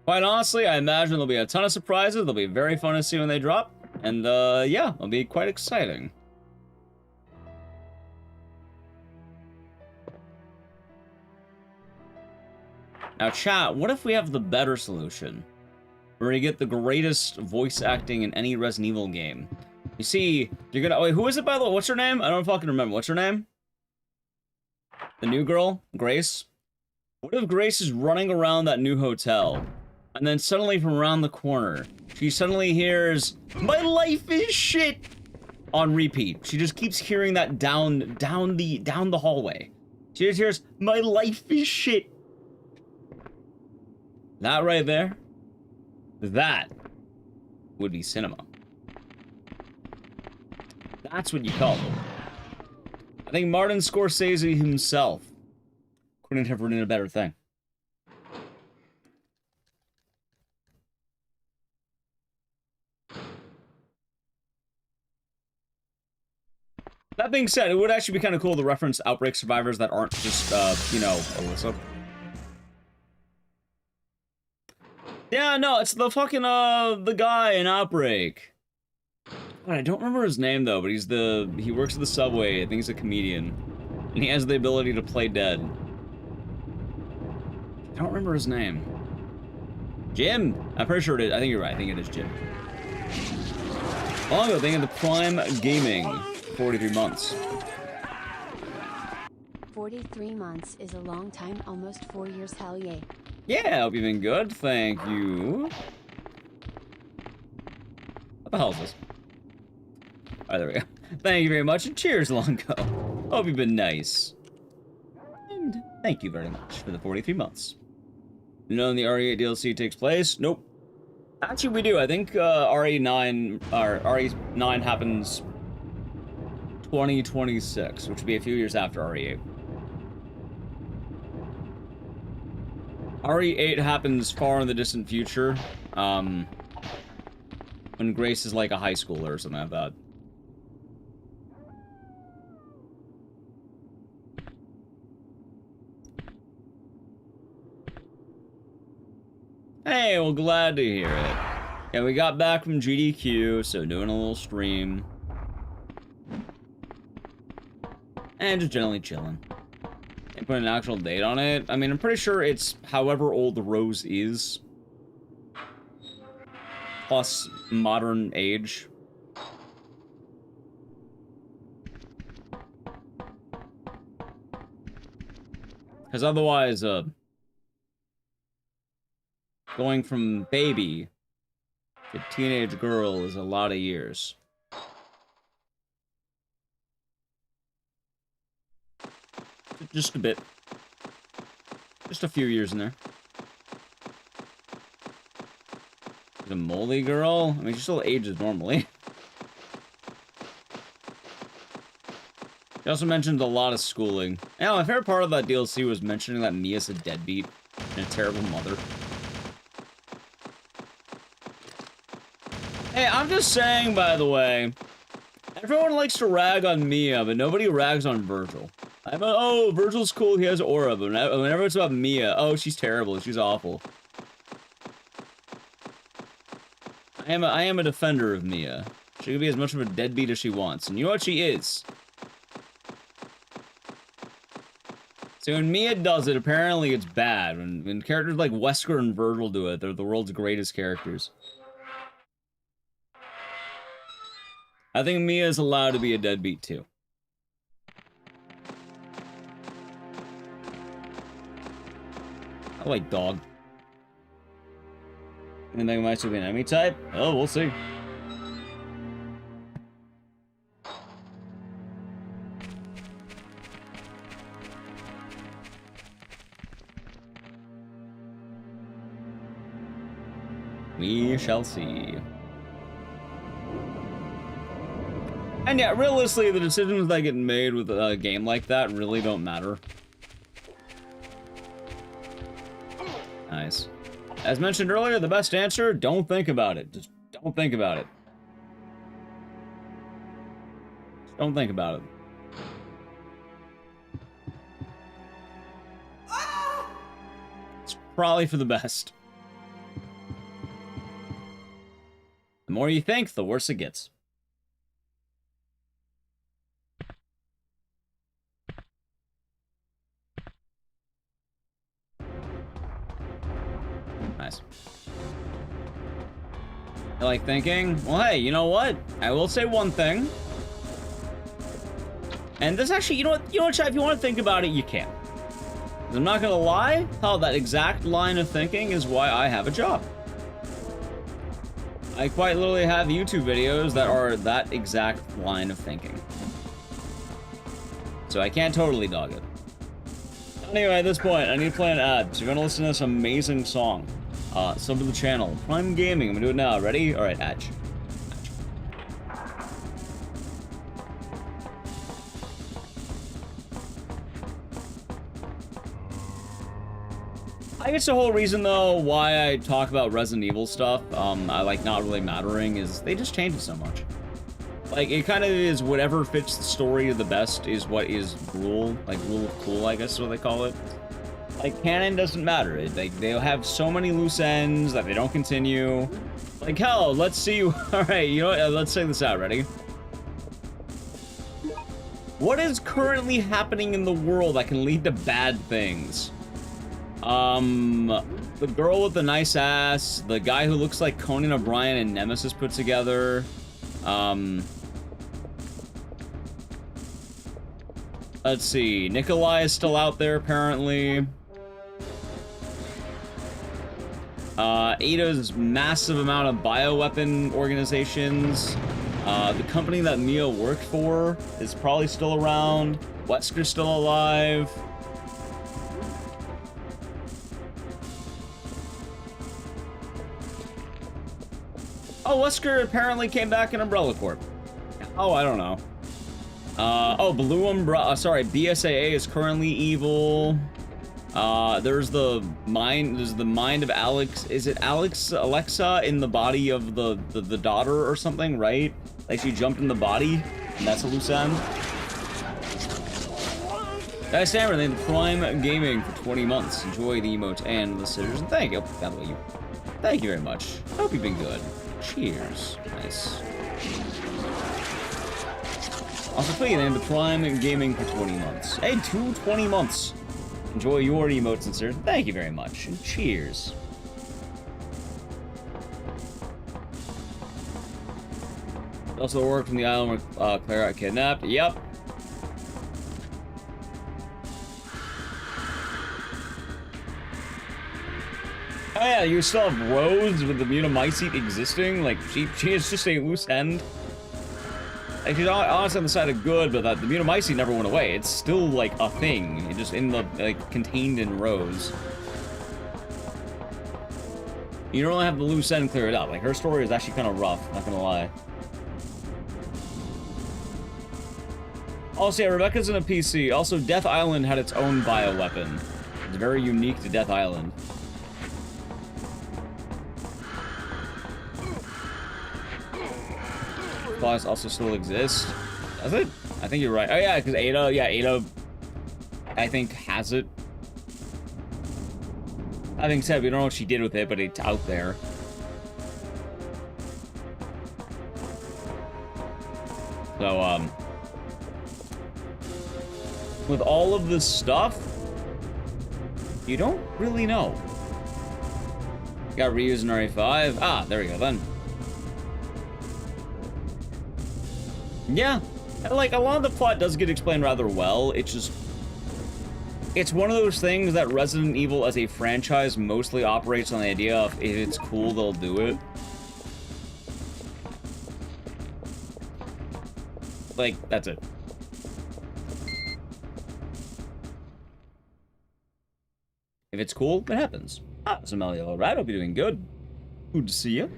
[SPEAKER 2] Quite honestly, I imagine there'll be a ton of surprises. They'll be very fun to see when they drop. And, yeah, it'll be quite exciting. Now, chat, what if we have the better solution? Where you get the greatest voice acting in any Resident Evil game. You see, you're gonna... Wait, who is it, by the way? What's her name? I don't fucking remember. What's her name? The new girl? Grace? What if Grace is running around that new hotel, and then suddenly from around the corner, she suddenly hears, "My life is shit!" on repeat. She just keeps hearing that down the hallway. She just hears, "My life is shit." That right there, that would be cinema. That's what you call it. I think Martin Scorsese himself couldn't have written a better thing. That being said, it would actually be kind of cool to reference Outbreak survivors that aren't just, you know, Alyssa. Yeah, no, it's the fucking, the guy in Outbreak. God, I don't remember his name, though, but he works at the subway. I think he's a comedian. And he has the ability to play dead. I don't remember his name. Jim? I'm pretty sure it is. I think you're right. I think it is Jim. Long ago, thinking the Prime Gaming. 43 months.
[SPEAKER 1] 43 months is a long time, almost 4 years, hell yeah.
[SPEAKER 2] Yeah, I hope you've been good, thank you. What the hell is this? Alright, there we go. Thank you very much, and cheers, Longo. Hope you've been nice. And thank you very much for the 43 months. You know when the RE8 DLC takes place? Nope. Actually, we do. I think RE9 happens 2026, which would be a few years after RE8. RE8 happens far in the distant future, when Grace is like a high schooler or something like that. Hey, well, glad to hear it. Yeah, we got back from GDQ, so doing a little stream. And just generally chilling. Can't put an actual date on it. I mean, I'm pretty sure it's however old the Rose is. Plus modern age. Because otherwise, going from baby to teenage girl is a lot of years. Just a bit. Just a few years in there. The moldy girl? I mean, she still ages normally. She also mentioned a lot of schooling. Yeah, my favorite part of that DLC was mentioning that Mia's a deadbeat and a terrible mother. Hey, I'm just saying, by the way, everyone likes to rag on Mia, but nobody rags on Virgil. Oh, Virgil's cool, he has aura, but whenever it's about Mia, oh, she's terrible, she's awful. I am a defender of Mia. She can be as much of a deadbeat as she wants, and you know what she is? So when Mia does it, apparently it's bad. When characters like Wesker and Virgil do it, they're the world's greatest characters. I think Mia is allowed to be a deadbeat too. I like dog. And then might still be an enemy type? Oh, we'll see. We shall see. And yeah, realistically, the decisions that get made with a game like that really don't matter. Nice. As mentioned earlier, the best answer, don't think about it. Just don't think about it. Just don't think about it. It's probably for the best. The more you think, the worse it gets. Nice. I like thinking? Well, hey, you know what? I will say one thing. And this actually, you know what, Chad, if you want to think about it, you can. 'Cause I'm not gonna lie, that exact line of thinking is why I have a job. I quite literally have YouTube videos that are that exact line of thinking. So I can't totally dog it. Anyway, at this point, I need to play an ad. So you're gonna listen to this amazing song. Sub to the channel. Prime Gaming. I'm gonna do it now. Ready? Alright, Edge. I guess the whole reason, though, why I talk about Resident Evil stuff, I like not really mattering, is they just change it so much. Like, it kind of is whatever fits the story the best is what is rule. Like, rule of cool, I guess is what they call it. Like, canon doesn't matter. They'll have so many loose ends that they don't continue. Like, hell, let's see. Alright, you know what? Let's say this out. Ready? What is currently happening in the world that can lead to bad things? The girl with the nice ass, the guy who looks like Conan O'Brien and Nemesis put together, let's see, Nikolai is still out there apparently. Ada's massive amount of bioweapon organizations. The company that Mia worked for is probably still around. Wesker's still alive. Oh, Wesker apparently came back in Umbrella Corp. Oh, I don't know. Oh, Blue Umbrella, sorry, BSAA is currently evil. There's the mind of Alex, is it Alexa in the body of the daughter or something, right? Like she jumped in the body, and that's a loose end. Guys, Sammer, they had Prime Gaming for 20 months. Enjoy the emotes and the scissors, and thank you. By the way, thank you very much. Hope you've been good. Cheers. Nice. Also, please, and the Prime Gaming for 20 months. Hey, 20 months. Enjoy your emotes and sir. Thank you very much. And cheers. Also worked from the island where Claire got kidnapped. Yep. Oh yeah, you still have Rose with the Munomycete existing. Like she is just a loose end. Like she's honestly on the side of good, but the Munomycete never went away. It's still like a thing. It's just in the contained in Rose. You don't really have the loose end cleared up. Like her story is actually kind of rough. Not gonna lie. Also, yeah, Rebecca's in a PC. Also, Death Island had its own bioweapon. It's very unique to Death Island. Claws also still exist. Does it? I think you're right. Oh yeah, because Ada, I think has it. I think said we don't know what she did with it, but it's out there. So with all of this stuff, you don't really know. Got reused in RE5. Ah, there we go then. Yeah, like a lot of the plot does get explained rather well. It's it's one of those things that Resident Evil as a franchise mostly operates on the idea of if it's cool, they'll do it. Like, that's it. If it's cool, it happens. Ah, Somalia, alright, hope you're doing good. Good to see you.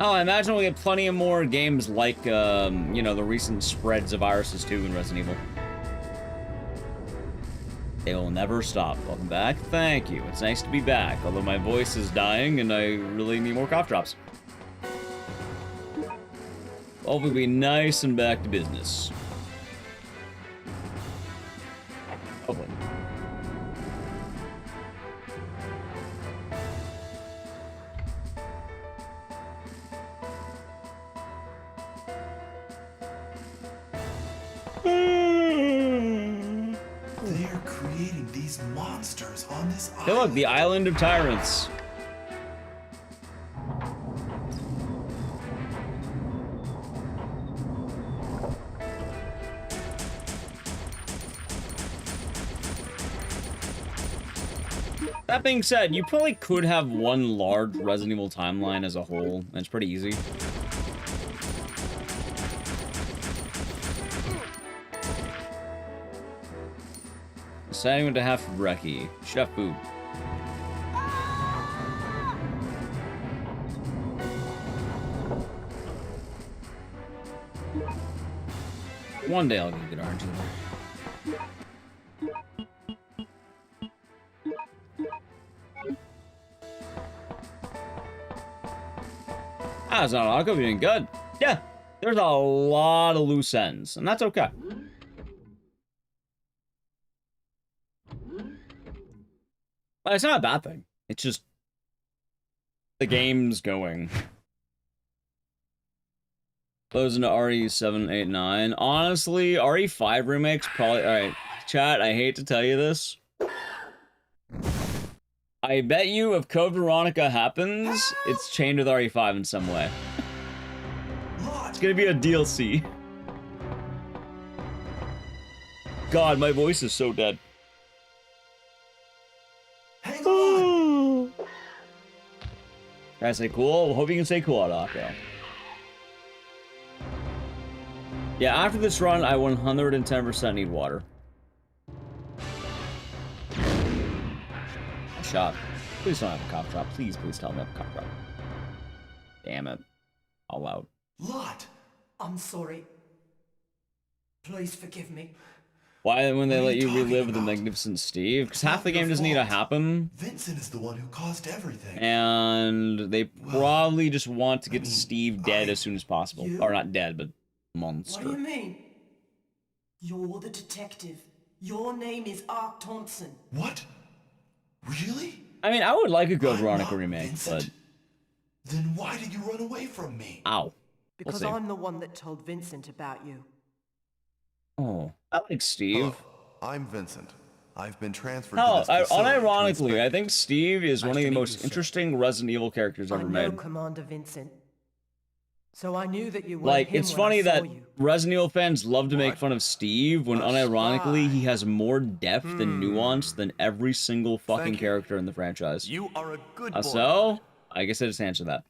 [SPEAKER 2] Oh, I imagine we'll get plenty of more games like, you know, the recent spreads of viruses too in Resident Evil. They will never stop. Welcome back. Thank you. It's nice to be back, although my voice is dying and I really need more cough drops. Hopefully be nice and back to business. Hopefully.
[SPEAKER 16] They're creating these monsters on this island.
[SPEAKER 2] Hey, look, the Island of Tyrants. That being said, you probably could have one large Resident Evil timeline as a whole, and it's pretty easy. Deciding to have brekkie. Chef food. One day I'll get a good RNG there. Ah, it's not all good. We're doing good. Yeah, there's a lot of loose ends, and that's okay. But it's not a bad thing. It's just the game's going. Goes into RE7, 8, 9. Honestly, RE5 remakes probably... Alright, chat, I hate to tell you this. I bet you if Code Veronica happens, it's chained with RE5 in some way. It's gonna be a DLC. God, my voice is so dead.
[SPEAKER 16] Hang on!
[SPEAKER 2] Can I say cool? Hope you can say cool, Adako. Yeah, after this run, I 110% need water. Shot. Please don't have a cough drop. Please, please tell me I have a cough drop. Damn it. All out.
[SPEAKER 18] Lot, I'm sorry. Please forgive me.
[SPEAKER 2] Why when they let you relive the Magnificent Steve? Because half the game doesn't need to happen.
[SPEAKER 16] Vincent is the one who caused everything.
[SPEAKER 2] And they probably just want to get Steve dead as soon as possible. Or not dead, but monster.
[SPEAKER 18] What do you mean? You're the detective. Your name is Ark Thompson.
[SPEAKER 16] What? Really?
[SPEAKER 2] I mean, I would like a Code Veronica remake,
[SPEAKER 16] Vincent.
[SPEAKER 2] but...
[SPEAKER 16] Then why did you run away from me?
[SPEAKER 2] Ow.
[SPEAKER 18] Because I'm the one that told Vincent about you.
[SPEAKER 2] Oh, I like Steve.
[SPEAKER 16] Hello, I'm Vincent. I've been transferred
[SPEAKER 2] Hell,
[SPEAKER 16] to this facility.
[SPEAKER 2] unironically, I think Steve is one of the most interesting Resident Evil characters ever
[SPEAKER 18] I know
[SPEAKER 2] made.
[SPEAKER 18] Commander Vincent. So I knew that you were
[SPEAKER 2] Like,
[SPEAKER 18] him
[SPEAKER 2] it's
[SPEAKER 18] when
[SPEAKER 2] funny
[SPEAKER 18] I saw
[SPEAKER 2] that
[SPEAKER 18] you.
[SPEAKER 2] Resident Evil fans love to make fun of Steve when unironically he has more depth and nuance than every single fucking character in the franchise.
[SPEAKER 14] You are a good boy.
[SPEAKER 2] So, I guess I just answered that.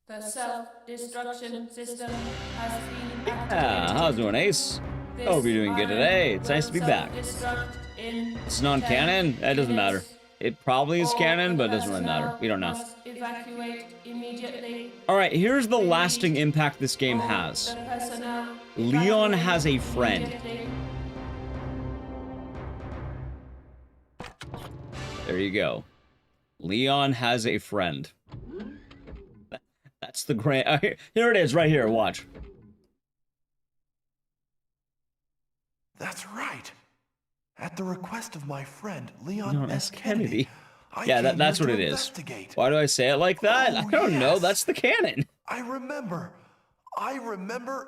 [SPEAKER 19] The self-destruction system has been
[SPEAKER 2] Yeah, how's it going, Ace? Hope you're doing good today. It's nice to be back. It's non-canon? That doesn't matter. It probably is canon, but it doesn't really matter. We don't know. Alright, here's the lasting impact this game has. Leon has a friend. There you go. Leon has a friend. That's the grand... Here it is, right here. Watch.
[SPEAKER 16] That's right. At the request of my friend, Leon S.
[SPEAKER 2] Kennedy.
[SPEAKER 16] I
[SPEAKER 2] Yeah,
[SPEAKER 16] came
[SPEAKER 2] that's
[SPEAKER 16] here
[SPEAKER 2] what
[SPEAKER 16] to
[SPEAKER 2] it is.
[SPEAKER 16] investigate.
[SPEAKER 2] Why do I say it like that?
[SPEAKER 16] Oh,
[SPEAKER 2] I don't know.
[SPEAKER 16] yes.
[SPEAKER 2] That's the canon.
[SPEAKER 16] I remember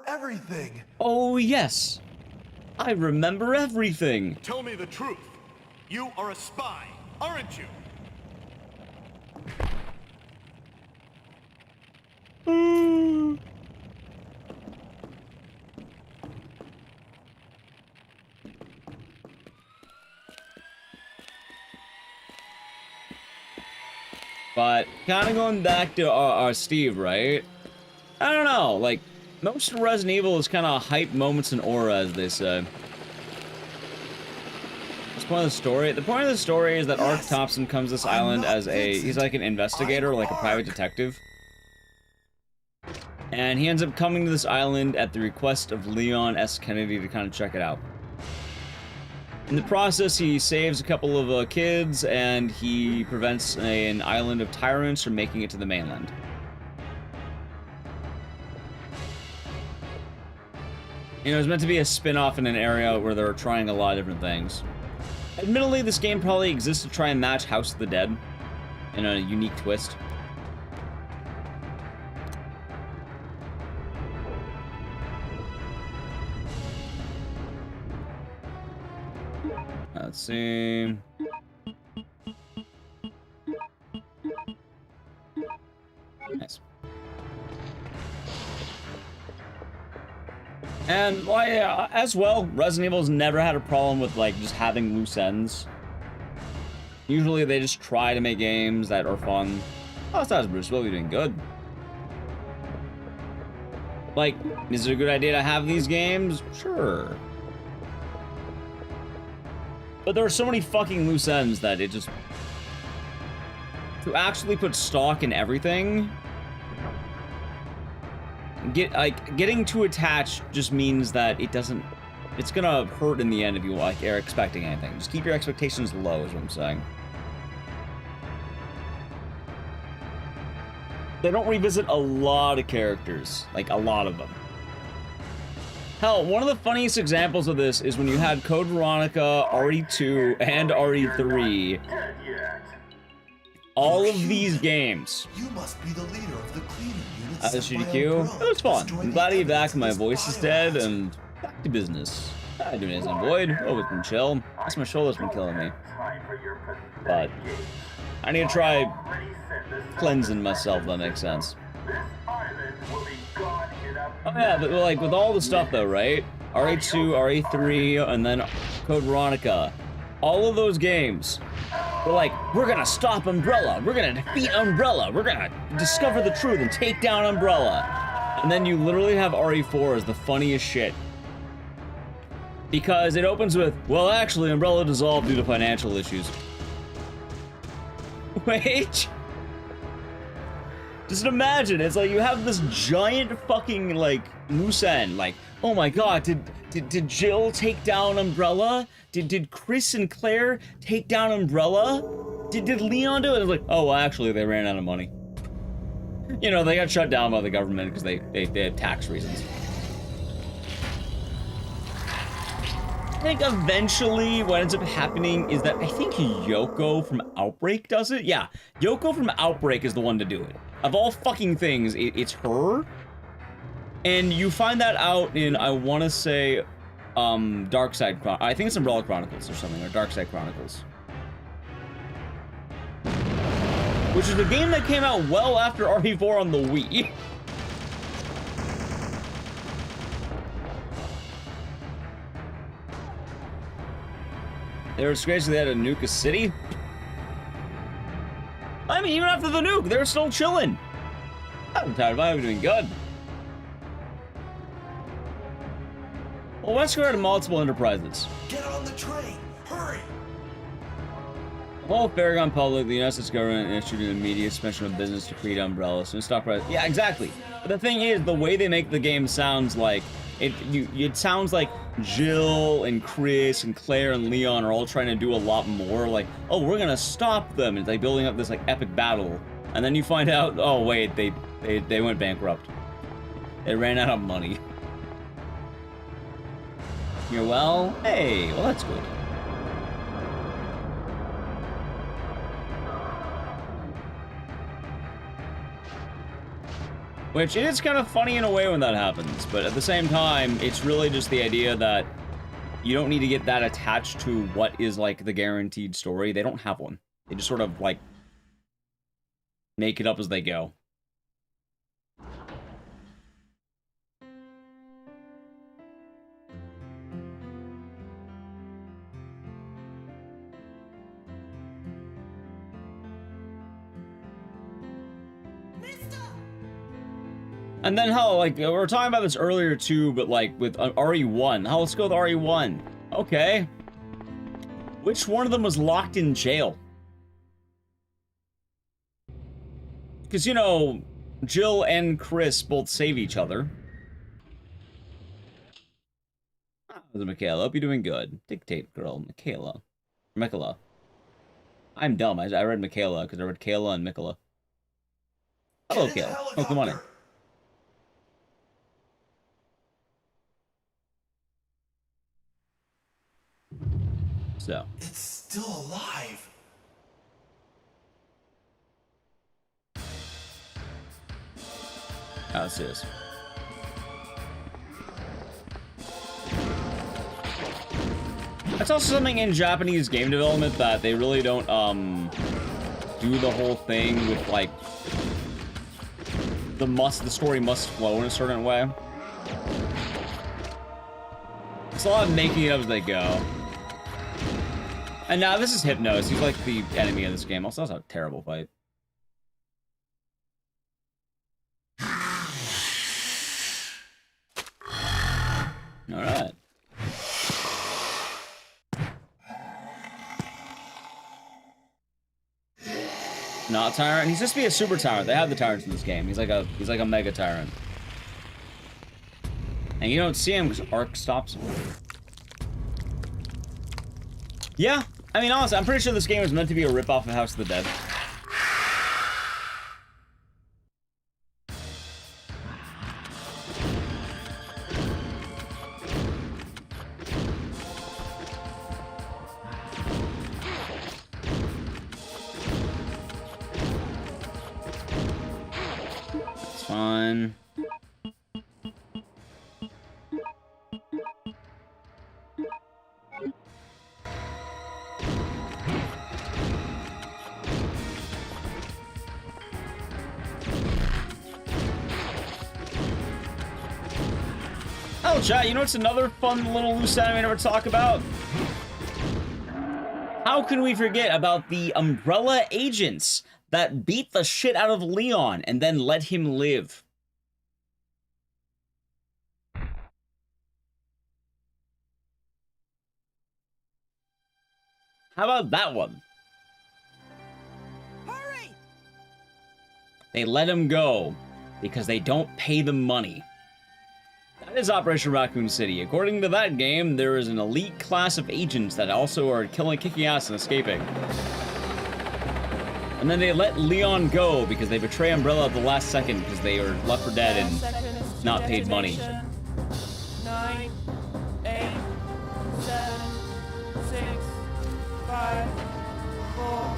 [SPEAKER 16] everything.
[SPEAKER 2] Oh, yes. I remember everything.
[SPEAKER 14] Tell me the truth. You are a spy, aren't you?
[SPEAKER 2] But kind of going back to our Steve, right? I don't know, like, most of Resident Evil is kind of hype moments and aura, as they say. What's the point of the story? The point of the story is that Ark Thompson comes to this island as he's like an investigator, like a private detective. And he ends up coming to this island at the request of Leon S. Kennedy to kind of check it out. In the process, he saves a couple of kids, and he prevents an island of tyrants from making it to the mainland. You know, it's meant to be a spin-off in an area where they're trying a lot of different things. Admittedly, this game probably exists to try and match House of the Dead in a unique twist. Let's see. Nice. And, well, yeah, as well, Resident Evil's never had a problem with, like, just having loose ends. Usually they just try to make games that are fun. Oh, that's Bruce Willis doing good. Like, is it a good idea to have these games? Sure. But there are so many fucking loose ends that it just... To actually put stock in everything... Getting too attached just means that it doesn't... It's gonna hurt in the end if you, like, are expecting anything. Just keep your expectations low, is what I'm saying. They don't revisit a lot of characters. Like, a lot of them. Hell, one of the funniest examples of this is when you had Code Veronica, RE2, and RE3. All of these games.
[SPEAKER 16] You must be the leader of the cleaner unit.
[SPEAKER 2] SGDQ. It was fun. I'm glad to be back. My voice is dead, and back to business. I do anything, Void. Oh, it's been chill. That's my shoulder's been killing me. But I need to try cleansing myself. That makes sense. Oh yeah, but like with all the stuff though, right? RE2, RE3, and then Code Veronica. All of those games. We're like, we're gonna stop Umbrella, we're gonna defeat Umbrella, we're gonna discover the truth and take down Umbrella. And then you literally have RE4 as the funniest shit. Because it opens with, well actually, Umbrella dissolved due to financial issues. Wait. Just imagine, it's like you have this giant fucking, like, loose end, like, oh my god, did Jill take down Umbrella? Did Chris and Claire take down Umbrella? Did Leon do it? It's like, oh, well, actually, they ran out of money. You know, they got shut down by the government because they had tax reasons. I think eventually what ends up happening is that I think Yoko from Outbreak does it. Yeah, Yoko from Outbreak is the one to do it. Of all fucking things, it's her. And you find that out in, I want to say, Darkside Chronicles. I think it's Umbrella Chronicles or something, or Darkside Chronicles. Which is a game that came out well after RE4 on the Wii. They were disgraced they had to nuke a city. I mean, even after the nuke, they were still chilling. I'm tired of it, doing good. Well, Wesker had multiple enterprises.
[SPEAKER 16] Get on the train! Hurry!
[SPEAKER 2] The whole Farragon public, the United States government issued an immediate suspension of business to create Umbrella, so stop right. Yeah, exactly. But the thing is, the way they make the game sounds like it sounds like Jill and Chris and Claire and Leon are all trying to do a lot more. Like, oh, we're gonna stop them. It's like building up this like epic battle, and then you find out, oh wait, they went bankrupt. They ran out of money. You're well? Hey, well that's good. Which is kind of funny in a way when that happens, but at the same time, it's really just the idea that you don't need to get that attached to what is like the guaranteed story. They don't have one. They just sort of like make it up as they go. And then hell, like, we were talking about this earlier too, but like with RE1. Hell, let's go with RE1. Okay. Which one of them was locked in jail? Because, you know, Jill and Chris both save each other. Michaela, hope you're doing good. Dictate girl, Michaela. Michaela. I'm dumb. I read Michaela because I read Kayla and Michaela. Hello, Kayla. Oh, good morning. So.
[SPEAKER 16] It's still alive.
[SPEAKER 2] Let's see this. That's also something in Japanese game development that they really don't, do the whole thing with, like, the story must flow in a certain way. It's a lot of making it up as they go. And now this is Hypnos. He's like the enemy of this game. Also, that's a terrible fight. Alright. Not tyrant. He's just be a super tyrant. They have the tyrants in this game. He's like a mega tyrant. And you don't see him because Ark stops him. Yeah, I mean honestly, I'm pretty sure this game is meant to be a ripoff of House of the Dead. It's fine. Oh, chat, you know what's another fun little loose end we never talk about? How can we forget about the Umbrella agents that beat the shit out of Leon and then let him live? How about that one? Hurry! They let him go because they don't pay them money. That is Operation Raccoon City. According to that game, there is an elite class of agents that also are kicking ass and escaping. And then they let Leon go because they betray Umbrella at the last second because they are left for dead and not paid money.
[SPEAKER 19] 9, 8, 7, 6, 5, 4,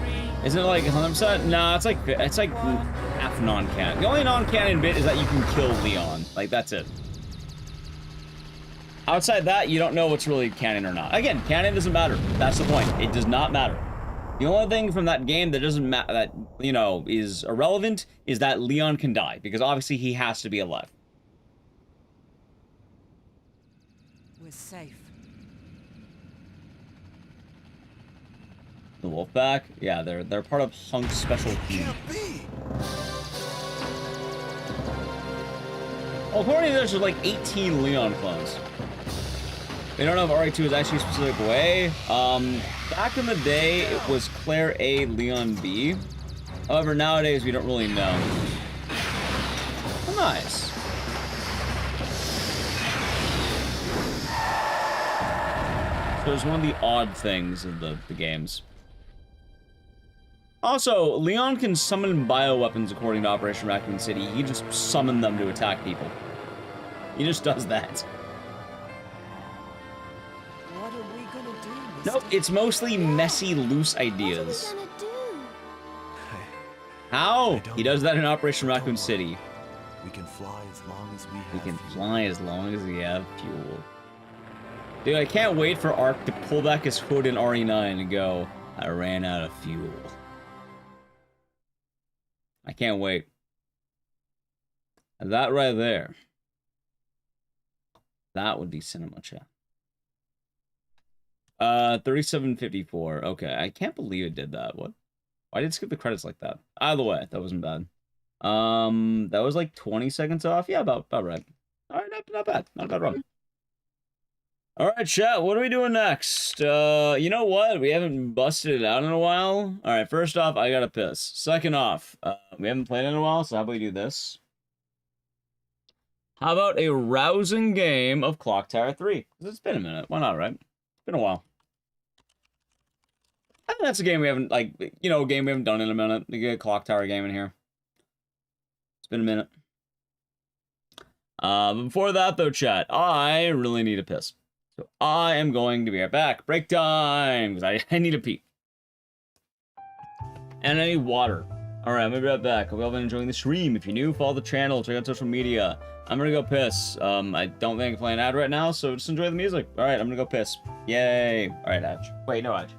[SPEAKER 19] 3.
[SPEAKER 2] Isn't it like 100%? Nah, it's like half non-canon. The only non-canon bit is that you can kill Leon. Like, that's it. Outside that, you don't know what's really canon or not. Again, canon doesn't matter. That's the point. It does not matter. The only thing from that game that doesn't matter, that, you know, is irrelevant, is that Leon can die. Because obviously he has to be alive.
[SPEAKER 18] We're safe.
[SPEAKER 2] The Wolfpack? Yeah, they're part of Hunk's special team. Well, according to this, there's like 18 Leon clones. We don't know if RE2 is actually a specific way. Back in the day, it was Claire A, Leon B. However, nowadays, we don't really know. Oh, nice. So it's one of the odd things of the games. Also, Leon can summon bioweapons according to Operation Raccoon City. He just summoned them to attack people. He just does that.
[SPEAKER 18] What are we gonna do,
[SPEAKER 2] Nope, it's mostly messy, loose ideas.
[SPEAKER 11] What are we gonna do?
[SPEAKER 2] How? He does that in Operation Raccoon City.
[SPEAKER 16] We can fly as long as we have.
[SPEAKER 2] We can fly as long as we have fuel. Dude, I can't wait for Ark to pull back his hood in RE9 and go, I ran out of fuel. I can't wait. That right there. That would be cinema chat. 3754. Okay, I can't believe it did that. What? Why did it skip the credits like that? Either way, that wasn't bad. That was like 20 seconds off. Yeah, about right. All right, not bad. Not a bad run. All right, chat, what are we doing next? You know what? We haven't busted it out in a while. All right, first off, I gotta piss. Second off, we haven't played in a while, so how about we do this? How about a rousing game of Clock Tower 3? It's been a minute. Why not, right? It's been a while. I think that's a game we haven't, like, you know, a game we haven't done in a minute. We get a Clock Tower game in here. It's been a minute. Before that, though, chat, I really need a piss. So I am going to be right back. Break time, because I need a pee. And I need water. Alright, I'm gonna be right back. Hope y'all been enjoying the stream. If you're new, follow the channel, check out social media. I'm gonna go piss. I don't think I can play an ad right now, so just enjoy the music. Alright, I'm gonna go piss. Yay. Alright, Edge. Wait, no Edge.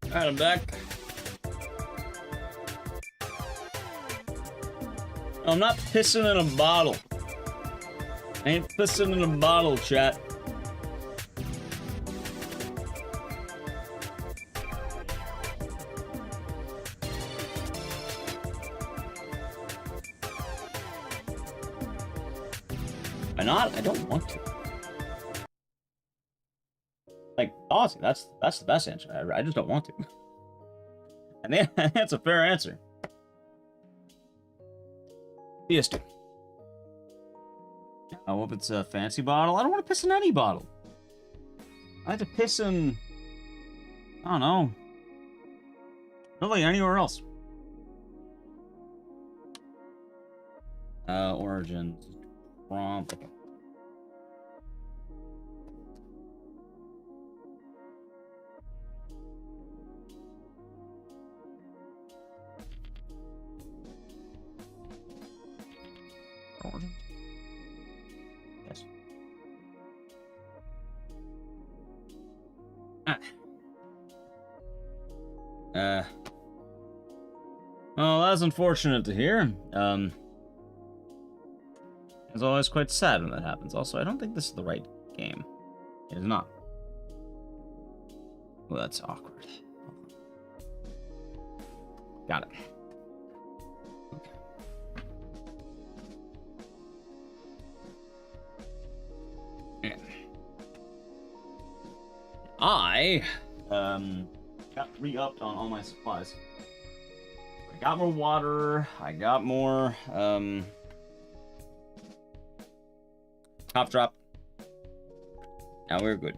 [SPEAKER 2] Alright, I'm back. I'm not pissing in a bottle. I ain't pissing in a bottle, chat. Why not? I don't want to. Like, honestly, that's the best answer. I just don't want to. I think that's a fair answer. PS2. Oh, if it's a fancy bottle, I don't want to piss in any bottle. I have to piss in, I don't know, really anywhere else. Origins, prompt. Okay. Yes. Well, that's unfortunate to hear. It's always quite sad when that happens. Also, I don't think this is the right game. It is not. Well, that's awkward. Got it. I got re-upped on all my supplies. I got more water, I got more top drop. Now we're good.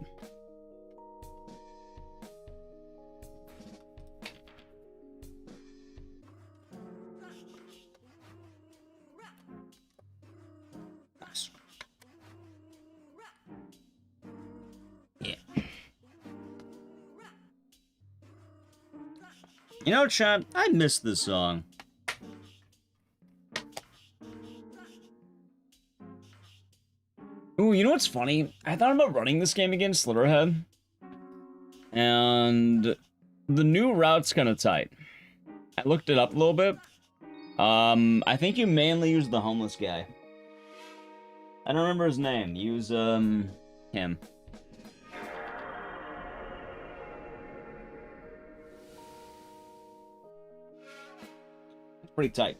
[SPEAKER 2] Nice. Yeah. You know, chat, I missed this song. Ooh, you know what's funny? I thought about running this game against Slitterhead. And the new route's kind of tight. I looked it up a little bit. I think you mainly use the homeless guy. I don't remember his name. Use, him. It's pretty tight.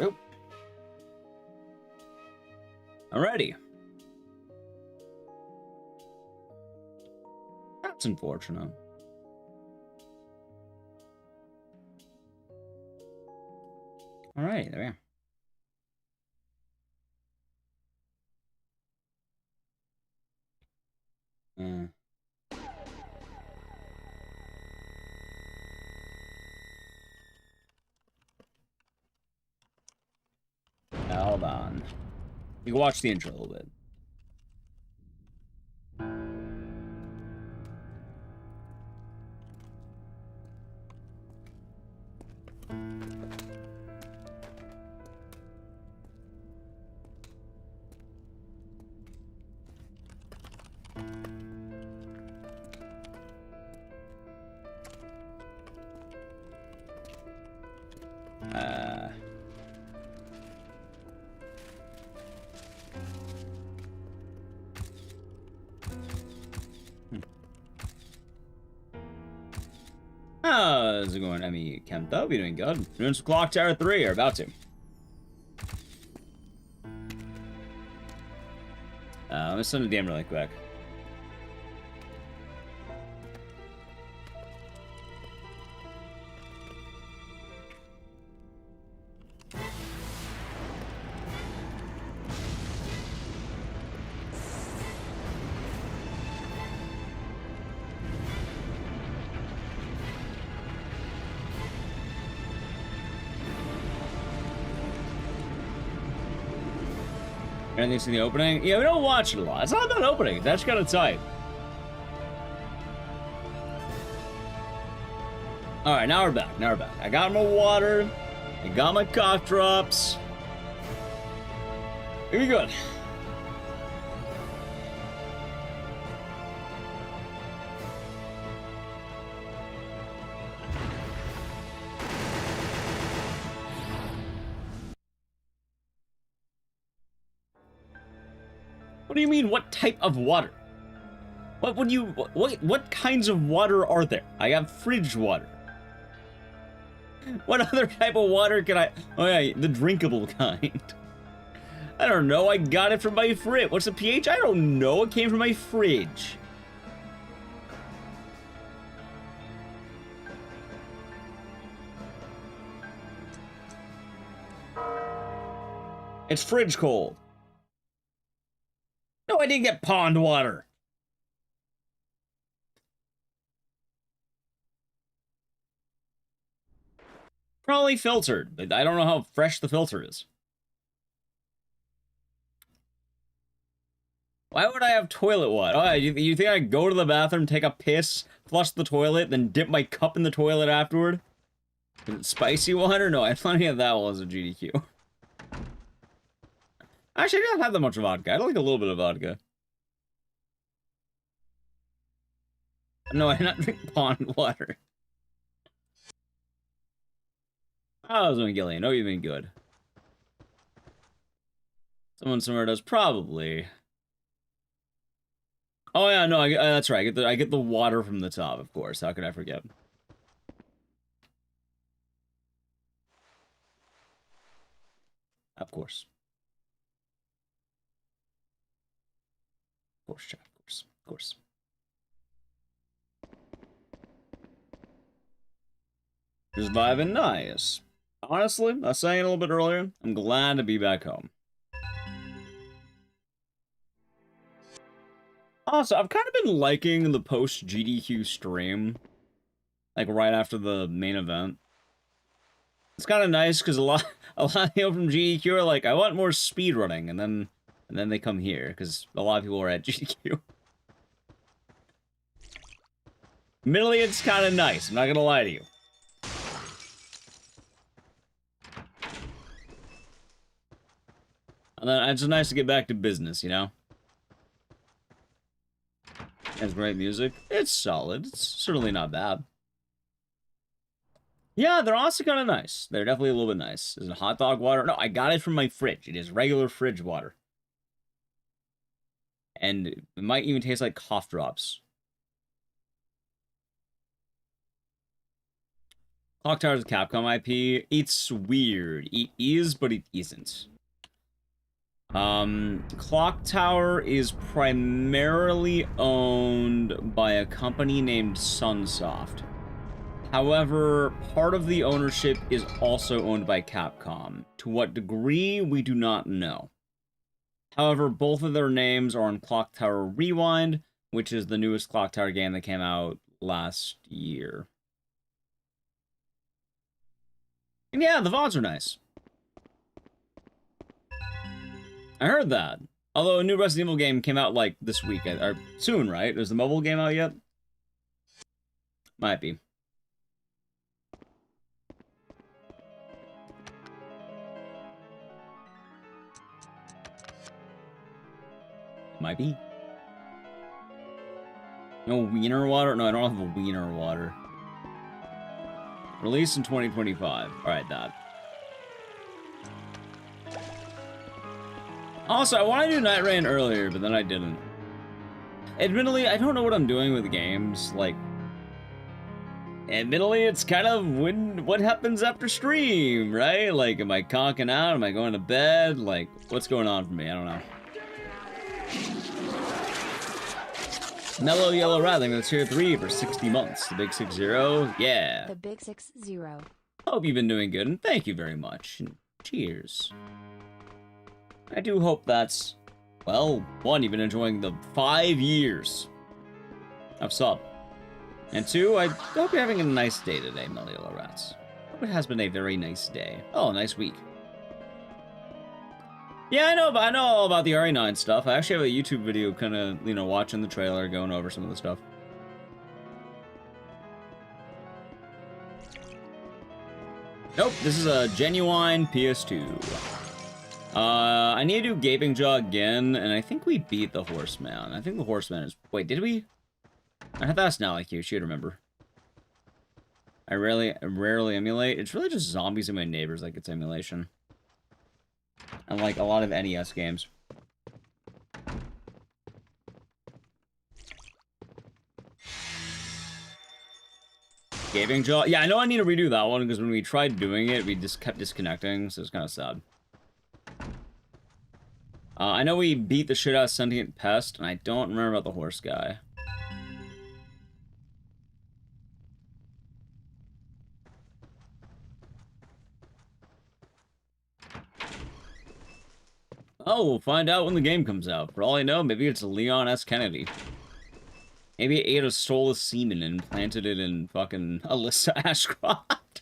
[SPEAKER 2] Oop. Alrighty. That's unfortunate. Alright, there we are. Hold on. You can watch the intro a little bit. How's it going, Emmy Kemp? You're doing good. Doing some Clock Tower 3, or about to. Let me send a DM really quick. Anything seen the opening? Yeah, we don't watch it a lot. It's not that opening. That's kind of tight. All right, now we're back. Now we're back. I got my water. I got my cough drops. Here we go. What do you mean, what type of water? What kinds of water are there? I have fridge water. What other type of water can I... Oh yeah, the drinkable kind. I don't know, I got it from my fridge. What's the pH? I don't know, it came from my fridge. It's fridge cold. No, I didn't get pond water. Probably filtered, but I don't know how fresh the filter is. Why would I have toilet water? Oh, you think I go to the bathroom, take a piss, flush the toilet, then dip my cup in the toilet afterward? Is it spicy water? No, I had plenty of that while as a GDQ. Actually, I don't have that much vodka. I like a little bit of vodka. No, I did not drink pond water. Oh, I was doing Gillian. Oh, you've been good. Someone somewhere does probably. Oh yeah, no, that's right. I get the water from the top, of course. How could I forget? Of course. Of course, chat. Of course. Of course. Just vibing nice. Honestly, I was saying a little bit earlier, I'm glad to be back home. Also, I've kind of been liking the post-GDQ stream. Like, right after the main event. It's kind of nice, because a lot of people from GDQ are like, I want more speedrunning, and then they come here, because a lot of people are at GDQ. Admittedly, it's kind of nice, I'm not gonna lie to you. And then it's nice to get back to business, you know? Has great music. It's solid. It's certainly not bad. Yeah, they're also kind of nice. They're definitely a little bit nice. Is it hot dog water? No, I got it from my fridge. It is regular fridge water. And it might even taste like cough drops. Clock Tower is a Capcom IP. It's weird. It is, but it isn't. Clock Tower is primarily owned by a company named Sunsoft. However, part of the ownership is also owned by Capcom. To what degree, we do not know. However, both of their names are on Clock Tower Rewind, which is the newest Clock Tower game that came out last year. And yeah, the VODs are nice. I heard that. Although a new Resident Evil game came out, like, this week. Or soon, right? Is the mobile game out yet? Might be. Might be. No wiener water? No, I don't have a wiener water. Released in 2025. Alright, that. Also, I wanted to do Night Rain earlier, but then I didn't. Admittedly, I don't know what I'm doing with games. Like, admittedly, it's kind of what happens after stream, right? Like, am I conking out? Am I going to bed? Like, what's going on for me? I don't know. Mellow Yellow Rattling, that's tier 3 for 60 months. The big 6-0, yeah.
[SPEAKER 1] The big 6-0.
[SPEAKER 2] Hope you've been doing good, and thank you very much. And cheers. I do hope that's, well, one, you've been enjoying the 5 years of sub. And two, I hope you're having a nice day today, Mellow Yellow Rats. Hope it has been a very nice day. Oh, nice week. Yeah, I know all about the RE9 stuff. I actually have a YouTube video kind of, you know, watching the trailer, going over some of the stuff. Nope, this is a genuine PS2. I need to do Gaping Jaw again, and I think we beat the Horseman. I think the Horseman is... Wait, did we? I have to ask Nallyq. She'd remember. I rarely emulate. It's really just zombies and my neighbors like it's emulation. And like a lot of NES games. Gaping Jaw? Yeah, I know I need to redo that one, because when we tried doing it, we just kept disconnecting, so it's kind of sad. I know we beat the shit out of Sentient Pest, and I don't remember about the horse guy. Oh, we'll find out when the game comes out. For all I know, maybe it's Leon S. Kennedy. Maybe Ada stole his semen and planted it in fucking Alyssa Ashcroft.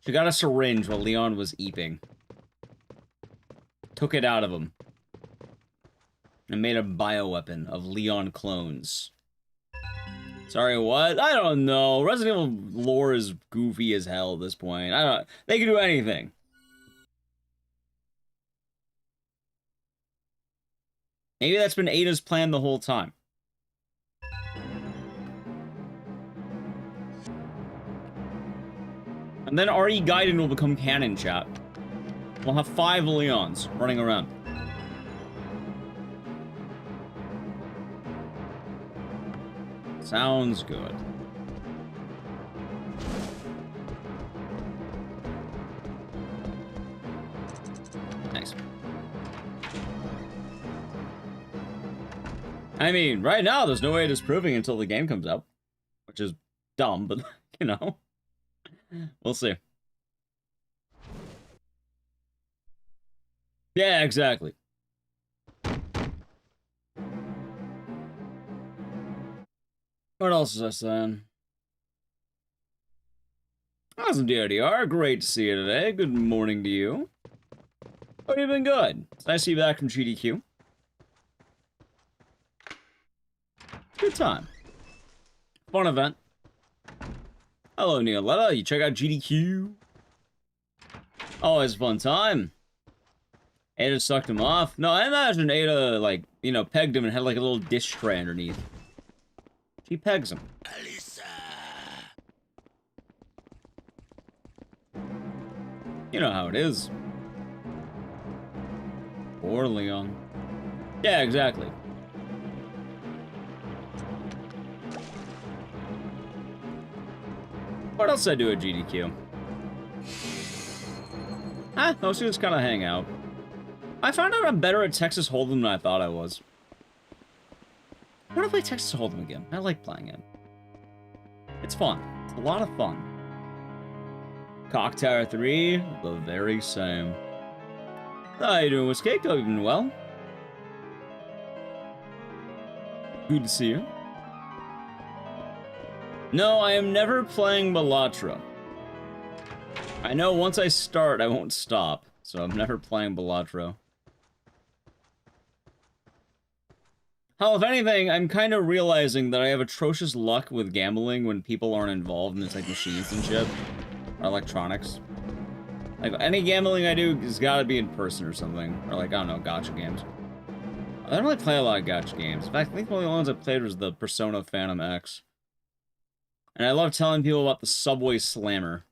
[SPEAKER 2] She got a syringe while Leon was eeping. Took it out of him. And made a bioweapon of Leon clones. Sorry, what? I don't know. Resident Evil lore is goofy as hell at this point. They can do anything. Maybe that's been Ada's plan the whole time. And then RE Gaiden will become canon, chat. We'll have 5 Leons running around. Sounds good. Nice. I mean, right now, there's no way of disproving until the game comes out. Which is dumb, but, you know. We'll see. Yeah, exactly. What else is I saying? Awesome, DRDR. Great to see you today. Good morning to you. Hope you've been good. It's nice to see you back from GDQ. Good time. Fun event. Hello, Neoletta. You check out GDQ? Always a fun time. Ada sucked him off. No, I imagine Ada, like, you know, pegged him and had, like, a little dish tray underneath. She pegs him. Alyssa. You know how it is. Poor Leon. Yeah, exactly. What else did I do at GDQ? Mostly just kind of hang out. I found out I'm better at Texas Hold'em than I thought I was. I want to play Texas Hold'em again. I like playing it. It's fun. It's a lot of fun. Cock Tower 3, the very same. How you doing, Whiskey? Hope you've been well. Good to see you. No, I am never playing Balatro. I know once I start, I won't stop. So I'm never playing Balatro. Hell, if anything, I'm kind of realizing that I have atrocious luck with gambling when people aren't involved and it's like machines and shit. Or electronics. Like, any gambling I do has got to be in person or something. Or like, I don't know, gacha games. I don't really play a lot of gacha games. In fact, I think one of the ones I played was the Persona Phantom X. And I love telling people about the Subway Slammer.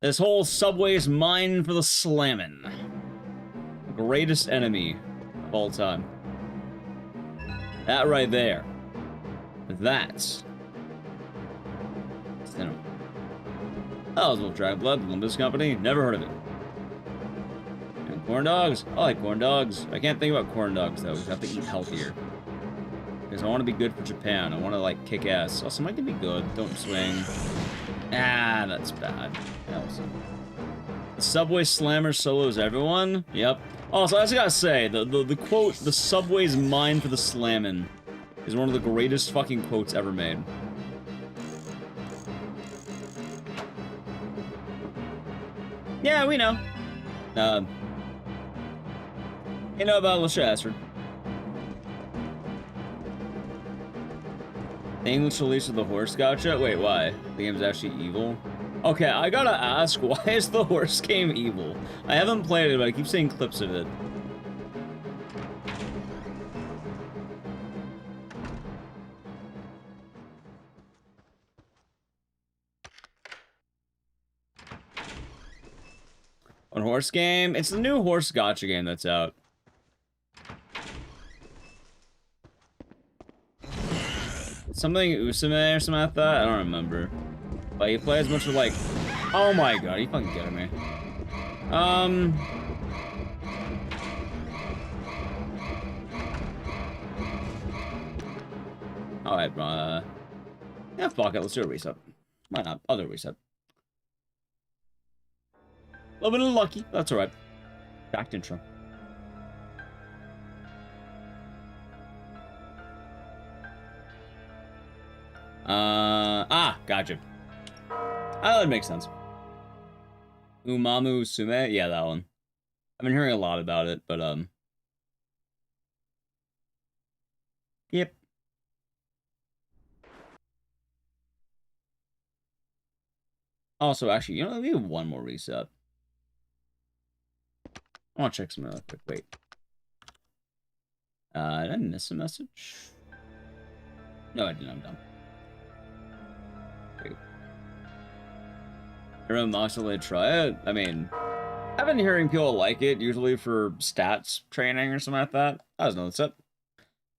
[SPEAKER 2] This whole Subway is mine for the slammin'. The greatest enemy of all time. That right there. That's cinema. That was Wolf Drag Blood, the Limbus Company. Never heard of it. And corn dogs? I like corn dogs. I can't think about corn dogs, though. We have to eat healthier. Because I want to be good for Japan. I want to, like, kick ass. Also, might be good. Don't swing. Ah, that's bad. Awesome. The Subway Slammer solos everyone. Yep. Also, I just gotta say, the quote, "The Subway's mine for the slammin'," is one of the greatest fucking quotes ever made. Yeah, we know. You know about Lashastard. The English release of the horse gotcha? Wait, why? The game's actually evil? Okay, I gotta ask, why is the horse game evil? I haven't played it, but I keep seeing clips of it. One horse game? It's the new horse gotcha game that's out. Something Usame or something like that? I don't remember. But you play as much of like... Oh my god, are you fucking kidding me? Alright, yeah, fuck it, let's do a reset. Why not? I'll do a reset. A little bit unlucky, that's alright. Back to intro. Gotcha. Oh, that makes sense. Umamu Sume? Yeah, that one. I've been hearing a lot about it, but, yep. Also, actually, you know, let me do one more reset. I want to check something real quick. Wait. Did I miss a message? No, I didn't. I'm done. Wait. Everyone mocks to try it? I mean, I've been hearing people like it, usually for stats training or something like that. That was another set.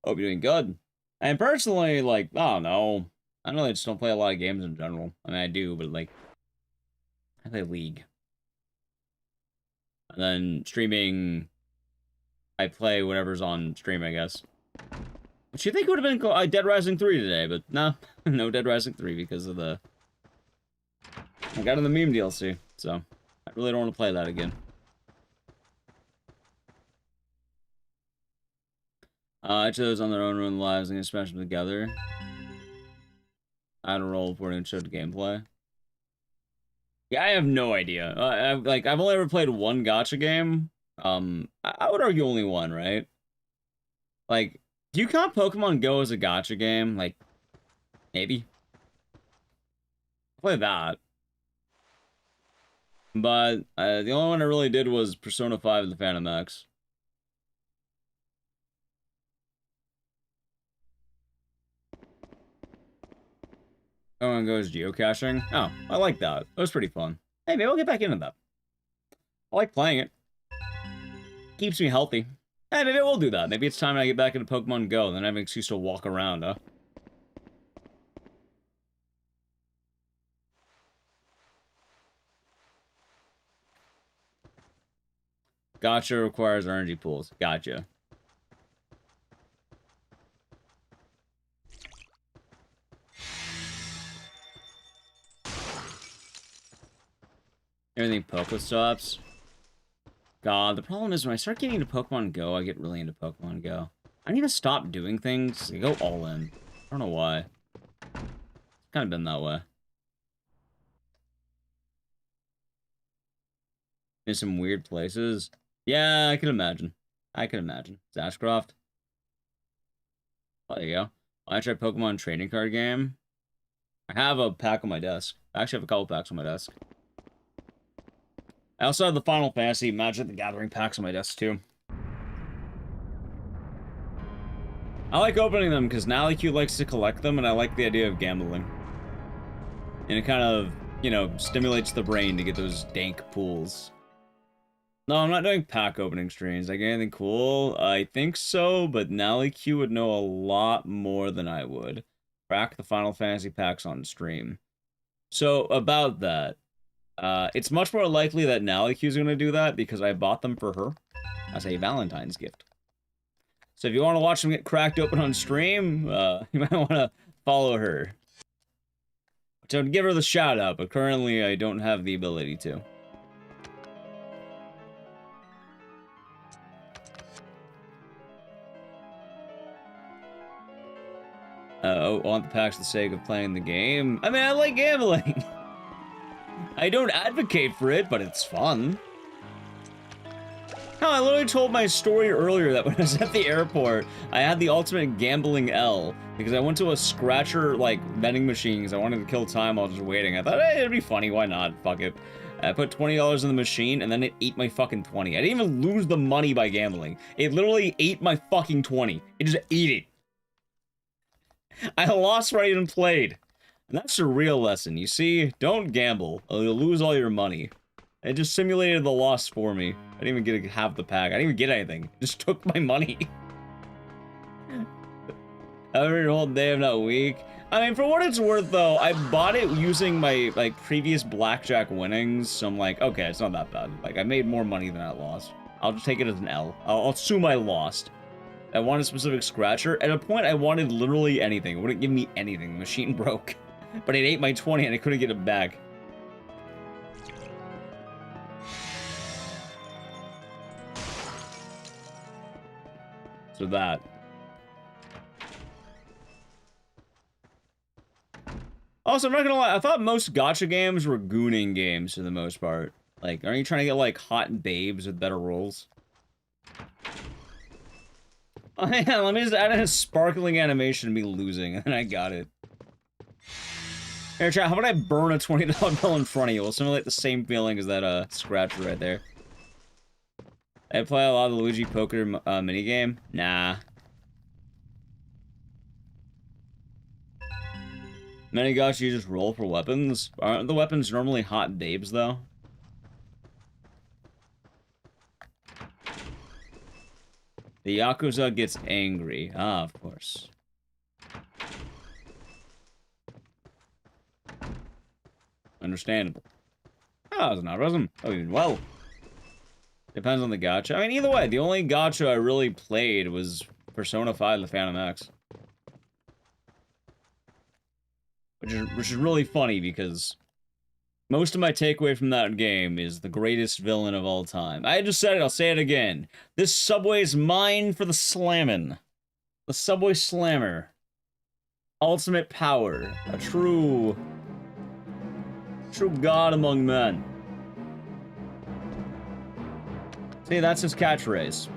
[SPEAKER 2] Hope you're doing good. And personally, like, I don't know. I really just don't play a lot of games in general. I mean, I do, but, like, I play League. And then streaming, I play whatever's on stream, I guess. Which you think would have been Dead Rising 3 today, but no. No Dead Rising 3 because of the... I got in the meme DLC, so I really don't want to play that again. Each of those on their own lives and smash them together. I had a roll reporting and showed the gameplay. Yeah, I have no idea. I've only ever played one gacha game. I would argue only one, right? Like, do you count Pokemon Go as a gacha game? Like, maybe. I played that. But the only one I really did was Persona 5 and the Phantom X. Pokemon Go's geocaching. Oh, I like that. That was pretty fun. Hey, maybe I'll get back into that. I like playing it. Keeps me healthy. Hey, maybe we'll do that. Maybe it's time I get back into Pokemon Go, then I have an excuse to walk around, huh? Gotcha requires energy pools. Gotcha. Everything Pokestops. God, the problem is when I start getting into Pokemon Go, I get really into Pokemon Go. I need to stop doing things. I go all in. I don't know why. It's kind of been that way. In some weird places. Yeah, I can imagine. I can imagine. Zashcroft. Oh, there you go. I tried Pokemon trading card game. I have a pack on my desk. I actually have a couple packs on my desk. I also have the Final Fantasy Magic the Gathering packs on my desk, too. I like opening them because NallyQ likes to collect them, and I like the idea of gambling. And it kind of, you know, stimulates the brain to get those dank pools. No, I'm not doing pack opening streams. Like, anything cool? I think so, but NallyQ would know a lot more than I would. Crack the Final Fantasy packs on stream. So, about that. It's much more likely that NallyQ is going to do that because I bought them for her as a Valentine's gift. So if you want to watch them get cracked open on stream, you might want to follow her. Which I would give her the shout out, but currently I don't have the ability to. Oh, want the packs for the sake of playing the game? I mean, I like gambling. I don't advocate for it, but it's fun. No, I literally told my story earlier that when I was at the airport, I had the ultimate gambling L because I went to a scratcher, like, vending machine because I wanted to kill time while just waiting. I thought, hey, it'd be funny, why not? Fuck it. I put $20 in the machine and then it ate my fucking 20. I didn't even lose the money by gambling. It literally ate my fucking 20. It just ate it. I lost what I even played. And that's the real lesson. You see, don't gamble or you'll lose all your money. It just simulated the loss for me. I didn't even get to have the pack. I didn't even get anything. It just took my money. Every whole day I'm not weak. I mean, for what it's worth, though, I bought it using my, like, previous blackjack winnings, so I'm like, okay, it's not that bad. Like, I made more money than I lost. I'll just take it as an L. I'll assume I lost. I wanted a specific scratcher. At a point, I wanted literally anything. It wouldn't give me anything. The machine broke. But it ate my 20 and I couldn't get it back. So that. Also, I'm not gonna lie, I thought most gacha games were gooning games for the most part. Like, aren't you trying to get, like, hot babes with better rolls? Oh, yeah, let me just add in a sparkling animation of me losing, and then I got it. Here, chat, how about I burn a $20 bill in front of you? We'll simulate the same feeling as that, scratcher right there. I play a lot of the Luigi Poker minigame? Nah. Many gacha you just roll for weapons? Aren't the weapons normally hot babes, though? The Yakuza gets angry. Ah, of course. Understandable. Ah, it's not resin. Oh, even well. Depends on the gacha. I mean, either way, the only gacha I really played was Persona 5 The Phantom X. Which is really funny because most of my takeaway from that game is the greatest villain of all time. I just said it, I'll say it again. This subway's mine for the slammin'. The Subway Slammer. Ultimate power. A true god among men. See, that's his catchphrase.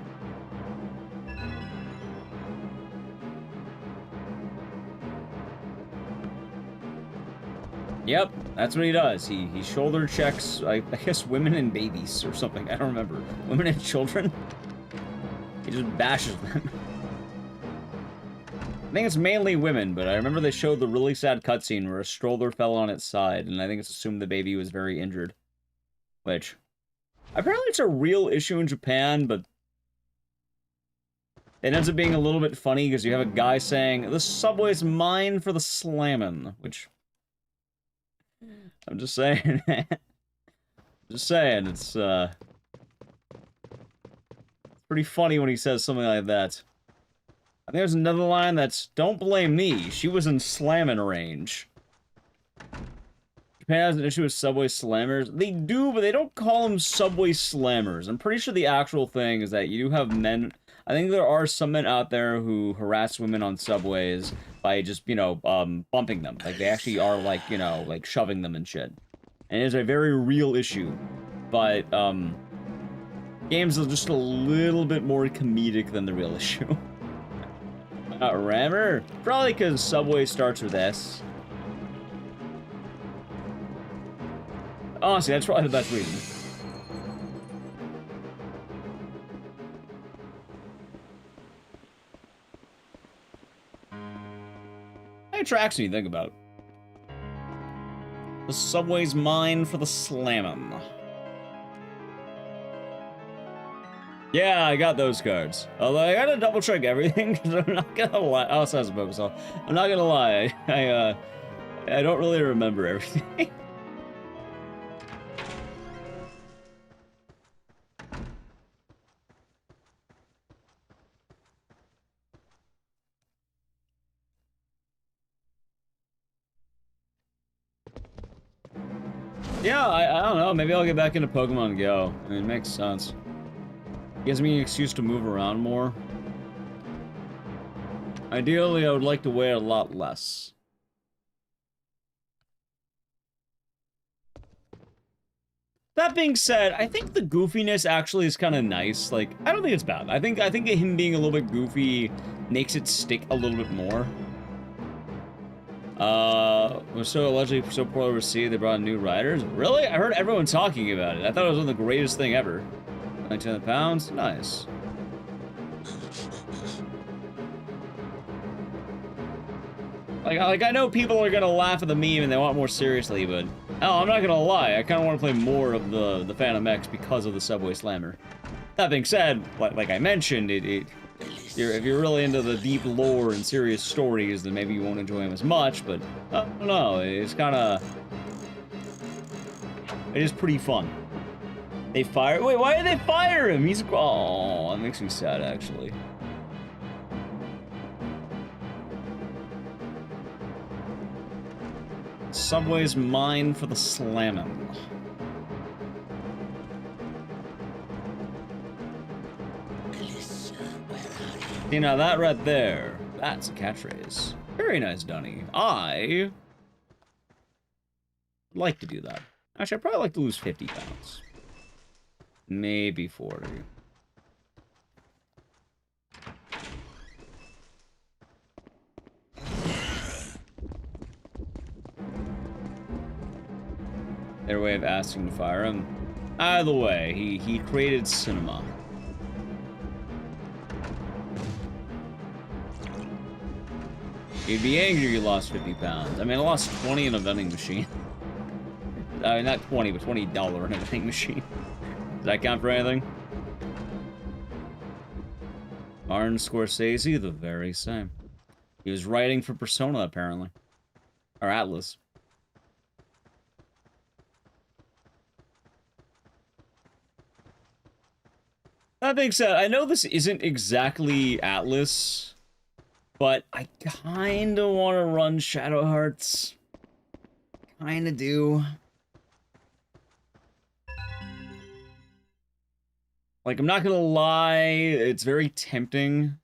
[SPEAKER 2] Yep, that's what he does. He shoulder checks, I guess, women and babies or something. I don't remember. Women and children? He just bashes them. I think it's mainly women, but I remember they showed the really sad cutscene where a stroller fell on its side, and I think it's assumed the baby was very injured. Which, apparently it's a real issue in Japan, but it ends up being a little bit funny because you have a guy saying, "The subway's mine for the slammin'," which... I'm just saying, man. Just saying, it's pretty funny when he says something like that. I think there's another line that's, "Don't blame me, she was in slammin' range." Japan has an issue with subway slammers. They do, but they don't call them subway slammers. I'm pretty sure the actual thing is that you do have men... I think there are some men out there who harass women on subways by just, you know, bumping them. Like, they actually are, like, you know, like, shoving them and shit. And it is a very real issue. But, games are just a little bit more comedic than the real issue. Rammer? Probably because Subway starts with S. Honestly, that's probably the best reason. It tracks when you think about it. The subway's mine for the slammin'. Yeah, I got those cards. Although I gotta double check everything because I'm not gonna lie. Oh, so I'm not gonna lie. I don't really remember everything. Yeah, I don't know. Maybe I'll get back into Pokemon Go. I mean, it makes sense. Gives me an excuse to move around more. Ideally, I would like to weigh a lot less. That being said, I think the goofiness actually is kind of nice. Like, I don't think it's bad. I think him being a little bit goofy makes it stick a little bit more. Was so allegedly so poorly received they brought in new riders. Really? I heard everyone talking about it. I thought it was one of the greatest thing ever. 1900 pounds? Nice. Like I know people are gonna laugh at the meme and they want more seriously, but oh, I'm not gonna lie, I kind of want to play more of the Phantom X because of the Subway Slammer. That being said, like I mentioned, if you're really into the deep lore and serious stories, then maybe you won't enjoy them as much. But I don't know, it's kind of, it is pretty fun. They fire. Wait, why did they fire him? He's oh, that makes me sad actually. Subway's mine for the slamming. See, now that right there, that's a catchphrase. Very nice, Dunny. I would like to do that. Actually, I'd probably like to lose 50 pounds. Maybe 40. Their way of asking to fire him. Either way, he created cinema. You'd be angry you lost 50 pounds. I mean, I lost 20 in a vending machine. Not 20, but $20 in a vending machine. Does that count for anything? Martin Scorsese, the very same. He was writing for Persona, apparently. Or Atlas. That being said, I know this isn't exactly Atlas, but I kinda want to run Shadow Hearts. Kinda do. Like, I'm not gonna lie, it's very tempting.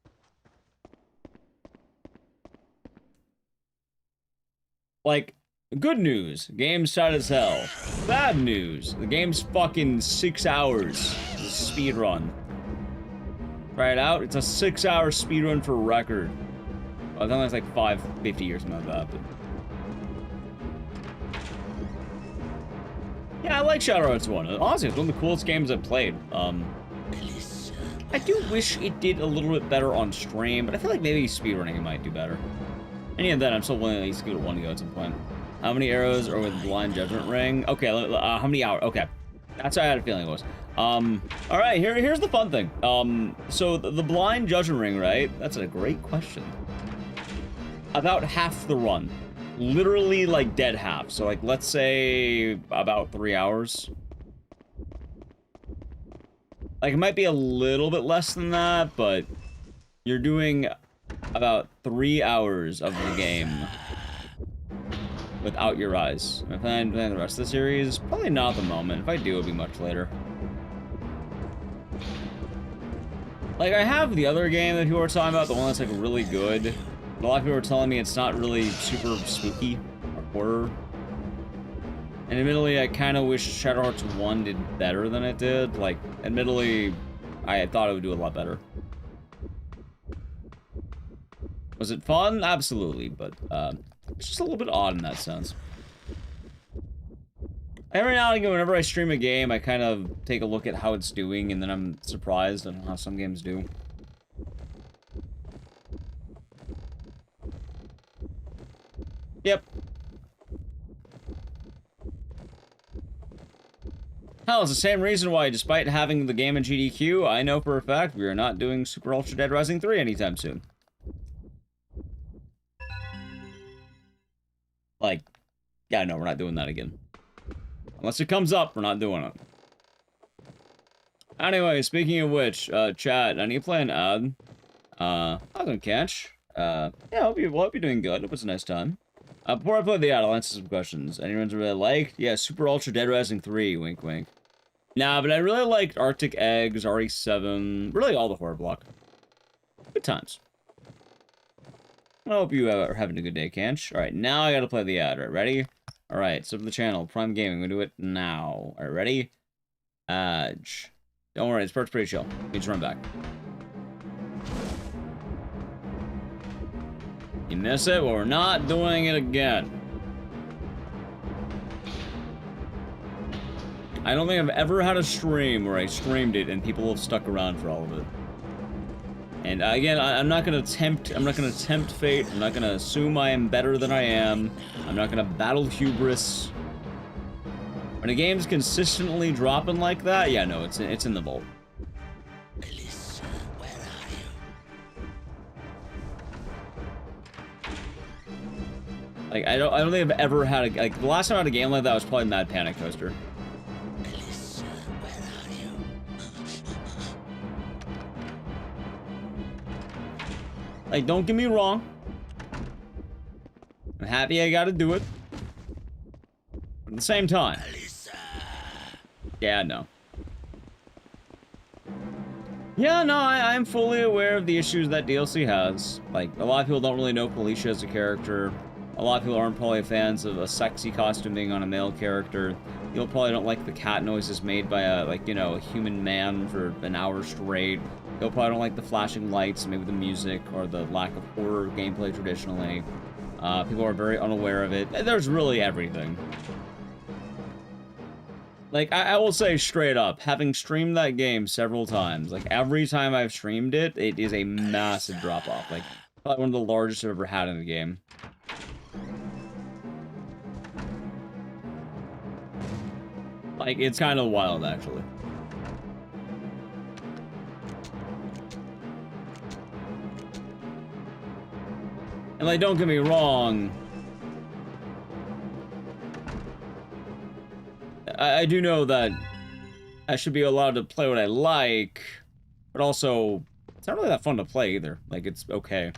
[SPEAKER 2] Like, good news, game's tight as hell. Bad news, the game's fucking 6 hours. It's a speedrun. Try it out, it's a 6-hour speedrun for record. Well, I think it's like 550 or something like that, but... Yeah, I like Shadow Hearts 1. Honestly, it's one of the coolest games I've played. I do wish it did a little bit better on stream, but I feel like maybe speedrunning it might do better. And even then, I'm still willing to at least give it one go at some point. How many arrows are with Blind Judgment Ring? Okay, how many hours? Okay. That's how I had a feeling it was. Alright, here's the fun thing. So the Blind Judgment Ring, right? That's a great question. About half the run. Literally, like, dead half. So, like, let's say about 3 hours. Like, it might be a little bit less than that, but you're doing about 3 hours of the game without your eyes. Am I playing the rest of the series? Probably not at the moment. If I do, it'll be much later. Like, I have the other game that people were talking about, the one that's, like, really good. But a lot of people were telling me it's not really super spooky or horror. And admittedly, I kind of wish Shadow Hearts 1 did better than it did. Like, admittedly, I thought it would do a lot better. Was it fun? Absolutely, but it's just a little bit odd in that sense. Every now and again, whenever I stream a game, I kind of take a look at how it's doing, and then I'm surprised at how some games do. Yep. Hell, it's the same reason why, despite having the game in GDQ, I know for a fact we are not doing Super Ultra Dead Rising 3 anytime soon. Like, yeah, no, we're not doing that again. Unless it comes up, we're not doing it. Anyway, speaking of which, chat, I need to play an ad. I can catch. Yeah, I hope you're doing good. It was a nice time. Before I play the ad, I'll answer some questions. Anyone's really liked? Yeah, Super Ultra Dead Rising 3, wink wink. Nah, but I really liked Arctic Eggs, RE7, really all the horror block. Good times. I hope you are having a good day, Canch. Alright, now I gotta play the ad. Alright, ready? Alright, sub to the channel, Prime Gaming, we'll do it now. Alright, ready? Edge. Don't worry, it's pretty chill. You just run back. You miss it, well, we're not doing it again. I don't think I've ever had a stream where I streamed it and people have stuck around for all of it. And again, I'm not gonna tempt fate. I'm not gonna assume I am better than I am. I'm not gonna battle hubris. When a game's consistently dropping like that, yeah, no, it's in the vault.
[SPEAKER 11] Melissa, where are you?
[SPEAKER 2] Like I don't think I've ever had the last time I had a game like that was probably Mad Panic Coaster.
[SPEAKER 11] Melissa, where are you?
[SPEAKER 2] Like, don't get me wrong. I'm happy I gotta do it. But at the same time. Yeah, no. Yeah, no, I'm fully aware of the issues that DLC has. Like, a lot of people don't really know Felicia as a character. A lot of people aren't probably fans of a sexy costuming on a male character. People probably don't like the cat noises made by a, like, you know, a human man for an hour straight. People probably don't like the flashing lights, maybe the music, or the lack of horror gameplay traditionally. People are very unaware of it. There's really everything. Like, I will say straight up, having streamed that game several times, like, every time I've streamed it, it is a massive drop-off. Like, probably one of the largest I've ever had in a game. Like, it's kind of wild, actually. And, like, don't get me wrong. I do know that I should be allowed to play what I like, but also, it's not really that fun to play either. Like, it's okay.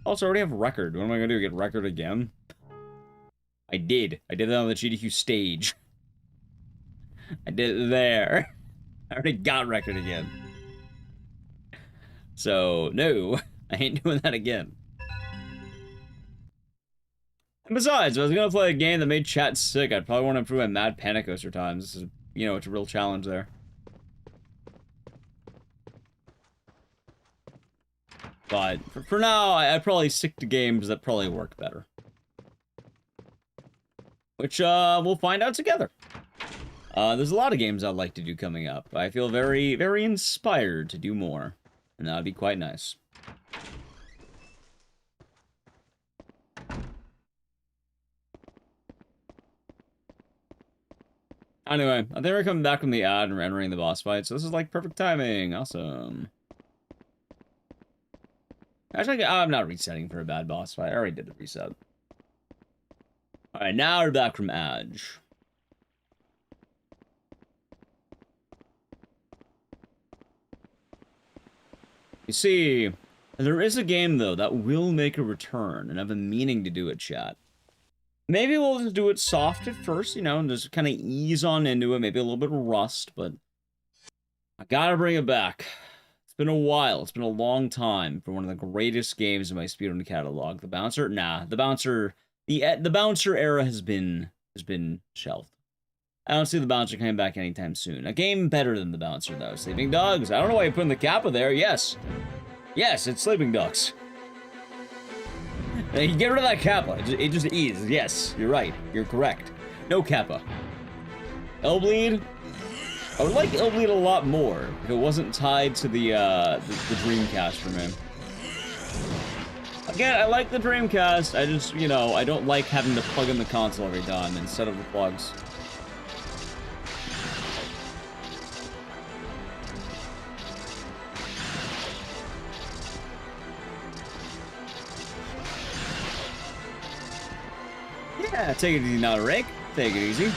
[SPEAKER 2] Also, I already have record. What am I gonna do, get record again? I did. I did that on the GDQ stage. I did it there. I already got record again. So, no, I ain't doing that again. And besides, if I was gonna play a game that made chat sick, I'd probably want to improve my Mad Panic Coaster times. This is, you know, it's a real challenge there. But for now, I'd probably stick to games that probably work better. Which, we'll find out together. There's a lot of games I'd like to do coming up. I feel very, very inspired to do more. And that'd be quite nice. Anyway, I think we're coming back from the ad and we're entering the boss fight, so this is like perfect timing. Awesome. Actually, I'm not resetting for a bad boss fight. I already did the reset. Alright, now we're back from Edge. You see, there is a game, though, that will make a return, and I've been meaning to do it, chat. Maybe we'll just do it soft at first, you know, and just kind of ease on into it. Maybe a little bit of rust, but I gotta bring it back. It's been a while. It's been a long time for one of the greatest games in my speedrun catalog. The Bouncer? Nah, the Bouncer era has been shelved. I don't see the Bouncer coming back anytime soon. A game better than the Bouncer, though. Sleeping Dogs. I don't know why you're putting the Kappa there. Yes. Yes, it's Sleeping Dogs. You get rid of that Kappa. It just is. Yes, you're right. You're correct. No Kappa. Elbleed? I would like Elbleed a lot more if it wasn't tied to the Dreamcast for me. Again, I like the Dreamcast. I just, you know, I don't like having to plug in the console every time instead of the plugs. Yeah, take it easy now, Rick. Take it easy.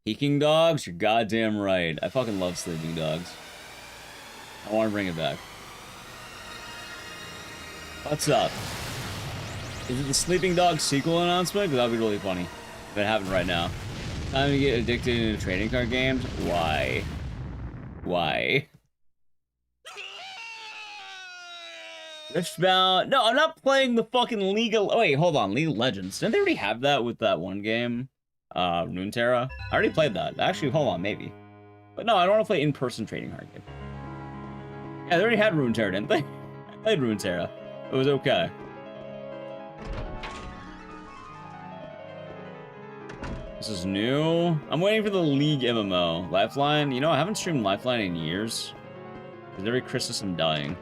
[SPEAKER 2] Peking Dogs? You're goddamn right. I fucking love Sleeping Dogs. I want to bring it back. What's up? Is it the Sleeping Dogs sequel announcement? Because that would be really funny if it happened right now. Time to get addicted into trading card games? Why? Why? Riftbound. No, I'm not playing the fucking League of... Wait, hold on. League of Legends. Didn't they already have that with that one game? Runeterra. I already played that. Actually, hold on, maybe. But no, I don't want to play in-person trading card game. Yeah, they already had Runeterra, didn't they? I played Runeterra. It was okay. This is new. I'm waiting for the League MMO. Lifeline. You know, I haven't streamed Lifeline in years. Because every Christmas I'm dying.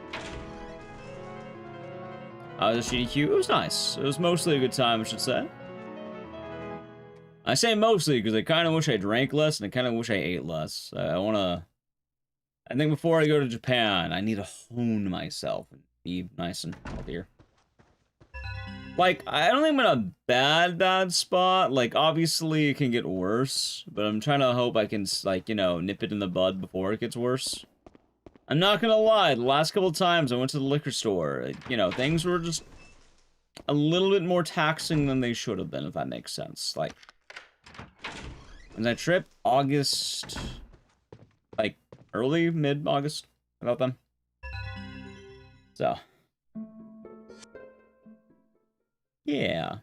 [SPEAKER 2] The SGDQ, it was nice. It was mostly a good time, I should say. I say mostly because I kind of wish I drank less and I kind of wish I ate less. I think before I go to Japan, I need to hone myself and be nice and healthier. Like, I don't think I'm in a bad spot. Like, obviously it can get worse, but I'm trying to hope I can, like, you know, nip it in the bud before it gets worse. I'm not gonna lie, the last couple of times I went to the liquor store, you know, things were just a little bit more taxing than they should have been, if that makes sense. Like, when that trip, August, like, early, mid-August, about them. So. Yeah.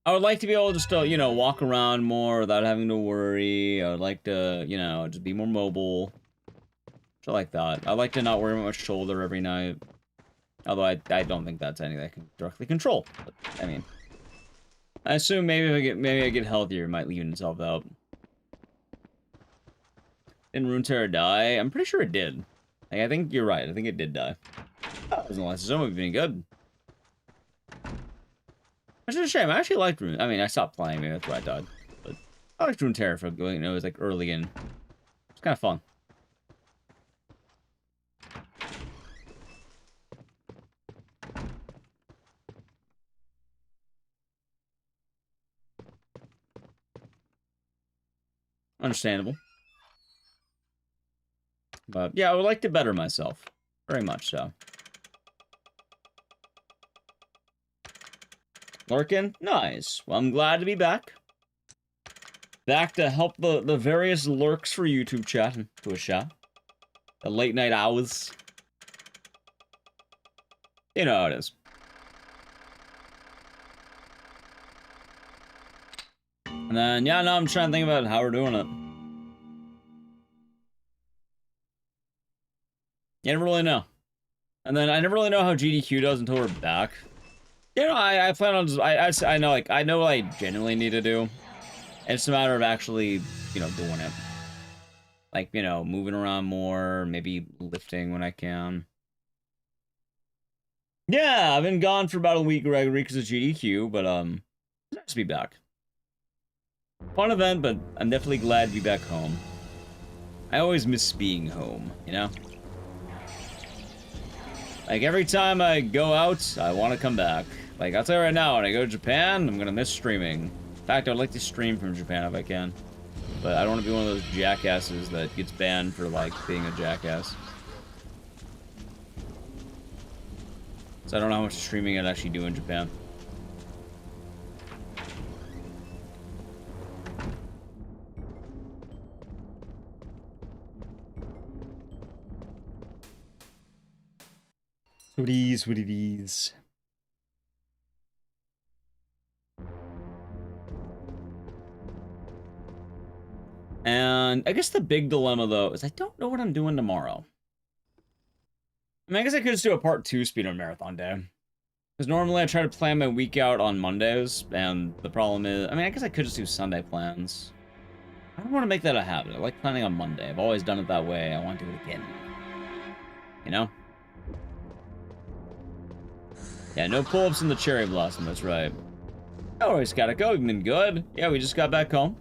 [SPEAKER 2] I would like to be able to just, you know, walk around more without having to worry. I would like to, you know, just be more mobile. I like that. I like to not wear my shoulder every night. Although I don't think that's anything I can directly control. But, I mean, I assume maybe I get healthier, it might even itself out. Didn't Runeterra die? I'm pretty sure it did. Like, I think you're right. I think it did die. That wasn't last season. It would have been good. Which is a shame. I actually liked Rune. I mean, I stopped playing. Maybe that's why I died. But I liked Runeterra for going. You know, it was like early in. It's kind of fun. Understandable. But yeah, I would like to better myself. Very much so. Lurkin? Nice. Well, I'm glad to be back. Back to help the various lurks for YouTube chat and Twitch chat. The late night hours. You know how it is. And then, yeah, no, I'm trying to think about how we're doing it. You never really know. And then I never really know how GDQ does until we're back. You know, I plan on just, I know, like, I know what I genuinely need to do. It's a matter of actually, you know, doing it. Like, you know, moving around more, maybe lifting when I can. Yeah, I've been gone for about a week, Gregory, because of GDQ, but, it's nice to be back. Fun event, but I'm definitely glad to be back home. I always miss being home, you know? Like, every time I go out, I want to come back. Like, I'll tell you right now, when I go to Japan, I'm gonna miss streaming. In fact, I'd like to stream from Japan if I can. But I don't want to be one of those jackasses that gets banned for, like, being a jackass. So I don't know how much streaming I'd actually do in Japan. What it is. And I guess the big dilemma, though, is I don't know what I'm doing tomorrow. I mean, I guess I could just do a part 2 speedrun marathon day. Because normally I try to plan my week out on Mondays, and the problem is, I mean, I guess I could just do Sunday plans. I don't want to make that a habit. I like planning on Monday. I've always done it that way. I want to do it again. You know? Yeah, no pull-ups in the Cherry Blossom, that's right. Oh, always gotta go, we've been good. Yeah, we just got back home.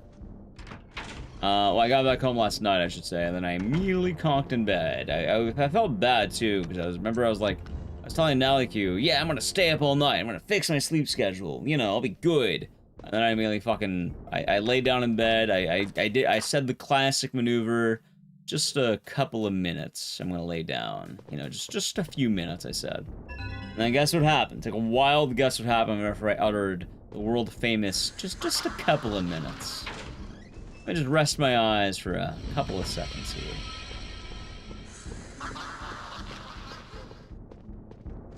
[SPEAKER 2] Well, I got back home last night, I should say, and then I immediately conked in bed. I felt bad, too, because I was telling Naliku, yeah, I'm gonna stay up all night, I'm gonna fix my sleep schedule, you know, I'll be good. And then I immediately fucking, I laid down in bed, I said the classic maneuver, just a couple of minutes, I'm gonna lay down. You know, just a few minutes, I said. And then guess what happened? Take a wild guess what happened after I uttered the world famous, just a couple of minutes. Let me just rest my eyes for a couple of seconds here.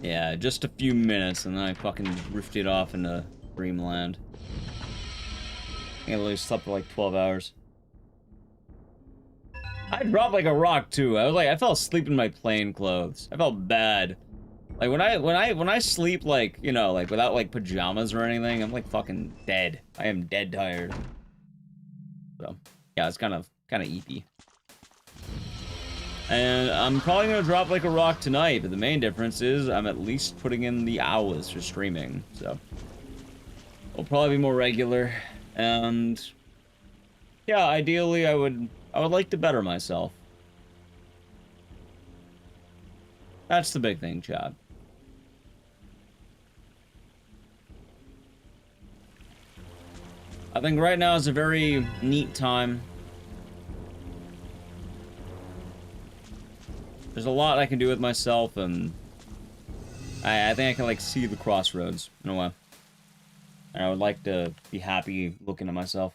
[SPEAKER 2] Yeah, just a few minutes, and then I fucking drifted off into dreamland. I literally slept for like 12 hours. I dropped like a rock too. I fell asleep in my plain clothes. I felt bad. Like when I sleep like, you know, like without like pajamas or anything, I'm like fucking dead. I am dead tired. So yeah, it's kind of eepy. And I'm probably gonna drop like a rock tonight, but the main difference is I'm at least putting in the hours for streaming, so it'll probably be more regular. And yeah, ideally I would like to better myself. That's the big thing, Chad. I think right now is a very neat time. There's a lot I can do with myself, and I think I can like see the crossroads in a way. And I would like to be happy looking at myself.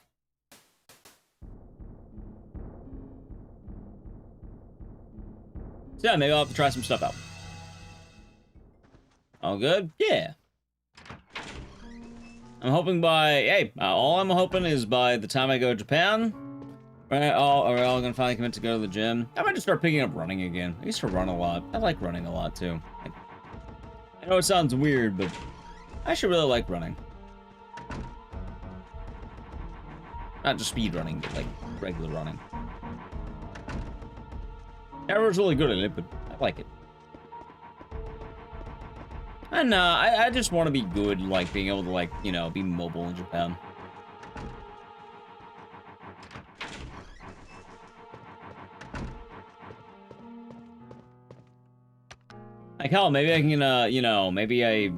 [SPEAKER 2] So yeah, maybe I'll have to try some stuff out. All good? Yeah. I'm hoping all I'm hoping is by the time I go to Japan, we're all gonna finally commit to go to the gym. I might just start picking up running again. I used to run a lot. I like running a lot too. I know it sounds weird, but I actually really like running. Not just speed running, but like regular running. Everyone's really good at it, but I like it. And I just want to be good, like being able to like, you know, be mobile in Japan. Like hell, maybe I can, you know, maybe I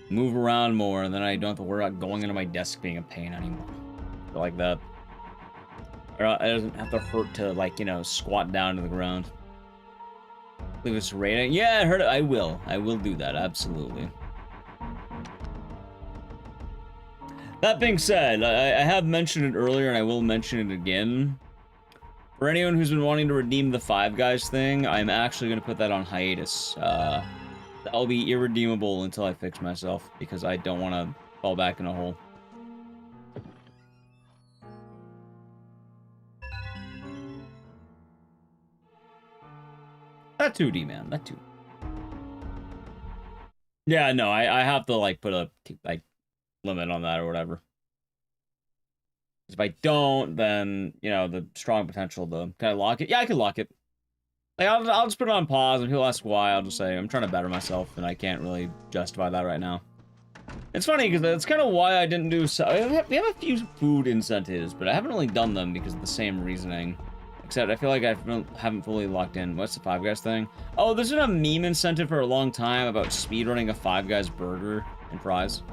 [SPEAKER 2] move around more and then I don't have to worry about going into my desk being a pain anymore. Or like that. Or it doesn't have to hurt to, like, you know, squat down to the ground. Leave this rating. Yeah, I heard it. I will. I will do that, absolutely. That being said, I have mentioned it earlier and I will mention it again. For anyone who's been wanting to redeem the Five Guys thing, I'm actually going to put that on hiatus. That'll be irredeemable until I fix myself, because I don't want to fall back in a hole. That too, D-man. That too. Yeah, no, I have to, like, put a, like, limit on that or whatever. If I don't, then, you know, the strong potential to kind of lock it. Yeah, I can lock it. Like, I'll just put it on pause, and people ask why, I'll just say, I'm trying to better myself, and I can't really justify that right now. It's funny, because that's kind of why I didn't do so. We have a few food incentives, but I haven't really done them because of the same reasoning. Except I feel like I haven't fully locked in. What's the Five Guys thing? Oh, there's been a meme incentive for a long time about speedrunning a Five Guys burger and fries.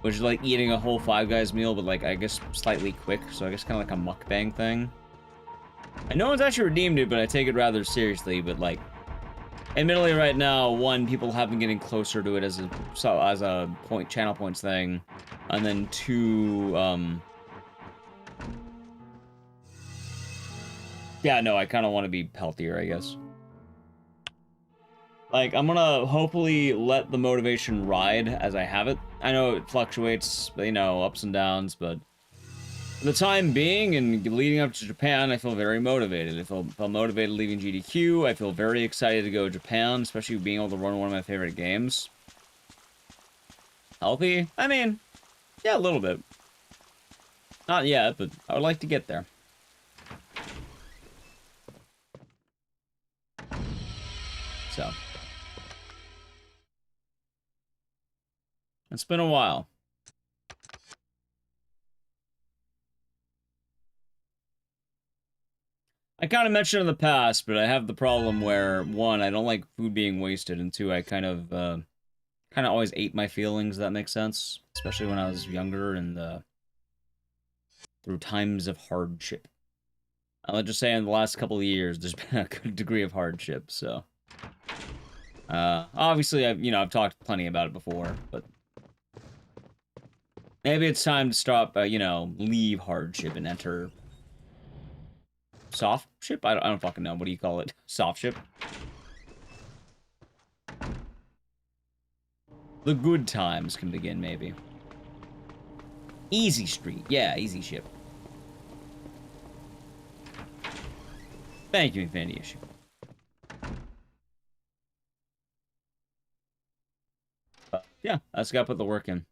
[SPEAKER 2] Which is like eating a whole Five Guys meal, but like, I guess slightly quick. So I guess kind of like a mukbang thing. And no one's actually redeemed it, but I take it rather seriously. But like, admittedly right now, one, people have been getting closer to it as a channel points thing. And then two, yeah, no, I kind of want to be healthier, I guess. Like, I'm gonna hopefully let the motivation ride as I have it. I know it fluctuates, you know, ups and downs, but for the time being and leading up to Japan, I feel very motivated. I feel motivated leaving GDQ. I feel very excited to go to Japan, especially being able to run one of my favorite games. Healthy? I mean, yeah, a little bit. Not yet, but I would like to get there. So. It's been a while. I kind of mentioned in the past, but I have the problem where, one, I don't like food being wasted, and two, I kind of always ate my feelings, if that makes sense. Especially when I was younger and through times of hardship. I'll just say in the last couple of years, there's been a good degree of hardship, so. Obviously, I've talked plenty about it before, but maybe it's time to stop, leave hardship and enter soft ship? I don't fucking know. What do you call it? Soft ship? The good times can begin, maybe. Easy Street. Yeah, easy ship. Thank you, Infinity Issue. Yeah, I just gotta put the work in.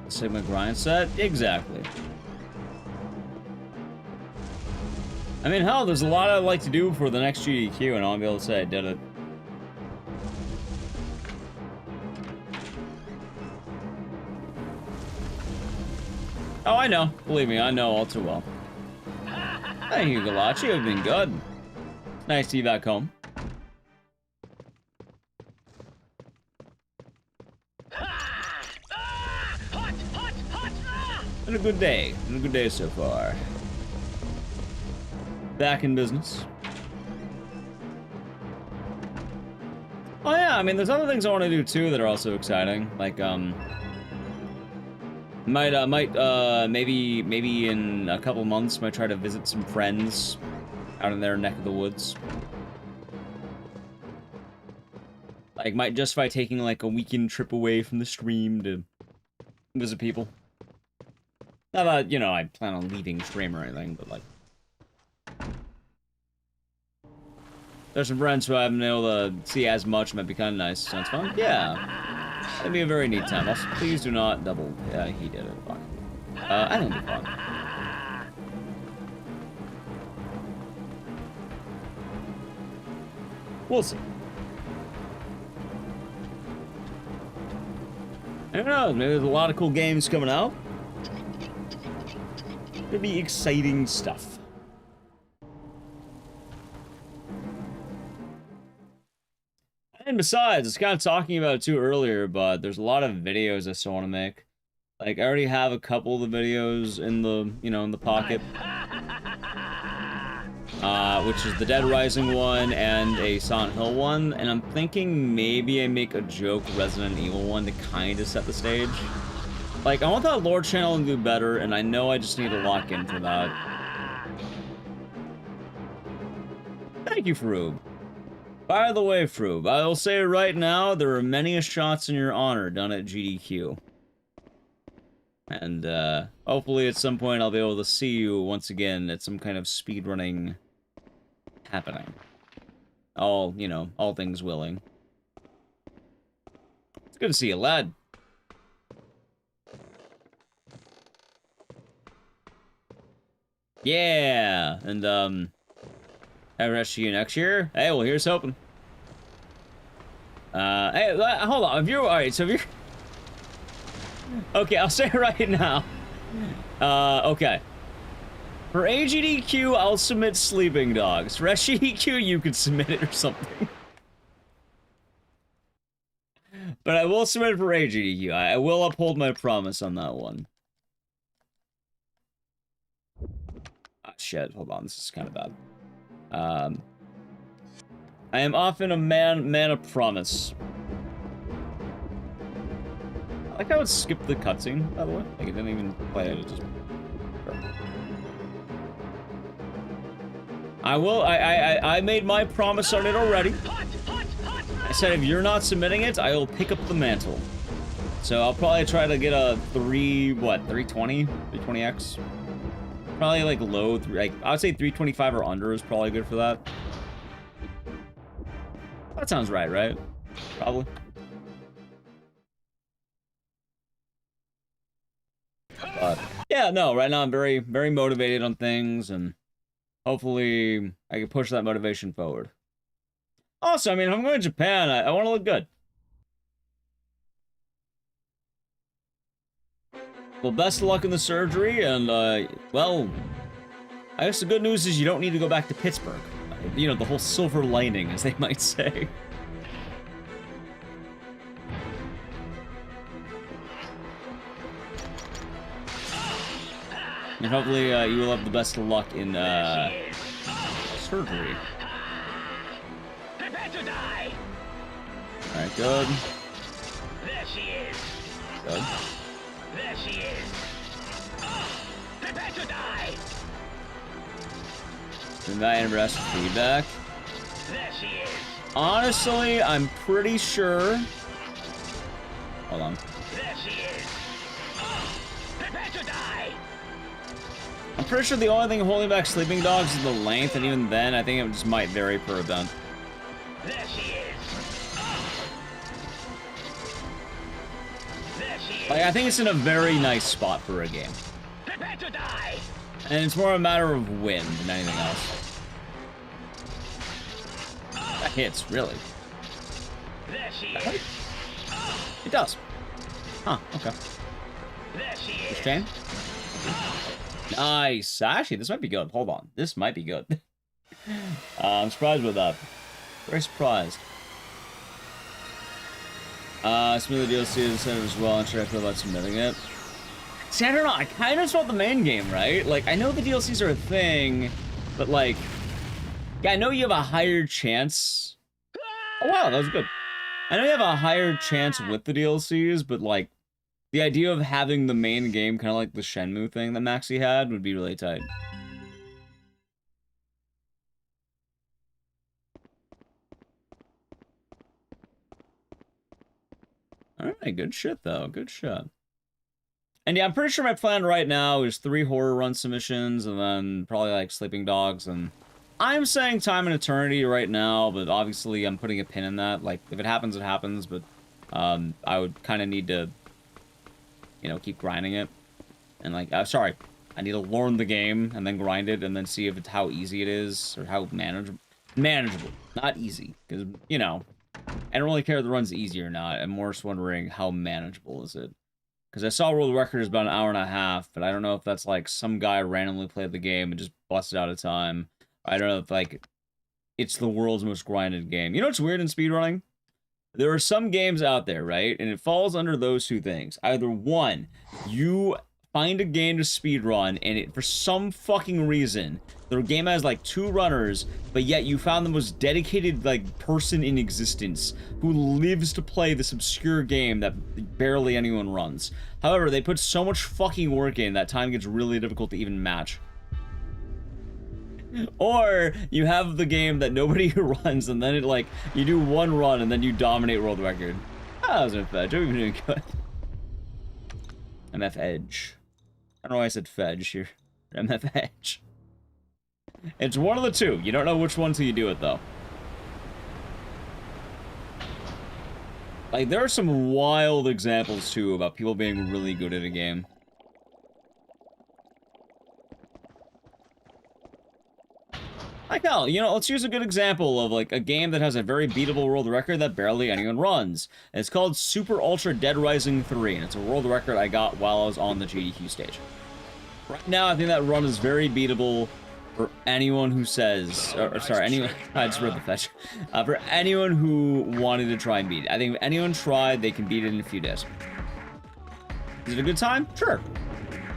[SPEAKER 2] Sigma grind set? Exactly. I mean, hell, there's a lot I'd like to do for the next GDQ, and I'll be able to say I did it. Oh, I know. Believe me, I know all too well. Thank you, Galachi. You've been good. Nice to see you back home. Been a good day. Been a good day so far. Back in business. Oh yeah, I mean, there's other things I want to do too that are also exciting. Like, maybe in a couple months, might try to visit some friends out in their neck of the woods. Like, might justify taking like a weekend trip away from the stream to visit people. Not that, you know, I plan on leaving stream or anything, but like... There's some friends who I haven't been able to see as much, might be kind of nice. Sounds fun? Yeah. That'd be a very neat time. Also, please do not double... Yeah, he did it. Fuck. I think it'd be fun. We'll see. I don't know, maybe there's a lot of cool games coming out. It'll be exciting stuff. And besides, it's kind of talking about it too earlier, but there's a lot of videos I still want to make. Like, I already have a couple of the videos in the, you know, in the pocket. Which is the Dead Rising one and a Silent Hill one, and I'm thinking maybe I make a joke Resident Evil one to kind of set the stage. Like, I want that lore channel to do better, and I know I just need to lock in for that. Thank you, Froob. By the way, Froob, I will say right now, there are many shots in your honor done at GDQ. And, hopefully at some point I'll be able to see you once again at some kind of speedrunning happening. All, you know, all things willing. It's good to see you, lad. Yeah, and, have a see you next year. Hey, well, here's hoping. Hey, hold on. If you're alright, so if you're okay, I'll say it right now. Okay. For AGDQ, I'll submit Sleeping Dogs. For SGDQ, you could submit it or something. But I will submit it for AGDQ. I will uphold my promise on that one. Ah, shit. Hold on. This is kind of bad. I am often a man of promise. I like how it skipped the cutscene, by the way. Like, it didn't even play it, it just... I made my promise on it already. I said if you're not submitting it, I will pick up the mantle. So I'll probably try to get a 320? 320X? Probably like low, like, I would say 325 or under is probably good for that. That sounds right? Probably. But, yeah, no, right now I'm very, very motivated on things, and hopefully I can push that motivation forward. Also, I mean, if I'm going to Japan, I want to look good. Well, best of luck in the surgery, and, well, I guess the good news is you don't need to go back to Pittsburgh. You know, the whole silver lining, as they might say. And hopefully, you will have the best of luck in, surgery.
[SPEAKER 4] Prepare to die.
[SPEAKER 2] Alright, good.
[SPEAKER 4] There she is.
[SPEAKER 2] Good.
[SPEAKER 4] There she is. Prepare to die.
[SPEAKER 2] Invite interested feedback.
[SPEAKER 4] There she is.
[SPEAKER 2] Honestly, I'm pretty sure. Hold on.
[SPEAKER 4] There she is. Prepare to die.
[SPEAKER 2] I'm pretty sure the only thing holding back sleeping dogs is the length, and even then, I think it just might vary per event.
[SPEAKER 4] There she is. There she is.
[SPEAKER 2] Like, I think it's in a very nice spot for a game.
[SPEAKER 4] Prepare to die.
[SPEAKER 2] And it's more a matter of win than anything else. That hits, really.
[SPEAKER 4] There she is.
[SPEAKER 2] It does. Huh, okay.
[SPEAKER 4] There she is.
[SPEAKER 2] This chain? Nice. Actually, this might be good. Hold on. This might be good. I'm surprised with that. Very surprised. Some of the DLC is incentive as well. I'm sure I feel about submitting it. See, I don't know. I kind of just want the main game, right? Like, I know the DLCs are a thing, but like, yeah, I know you have a higher chance. Oh, wow, that was good. I know you have a higher chance with the DLCs, but like, the idea of having the main game, kind of like the Shenmue thing that Maxi had, would be really tight. Alright, good shit, though. Good shit. And yeah, I'm pretty sure my plan right now is 3 horror run submissions, and then probably like Sleeping Dogs, and I'm saying Time and Eternity right now, but obviously I'm putting a pin in that. Like, if it happens, it happens, but I would kind of need to, you know, keep grinding it. And like, sorry, I need to learn the game and then grind it and then see if it's how easy it is or how manageable. Not easy, because, you know, I don't really care if the run's easy or not. I'm more just wondering how manageable is it. Because I saw world record is about an hour and a half, but I don't know if that's like some guy randomly played the game and just busted out of time. I don't know if like it's the world's most grinded game. You know what's weird in speedrunning? There are some games out there, right? And it falls under those two things. Either one, you find a game to speedrun, and it, for some fucking reason, the game has like 2 runners, but yet you found the most dedicated like person in existence who lives to play this obscure game that barely anyone runs. However, they put so much fucking work in that time gets really difficult to even match. Or you have the game that nobody runs, and then it like you do 1 run and then you dominate world record. Ah, that was MF Edge. I've been doing good. MF Edge. I don't know why I said Fedge here. MF Edge. It's one of the two. You don't know which one till you do it, though. Like, there are some wild examples, too, about people being really good at a game. Like, hell, you know, let's use a good example of, like, a game that has a very beatable world record that barely anyone runs. And it's called Super Ultra Dead Rising 3, and it's a world record I got while I was on the GDQ stage. Right now, I think that run is very beatable for anyone who says, or sorry, anyone, I just read the fetch. For anyone who wanted to try and beat it. I think if anyone tried, they can beat it in a few days. Is it a good time? Sure.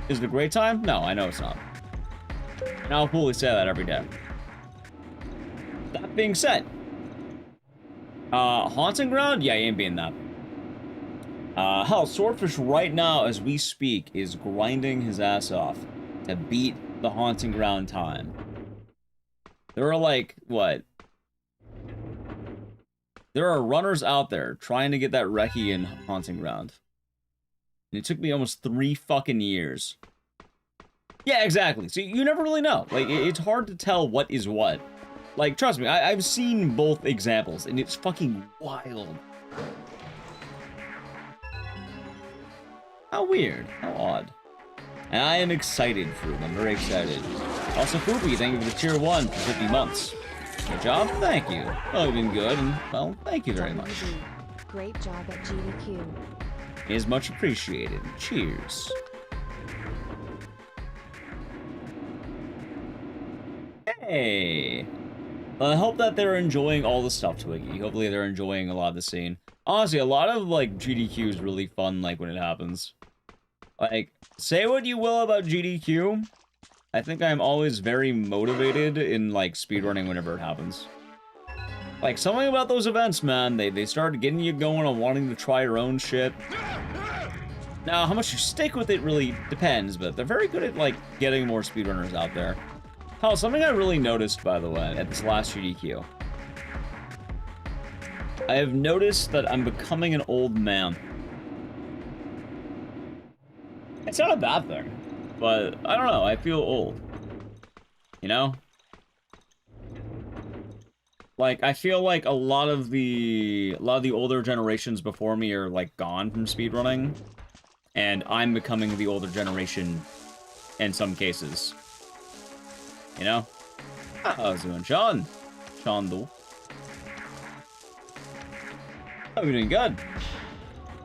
[SPEAKER 2] Is it a great time? No, I know it's not. And I'll fully say that every day. That being said, Haunting Ground? Yeah, you ain't beating that. Hell, Swordfish right now, as we speak, is grinding his ass off to beat the Haunting Ground time. There are like, what? There are runners out there trying to get that recce in Haunting Ground. And it took me almost 3 fucking years. Yeah, exactly. So you never really know. Like, it's hard to tell what is what. Like, trust me, I've seen both examples, and it's fucking wild. How weird. How odd. And I am excited, Froob. I'm very excited. Also, Foopy, thank you for the tier 1 for 50 months. Good job? Thank you. Well, you've been good, and, well, thank you very much.
[SPEAKER 1] Great job at GDQ.
[SPEAKER 2] It is much appreciated. Cheers. Hey! Well, I hope that they're enjoying all the stuff, Twiggy. Hopefully they're enjoying a lot of the scene. Honestly, a lot of, like, GDQ is really fun, like, when it happens. Like, say what you will about GDQ, I think I'm always very motivated in, like, speedrunning whenever it happens. Like, something about those events, man, they started getting you going on wanting to try your own shit. Now, how much you stick with it really depends, but they're very good at, like, getting more speedrunners out there. Oh, something I really noticed, by the way, at this last GDQ. I have noticed that I'm becoming an old man. It's not a bad thing, but I don't know, I feel old. You know? Like, I feel like a lot of the older generations before me are, like, gone from speedrunning. And I'm becoming the older generation in some cases. You know? How's it doing, Sean? Sean Do. Hope you're doing good.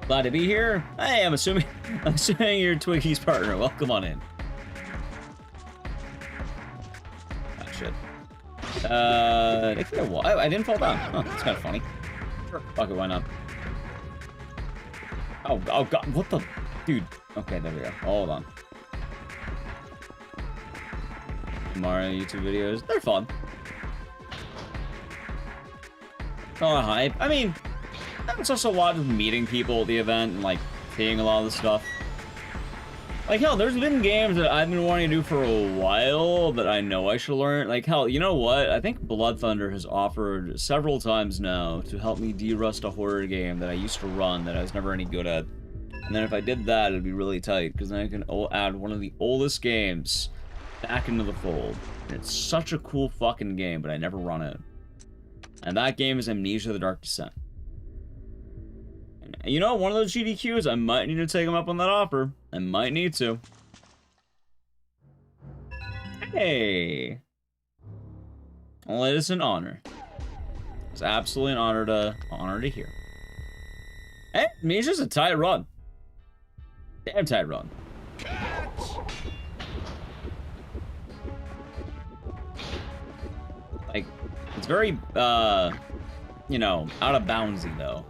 [SPEAKER 2] Glad to be here. Hey, I'm assuming you're Twiggy's partner. Welcome on in. Ah, shit. I didn't fall down. Huh, that's kind of funny. Sure. Fuck it, why not? Oh god, what the... Dude. Okay, there we go. Hold on. Mario YouTube videos. They're fun. Oh, hype. I mean, it's also a lot of meeting people at the event and, like, seeing a lot of the stuff. Like, hell, there's been games that I've been wanting to do for a while that I know I should learn. Like, hell, you know what? I think Blood Thunder has offered several times now to help me de-rust a horror game that I used to run that I was never any good at. And then if I did that, it'd be really tight, because then I can add one of the oldest games back into the fold. And it's such a cool fucking game, but I never run it. And that game is Amnesia: The Dark Descent. And you know, one of those GDQs, I might need to take them up on that offer. I might need to. Hey! Well, it is an honor. It's absolutely an honor to hear. Hey, Amnesia's a tight run. Damn tight run. Like, it's very, you know, out of boundsy, though.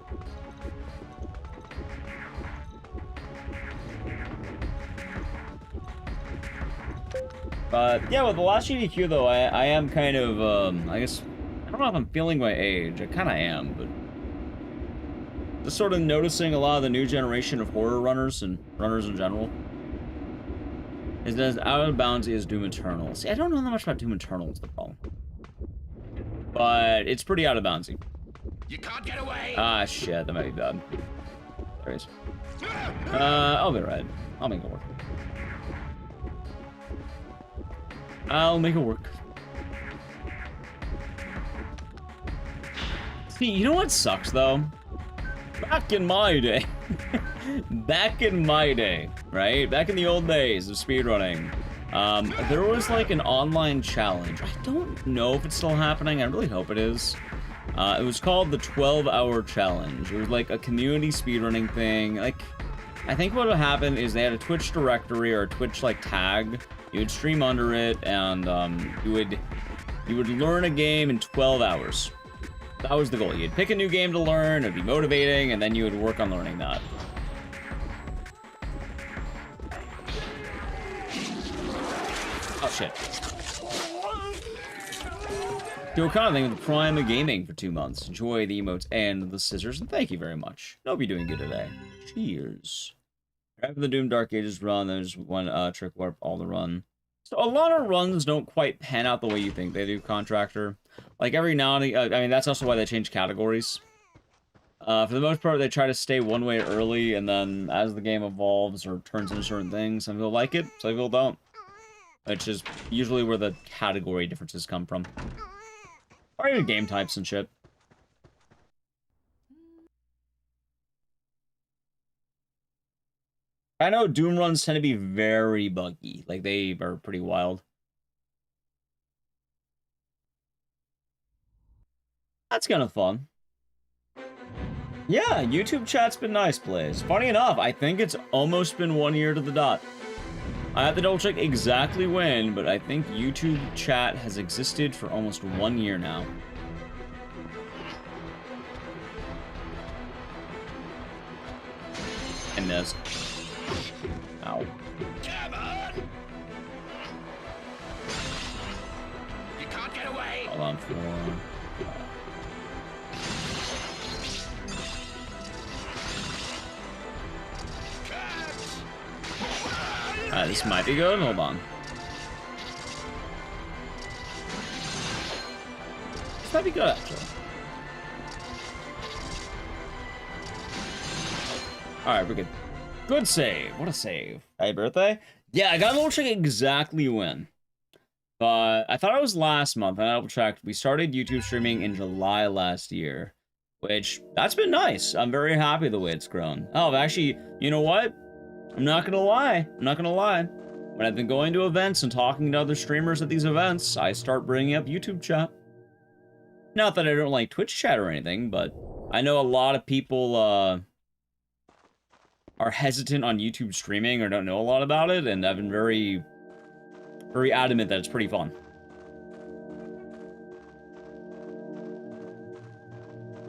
[SPEAKER 2] But, yeah, with the last GDQ, though, I am kind of, I guess, I don't know if I'm feeling my age. I kind of am, but... just sort of noticing a lot of the new generation of horror runners and runners in general. Is as out of boundsy as Doom Eternal. See, I don't know that much about Doom Eternal, is the problem. But it's pretty out of boundsy.
[SPEAKER 4] You can't get away!
[SPEAKER 2] Ah, shit, that might be bad. There he is. I'll be right. I'll make it work. I'll make it work. See, you know what sucks, though? Back in my day, right? Back in the old days of speedrunning, there was like an online challenge. I don't know if it's still happening. I really hope it is. It was called the 12-hour challenge. It was like a community speedrunning thing. Like, I think what would happen is they had a Twitch directory or a Twitch like tag. You would stream under it, and you would learn a game in 12 hours. That was the goal. You'd pick a new game to learn, it'd be motivating, and then you would work on learning that. Oh, shit. Do a kind of thing with the Prime of Gaming for 2 months. Enjoy the emotes and the scissors, and thank you very much. Hope you're doing good today. Cheers. After the Doom Dark Ages run, there's one trick warp all the run. So a lot of runs don't quite pan out the way you think they do, Contractor. Like every now and again, I mean, that's also why they change categories. For the most part, they try to stay one way early, and then as the game evolves or turns into certain things, some people like it, some people don't. Which is usually where the category differences come from. Or even game types and shit. I know Doom runs tend to be very buggy. Like, they are pretty wild. That's kind of fun. Yeah, YouTube chat's been nice, Blaze. Funny enough, I think it's almost been 1 year to the dot. I have to double check exactly when, but I think YouTube chat has existed for almost 1 year now. I missed. Ow.
[SPEAKER 4] You can't get away.
[SPEAKER 2] Hold on for this might be good. Hold on. This might be good, actually. Alright, we're good. Good save. What a save. Happy birthday? Yeah, I gotta double check exactly when. But I thought it was last month, and I double checked. We started YouTube streaming in July last year. Which, that's been nice. I'm very happy the way it's grown. Oh, actually, you know what? I'm not gonna lie. I'm not gonna lie. When I've been going to events and talking to other streamers at these events, I start bringing up YouTube chat. Not that I don't like Twitch chat or anything, but I know a lot of people, are hesitant on YouTube streaming or don't know a lot about it, and I've been very adamant that it's pretty fun.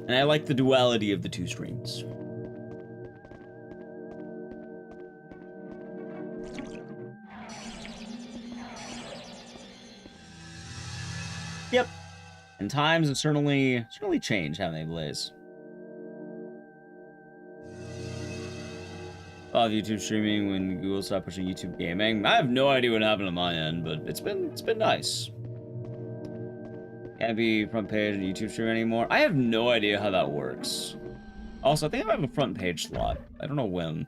[SPEAKER 2] And I like the duality of the two streams. Yep. And times have certainly changed, haven't they, Blaze? Of YouTube streaming when Google stopped pushing YouTube gaming. I have no idea what happened on my end, but it's been nice. Can't be front page on YouTube stream anymore. I have no idea how that works. Also, I think I have a front page slot. I don't know when,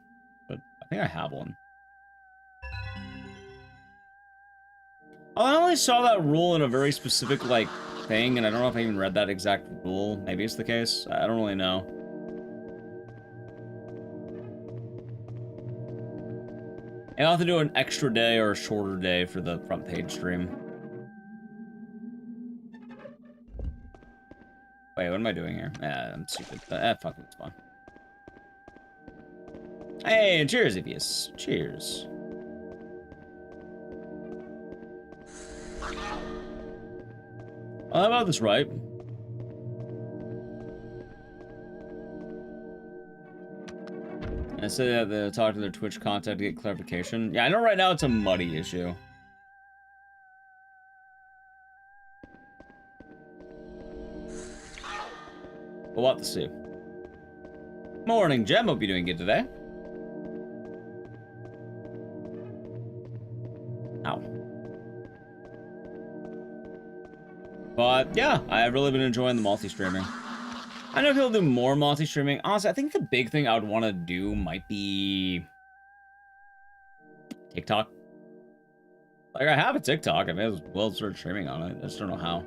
[SPEAKER 2] but I think I have one. Oh, I only saw that rule in a very specific, like, thing, and I don't know if I even read that exact rule. Maybe it's the case. I don't really know. And I'll have to do an extra day or a shorter day for the front page stream. Wait, what am I doing here? I'm stupid. Fuck it, it's fine. Hey, cheers, Ecdycis. Cheers. How about this, right? I said that they talk to their Twitch contact to get clarification. Yeah, I know right now it's a muddy issue. We'll have to see. Morning, Gem. Hope you're doing good today. Ow. But yeah, I've really been enjoying the multi-streaming. I know people do more multi-streaming. Honestly, I think the big thing I would want to do might be TikTok. Like, I have a TikTok. I may as well start streaming on it. I just don't know how.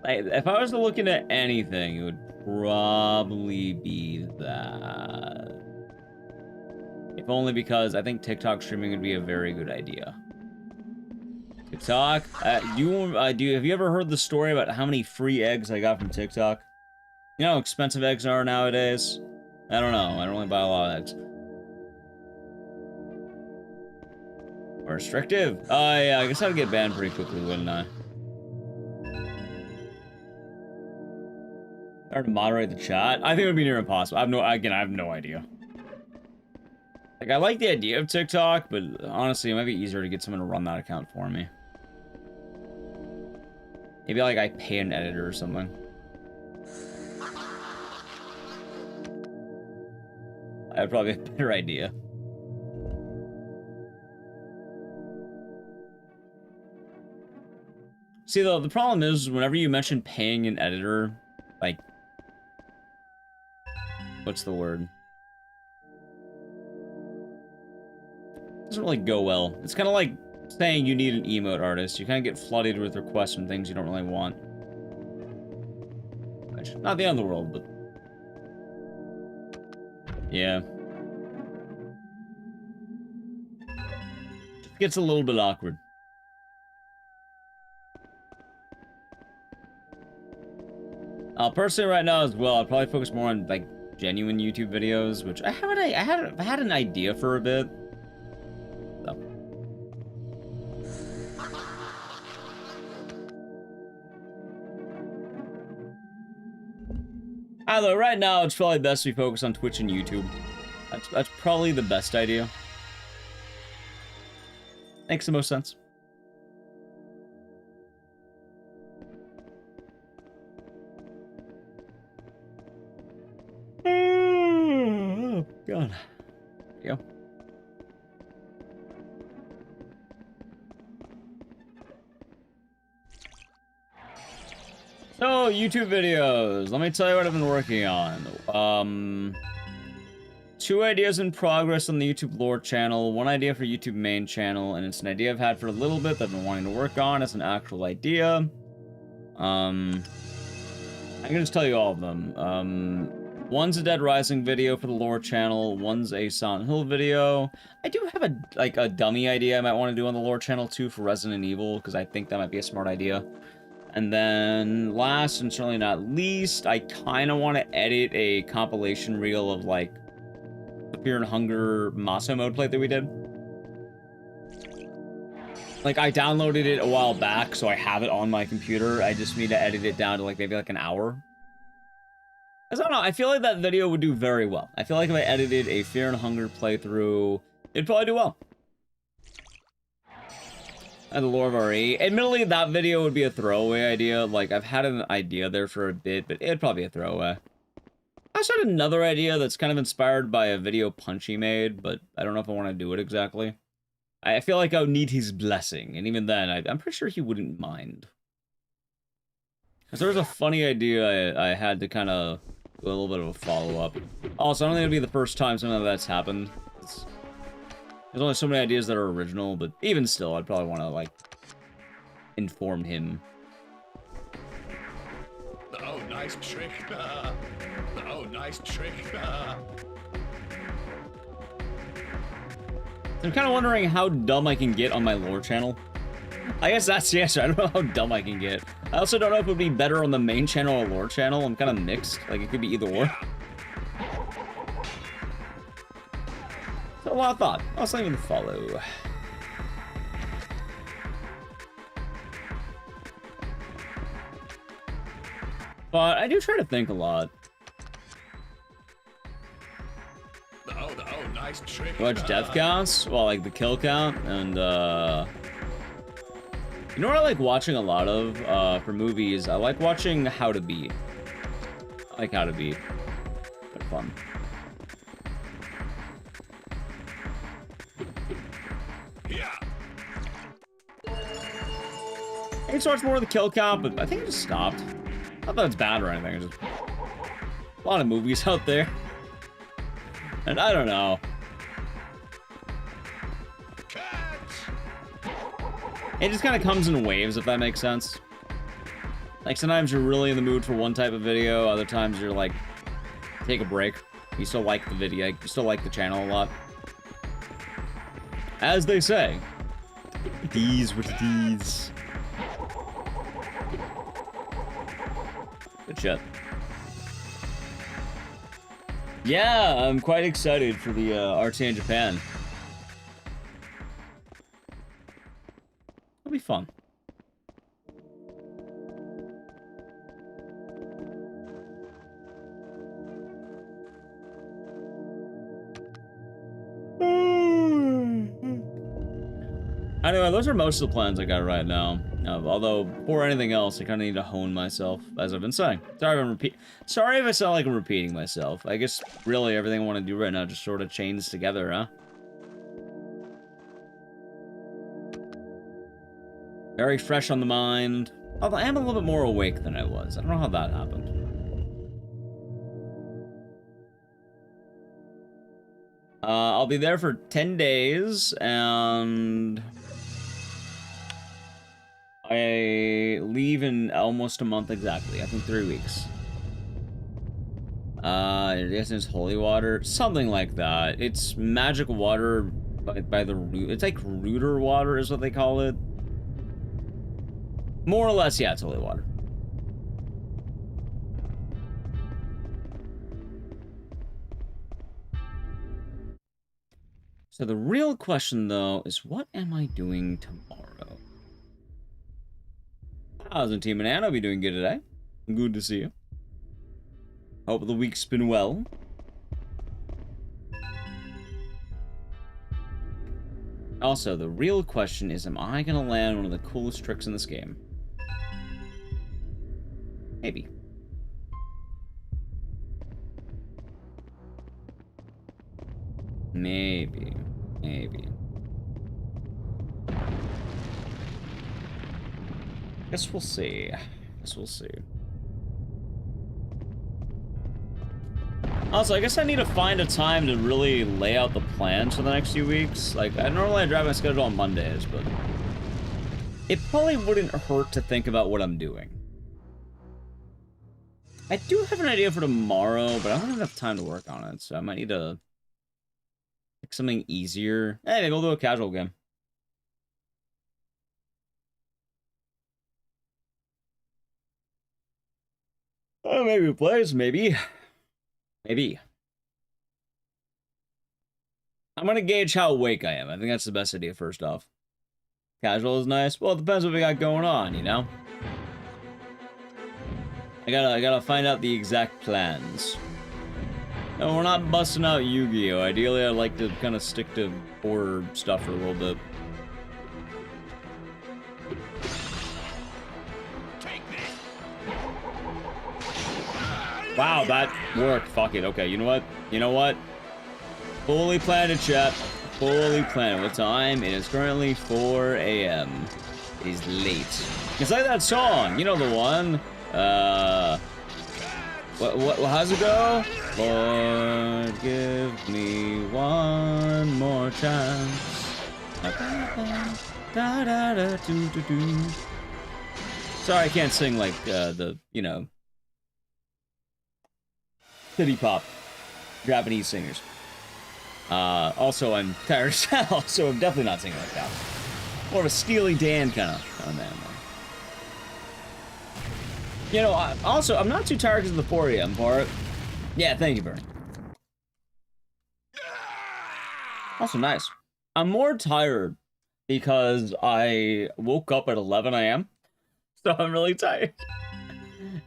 [SPEAKER 2] Like, if I was to look into anything, it would probably be that. If only because I think TikTok streaming would be a very good idea. TikTok? Have you ever heard the story about how many free eggs I got from TikTok? You know how expensive eggs are nowadays? I don't know. I don't really buy a lot of eggs. Or restrictive? Oh, yeah. I guess I'd get banned pretty quickly, wouldn't I? Or to moderate the chat? I think it would be near impossible. I have no idea. Like, I like the idea of TikTok, but honestly, it might be easier to get someone to run that account for me. Maybe, like, I pay an editor or something. That'd probably be a better idea. See, though, the problem is, whenever you mention paying an editor, like, what's the word? It doesn't really go well. It's kind of like saying you need an emote artist. You kind of get flooded with requests and things you don't really want. Which, not the end of the world, but... yeah. It gets a little bit awkward. Personally, right now as well, I'd probably focus more on like genuine YouTube videos, which I had an idea for a bit. So. Although right now it's probably best we focus on Twitch and YouTube. That's probably the best idea. Makes the most sense. Oh, God. There you go. So, YouTube videos. Let me tell you what I've been working on. 2 ideas in progress on the YouTube lore channel, 1 idea for YouTube main channel, and it's an idea I've had for a little bit that I've been wanting to work on. It's an actual idea. I can just tell you all of them. One's a Dead Rising video for the lore channel, one's a Silent Hill video. I do have a dummy idea I might want to do on the lore channel too for Resident Evil, because I think that might be a smart idea. And then, last and certainly not least, I kind of want to edit a compilation reel of, like, the Fear and Hunger Maso mode play that we did. Like, I downloaded it a while back, so I have it on my computer. I just need to edit it down to, like, maybe, like, an hour. Because, I don't know, I feel like that video would do very well. I feel like if I edited a Fear and Hunger playthrough, it'd probably do well. And the lore of RE. Admittedly, that video would be a throwaway idea. Like, I've had an idea there for a bit, but it'd probably be a throwaway. I also had another idea that's kind of inspired by a video Punchy made, but I don't know if I want to do it exactly. I feel like I would need his blessing, and even then, I'm pretty sure he wouldn't mind. Because there was a funny idea I had to kind of do a little bit of a follow-up. Also, I don't think it'll be the first time something like that's happened. There's only so many ideas that are original, but even still, I'd probably want to, like, inform him.
[SPEAKER 14] Oh, nice trick. Oh, nice trick.
[SPEAKER 2] I'm kind of wondering how dumb I can get on my lore channel. I guess that's the answer. I don't know how dumb I can get. I also don't know if it would be better on the main channel or lore channel. I'm kind of mixed. Like, it could be either or. So a lot of thought. I'll send you the follow. But I do try to think a lot.
[SPEAKER 14] Oh, nice trick.
[SPEAKER 2] Watch death counts? Well, like the kill count, and you know what I like watching a lot of for movies? I like watching How to Beat. I like How to Beat. They're fun.
[SPEAKER 14] Yeah.
[SPEAKER 2] I used to watch more of the kill count, but I think I just stopped. Not that it's bad or anything, it's just a lot of movies out there. And I don't know. It just kind of comes in waves, if that makes sense. Like, sometimes you're really in the mood for one type of video, other times you're like, take a break. You still like the video, you still like the channel a lot. As they say, these with these. Good shit. Yeah, I'm quite excited for the RTA in Japan. It'll be fun. Anyway, those are most of the plans I got right now. Although, before anything else, I kind of need to hone myself, as I've been saying. Sorry if I sound like I'm repeating myself. I guess, really, everything I want to do right now just sort of chains together, huh? Very fresh on the mind. Although I am a little bit more awake than I was. I don't know how that happened. I'll be there for 10 days, and I leave in almost a month exactly. I think 3 weeks. I guess it's holy water, something like that. It's magic water by the root. It's like rooter water is what they call it. More or less, yeah, it's holy water. So the real question, though, is what am I doing tomorrow? How's the team, and I'll be doing good today. Good to see you. Hope the week's been well. Also, the real question is, am I gonna land one of the coolest tricks in this game? Maybe. Maybe. Guess we'll see. Also, I guess I need to find a time to really lay out the plans for the next few weeks. Like, I normally drive my schedule on Mondays, but it probably wouldn't hurt to think about what I'm doing. I do have an idea for tomorrow, but I don't have enough time to work on it, so I might need to pick something easier. Hey, maybe we'll do a casual game. Oh, maybe it plays, maybe. Maybe. I'm gonna gauge how awake I am. I think that's the best idea first off. Casual is nice. Well, it depends what we got going on, you know? I gotta find out the exact plans. No, we're not busting out Yu-Gi-Oh! Ideally, I'd like to kind of stick to horror stuff for a little bit. Wow, that worked. Fuck it. Okay, you know what? You know what? Fully planned it, chat. Fully planned. What time? It is currently 4 a.m. It is late. It's like that song. You know the one. How's it go? Lord, give me one more chance. Sorry, I can't sing like the, you know, city pop Japanese singers. Also, I'm tired as hell, so I'm definitely not singing like that. More of a Steely Dan kind of man. You know, also, I'm not too tired because of the 4 a.m. part. Yeah, thank you, Bernie. Also, nice. I'm more tired because I woke up at 11 a.m. So I'm really tired.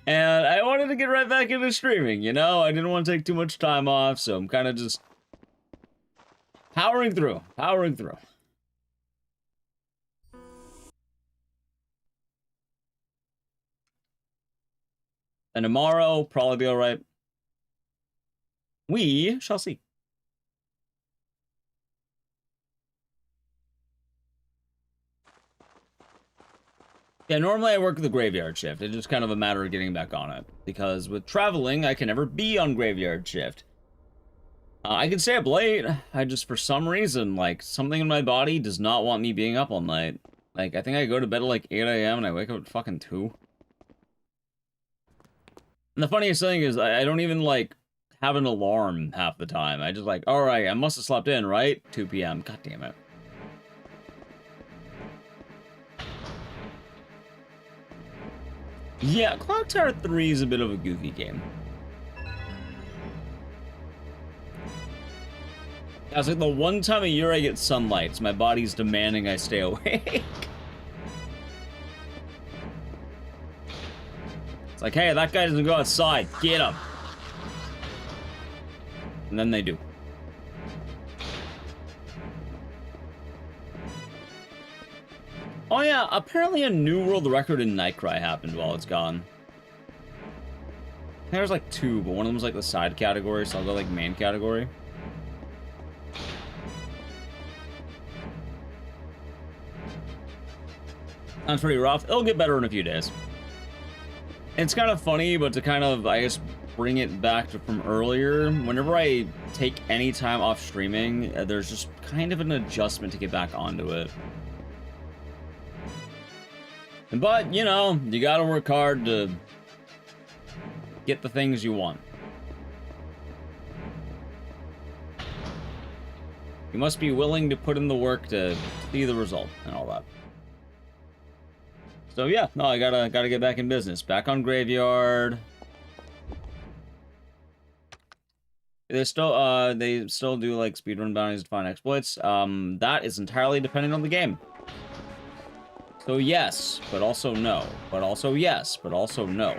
[SPEAKER 2] And I wanted to get right back into streaming, you know? I didn't want to take too much time off, so I'm kind of just powering through. And tomorrow, probably be alright. We shall see. Yeah, normally I work the graveyard shift. It's just kind of a matter of getting back on it. Because with traveling, I can never be on graveyard shift. I can stay up late. I just, for some reason, like, something in my body does not want me being up all night. Like, I think I go to bed at like 8 a.m. and I wake up at fucking 2. And the funniest thing is, I don't even, like, have an alarm half the time. I just like, alright, I must have slept in, right? 2 p.m. God damn it. Yeah, Clock Tower 3 is a bit of a goofy game. I was like, the one time a year I get sunlight, so my body's demanding I stay awake. It's like, hey, that guy doesn't go outside. Get him. And then they do. Oh yeah, apparently a new world record in Nightcry happened while it's gone. I think there's like 2, but one of them was like the side category, so I'll go like main category. That's pretty rough. It'll get better in a few days. It's kind of funny, but to kind of, I guess, bring it back to from earlier, whenever I take any time off streaming, there's just kind of an adjustment to get back onto it. But, you know, you gotta work hard to get the things you want. You must be willing to put in the work to see the result and all that. So yeah, no, I gotta get back in business. Back on Graveyard. They still do like speedrun bounties to find exploits. That is entirely dependent on the game. So yes, but also no. But also yes, but also no.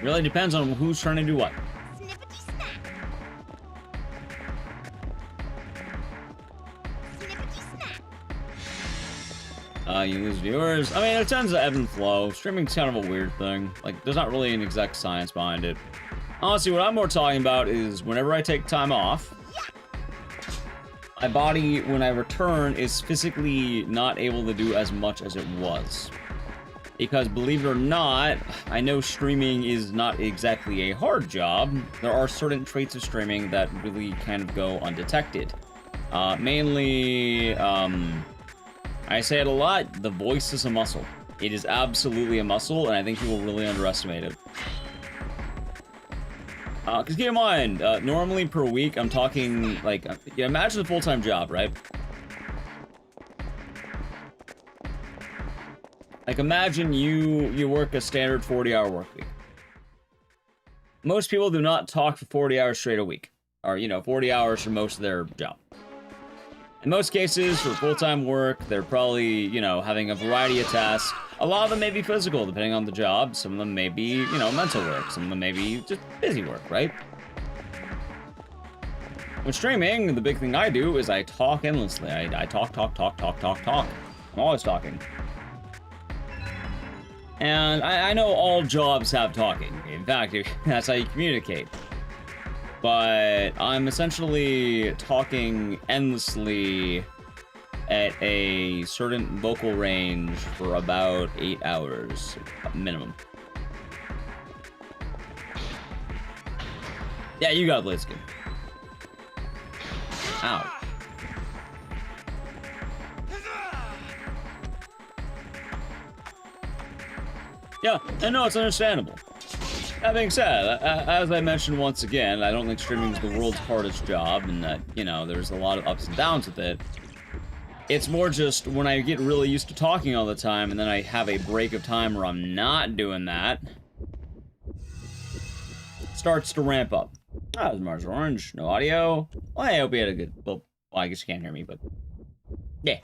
[SPEAKER 2] Really depends on who's trying to do what. You lose viewers. I mean, it tends to ebb and flow. Streaming's kind of a weird thing. Like, there's not really an exact science behind it. Honestly, what I'm more talking about is whenever I take time off, my body, when I return, is physically not able to do as much as it was. Because believe it or not, I know streaming is not exactly a hard job. There are certain traits of streaming that really kind of go undetected. Mainly, I say it a lot, the voice is a muscle. It is absolutely a muscle, and I think people really underestimate it. Because keep in mind, normally per week, I'm talking, like, yeah, imagine a full-time job, right? Like, imagine you work a standard 40-hour work week. Most people do not talk for 40 hours straight a week. Or, you know, 40 hours for most of their job. In most cases, for full-time work, they're probably, you know, having a variety of tasks. A lot of them may be physical, depending on the job. Some of them may be, you know, mental work. Some of them may be just busy work, right? When streaming, the big thing I do is I talk endlessly. I talk. I'm always talking. And I know all jobs have talking. In fact, that's how you communicate. But I'm essentially talking endlessly at a certain vocal range for about 8 hours minimum. Yeah, you got Blitzkin. Ow. Yeah, I know, it's understandable. That being said, as I mentioned once again, I don't think streaming is the world's hardest job, and that, you know, there's a lot of ups and downs with it. It's more just when I get really used to talking all the time, and then I have a break of time where I'm not doing that, it starts to ramp up. Ah, it was Mars Orange, no audio. Well, I hope you had a good, well, I guess you can't hear me, but yeah.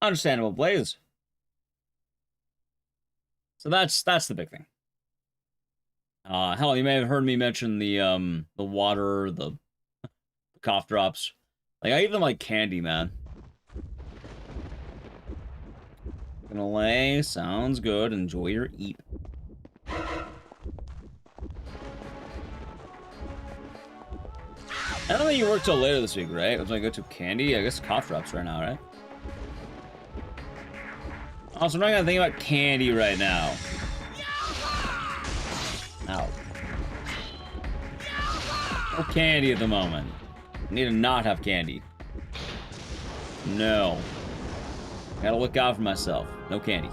[SPEAKER 2] Understandable, Blaze. So that's the big thing. Hell, you may have heard me mention the water, the cough drops. Like, I eat them like candy, man. Gonna lay, sounds good, enjoy your eat. I don't think you work till later this week, right? Was I go to candy? I guess cough drops right now, right? Also, I'm not gonna think about candy right now. Ow. No candy at the moment. I need to not have candy. No. Gotta look out for myself. No candy.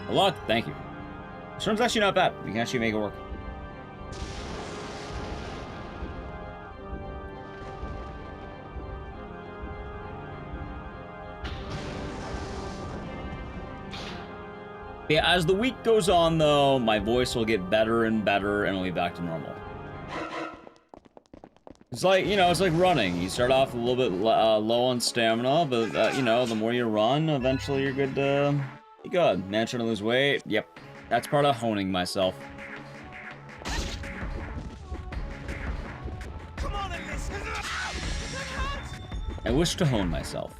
[SPEAKER 2] Good luck. Thank you. This room's actually not bad. We can actually make it work. Yeah, as the week goes on, though, my voice will get better and better, and it'll be back to normal. It's like, you know, it's like running. You start off a little bit low on stamina, but, you know, the more you run, eventually you're good to... You're good. Man, trying to lose weight? Yep. That's part of honing myself.
[SPEAKER 4] Come on and listen.
[SPEAKER 2] I wish to hone myself.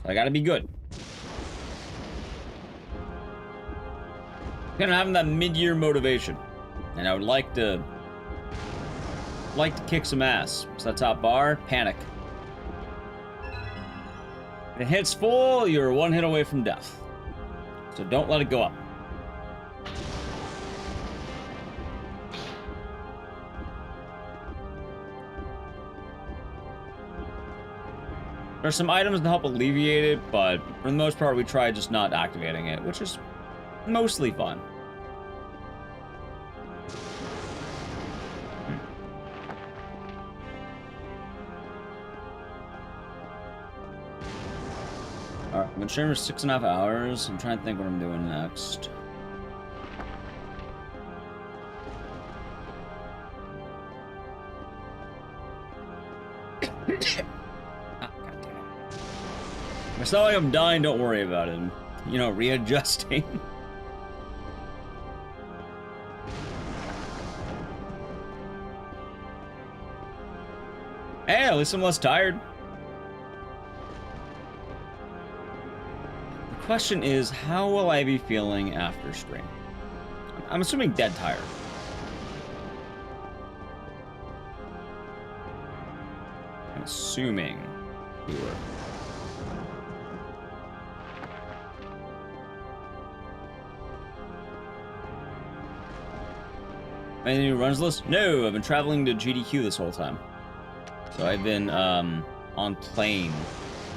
[SPEAKER 2] I gotta be good. Kind of having that mid-year motivation, and I would like to kick some ass. What's that top bar? Panic. If it hits full, you're one hit away from death. So don't let it go up. There's some items to help alleviate it, but for the most part, we try just not activating it, which is mostly fun. Alright, I'm gonna stream for 6.5 hours. I'm trying to think what I'm doing next. If it's not like I'm dying, don't worry about it. You know, readjusting. Hey, at least I'm less tired. The question is, how will I be feeling after stream? I'm assuming dead tired. I'm assuming you were. Any new runs list? No, I've been traveling to GDQ this whole time. So I've been on plane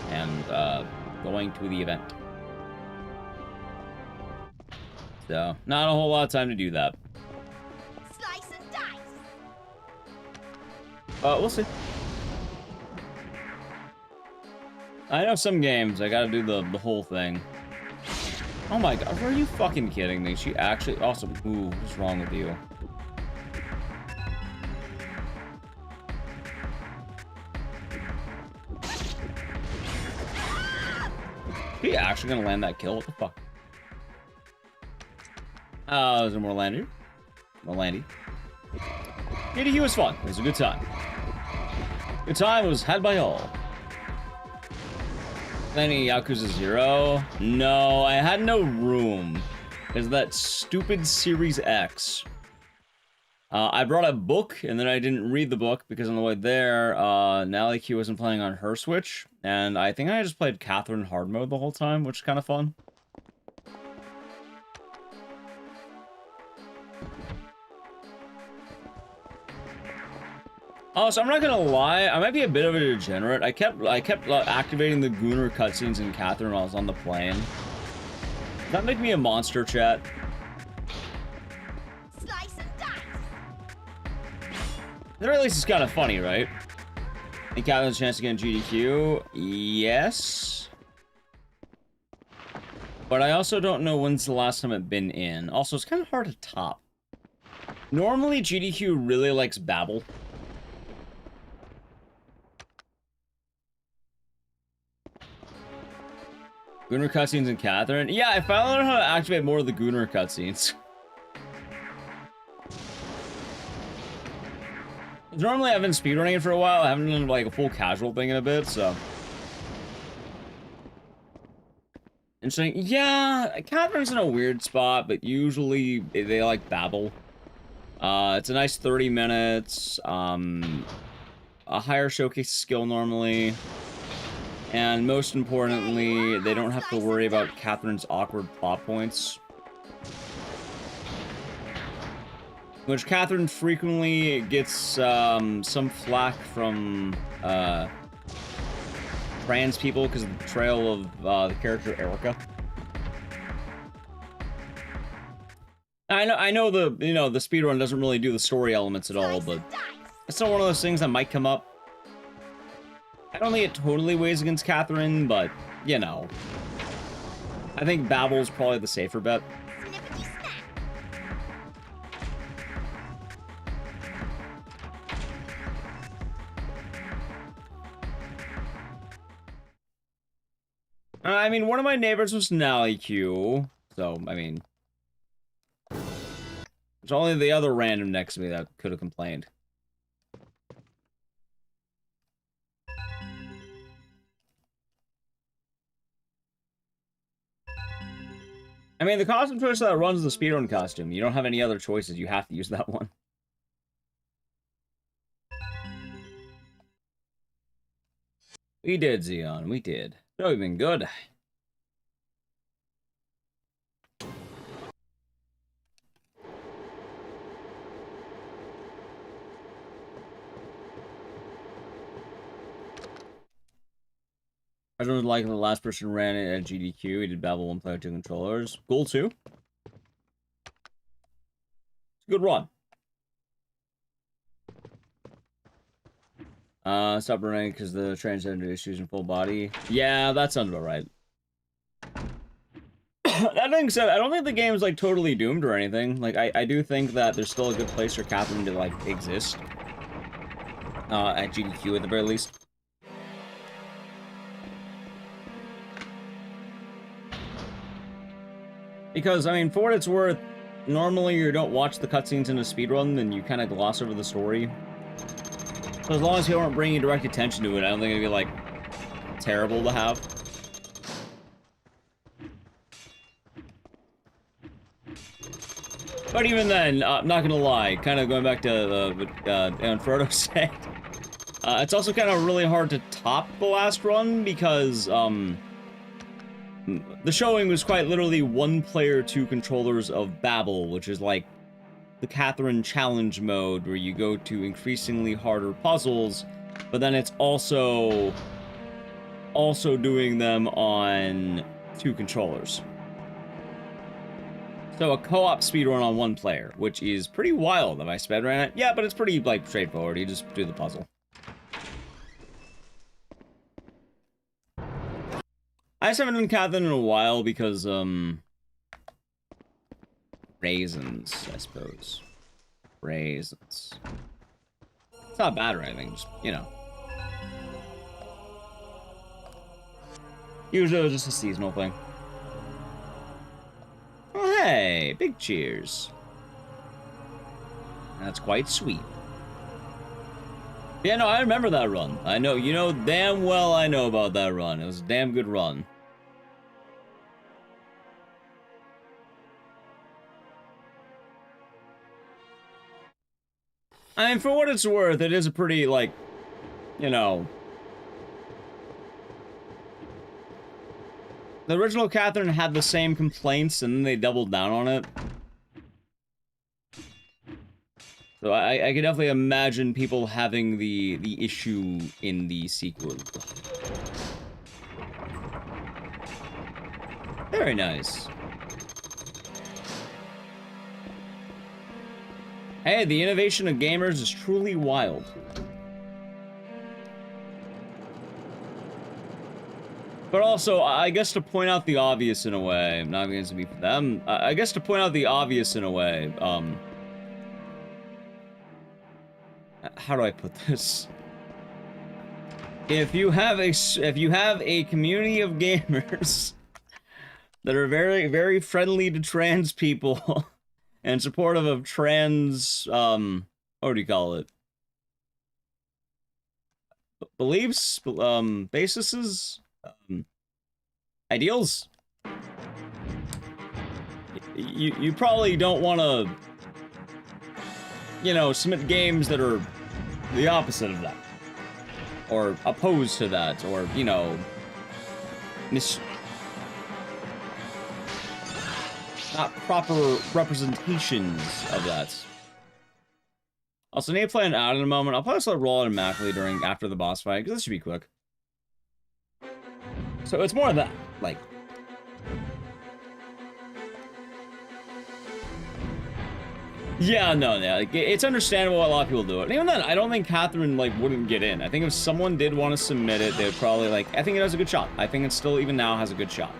[SPEAKER 2] and going to the event. So not a whole lot of time to do that.
[SPEAKER 11] Slice and dice.
[SPEAKER 2] We'll see. I know some games I gotta do the whole thing. Oh my god, are you fucking kidding me? She actually also ooh, what's wrong with you? He actually gonna land that kill? What the fuck? Oh, is there more Landy? More Landy. GDQ was fun. It was a good time. Good time was had by all. Any Yakuza 0? No, I had no room. Because that stupid Series X. I brought a book, and then I didn't read the book, because on the way there, Nally Q wasn't playing on her Switch, and I think I just played Catherine hard mode the whole time, which is kind of fun. Oh, so I'm not gonna lie, I might be a bit of a degenerate. I kept activating the Gooner cutscenes in Catherine while I was on the plane. Does that make me a monster, chat? The very least, it's kind of funny, right? And Catherine's chance to get in GDQ? Yes. But I also don't know when's the last time it's been in. Also, it's kind of hard to top. Normally, GDQ really likes babble. Gooner cutscenes in Catherine? Yeah, I finally learned how to activate more of the Gooner cutscenes. Normally, I've been speedrunning it for a while. I haven't done like a full casual thing in a bit, so. Interesting. Yeah, Catherine's in a weird spot, but usually they like babble. It's a nice 30 minutes. A higher showcase skill normally. And most importantly, they don't have to worry about Catherine's awkward plot points. Which Catherine frequently gets some flack from trans people because of the portrayal of the character Erica. I know the the speedrun doesn't really do the story elements at all, but it's still one of those things that might come up. I don't think it totally weighs against Catherine, but you know, I think Babble's probably the safer bet. I mean, one of my neighbors was Nally Q, so, I mean... There's only the other random next to me that could have complained. I mean, the costume choice that runs the speedrun costume. You don't have any other choices. You have to use that one. We did, Xeon. We did. So we've been good. I don't like the last person ran it at GDQ. He did Babel 1 player 2 controllers. Goal 2. It's a good run. Stop running because the transgender issues in full body. Yeah, that sounds about right. That being said, I don't think the game's like totally doomed or anything. Like, I do think that there's still a good place for Catherine to like exist. At GDQ at the very least. Because, I mean, for what it's worth, normally you don't watch the cutscenes in a speedrun, then you kind of gloss over the story. So as long as people aren't bringing direct attention to it, I don't think it'd be, like, terrible to have. But even then, I'm not gonna lie, kind of going back to what Frodo said, it's also kind of really hard to top the last run because, the showing was quite literally 1 player, 2 controllers of Babel, which is like the Catherine challenge mode where you go to increasingly harder puzzles, but then it's also doing them on 2 controllers. So a co-op speedrun on 1 player, which is pretty wild. Have I speedrun it? Yeah, but it's pretty, like, straightforward. You just do the puzzle. I just haven't done Catherine in a while because, raisins, I suppose. Raisins. It's not bad or anything, just, you know. Usually it was just a seasonal thing. Oh, hey, big cheers. That's quite sweet. Yeah, no, I remember that run. I know, you know damn well I know about that run. It was a damn good run. I mean, for what it's worth, it is a pretty, like, you know... The original Catherine had the same complaints, and then they doubled down on it. So I can definitely imagine people having the issue in the sequel. Very nice. Hey, the innovation of gamers is truly wild. But also, I guess to point out the obvious in a way, I'm not going to be for them. I guess to point out the obvious in a way, how do I put this? If you have a community of gamers that are very, very friendly to trans people and supportive of trans, what do you call it? Beliefs, bases, ideals. You probably don't want to, you know, submit games that are the opposite of that, or opposed to that, or, you know, not proper representations of that. Also, need to play an ad in a moment. I'll probably just let it roll automatically after the boss fight, because this should be quick. So it's more of that, like... Yeah, no, like, it's understandable why a lot of people do it. And even then, I don't think Catherine, like, wouldn't get in. I think if someone did want to submit it, they would probably, like... I think it has a good shot. I think it still, even now, has a good shot.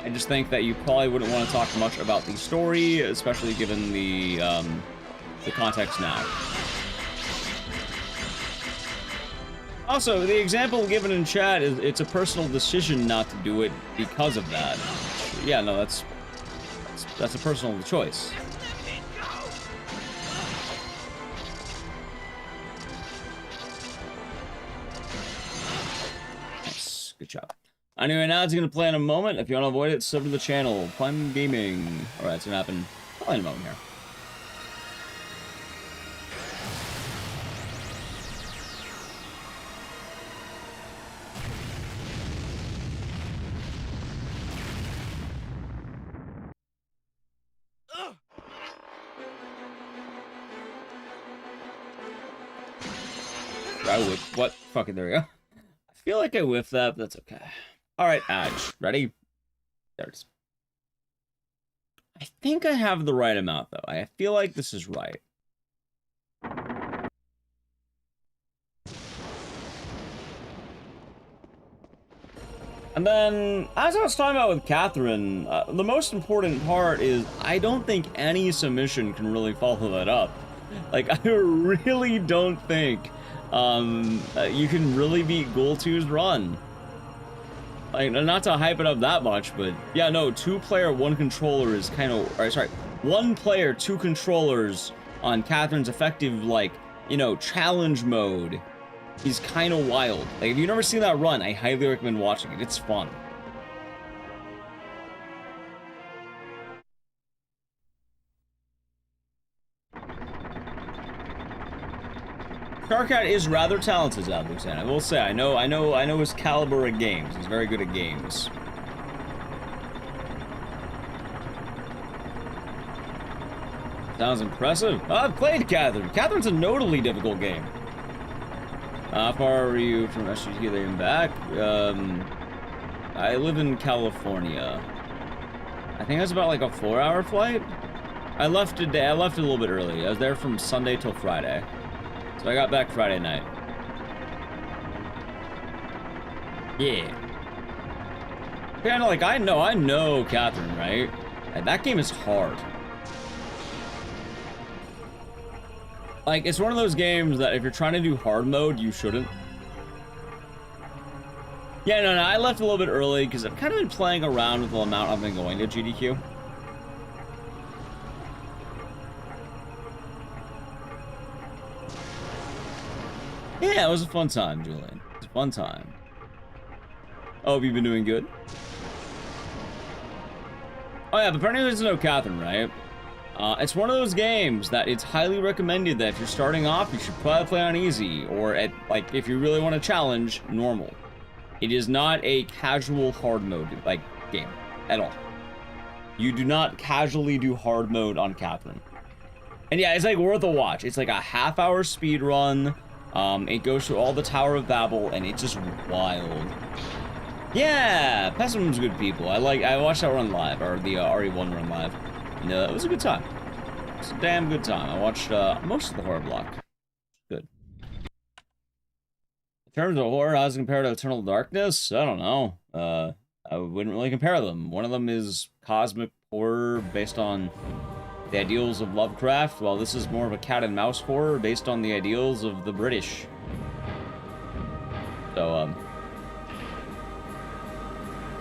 [SPEAKER 2] I just think that you probably wouldn't want to talk much about the story, especially given the context now. Also, the example given in chat is it's a personal decision not to do it because of that. Yeah, no, that's a personal choice. Nice, good job. Anyway, now it's gonna play in a moment. If you want to avoid it, sub to the channel. Fun gaming. All right, it's gonna happen probably in a moment here. What? Fucking, there we go. I feel like I whiffed that, but that's okay. Alright, Adge. Ready? There it is. I think I have the right amount, though. I feel like this is right. And then, as I was talking about with Catherine, the most important part is I don't think any submission can really follow that up. Like, I really don't think you can really beat Ghoul2's run. Like, not to hype it up that much, but yeah, no, 2-player, 1 controller is kind of, or sorry, 1 player, 2 controllers on Catherine's effective, like, you know, challenge mode is kind of wild. Like, if you've never seen that run, I highly recommend watching it. It's fun. Sharkat is rather talented, Zabluxan. I will say, I know his caliber at games. He's very good at games. Sounds impressive. Oh, I've played Catherine. Catherine's a notably difficult game. How far are you from SGDQ there and back? I live in California. I think that's about like a 4-hour flight. I left a little bit early. I was there from Sunday till Friday. So I got back Friday night. Yeah. Kinda like, I know Catherine, right? And that game is hard. Like, it's one of those games that if you're trying to do hard mode, you shouldn't. Yeah, no, I left a little bit early because I've kind of been playing around with the amount I've been going to GDQ. Yeah, it was a fun time, Julian. It was a fun time. Oh, have you been doing good? Oh yeah, but apparently there's no Catherine, right? It's one of those games that it's highly recommended that if you're starting off, you should probably play on easy, or at, like, if you really want to challenge, normal. It is not a casual hard mode, like, game, at all. You do not casually do hard mode on Catherine. And yeah, it's, like, worth a watch. It's, like, a half-hour speed run. It goes through all the Tower of Babel, and it's just wild. Yeah, Pessimum's good people. I watched that run live, or the RE1 run live. And, it was a good time. It was a damn good time. I watched most of the horror block. Good. In terms of horror, how does it compare to Eternal Darkness? I don't know. I wouldn't really compare them. One of them is cosmic horror based on the ideals of Lovecraft, while this is more of a cat and mouse horror based on the ideals of the British. So,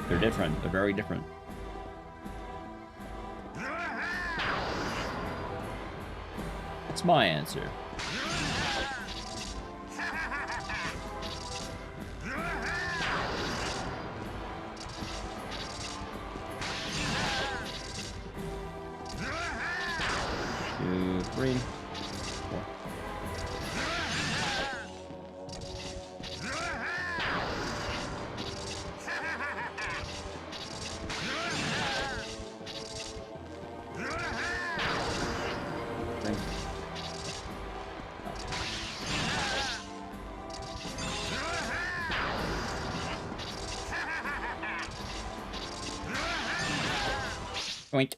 [SPEAKER 2] they're different. They're very different. That's my answer. Two, three, four. Oink.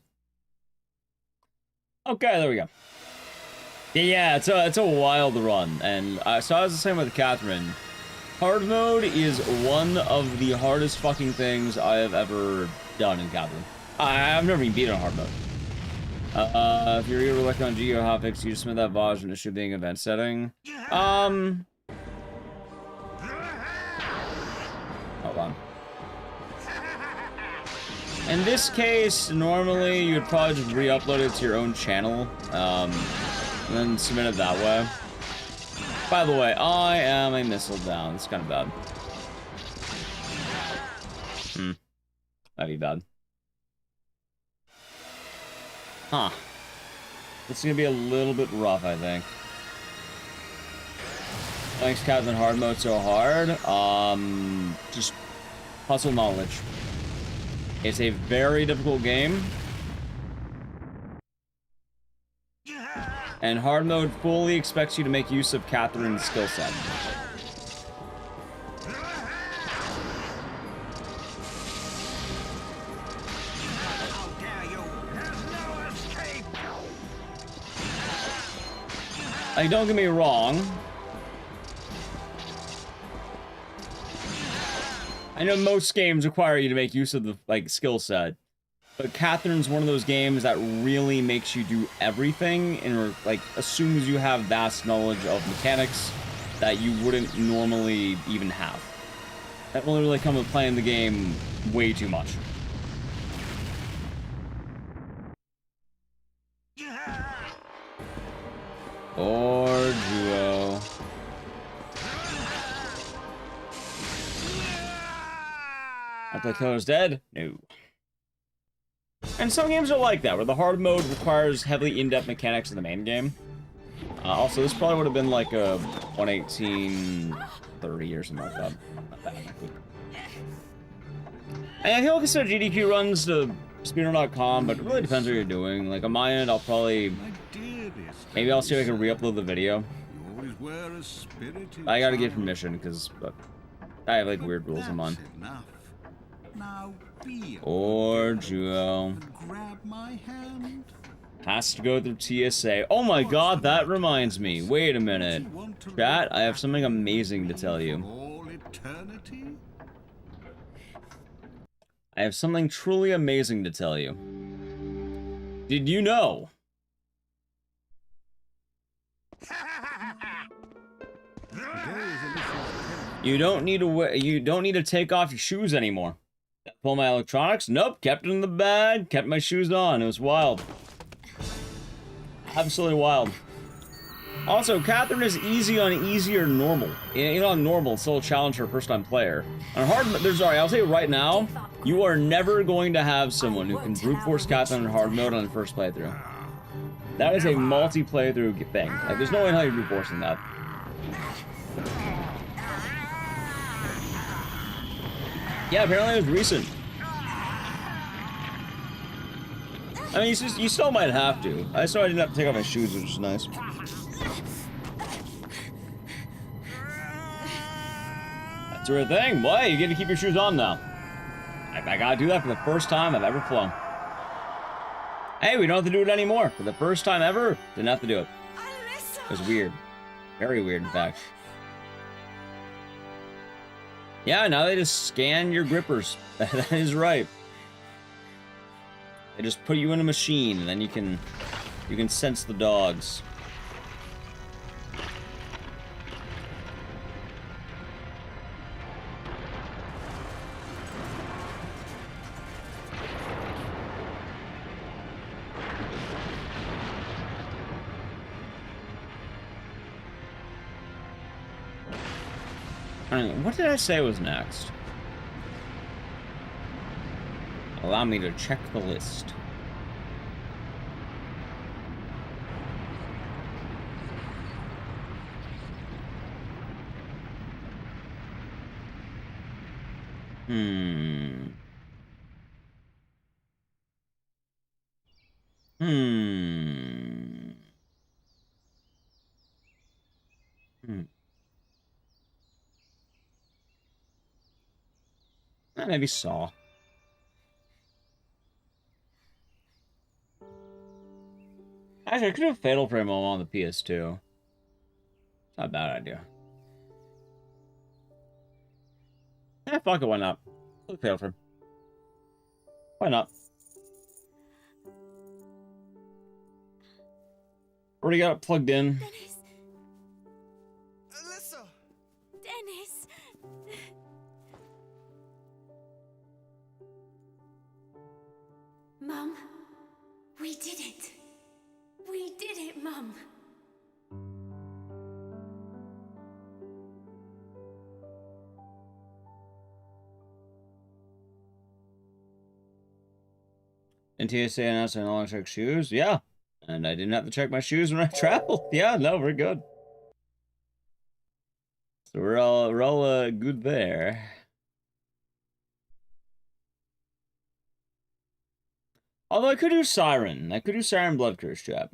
[SPEAKER 2] Okay, there we go. Yeah, it's a wild run, and so I was the same with Catherine. Hard mode is one of the hardest fucking things I have ever done in Catherine. I've never even beaten on hard mode. If you're eager to look on GDQ hotfix, you just submit that VOD and it should be an event setting. Hold on. In this case, normally you would probably just re-upload it to your own channel, and then submit it that way. By the way, I am a missile down. It's kind of bad. That'd be bad. Huh. This is gonna be a little bit rough, I think. Thanks, Captain Hard Mode so hard. Just puzzle knowledge. It's a very difficult game. And hard mode fully expects you to make use of Catherine's skill set. Like, don't get me wrong. I know most games require you to make use of the, like, skill set. But Catherine's one of those games that really makes you do everything and, like, assumes you have vast knowledge of mechanics that you wouldn't normally even have. That will really come with playing the game way too much. Or duo. play Killer's Dead? No. And some games are like that, where the hard mode requires heavily in-depth mechanics in the main game. Also, this probably would have been like a 118.30 or something like that. Not bad, not good. And I feel like GDQ runs to Speedrun.com, but it really depends what you're doing. Like, on my end, I'll probably... Maybe I'll see if I can re-upload the video. I gotta get permission, because I have, like, weird rules on mine. Or Duo. Has to go through TSA. Oh my god, that reminds me. Wait a minute. Chat, I have something amazing to tell you. I have something truly amazing to tell you. Did you know? You don't need to take off your shoes anymore. Pull my electronics? Nope, kept it in the bag, kept my shoes on. It was wild. Absolutely wild. Also, Catherine is easy on easy or normal. You know, on normal, it's still a challenge for a first-time player. On hard, sorry, I'll tell you right now, you are never going to have someone who can brute force Catherine in hard mode on the first playthrough. That is a multi-playthrough thing. Like, there's no way in hell you're brute forcing that. Yeah, apparently it was recent. I mean, you still might have to. I saw I didn't have to take off my shoes, which is nice. That's a real thing. Boy, you get to keep your shoes on now. I gotta do that for the first time I've ever flown. Hey, we don't have to do it anymore. For the first time ever, didn't have to do it. It was weird. Very weird, in fact. Yeah, now they just scan your grippers. That is right. They just put you in a machine, and then you can sense the dogs. What did I say was next? Allow me to check the list. Maybe Saw. Actually, I could do Fatal Frame on the PS2. It's not a bad idea. Yeah, fuck it, why not? Fatal Frame. Why not? Already got it plugged in.
[SPEAKER 11] Dennis. Alyssa. Dennis. Mum, we did it. We did it, Mum.
[SPEAKER 2] And TSA announced I no longer check shoes. Yeah. And I didn't have to check my shoes when I traveled. Yeah, no, we're good. So we're all good there. Although I could do Siren. I could do Siren Blood Curse, chat.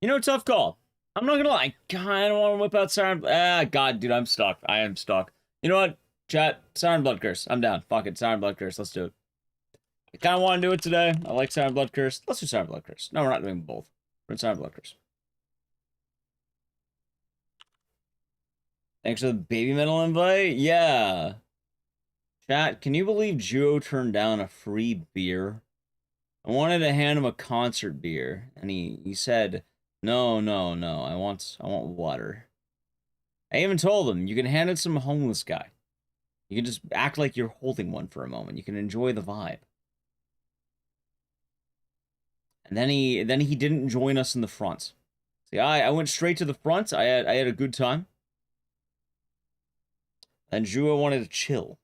[SPEAKER 2] You know, tough call. I'm not gonna lie. I kinda wanna whip out Siren. God, dude, I'm stuck. I am stuck. You know what? Chat, Siren Blood Curse. I'm down. Fuck it, Siren Blood Curse. Let's do it. I kinda wanna do it today. I like Siren Blood Curse. Let's do Siren Blood Curse. No, we're not doing both. We're in Siren Blood Curse. Thanks for the baby metal invite. Yeah. Chat, can you believe Juo turned down a free beer? I wanted to hand him a concert beer, and he said, no, I want water. I even told him, you can hand it to some homeless guy. You can just act like you're holding one for a moment. You can enjoy the vibe. And then he didn't join us in the front. See, I went straight to the front. I had a good time. And Juo wanted to chill.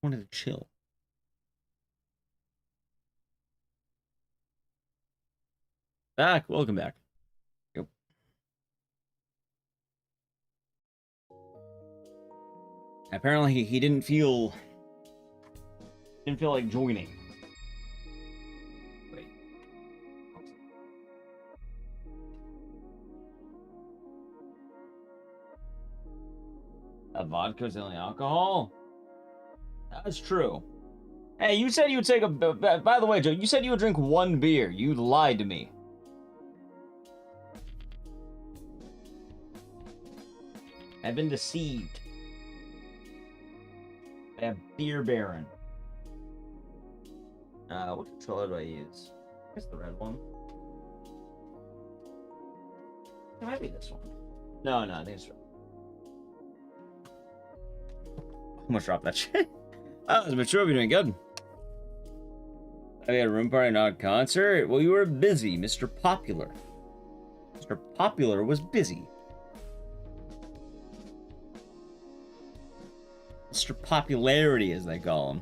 [SPEAKER 2] Wanted to chill. Back. Welcome back. Yep. Apparently he didn't feel like joining. Wait. Vodka's the only alcohol? That's true. Hey, you said you would take a... By the way, Joe, you said you would drink 1 beer. You lied to me. I've been deceived. I have Beer Baron. What controller do I use? I guess the red one. It might be this one. No, I think it's red. I'm gonna drop that shit. Oh, it's mature. We're doing good. I had a room party, not a concert. Well, you were busy, Mr. Popular. Mr. Popular was busy. Mr. Popularity, as they call him.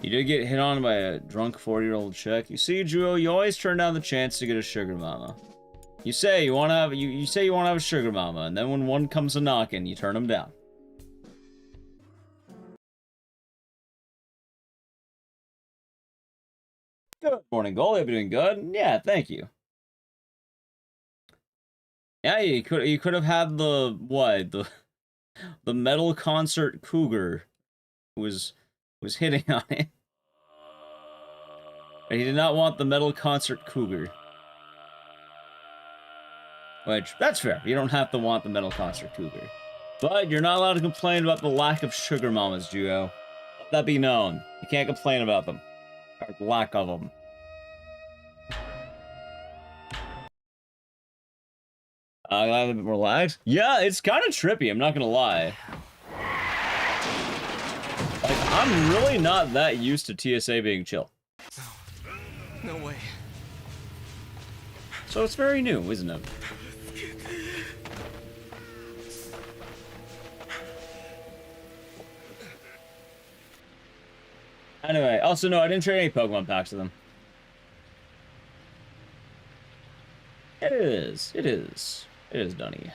[SPEAKER 2] You did get hit on by a drunk 40-year-old chick. You see, Juo, you always turn down the chance to get a sugar mama. You say you want to have you say you want to have a sugar mama, and then when one comes a knocking, you turn them down. Good morning, Goal. You're doing good. Yeah, thank you. Yeah, you could have had the metal concert cougar was hitting on it. But he did not want the metal concert cougar. Which, that's fair. You don't have to want the metal concert cougar. But you're not allowed to complain about the lack of sugar mamas, Juo. Let that be known. You can't complain about them. Or the lack of them. I'm a bit more relaxed. Yeah, it's kind of trippy, I'm not gonna lie. Like, I'm really not that used to TSA being chill.
[SPEAKER 12] No way.
[SPEAKER 2] So it's very new, isn't it? Anyway, also no, I didn't trade any Pokemon packs with them. It is, Dunny.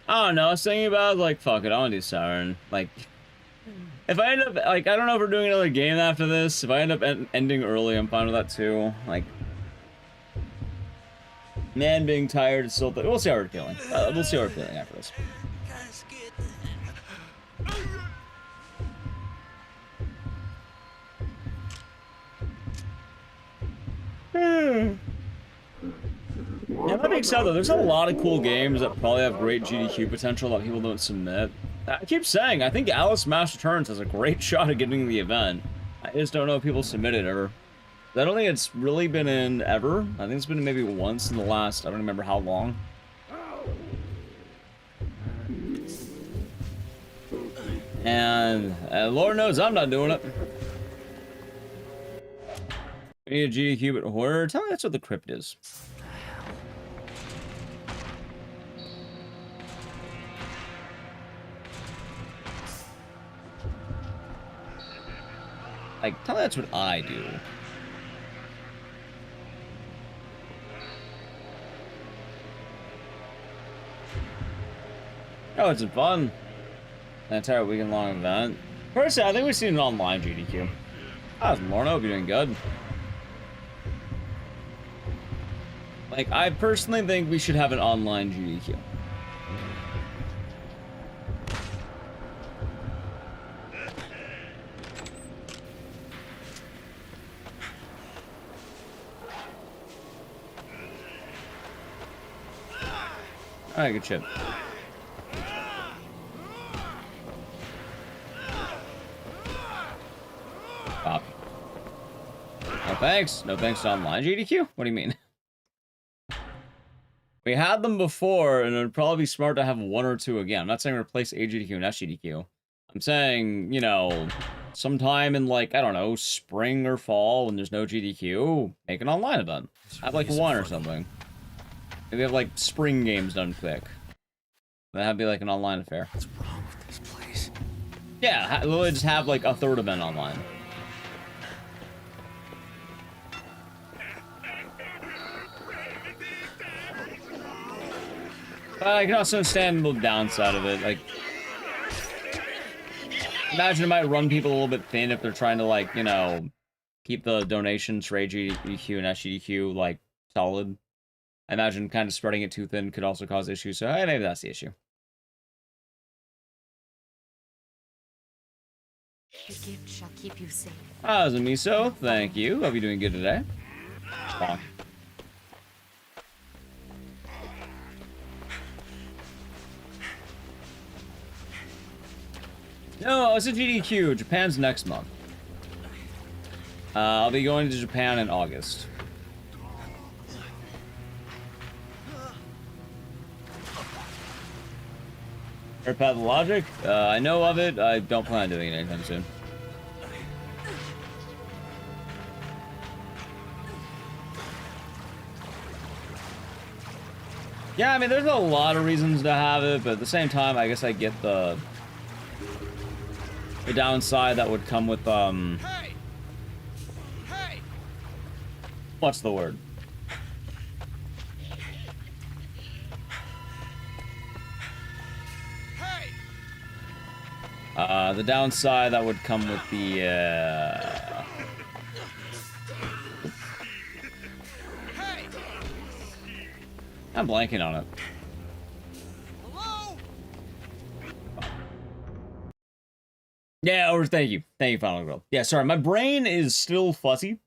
[SPEAKER 2] I don't know, I was thinking about, like, fuck it, I wanna do Siren. Like, if I end up, like, I don't know if we're doing another game after this. If I end up ending early, I'm fine with that too. Like, man being tired is still, we'll see how we're feeling. We'll see how we're feeling after this. Yeah, that being said though, there's a lot of cool games that probably have great GDQ potential that people don't submit. I keep saying, I think Alice Smash Returns has a great shot at getting the event. I just don't know if people submit it ever. I don't think it's really been in ever. I think it's been maybe once in the last, I don't remember how long. And Lord knows I'm not doing it. We need a GDQ but horror. Tell me that's what the crypt is. Like, tell me that's what I do. Oh, it's fun. An entire weekend-long event. Personally, I think we've seen an online GDQ. How's Lorna? Hope you're doing good. Like, I personally think we should have an online GDQ. Alright, good shit. Copy. No thanks. No thanks to online GDQ? What do you mean? We had them before, and it would probably be smart to have one or two again. I'm not saying replace AGDQ and SGDQ. I'm saying, you know, sometime in, like, I don't know, spring or fall when there's no GDQ, make an online event. Have, like, one or something. Maybe have, like, spring games done quick. That'd be, like, an online affair.
[SPEAKER 12] What's wrong with this place?
[SPEAKER 2] Yeah, literally just have, like, a third event online. But I can also understand the downside of it, like... Imagine it might run people a little bit thin if they're trying to, like, you know, keep the donations for SGDQ and SGDQ, like, solid. I imagine kind of spreading it too thin could also cause issues, so hey, maybe that's the issue.
[SPEAKER 1] The gift shall keep you safe.
[SPEAKER 2] Miso, thank you. Hope you're doing good today. Bonk. No, it's a GDQ. Japan's next month. I'll be going to Japan in August. Heard Pathologic? I know of it. I don't plan on doing it anytime soon. Yeah, I mean, there's a lot of reasons to have it, but at the same time, I guess I get the downside that would come with,
[SPEAKER 4] Hey!
[SPEAKER 2] what's the word? The downside that would come with the, I'm blanking on it.
[SPEAKER 4] Hello?
[SPEAKER 2] Yeah, or thank you, Final Girl. Yeah, sorry, my brain is still fuzzy.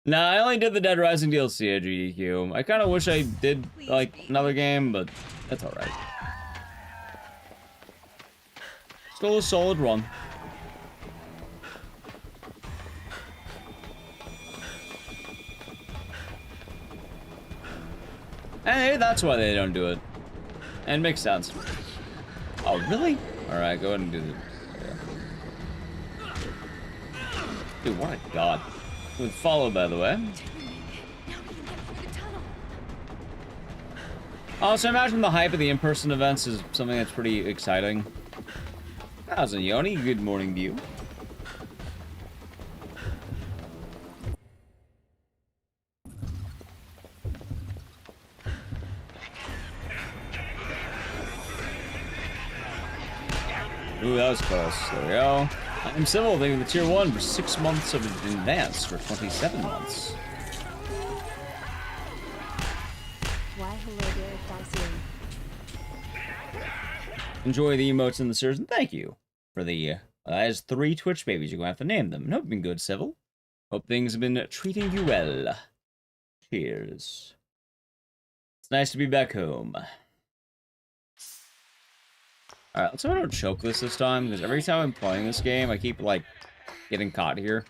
[SPEAKER 2] Nah, I only did the Dead Rising DLC at GDQ. I kind of wish I did, like, another game, but that's alright. Still a solid run. And maybe that's why they don't do it. And it makes sense. Oh, really? Alright, go ahead and do the... Yeah. Dude, what a god. With follow, by the way. Also, imagine the hype of the in-person events is something that's pretty exciting. How's it, Yoni? Good morning to you. Ooh, that was close. There we go. I'm Civil, thank you for the tier 1 for 6 months of advance for 27 months.
[SPEAKER 1] Why, hello there, Ecdycis.
[SPEAKER 2] Enjoy the emotes and the sirs, and thank you for the, as 3 Twitch babies. You're going to have to name them. Hope you've been good, Civil. Hope things have been treating you well. Cheers. It's nice to be back home. Alright, let's hope I don't choke this time, because every time I'm playing this game, I keep, like, getting caught here.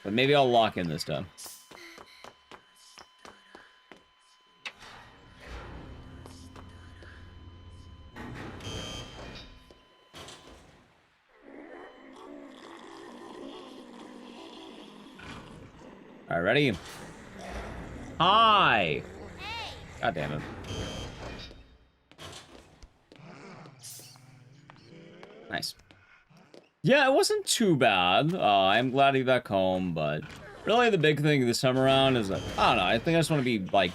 [SPEAKER 2] But maybe I'll lock in this time. Alright, ready? Hi! God damn it. Nice. Yeah, it wasn't too bad. I'm glad to be back home, but really the big thing this time around is that, I don't know, I think I just want to be, like,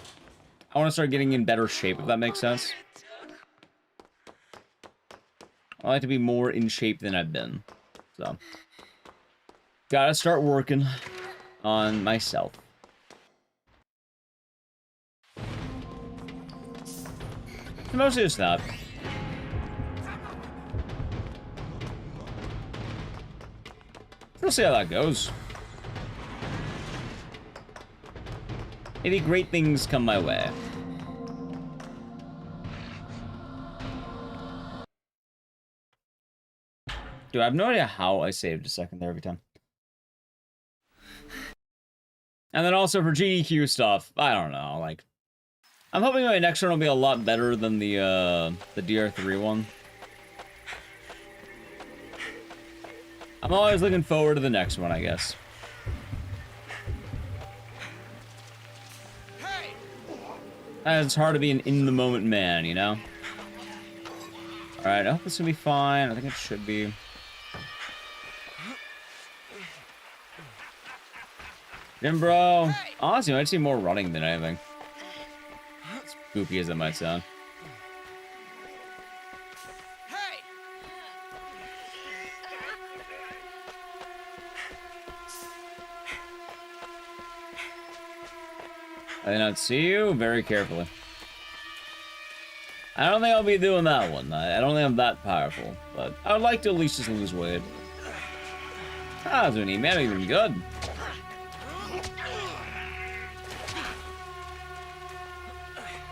[SPEAKER 2] I want to start getting in better shape, if that makes sense. I like to be more in shape than I've been, so. Gotta start working on myself. Mostly just that. We'll see how that goes. Maybe great things come my way. Dude, I have no idea how I saved a second there every time. And then also for GDQ stuff, I don't know, like... I'm hoping my next one will be a lot better than the DR3 one. I'm always looking forward to the next one, I guess. It's hard to be an in-the-moment man, you know? Alright, I hope this will be fine. I think it should be. Jim, bro. Honestly, I'd see more running than anything. As goofy as that might sound. I did not see you. Very carefully. I don't think I'll be doing that one. I don't think I'm that powerful, but I would like to at least just lose weight. Ah, that's doing man, even good.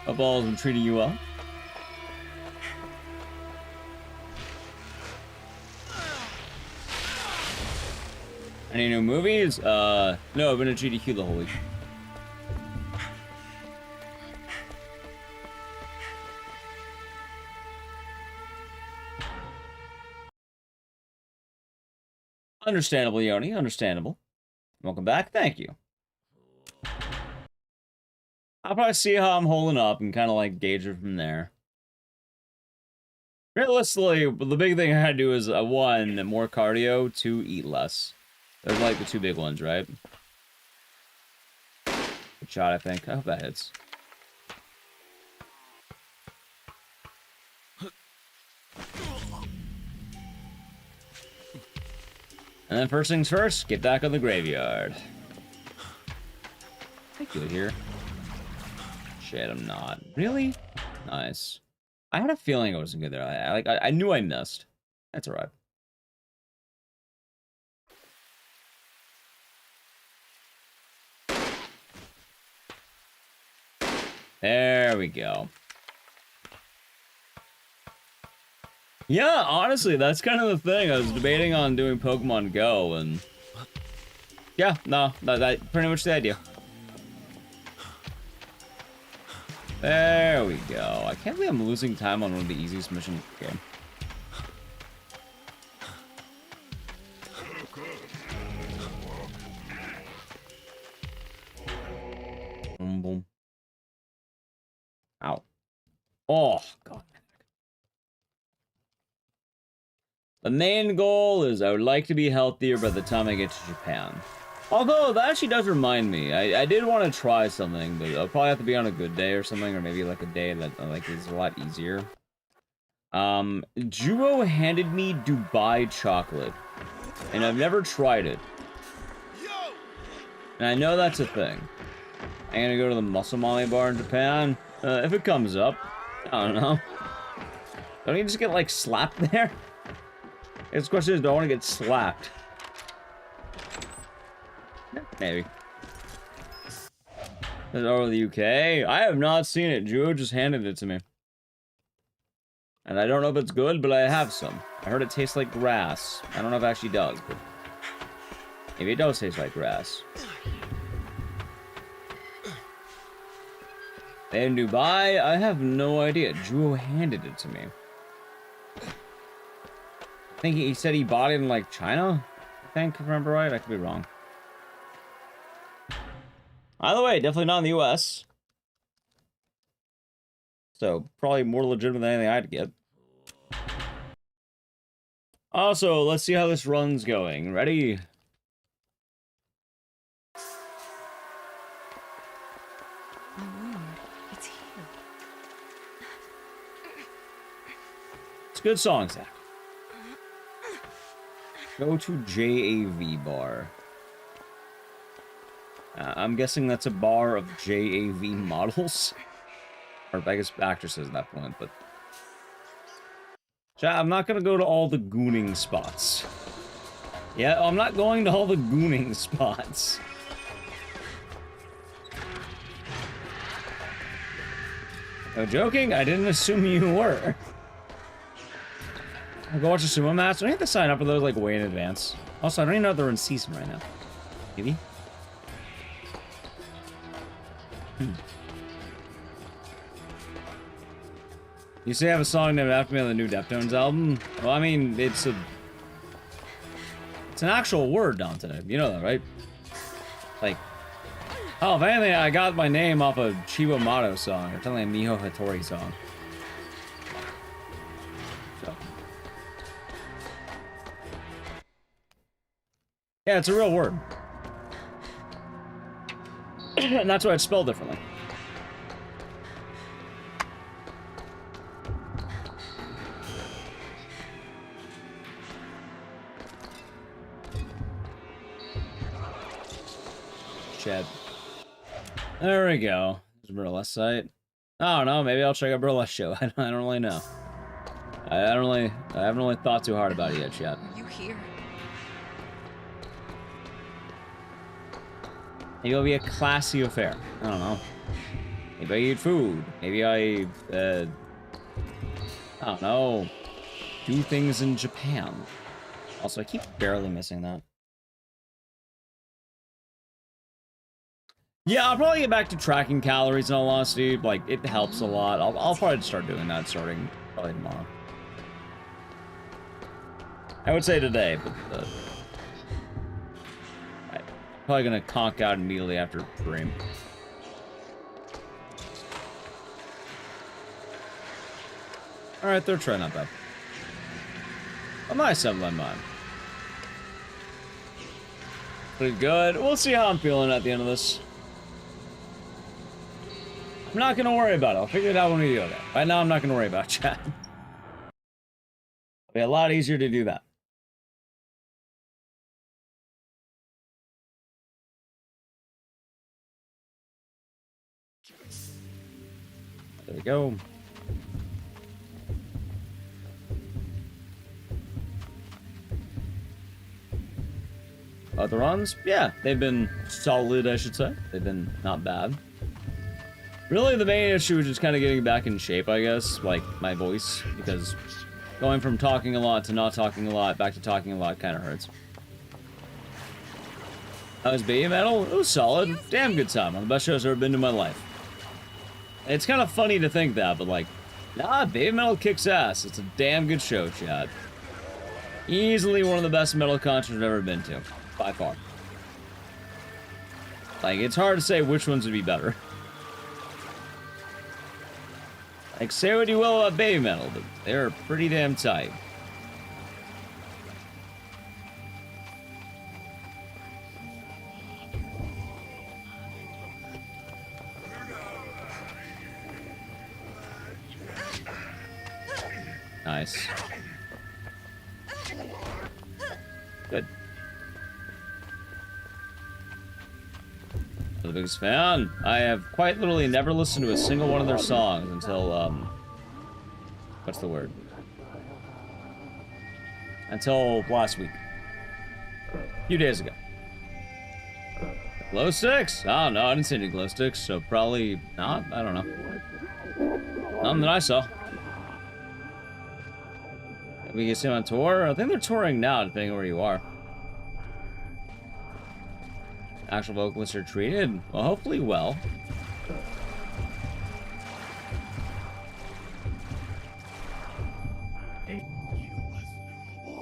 [SPEAKER 2] Hope all's been treating you well. Any new movies? No, I've been at GDQ the whole week. Understandable, Yoni. Understandable. Welcome back. Thank you. I'll probably see how I'm holding up and kind of like gauge it from there. Realistically, the big thing I had to do is, one, more cardio, two, eat less. Those are like the two big ones, right? Good shot, I think. I hope that hits. And then first things first, get back on the graveyard. I think you're here. Shit, I'm not. Really? Nice. I had a feeling I wasn't good there. I knew I missed. That's alright. There we go. Yeah, honestly, that's kind of the thing. I was debating on doing Pokemon Go, and yeah, no, that's pretty much the idea. There we go. I can't believe I'm losing time on one of the easiest missions in the game. Boom, boom. Ow. Oh, God. The main goal is I would like to be healthier by the time I get to Japan. Although, that actually does remind me. I did want to try something, but I'll probably have to be on a good day or something, or maybe like a day that like is a lot easier. Juo handed me Dubai chocolate, and I've never tried it. And I know that's a thing. I'm gonna go to the Muscle Molly bar in Japan, if it comes up. I don't know. Don't you just get, like, slapped there? The question is, do I want to get slapped? Maybe. Is it over the UK? I have not seen it. Juo just handed it to me. And I don't know if it's good, but I have some. I heard it tastes like grass. I don't know if it actually does, but maybe it does taste like grass. In Dubai, I have no idea. Juo handed it to me. I think he said he bought it in, like, China? I think, if I remember right. I could be wrong. Either way, definitely not in the US. So, probably more legitimate than anything I'd get. Also, let's see how this run's going. Ready?
[SPEAKER 1] It's here.
[SPEAKER 2] It's a good song, Zach. Go to JAV bar. I'm guessing that's a bar of JAV models. Or I guess actresses at that point, but... I'm not gonna go to all the gooning spots. Yeah, I'm not going to all the gooning spots. No joking, I didn't assume you were. I'll go watch a sumo match. I don't have to sign up for those like way in advance. Also, I don't even know if they're in season right now. Maybe? You say I have a song named after me on the new Deftones album? Well, I mean, it's a... It's an actual word, Dante. You know that, right? Like, oh, if anything, I got my name off a Chibo Mato song, or something, a Miho Hattori song. So. Yeah, it's a real word. And that's why it's spelled differently. Shit. There we go. There's a burlesque site. I don't know. Maybe I'll check out burlesque show. I don't really know. I haven't really thought too hard about it yet, chat.
[SPEAKER 20] Are you here?
[SPEAKER 2] Maybe it'll be a classy affair. I don't know. Maybe I eat food. Maybe I don't know. Do things in Japan. Also, I keep barely missing that. Yeah, I'll probably get back to tracking calories in all honesty. Like, it helps a lot. I'll probably start doing that starting probably tomorrow. I would say today, but I'm probably gonna conk out immediately after stream. Alright, they're trying not bad. A nice 7-line. Pretty good. We'll see how I'm feeling at the end of this. I'm not gonna worry about it. I'll figure it out when we do it. Right now, I'm not gonna worry about chat. It'll be a lot easier to do that. There we go. The runs? Yeah, they've been solid, I should say. They've been not bad. Really, the main issue is just kind of getting back in shape, I guess, like my voice, because going from talking a lot to not talking a lot, back to talking a lot kind of hurts. How was Baby Metal? It was solid. Damn good time. One of the best shows I've ever been to in my life. It's kind of funny to think that, but like, nah, Baby Metal kicks ass. It's a damn good show, Chad. Easily one of the best metal concerts I've ever been to. By far. Like, it's hard to say which ones would be better. Like, say what you will about Baby Metal, but they're pretty damn tight. Nice. Good. I'm the biggest fan. I have quite literally never listened to a single one of their songs until, what's the word? Until last week. A few days ago. Glow sticks? Oh, no, I didn't see any glow sticks, so probably not. I don't know. None that I saw. We can see them on tour? I think they're touring now, depending on where you are. Actual vocalists are treated? Well, hopefully well.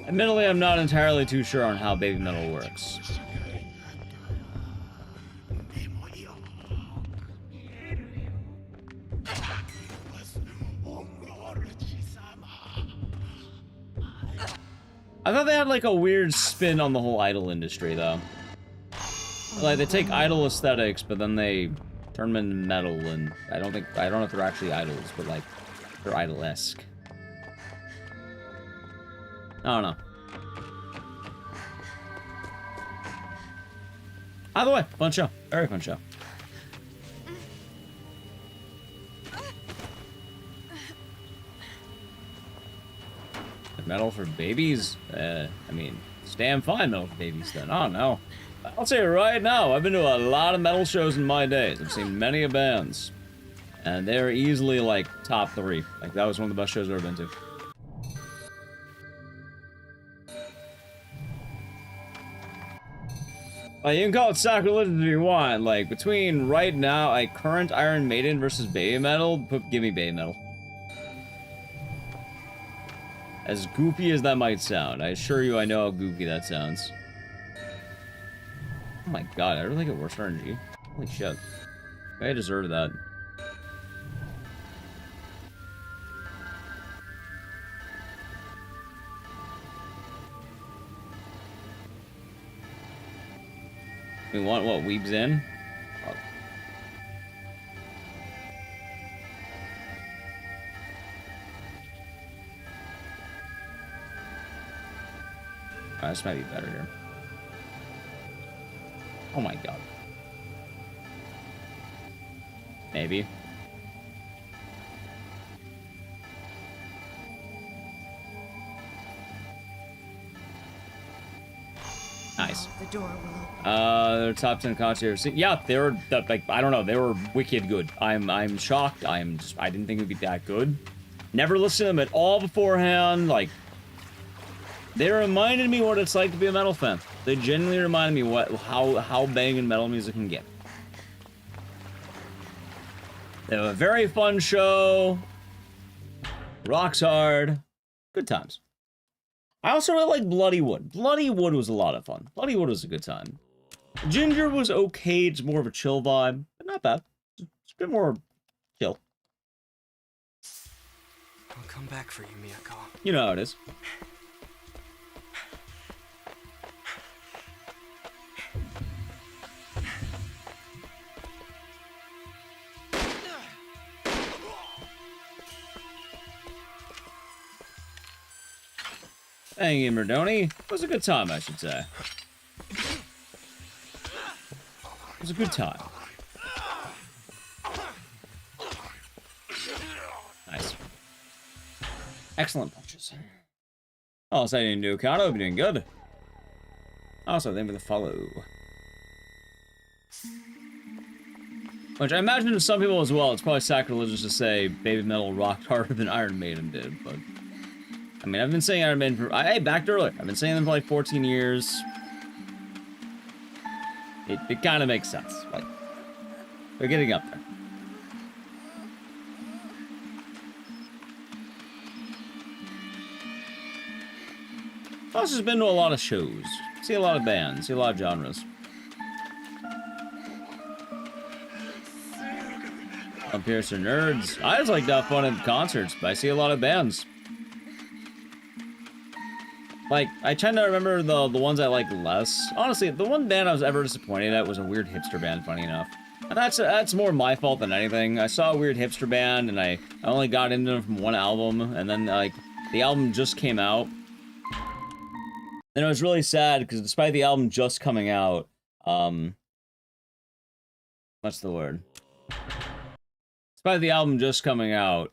[SPEAKER 2] Admittedly, I'm not entirely too sure on how Baby Metal works. I thought they had like a weird spin on the whole idol industry, though. Like, they take idol aesthetics, but then they turn them into metal, and I don't know if they're actually idols, but like, they're idol-esque. I don't know. Either way, fun show. Very fun show. Metal for babies? I mean, it's damn fine metal for babies then. I don't know. I'll say it right now, I've been to a lot of metal shows in my days. I've seen many of bands. And they're easily, like, top 3. Like, that was one of the best shows I've ever been to. You can call it sacrilege if you want. Like, between right now, like, current Iron Maiden versus Baby Metal, give me Baby Metal. As goofy as that might sound, I assure you I know how goofy that sounds. Oh my god, I really get worse RNG. Holy shit. I deserve that. We want what? Weebs in? Oh. This might be better here. Oh my god. Maybe. Nice.
[SPEAKER 11] The door will open.
[SPEAKER 2] Their top 10 concerts. Yeah, they were like, I don't know, they were wicked good. I'm shocked. I didn't think it would be that good. Never listened to them at all beforehand. Like, they reminded me what it's like to be a metal fan. They genuinely reminded me how banging metal music can get. They have a very fun show. Rocks hard. Good times. I also really like Bloody Wood. Bloody Wood was a lot of fun. Bloody Wood was a good time. Ginger was okay. It's more of a chill vibe, but not bad. It's a bit more chill.
[SPEAKER 20] I'll come back for you, Miyako.
[SPEAKER 2] You know how it is. Thank you, Merdoni. It was a good time, I should say. It was a good time. Nice. Excellent punches. Oh, so I didn't do Kano, hope you're doing good. Also, thank you for the follow. Which I imagine to some people as well, it's probably sacrilegious to say Baby Metal rocked harder than Iron Maiden did, but... I mean, I've been saying Iron Maiden for... I backed earlier. I've been saying them for like 14 years. It kind of makes sense. Like, they're getting up there. I've also been to a lot of shows. See a lot of bands. See a lot of genres. Up here, some nerds. I just like to have fun at concerts, but I see a lot of bands. Like, I tend to remember the ones I like less. Honestly, the one band I was ever disappointed at was a weird hipster band, funny enough. And that's more my fault than anything. I saw a weird hipster band, and I only got into them from one album, and then, like, the album just came out. And it was really sad, because despite the album just coming out, what's the word? Despite the album just coming out,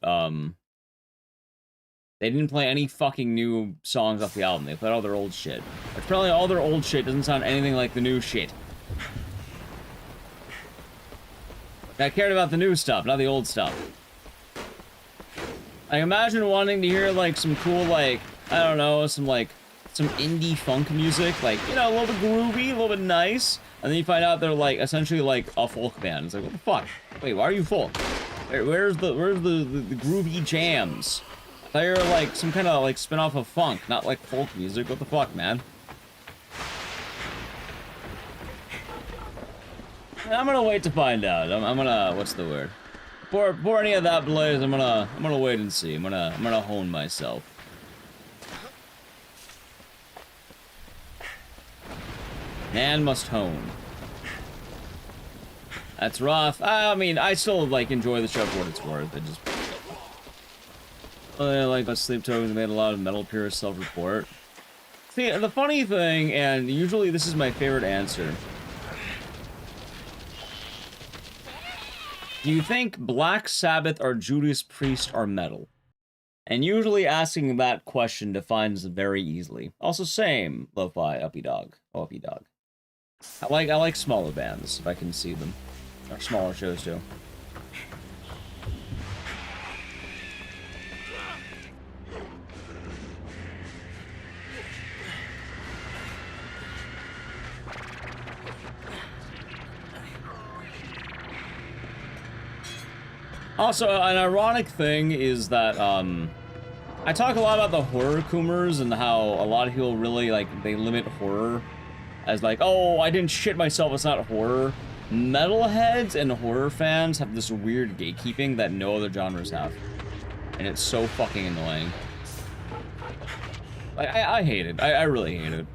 [SPEAKER 2] they didn't play any fucking new songs off the album. They played all their old shit. Apparently all their old shit doesn't sound anything like the new shit. I cared about the new stuff, not the old stuff. I imagine wanting to hear, like, some cool, like, I don't know, some indie funk music, like, you know, a little bit groovy, a little bit nice, and then you find out they're, like, essentially, like, a folk band. It's like, what the fuck? Wait, why are you folk? Where's the groovy jams? They're like some kind of like spin-off of funk, not like folk music. What the fuck, man? I'm gonna wait to find out. I'm gonna, what's the word? Before any of that blaze, I'm gonna wait and see. I'm gonna hone myself. Man must hone. That's rough. I mean, I still like enjoy the show for what it's worth. I just. I like that Sleep Tokens made a lot of metal purists self-report. See, the funny thing, and usually this is my favorite answer. Do you think Black Sabbath or Judas Priest are metal? And usually asking that question defines it very easily. Also, same, Lo-Fi, Uppy Dog. Oh, Uppy Dog. I like smaller bands, if I can see them. Or smaller shows, too. Also, an ironic thing is that, I talk a lot about the horror coomers and how a lot of people really, like, they limit horror, as like, oh, I didn't shit myself, it's not horror. Metalheads and horror fans have this weird gatekeeping that no other genres have. And it's so fucking annoying. Like, I hate it. I really hate it.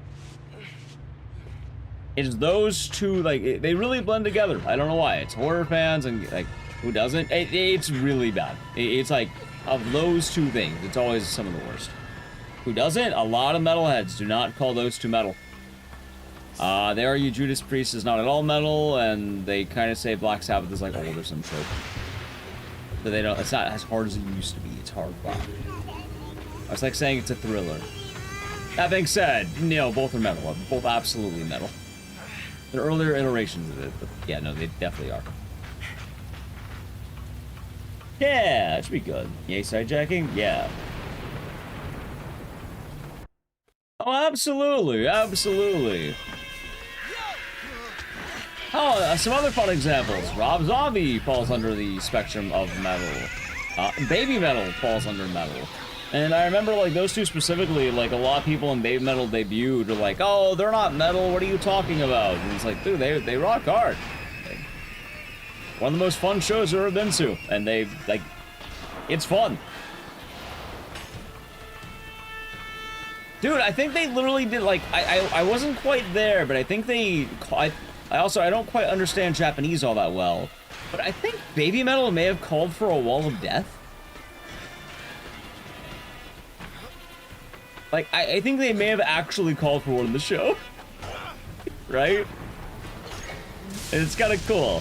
[SPEAKER 2] It's those two, like, they really blend together. I don't know why. It's horror fans and, like, who doesn't? It's really bad. It's like, of those two things, it's always some of the worst. Who doesn't? A lot of metalheads do not call those two metal. They argue Judas Priest is not at all metal, and they kind of say Black Sabbath is like old or some shit. But they don't, it's not as hard as it used to be. It's hard rock. It's like saying it's a thriller. That being said, no, both are metal. Both absolutely metal. There are earlier iterations of it, but yeah, no, they definitely are. Yeah, it should be good. Yay, sidejacking? Yeah. Oh, absolutely, absolutely. Oh, some other fun examples. Rob Zombie falls under the spectrum of metal. Baby metal falls under metal. And I remember, like, those two specifically, like, a lot of people in baby metal debuted are like, oh, they're not metal, what are you talking about? And it's like, dude, they rock hard. Like, one of the most fun shows I've ever been to. And they, like, it's fun. Dude, I think they literally did, like, I wasn't quite there, but I think they, I don't quite understand Japanese all that well, but I think baby metal may have called for a wall of death. Like, I think they may have actually called for one in the show. Right? And it's kind of cool.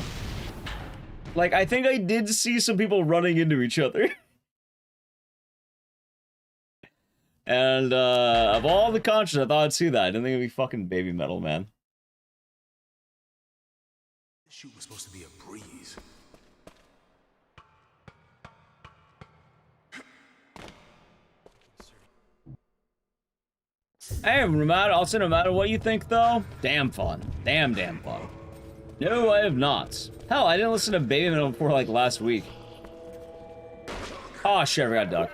[SPEAKER 2] Like, I think I did see some people running into each other. And, of all the content, I thought I'd see that. I didn't think it'd be fucking baby metal, man.
[SPEAKER 4] The shoot was supposed to be a breeze.
[SPEAKER 2] Hey, I'll say no matter what you think, though. Damn fun. Damn fun. No, I have not. Hell, I didn't listen to baby metal before, like, last week. Oh, shit, I forgot duck.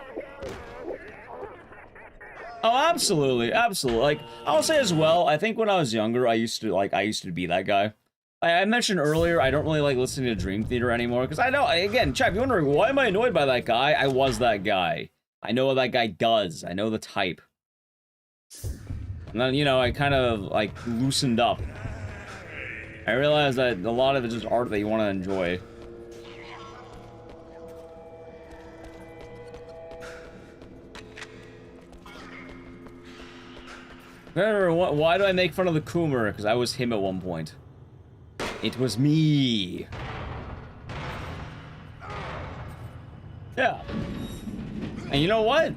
[SPEAKER 2] Oh, absolutely, absolutely. Like, I'll say as well, I think when I was younger, I used to be that guy. I mentioned earlier, I don't really like listening to Dream Theater anymore, because I know, again, chat, if you're wondering, why am I annoyed by that guy? I was that guy. I know what that guy does. I know the type. And then, you know, I kind of, like, loosened up. I realized that a lot of it's just art that you want to enjoy. Remember, why do I make fun of the Coomer? Because I was him at one point. It was me. Yeah. And you know what?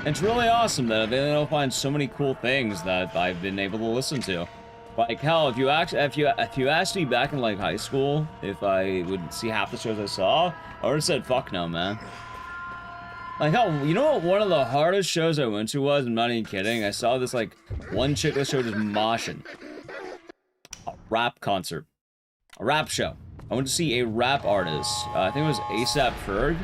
[SPEAKER 2] It's really awesome that I've been able to find so many cool things that I've been able to listen to. Like, hell, if you asked me back in, like, high school if I would see half the shows I saw, I would have said, fuck no, man. Like, hell, you know what one of the hardest shows I went to was? I'm not even kidding. I saw this, like, one chick that show just moshing. A rap concert. A rap show. I went to see a rap artist. I think it was A$AP Ferg.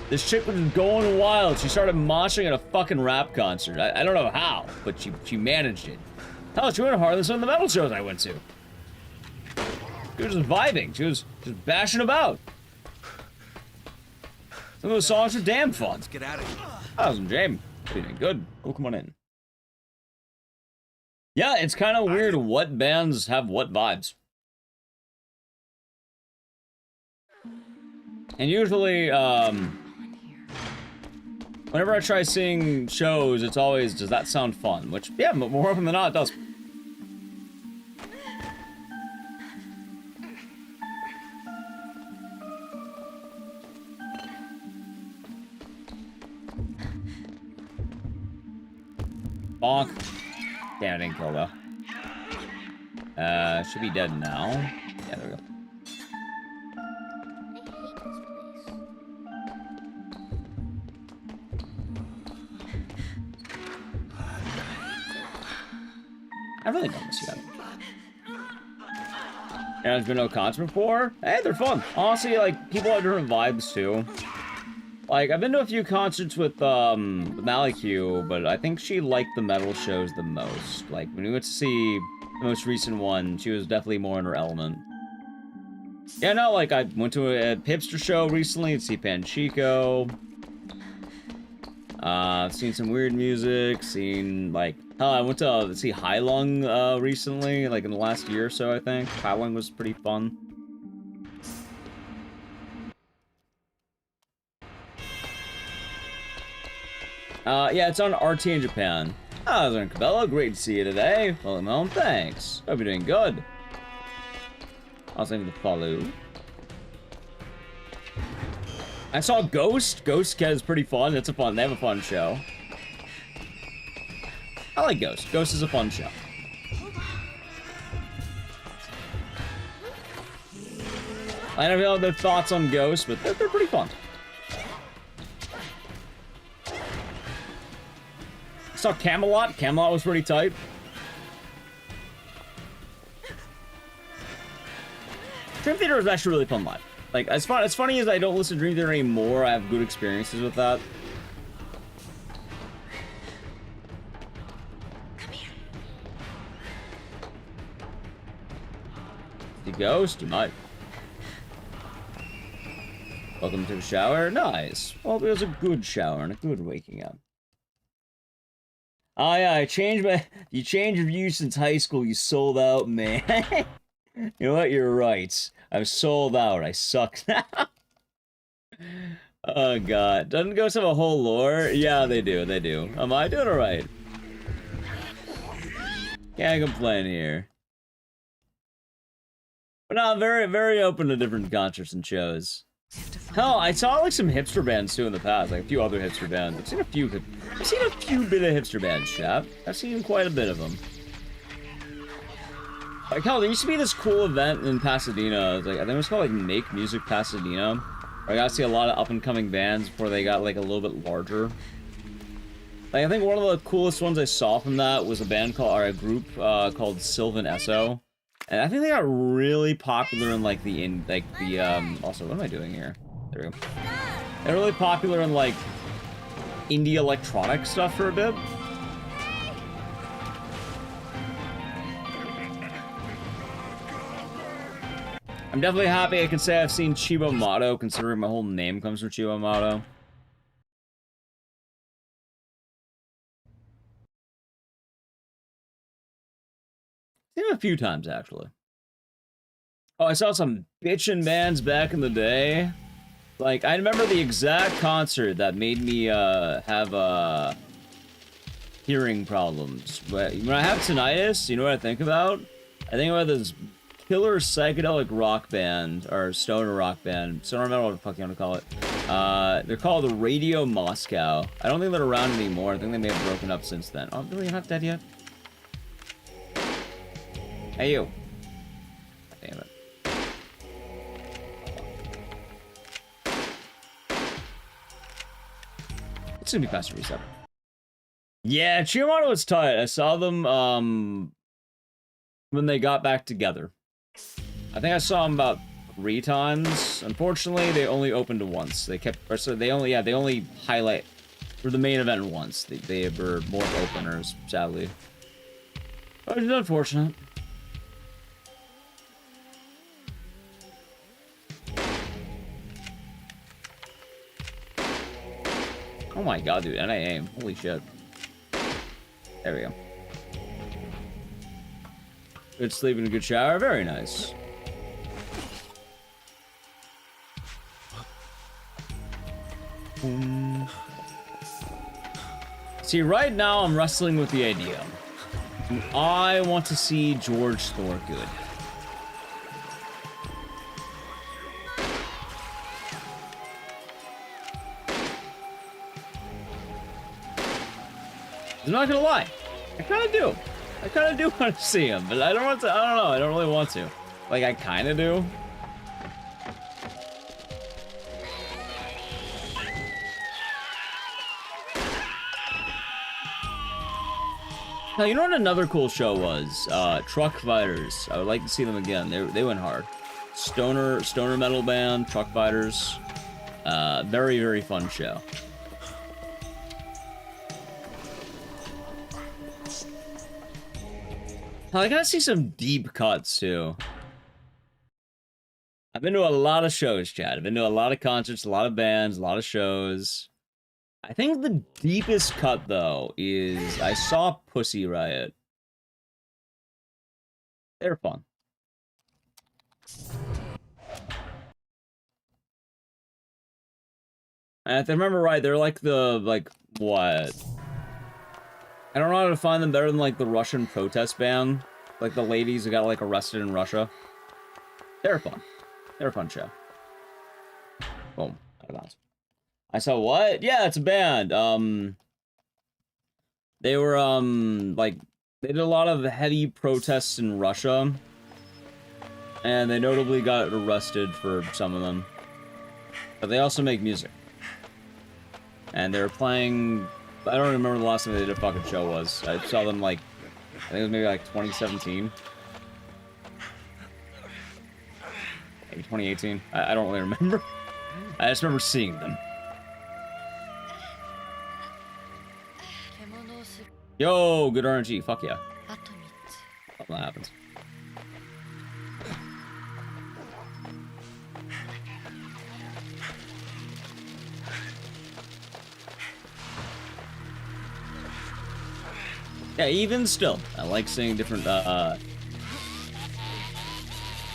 [SPEAKER 2] This chick was going wild. She started moshing at a fucking rap concert. I don't know how, but she managed it. Hell, she went harder than some of the metal shows I went to. She was just vibing. She was just bashing about. Some of those songs are damn fun.
[SPEAKER 4] Let's get out of here.
[SPEAKER 2] Awesome, James. Feeling good. Oh, come on in. Yeah, it's kind of weird what bands have what vibes. And usually, whenever I try seeing shows, it's always, does that sound fun? Which, yeah, more often than not, it does. Bonk. Damn, I didn't kill though. Should be dead now. Yeah, there we go. I really don't miss that. And there's been no concert before. Hey, they're fun. Honestly, like, people have different vibes too. Like, I've been to a few concerts with Malekyu, but I think she liked the metal shows the most. Like, when we went to see the most recent one, she was definitely more in her element. Yeah, no, like, I went to a hipster show recently to see Panchico. Seen some weird music, seen, like, hell, I went to see Hailung recently, like, in the last year or so, I think. Hailung was pretty fun. Yeah, it's on RT in Japan. Ah, Zern Cabela, great to see you today. Welcome home, thanks. Hope you're doing good. I was aiming to follow. I saw Ghost. Ghost is pretty fun. They have a fun show. I like Ghost. Ghost is a fun show. I don't know their thoughts on Ghost, but they're pretty fun. I saw Camelot. Camelot was pretty tight. Dream Theater was actually really fun live. Like, as funny as I don't listen to Dream Theater anymore, I have good experiences with that.
[SPEAKER 11] Come here.
[SPEAKER 2] The Ghost, you might. Welcome to the shower. Nice. Well, it was a good shower and a good waking up. Oh yeah, you changed your views since high school, you sold out, man. You know what, you're right. I've sold out, I suck now. Oh god, doesn't Ghost have a whole lore? Yeah, they do. Am I doing alright? Can't complain here. But no, I'm very, very open to different concerts and shows. Hell, I saw like some hipster bands too in the past, like a few other hipster bands. I've seen a few bit of hipster bands, chap. I've seen quite a bit of them. Like, hell, there used to be this cool event in Pasadena. Like, I think it was called like Make Music Pasadena. Where I got to see a lot of up-and-coming bands before they got like a little bit larger. Like, I think one of the coolest ones I saw from that was a group called Sylvan Esso. And I think they got really popular in like also, what am I doing here? There we go. They're really popular in like indie electronic stuff for a bit. I'm definitely happy I can say I've seen Chibo Mato, considering my whole name comes from Chibo Mato. Seen him a few times, actually. Oh, I saw some bitchin' bands back in the day. Like, I remember the exact concert that made me, have, hearing problems. But when I have tinnitus, you know what I think about? I think about this killer psychedelic rock band, or stoner rock band. Stoner metal, what the fuck you want to call it. They're called the Radio Moscow. I don't think they're around anymore. I think they may have broken up since then. Oh, really? You're not dead yet? Hey, you. Damn it. It's gonna be faster reset. Yeah, Chiyomato was tight. I saw them, when they got back together. I think I saw them about 3 times. Unfortunately, they only opened once. They only highlight for the main event once. They were more openers, sadly. But it's unfortunate. Oh my god, dude, and I aim. Holy shit. There we go. Good sleep and a good shower. Very nice. See, right now I'm wrestling with the idea. Do I want to see George Thorgood? I'm not gonna lie, I kinda do. I kinda do want to see him, but I don't want to, I don't know, I don't really want to. Like, I kinda do. Now, you know what another cool show was? Truck Fighters. I would like to see them again. They went hard. Stoner metal band, Truck Fighters. Very, very fun show. I gotta see some deep cuts, too. I've been to a lot of shows, Chad. I've been to a lot of concerts, a lot of bands, a lot of shows. I think the deepest cut, though, is I saw Pussy Riot. They're fun. And if I remember right, they're like the, what? I don't know how to find them better than, like, the Russian protest band. Like, the ladies who got, like, arrested in Russia. They're fun. They're a fun show. Boom. Out of bounds. I saw what? Yeah, it's a band. They were, like, they did a lot of heavy protests in Russia. And they notably got arrested for some of them. But they also make music. And they were playing... I don't remember the last time they did a fucking show was. I saw them, like... I think it was maybe, like, 2017. Maybe 2018. I don't really remember. I just remember seeing them. Yo, good RNG. Fuck yeah. Hope that happens. Yeah, even still, I like seeing different,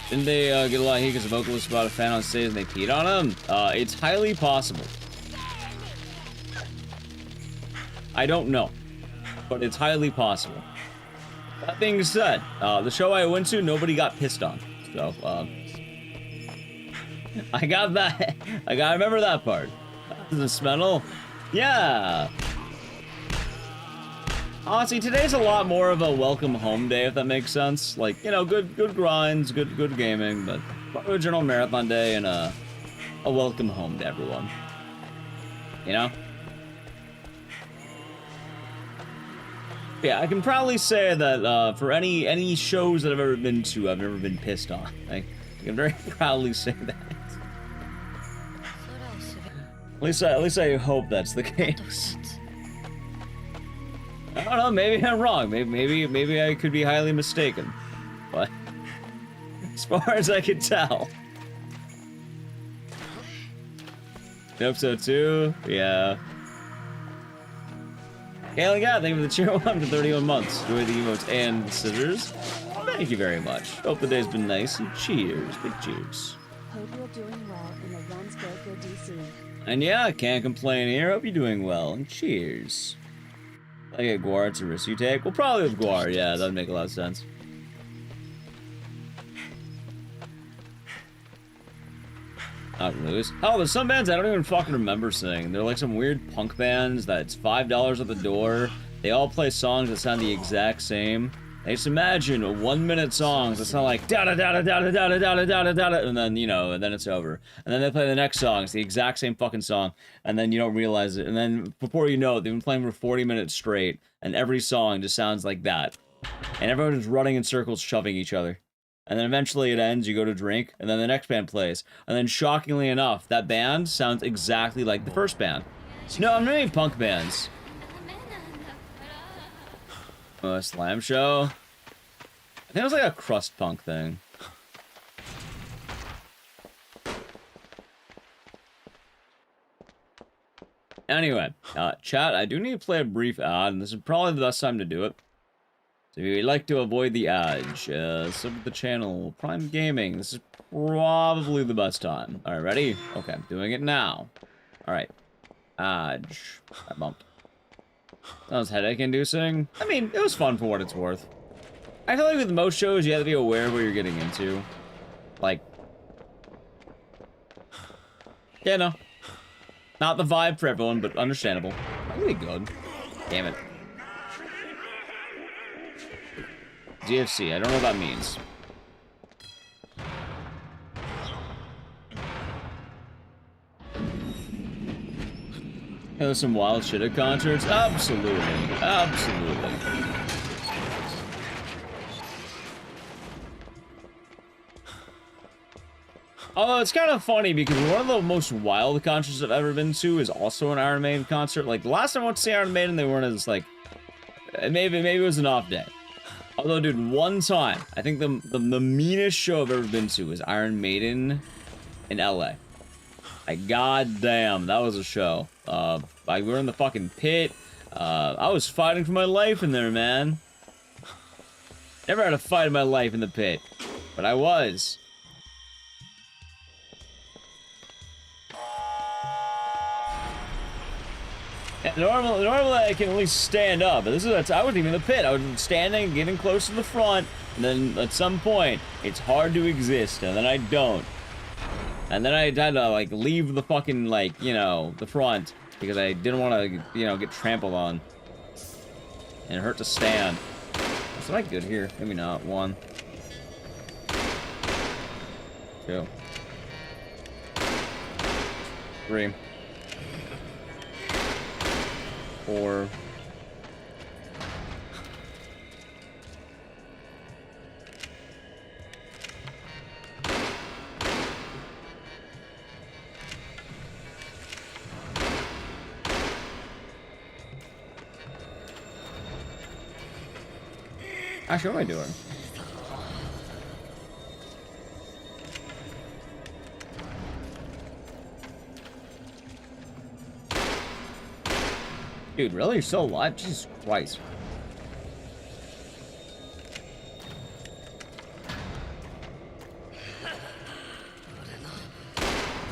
[SPEAKER 2] didn't they, get a lot of heat because the vocalist brought a fan on stage and they peed on him? It's highly possible. I don't know, but it's highly possible. That being said, the show I went to, nobody got pissed on, so, I got that. I gotta remember that part. The smell? Yeah! Honestly, today's a lot more of a welcome home day, if that makes sense. Like, you know, good grinds, good gaming, but a general marathon day and a welcome home to everyone. You know? Yeah, I can proudly say that for any shows that I've ever been to, I've never been pissed on. I can very proudly say that. At least I hope that's the case. I don't know, maybe I'm wrong. Maybe I could be highly mistaken. But as far as I can tell. Episode 2, yeah. Kayla, God, thank you for the cheer 1 to 31 months. Enjoy the emotes and the scissors. Thank you very much. Hope the day's been nice, and cheers. Big cheers.
[SPEAKER 1] Hope you're doing well in the Runs Go DC.
[SPEAKER 2] And yeah, I can't complain here. Hope you're doing well, and cheers. I get Guar, it's a risk you take. Well, probably with Guar, yeah, that would make a lot of sense. Not lose. Oh, there's some bands I don't even fucking remember seeing. They're like some weird punk bands that's $5 at the door. They all play songs that sound the exact same. I just imagine 1-minute songs that sound like da da da da da da da da da da da, and then, you know, and then it's over. And then they play the next song, it's the exact same fucking song, and then you don't realize it. And then before you know it, they've been playing for 40 minutes straight, and every song just sounds like that. And everyone is running in circles, shoving each other. And then eventually it ends, you go to drink, and then the next band plays. And then shockingly enough, that band sounds exactly like the first band. No, I'm not even punk bands. A slam show? I think it was like a crust punk thing. Anyway, chat, I do need to play a brief ad, and this is probably the best time to do it. So if you'd like to avoid the ads, sub to the channel, Prime Gaming, this is probably the best time. Alright, ready? Okay, I'm doing it now. Alright. Ad. I bumped. That was headache-inducing. I mean, it was fun for what it's worth. I feel like with most shows, you have to be aware of what you're getting into. Like... yeah, no. Not the vibe for everyone, but understandable. Really good. Damn it. GFC, I don't know what that means. Hey, there's some wild shit at concerts? Absolutely. Absolutely. Although it's kind of funny because one of the most wild concerts I've ever been to is also an Iron Maiden concert. Like the last time I went to see Iron Maiden, they weren't as like, maybe it was an off day. Although, dude, one time, I think the meanest show I've ever been to was Iron Maiden in LA. Like, goddamn, that was a show. Like, we were in the fucking pit. I was fighting for my life in there, man. Never had a fight in my life in the pit, but I was. Yeah, normally I can at least stand up, but this is I wasn't even in the pit. I was standing, getting close to the front, and then at some point, it's hard to exist, and then I don't. And then I had to, like, leave the fucking, like, you know, the front, because I didn't want to, you know, get trampled on. And it hurt to stand. Is that good here? Maybe not. 1. 2. 3. 4. Actually, what am I doing? Dude, really? You're still alive? Jesus Christ.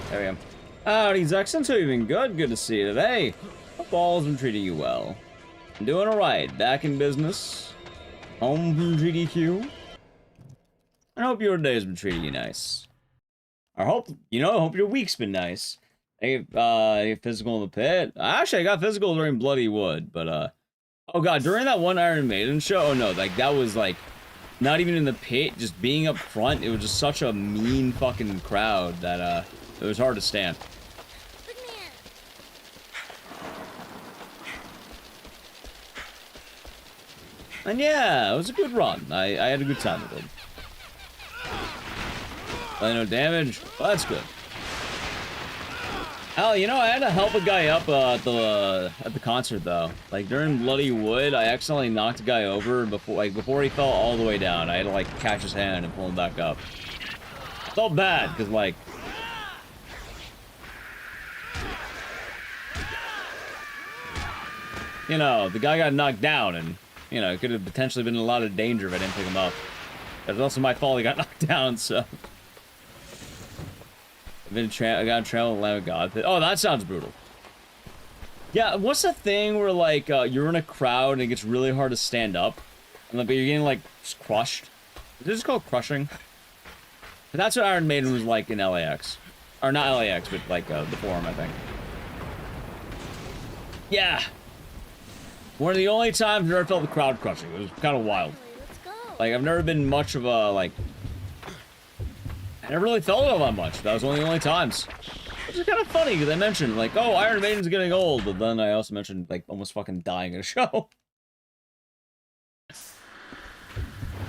[SPEAKER 2] There we go. Howdy, Zexon. So you've been good? Good to see you today. Hope all's been treating you well. I'm doing alright. Back in business. Home from GDQ. I hope your day's been treating you nice. I hope your week's been nice. Hey, physical in the pit. Actually, I got physical during Bloody Wood, but, oh god, during that one Iron Maiden show, oh no, like, that was, like, not even in the pit, just being up front, it was just such a mean fucking crowd that, it was hard to stand. And yeah, it was a good run. I had a good time with it. No damage. Well, that's good. Hell, you know, I had to help a guy up at the concert though. Like during Bloody Wood, I accidentally knocked a guy over before he fell all the way down. I had to like catch his hand and pull him back up. I felt bad because like. You know, the guy got knocked down and. You know, it could have potentially been in a lot of danger if I didn't pick him up. It was also my fault he got knocked down, so... I got in trail and Lamb of God. Oh, that sounds brutal. Yeah, what's the thing where, like, you're in a crowd and it gets really hard to stand up? And like, you're getting, like, crushed? Is this called crushing? But that's what Iron Maiden was like in LAX. Or not LAX, but, like, the forum, I think. Yeah! One of the only times I've ever felt the crowd crushing. It was kind of wild. Like, I've never been much of a, like... I never really felt it all that much. That was one of the only times. Which is kind of funny, because I mentioned, like, oh, Iron Maiden's getting old, but then I also mentioned, like, almost fucking dying at a show.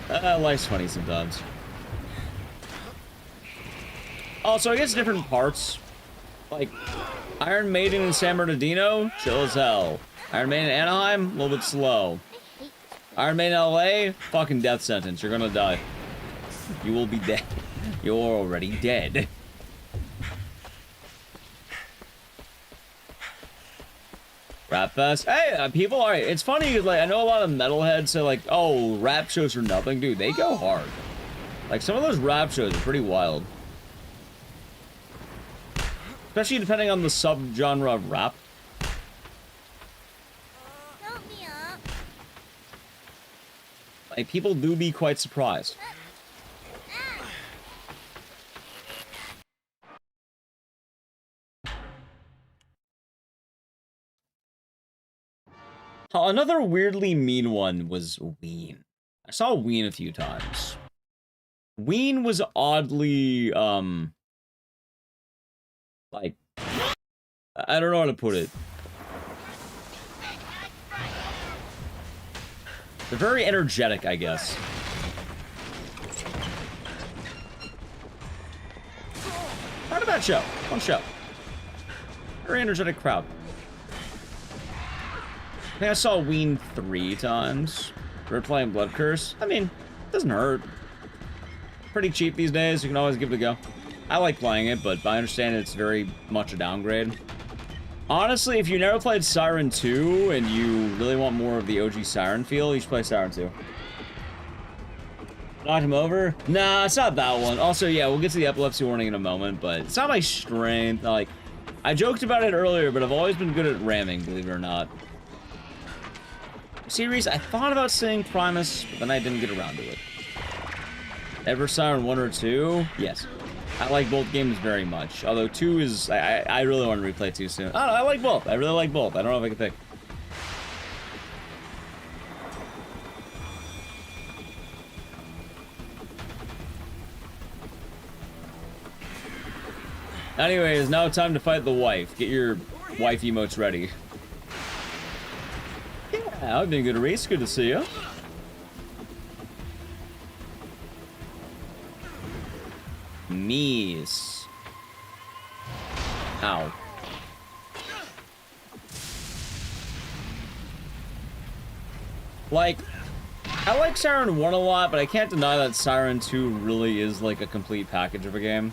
[SPEAKER 2] Life's funny sometimes. Also, I guess different parts. Like, Iron Maiden in San Bernardino, chill as hell. Iron Maiden Anaheim, a little bit slow. Iron Maiden LA, fucking death sentence. You're gonna die. You will be dead. You're already dead. Rap Fest. Hey, people, alright. It's funny because, like, I know a lot of metalheads say, like, oh, rap shows are nothing. Dude, they go hard. Like, some of those rap shows are pretty wild. Especially depending on the subgenre of rap. Like, people do be quite surprised. Another weirdly mean one was Ween. I saw Ween a few times. Ween was oddly, like, I don't know how to put it. They're very energetic, I guess. that show. One show. Very energetic crowd. I think I saw Ween 3 times. We're playing Blood Curse. I mean, it doesn't hurt. Pretty cheap these days. You can always give it a go. I like playing it, but I understand it's very much a downgrade. Honestly, if you never played Siren 2 and you really want more of the OG Siren feel, you should play Siren 2. Knocked him over? Nah, it's not that one. Also, yeah, we'll get to the epilepsy warning in a moment, but it's not my strength. Like, I joked about it earlier, but I've always been good at ramming, believe it or not. Series, I thought about saying Primus, but then I didn't get around to it. Ever Siren 1 or 2? Yes. I like both games very much. Although 2 is... I really want to replay 2 soon. I don't know, I like both. I really like both. I don't know if I can pick. Anyways, now time to fight the wife. Get your wife emotes ready. Yeah, I've been good, Reese. Good to see you. Mies. Ow. Like, I like Siren 1 a lot, but I can't deny that Siren 2 really is like a complete package of a game.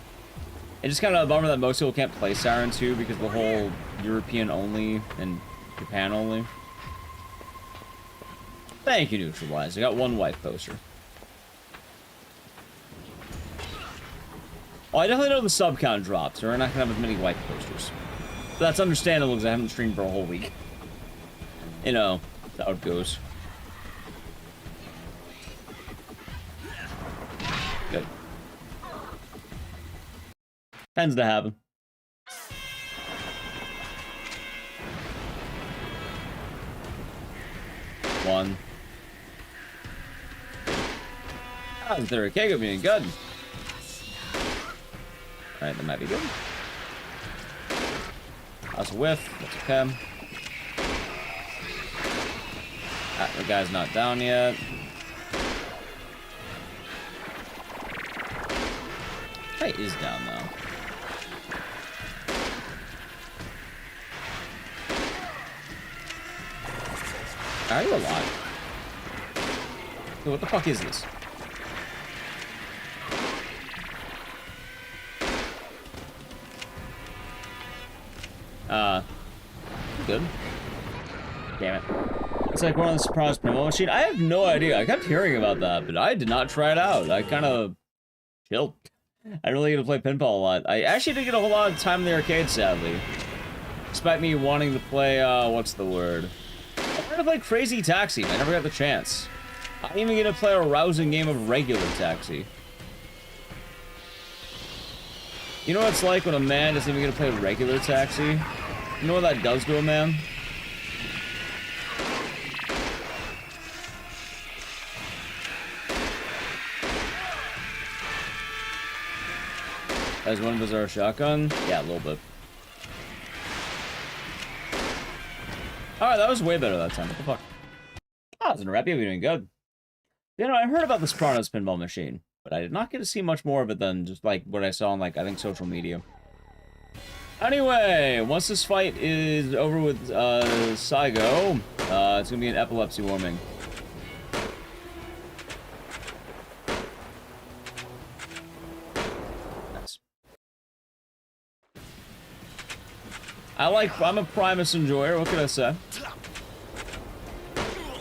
[SPEAKER 2] It's just kind of a bummer that most people can't play Siren 2 because of the whole European only and Japan only. Thank you, Neutralize. I got one wife poster. Oh, I definitely know the sub count dropped, so we're not gonna have as many white posters. But that's understandable because I haven't streamed for a whole week. You know, that's how it goes. Good. Tends to happen. One. Oh, there a keg being good. Alright, that might be good. That's a whiff. That's okay. Ah, the guy's not down yet. Guy is down though. Are you alive? Hey, what the fuck is this? Good. Damn it. It's like one of the surprise promo machine. I have no idea. I kept hearing about that, but I did not try it out. I kind of chilled. I really get to play pinball a lot. I actually didn't get a whole lot of time in the arcade, sadly. Despite me wanting to play, what's the word? I wanted to play Crazy Taxi, but I never got the chance. I didn't even get to play a rousing game of regular Taxi. You know what it's like when a man doesn't even get to play regular Taxi? You know what that does to a man? As one bizarre shotgun? Yeah, a little bit. Alright, that was way better that time. What the fuck? Oh, it's in a wrap. You're doing good. You know, I heard about the Sopranos pinball machine, but I did not get to see much more of it than just like what I saw on, like, I think social media. Anyway, once this fight is over with Saigo, it's gonna be an epilepsy warming. Nice. I'm a Primus enjoyer, what can I say?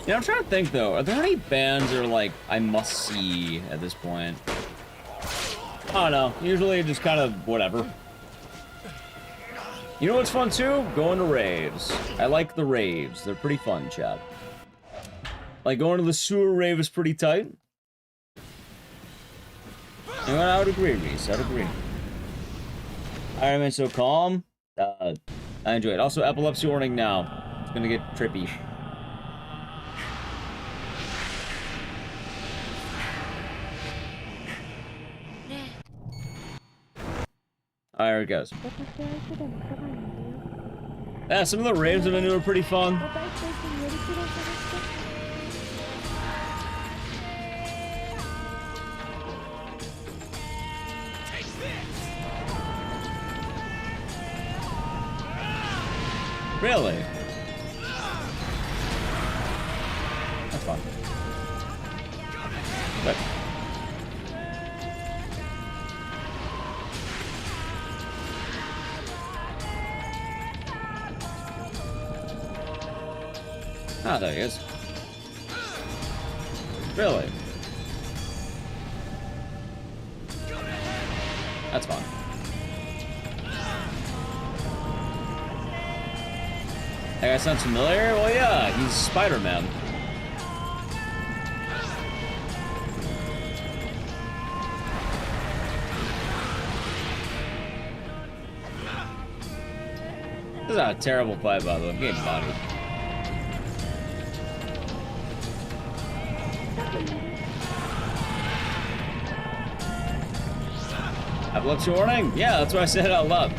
[SPEAKER 2] You know, I'm trying to think though, are there any bands that are like, I must see at this point? I don't know, usually just kind of whatever. You know what's fun too? Going to raves. I like the raves. They're pretty fun, chat. Like going to the sewer rave is pretty tight. You know, I would agree, Reese. I would agree. I remain so calm. I enjoy it. Also, epilepsy warning now. It's gonna get trippy. Alright, here it goes. Yeah, some of the raves that I knew were pretty fun. Really? That's fun. But ah, there he is. Really? That's fine. That guy sounds familiar? Well, yeah, he's Spider-Man. This is a terrible fight, by the way. I'm getting bodied. Epilepsy warning? Yeah, that's what I said out loud.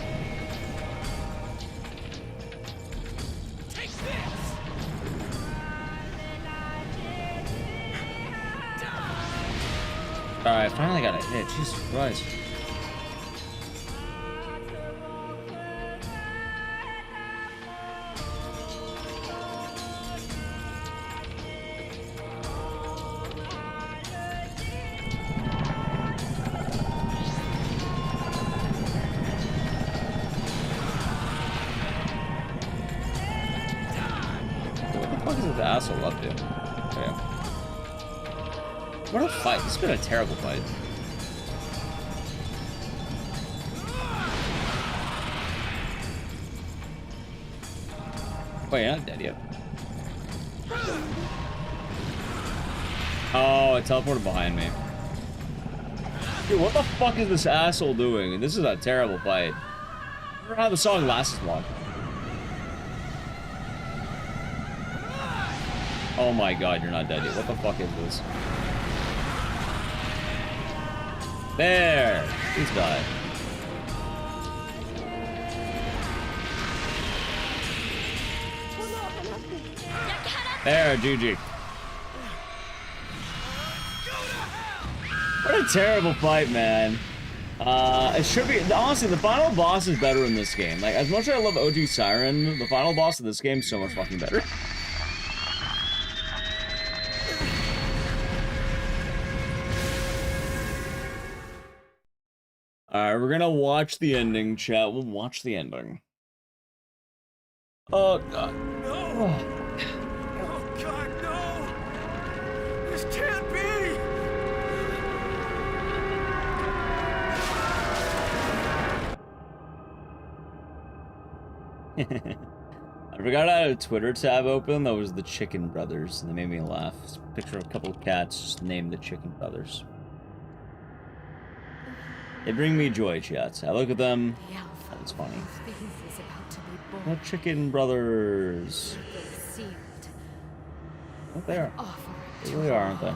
[SPEAKER 2] Alright, finally got a hit. Jesus Christ. Asshole up to. Okay. What a fight. This has been a terrible fight. Wait, you're not dead yet. Oh, it teleported behind me. Dude, what the fuck is this asshole doing? This is a terrible fight. I don't know how the song lasts as long. Oh my god, you're not dead yet. What the fuck is this? There! He's died. There, GG. What a terrible fight, man. It should be... Honestly, the final boss is better in this game. Like, as much as I love OG Siren, the final boss of this game is so much fucking better. Alright, we're gonna watch the ending, chat. We'll watch the ending. Oh, God.
[SPEAKER 4] No! Oh, God, no! This can't be!
[SPEAKER 2] I forgot I had a Twitter tab open that was the Chicken Brothers, and they made me laugh. It's a picture of a couple of cats just named the Chicken Brothers. They bring me joy, chat. I look at them, that's funny. The Chicken Brothers. Oh, they are. They really are, aren't they?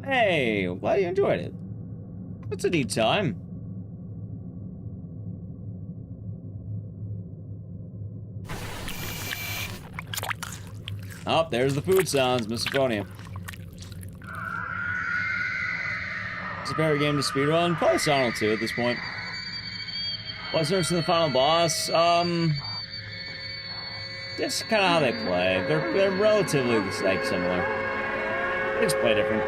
[SPEAKER 2] Hey, I'm glad you enjoyed it. It's a neat time. Oh, there's the food sounds, misophonia. Is a favorite game to speedrun? Probably Sonic 2 at this point. What's next in the final boss? Just kind of how they play. They're relatively like similar. They just play different.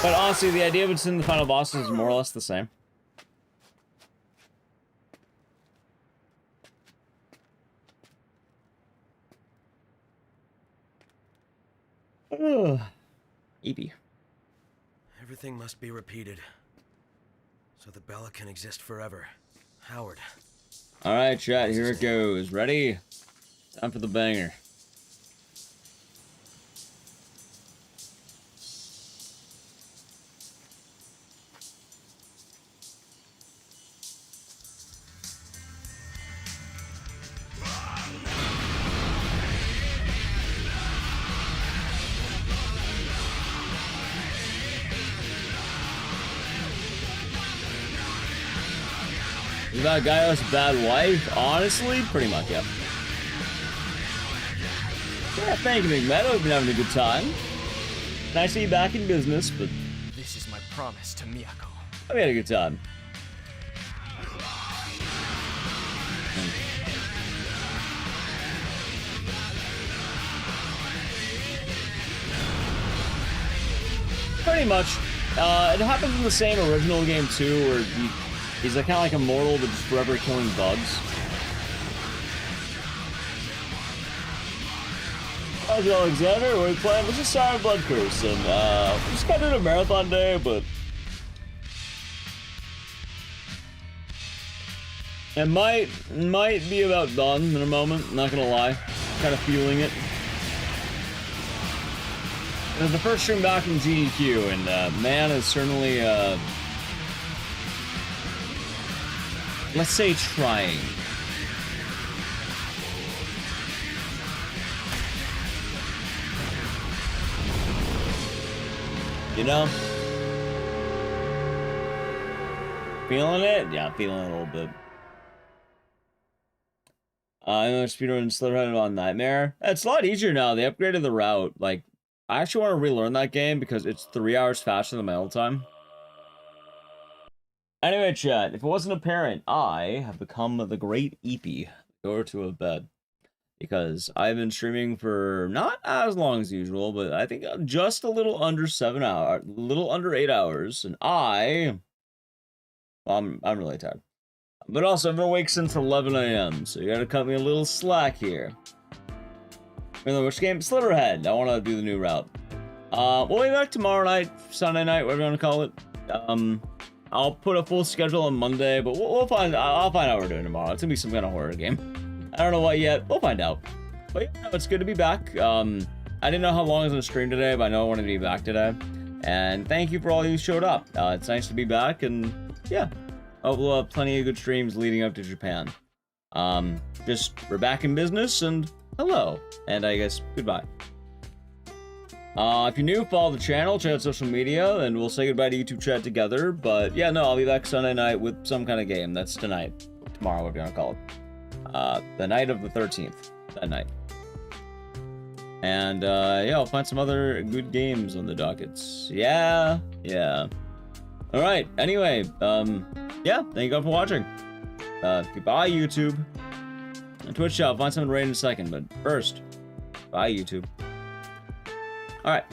[SPEAKER 2] But honestly, the idea of what's in the final boss is more or less the same. Eepy.
[SPEAKER 20] Everything must be repeated, so that Bella can exist forever. Howard.
[SPEAKER 2] Alright, chat, here it goes. Ready? Time for the banger. Is that guy who has a bad wife? Honestly, pretty much, yeah. Yeah, thank you, McMeadow. We've been having a good time. Nice to be back in business, but
[SPEAKER 21] this is my promise to Miyako.
[SPEAKER 2] We had a good time. Pretty much. It happens in the same original game too, where he's like, kind of like immortal, but just forever killing bugs. How's it, Alexander? We're playing. This is Siren Blood Curse, and we just got into a marathon day, but it might be about done in a moment. Not gonna lie, kind of feeling it. It was the first stream back in GDQ, and man is certainly, let's say, trying. You know? Feeling it? Yeah, feeling it a little bit. I know Speedrun Slitherhead on Nightmare. It's a lot easier now. They upgraded the route. Like, I actually want to relearn that game because it's 3 hours faster than my old time. Anyway, chat, if it wasn't apparent, I have become the great Eepy. Go to a bed. Because I've been streaming for not as long as usual, but I think just a little under 7 hours, a little under 8 hours, and I'm really tired. But also, I've been awake since 11 AM, so you gotta cut me a little slack here. Which game? Slitherhead. I want to do the new route. We'll be back tomorrow night, Sunday night, whatever you want to call it. I'll put a full schedule on Monday, but I'll find out what we're doing tomorrow. It's gonna be some kind of horror game. I don't know what yet. We'll find out. But yeah, it's good to be back. I didn't know how long I was gonna stream today, but I know I wanted to be back today. And thank you for all you who showed up. It's nice to be back, and yeah, we'll have plenty of good streams leading up to Japan. Just we're back in business, and hello, and I guess goodbye. If you're new, follow the channel, check out social media, and we'll say goodbye to YouTube chat together. But yeah, no, I'll be back Sunday night with some kind of game. That's tonight, tomorrow, whatever you want to call it. The night of the 13th, that night. And yeah, I'll find some other good games on the dockets. Yeah. All right. Anyway, yeah, thank you all for watching. Goodbye, YouTube. And Twitch chat, I'll find something right in a second, but first, bye, YouTube. All right.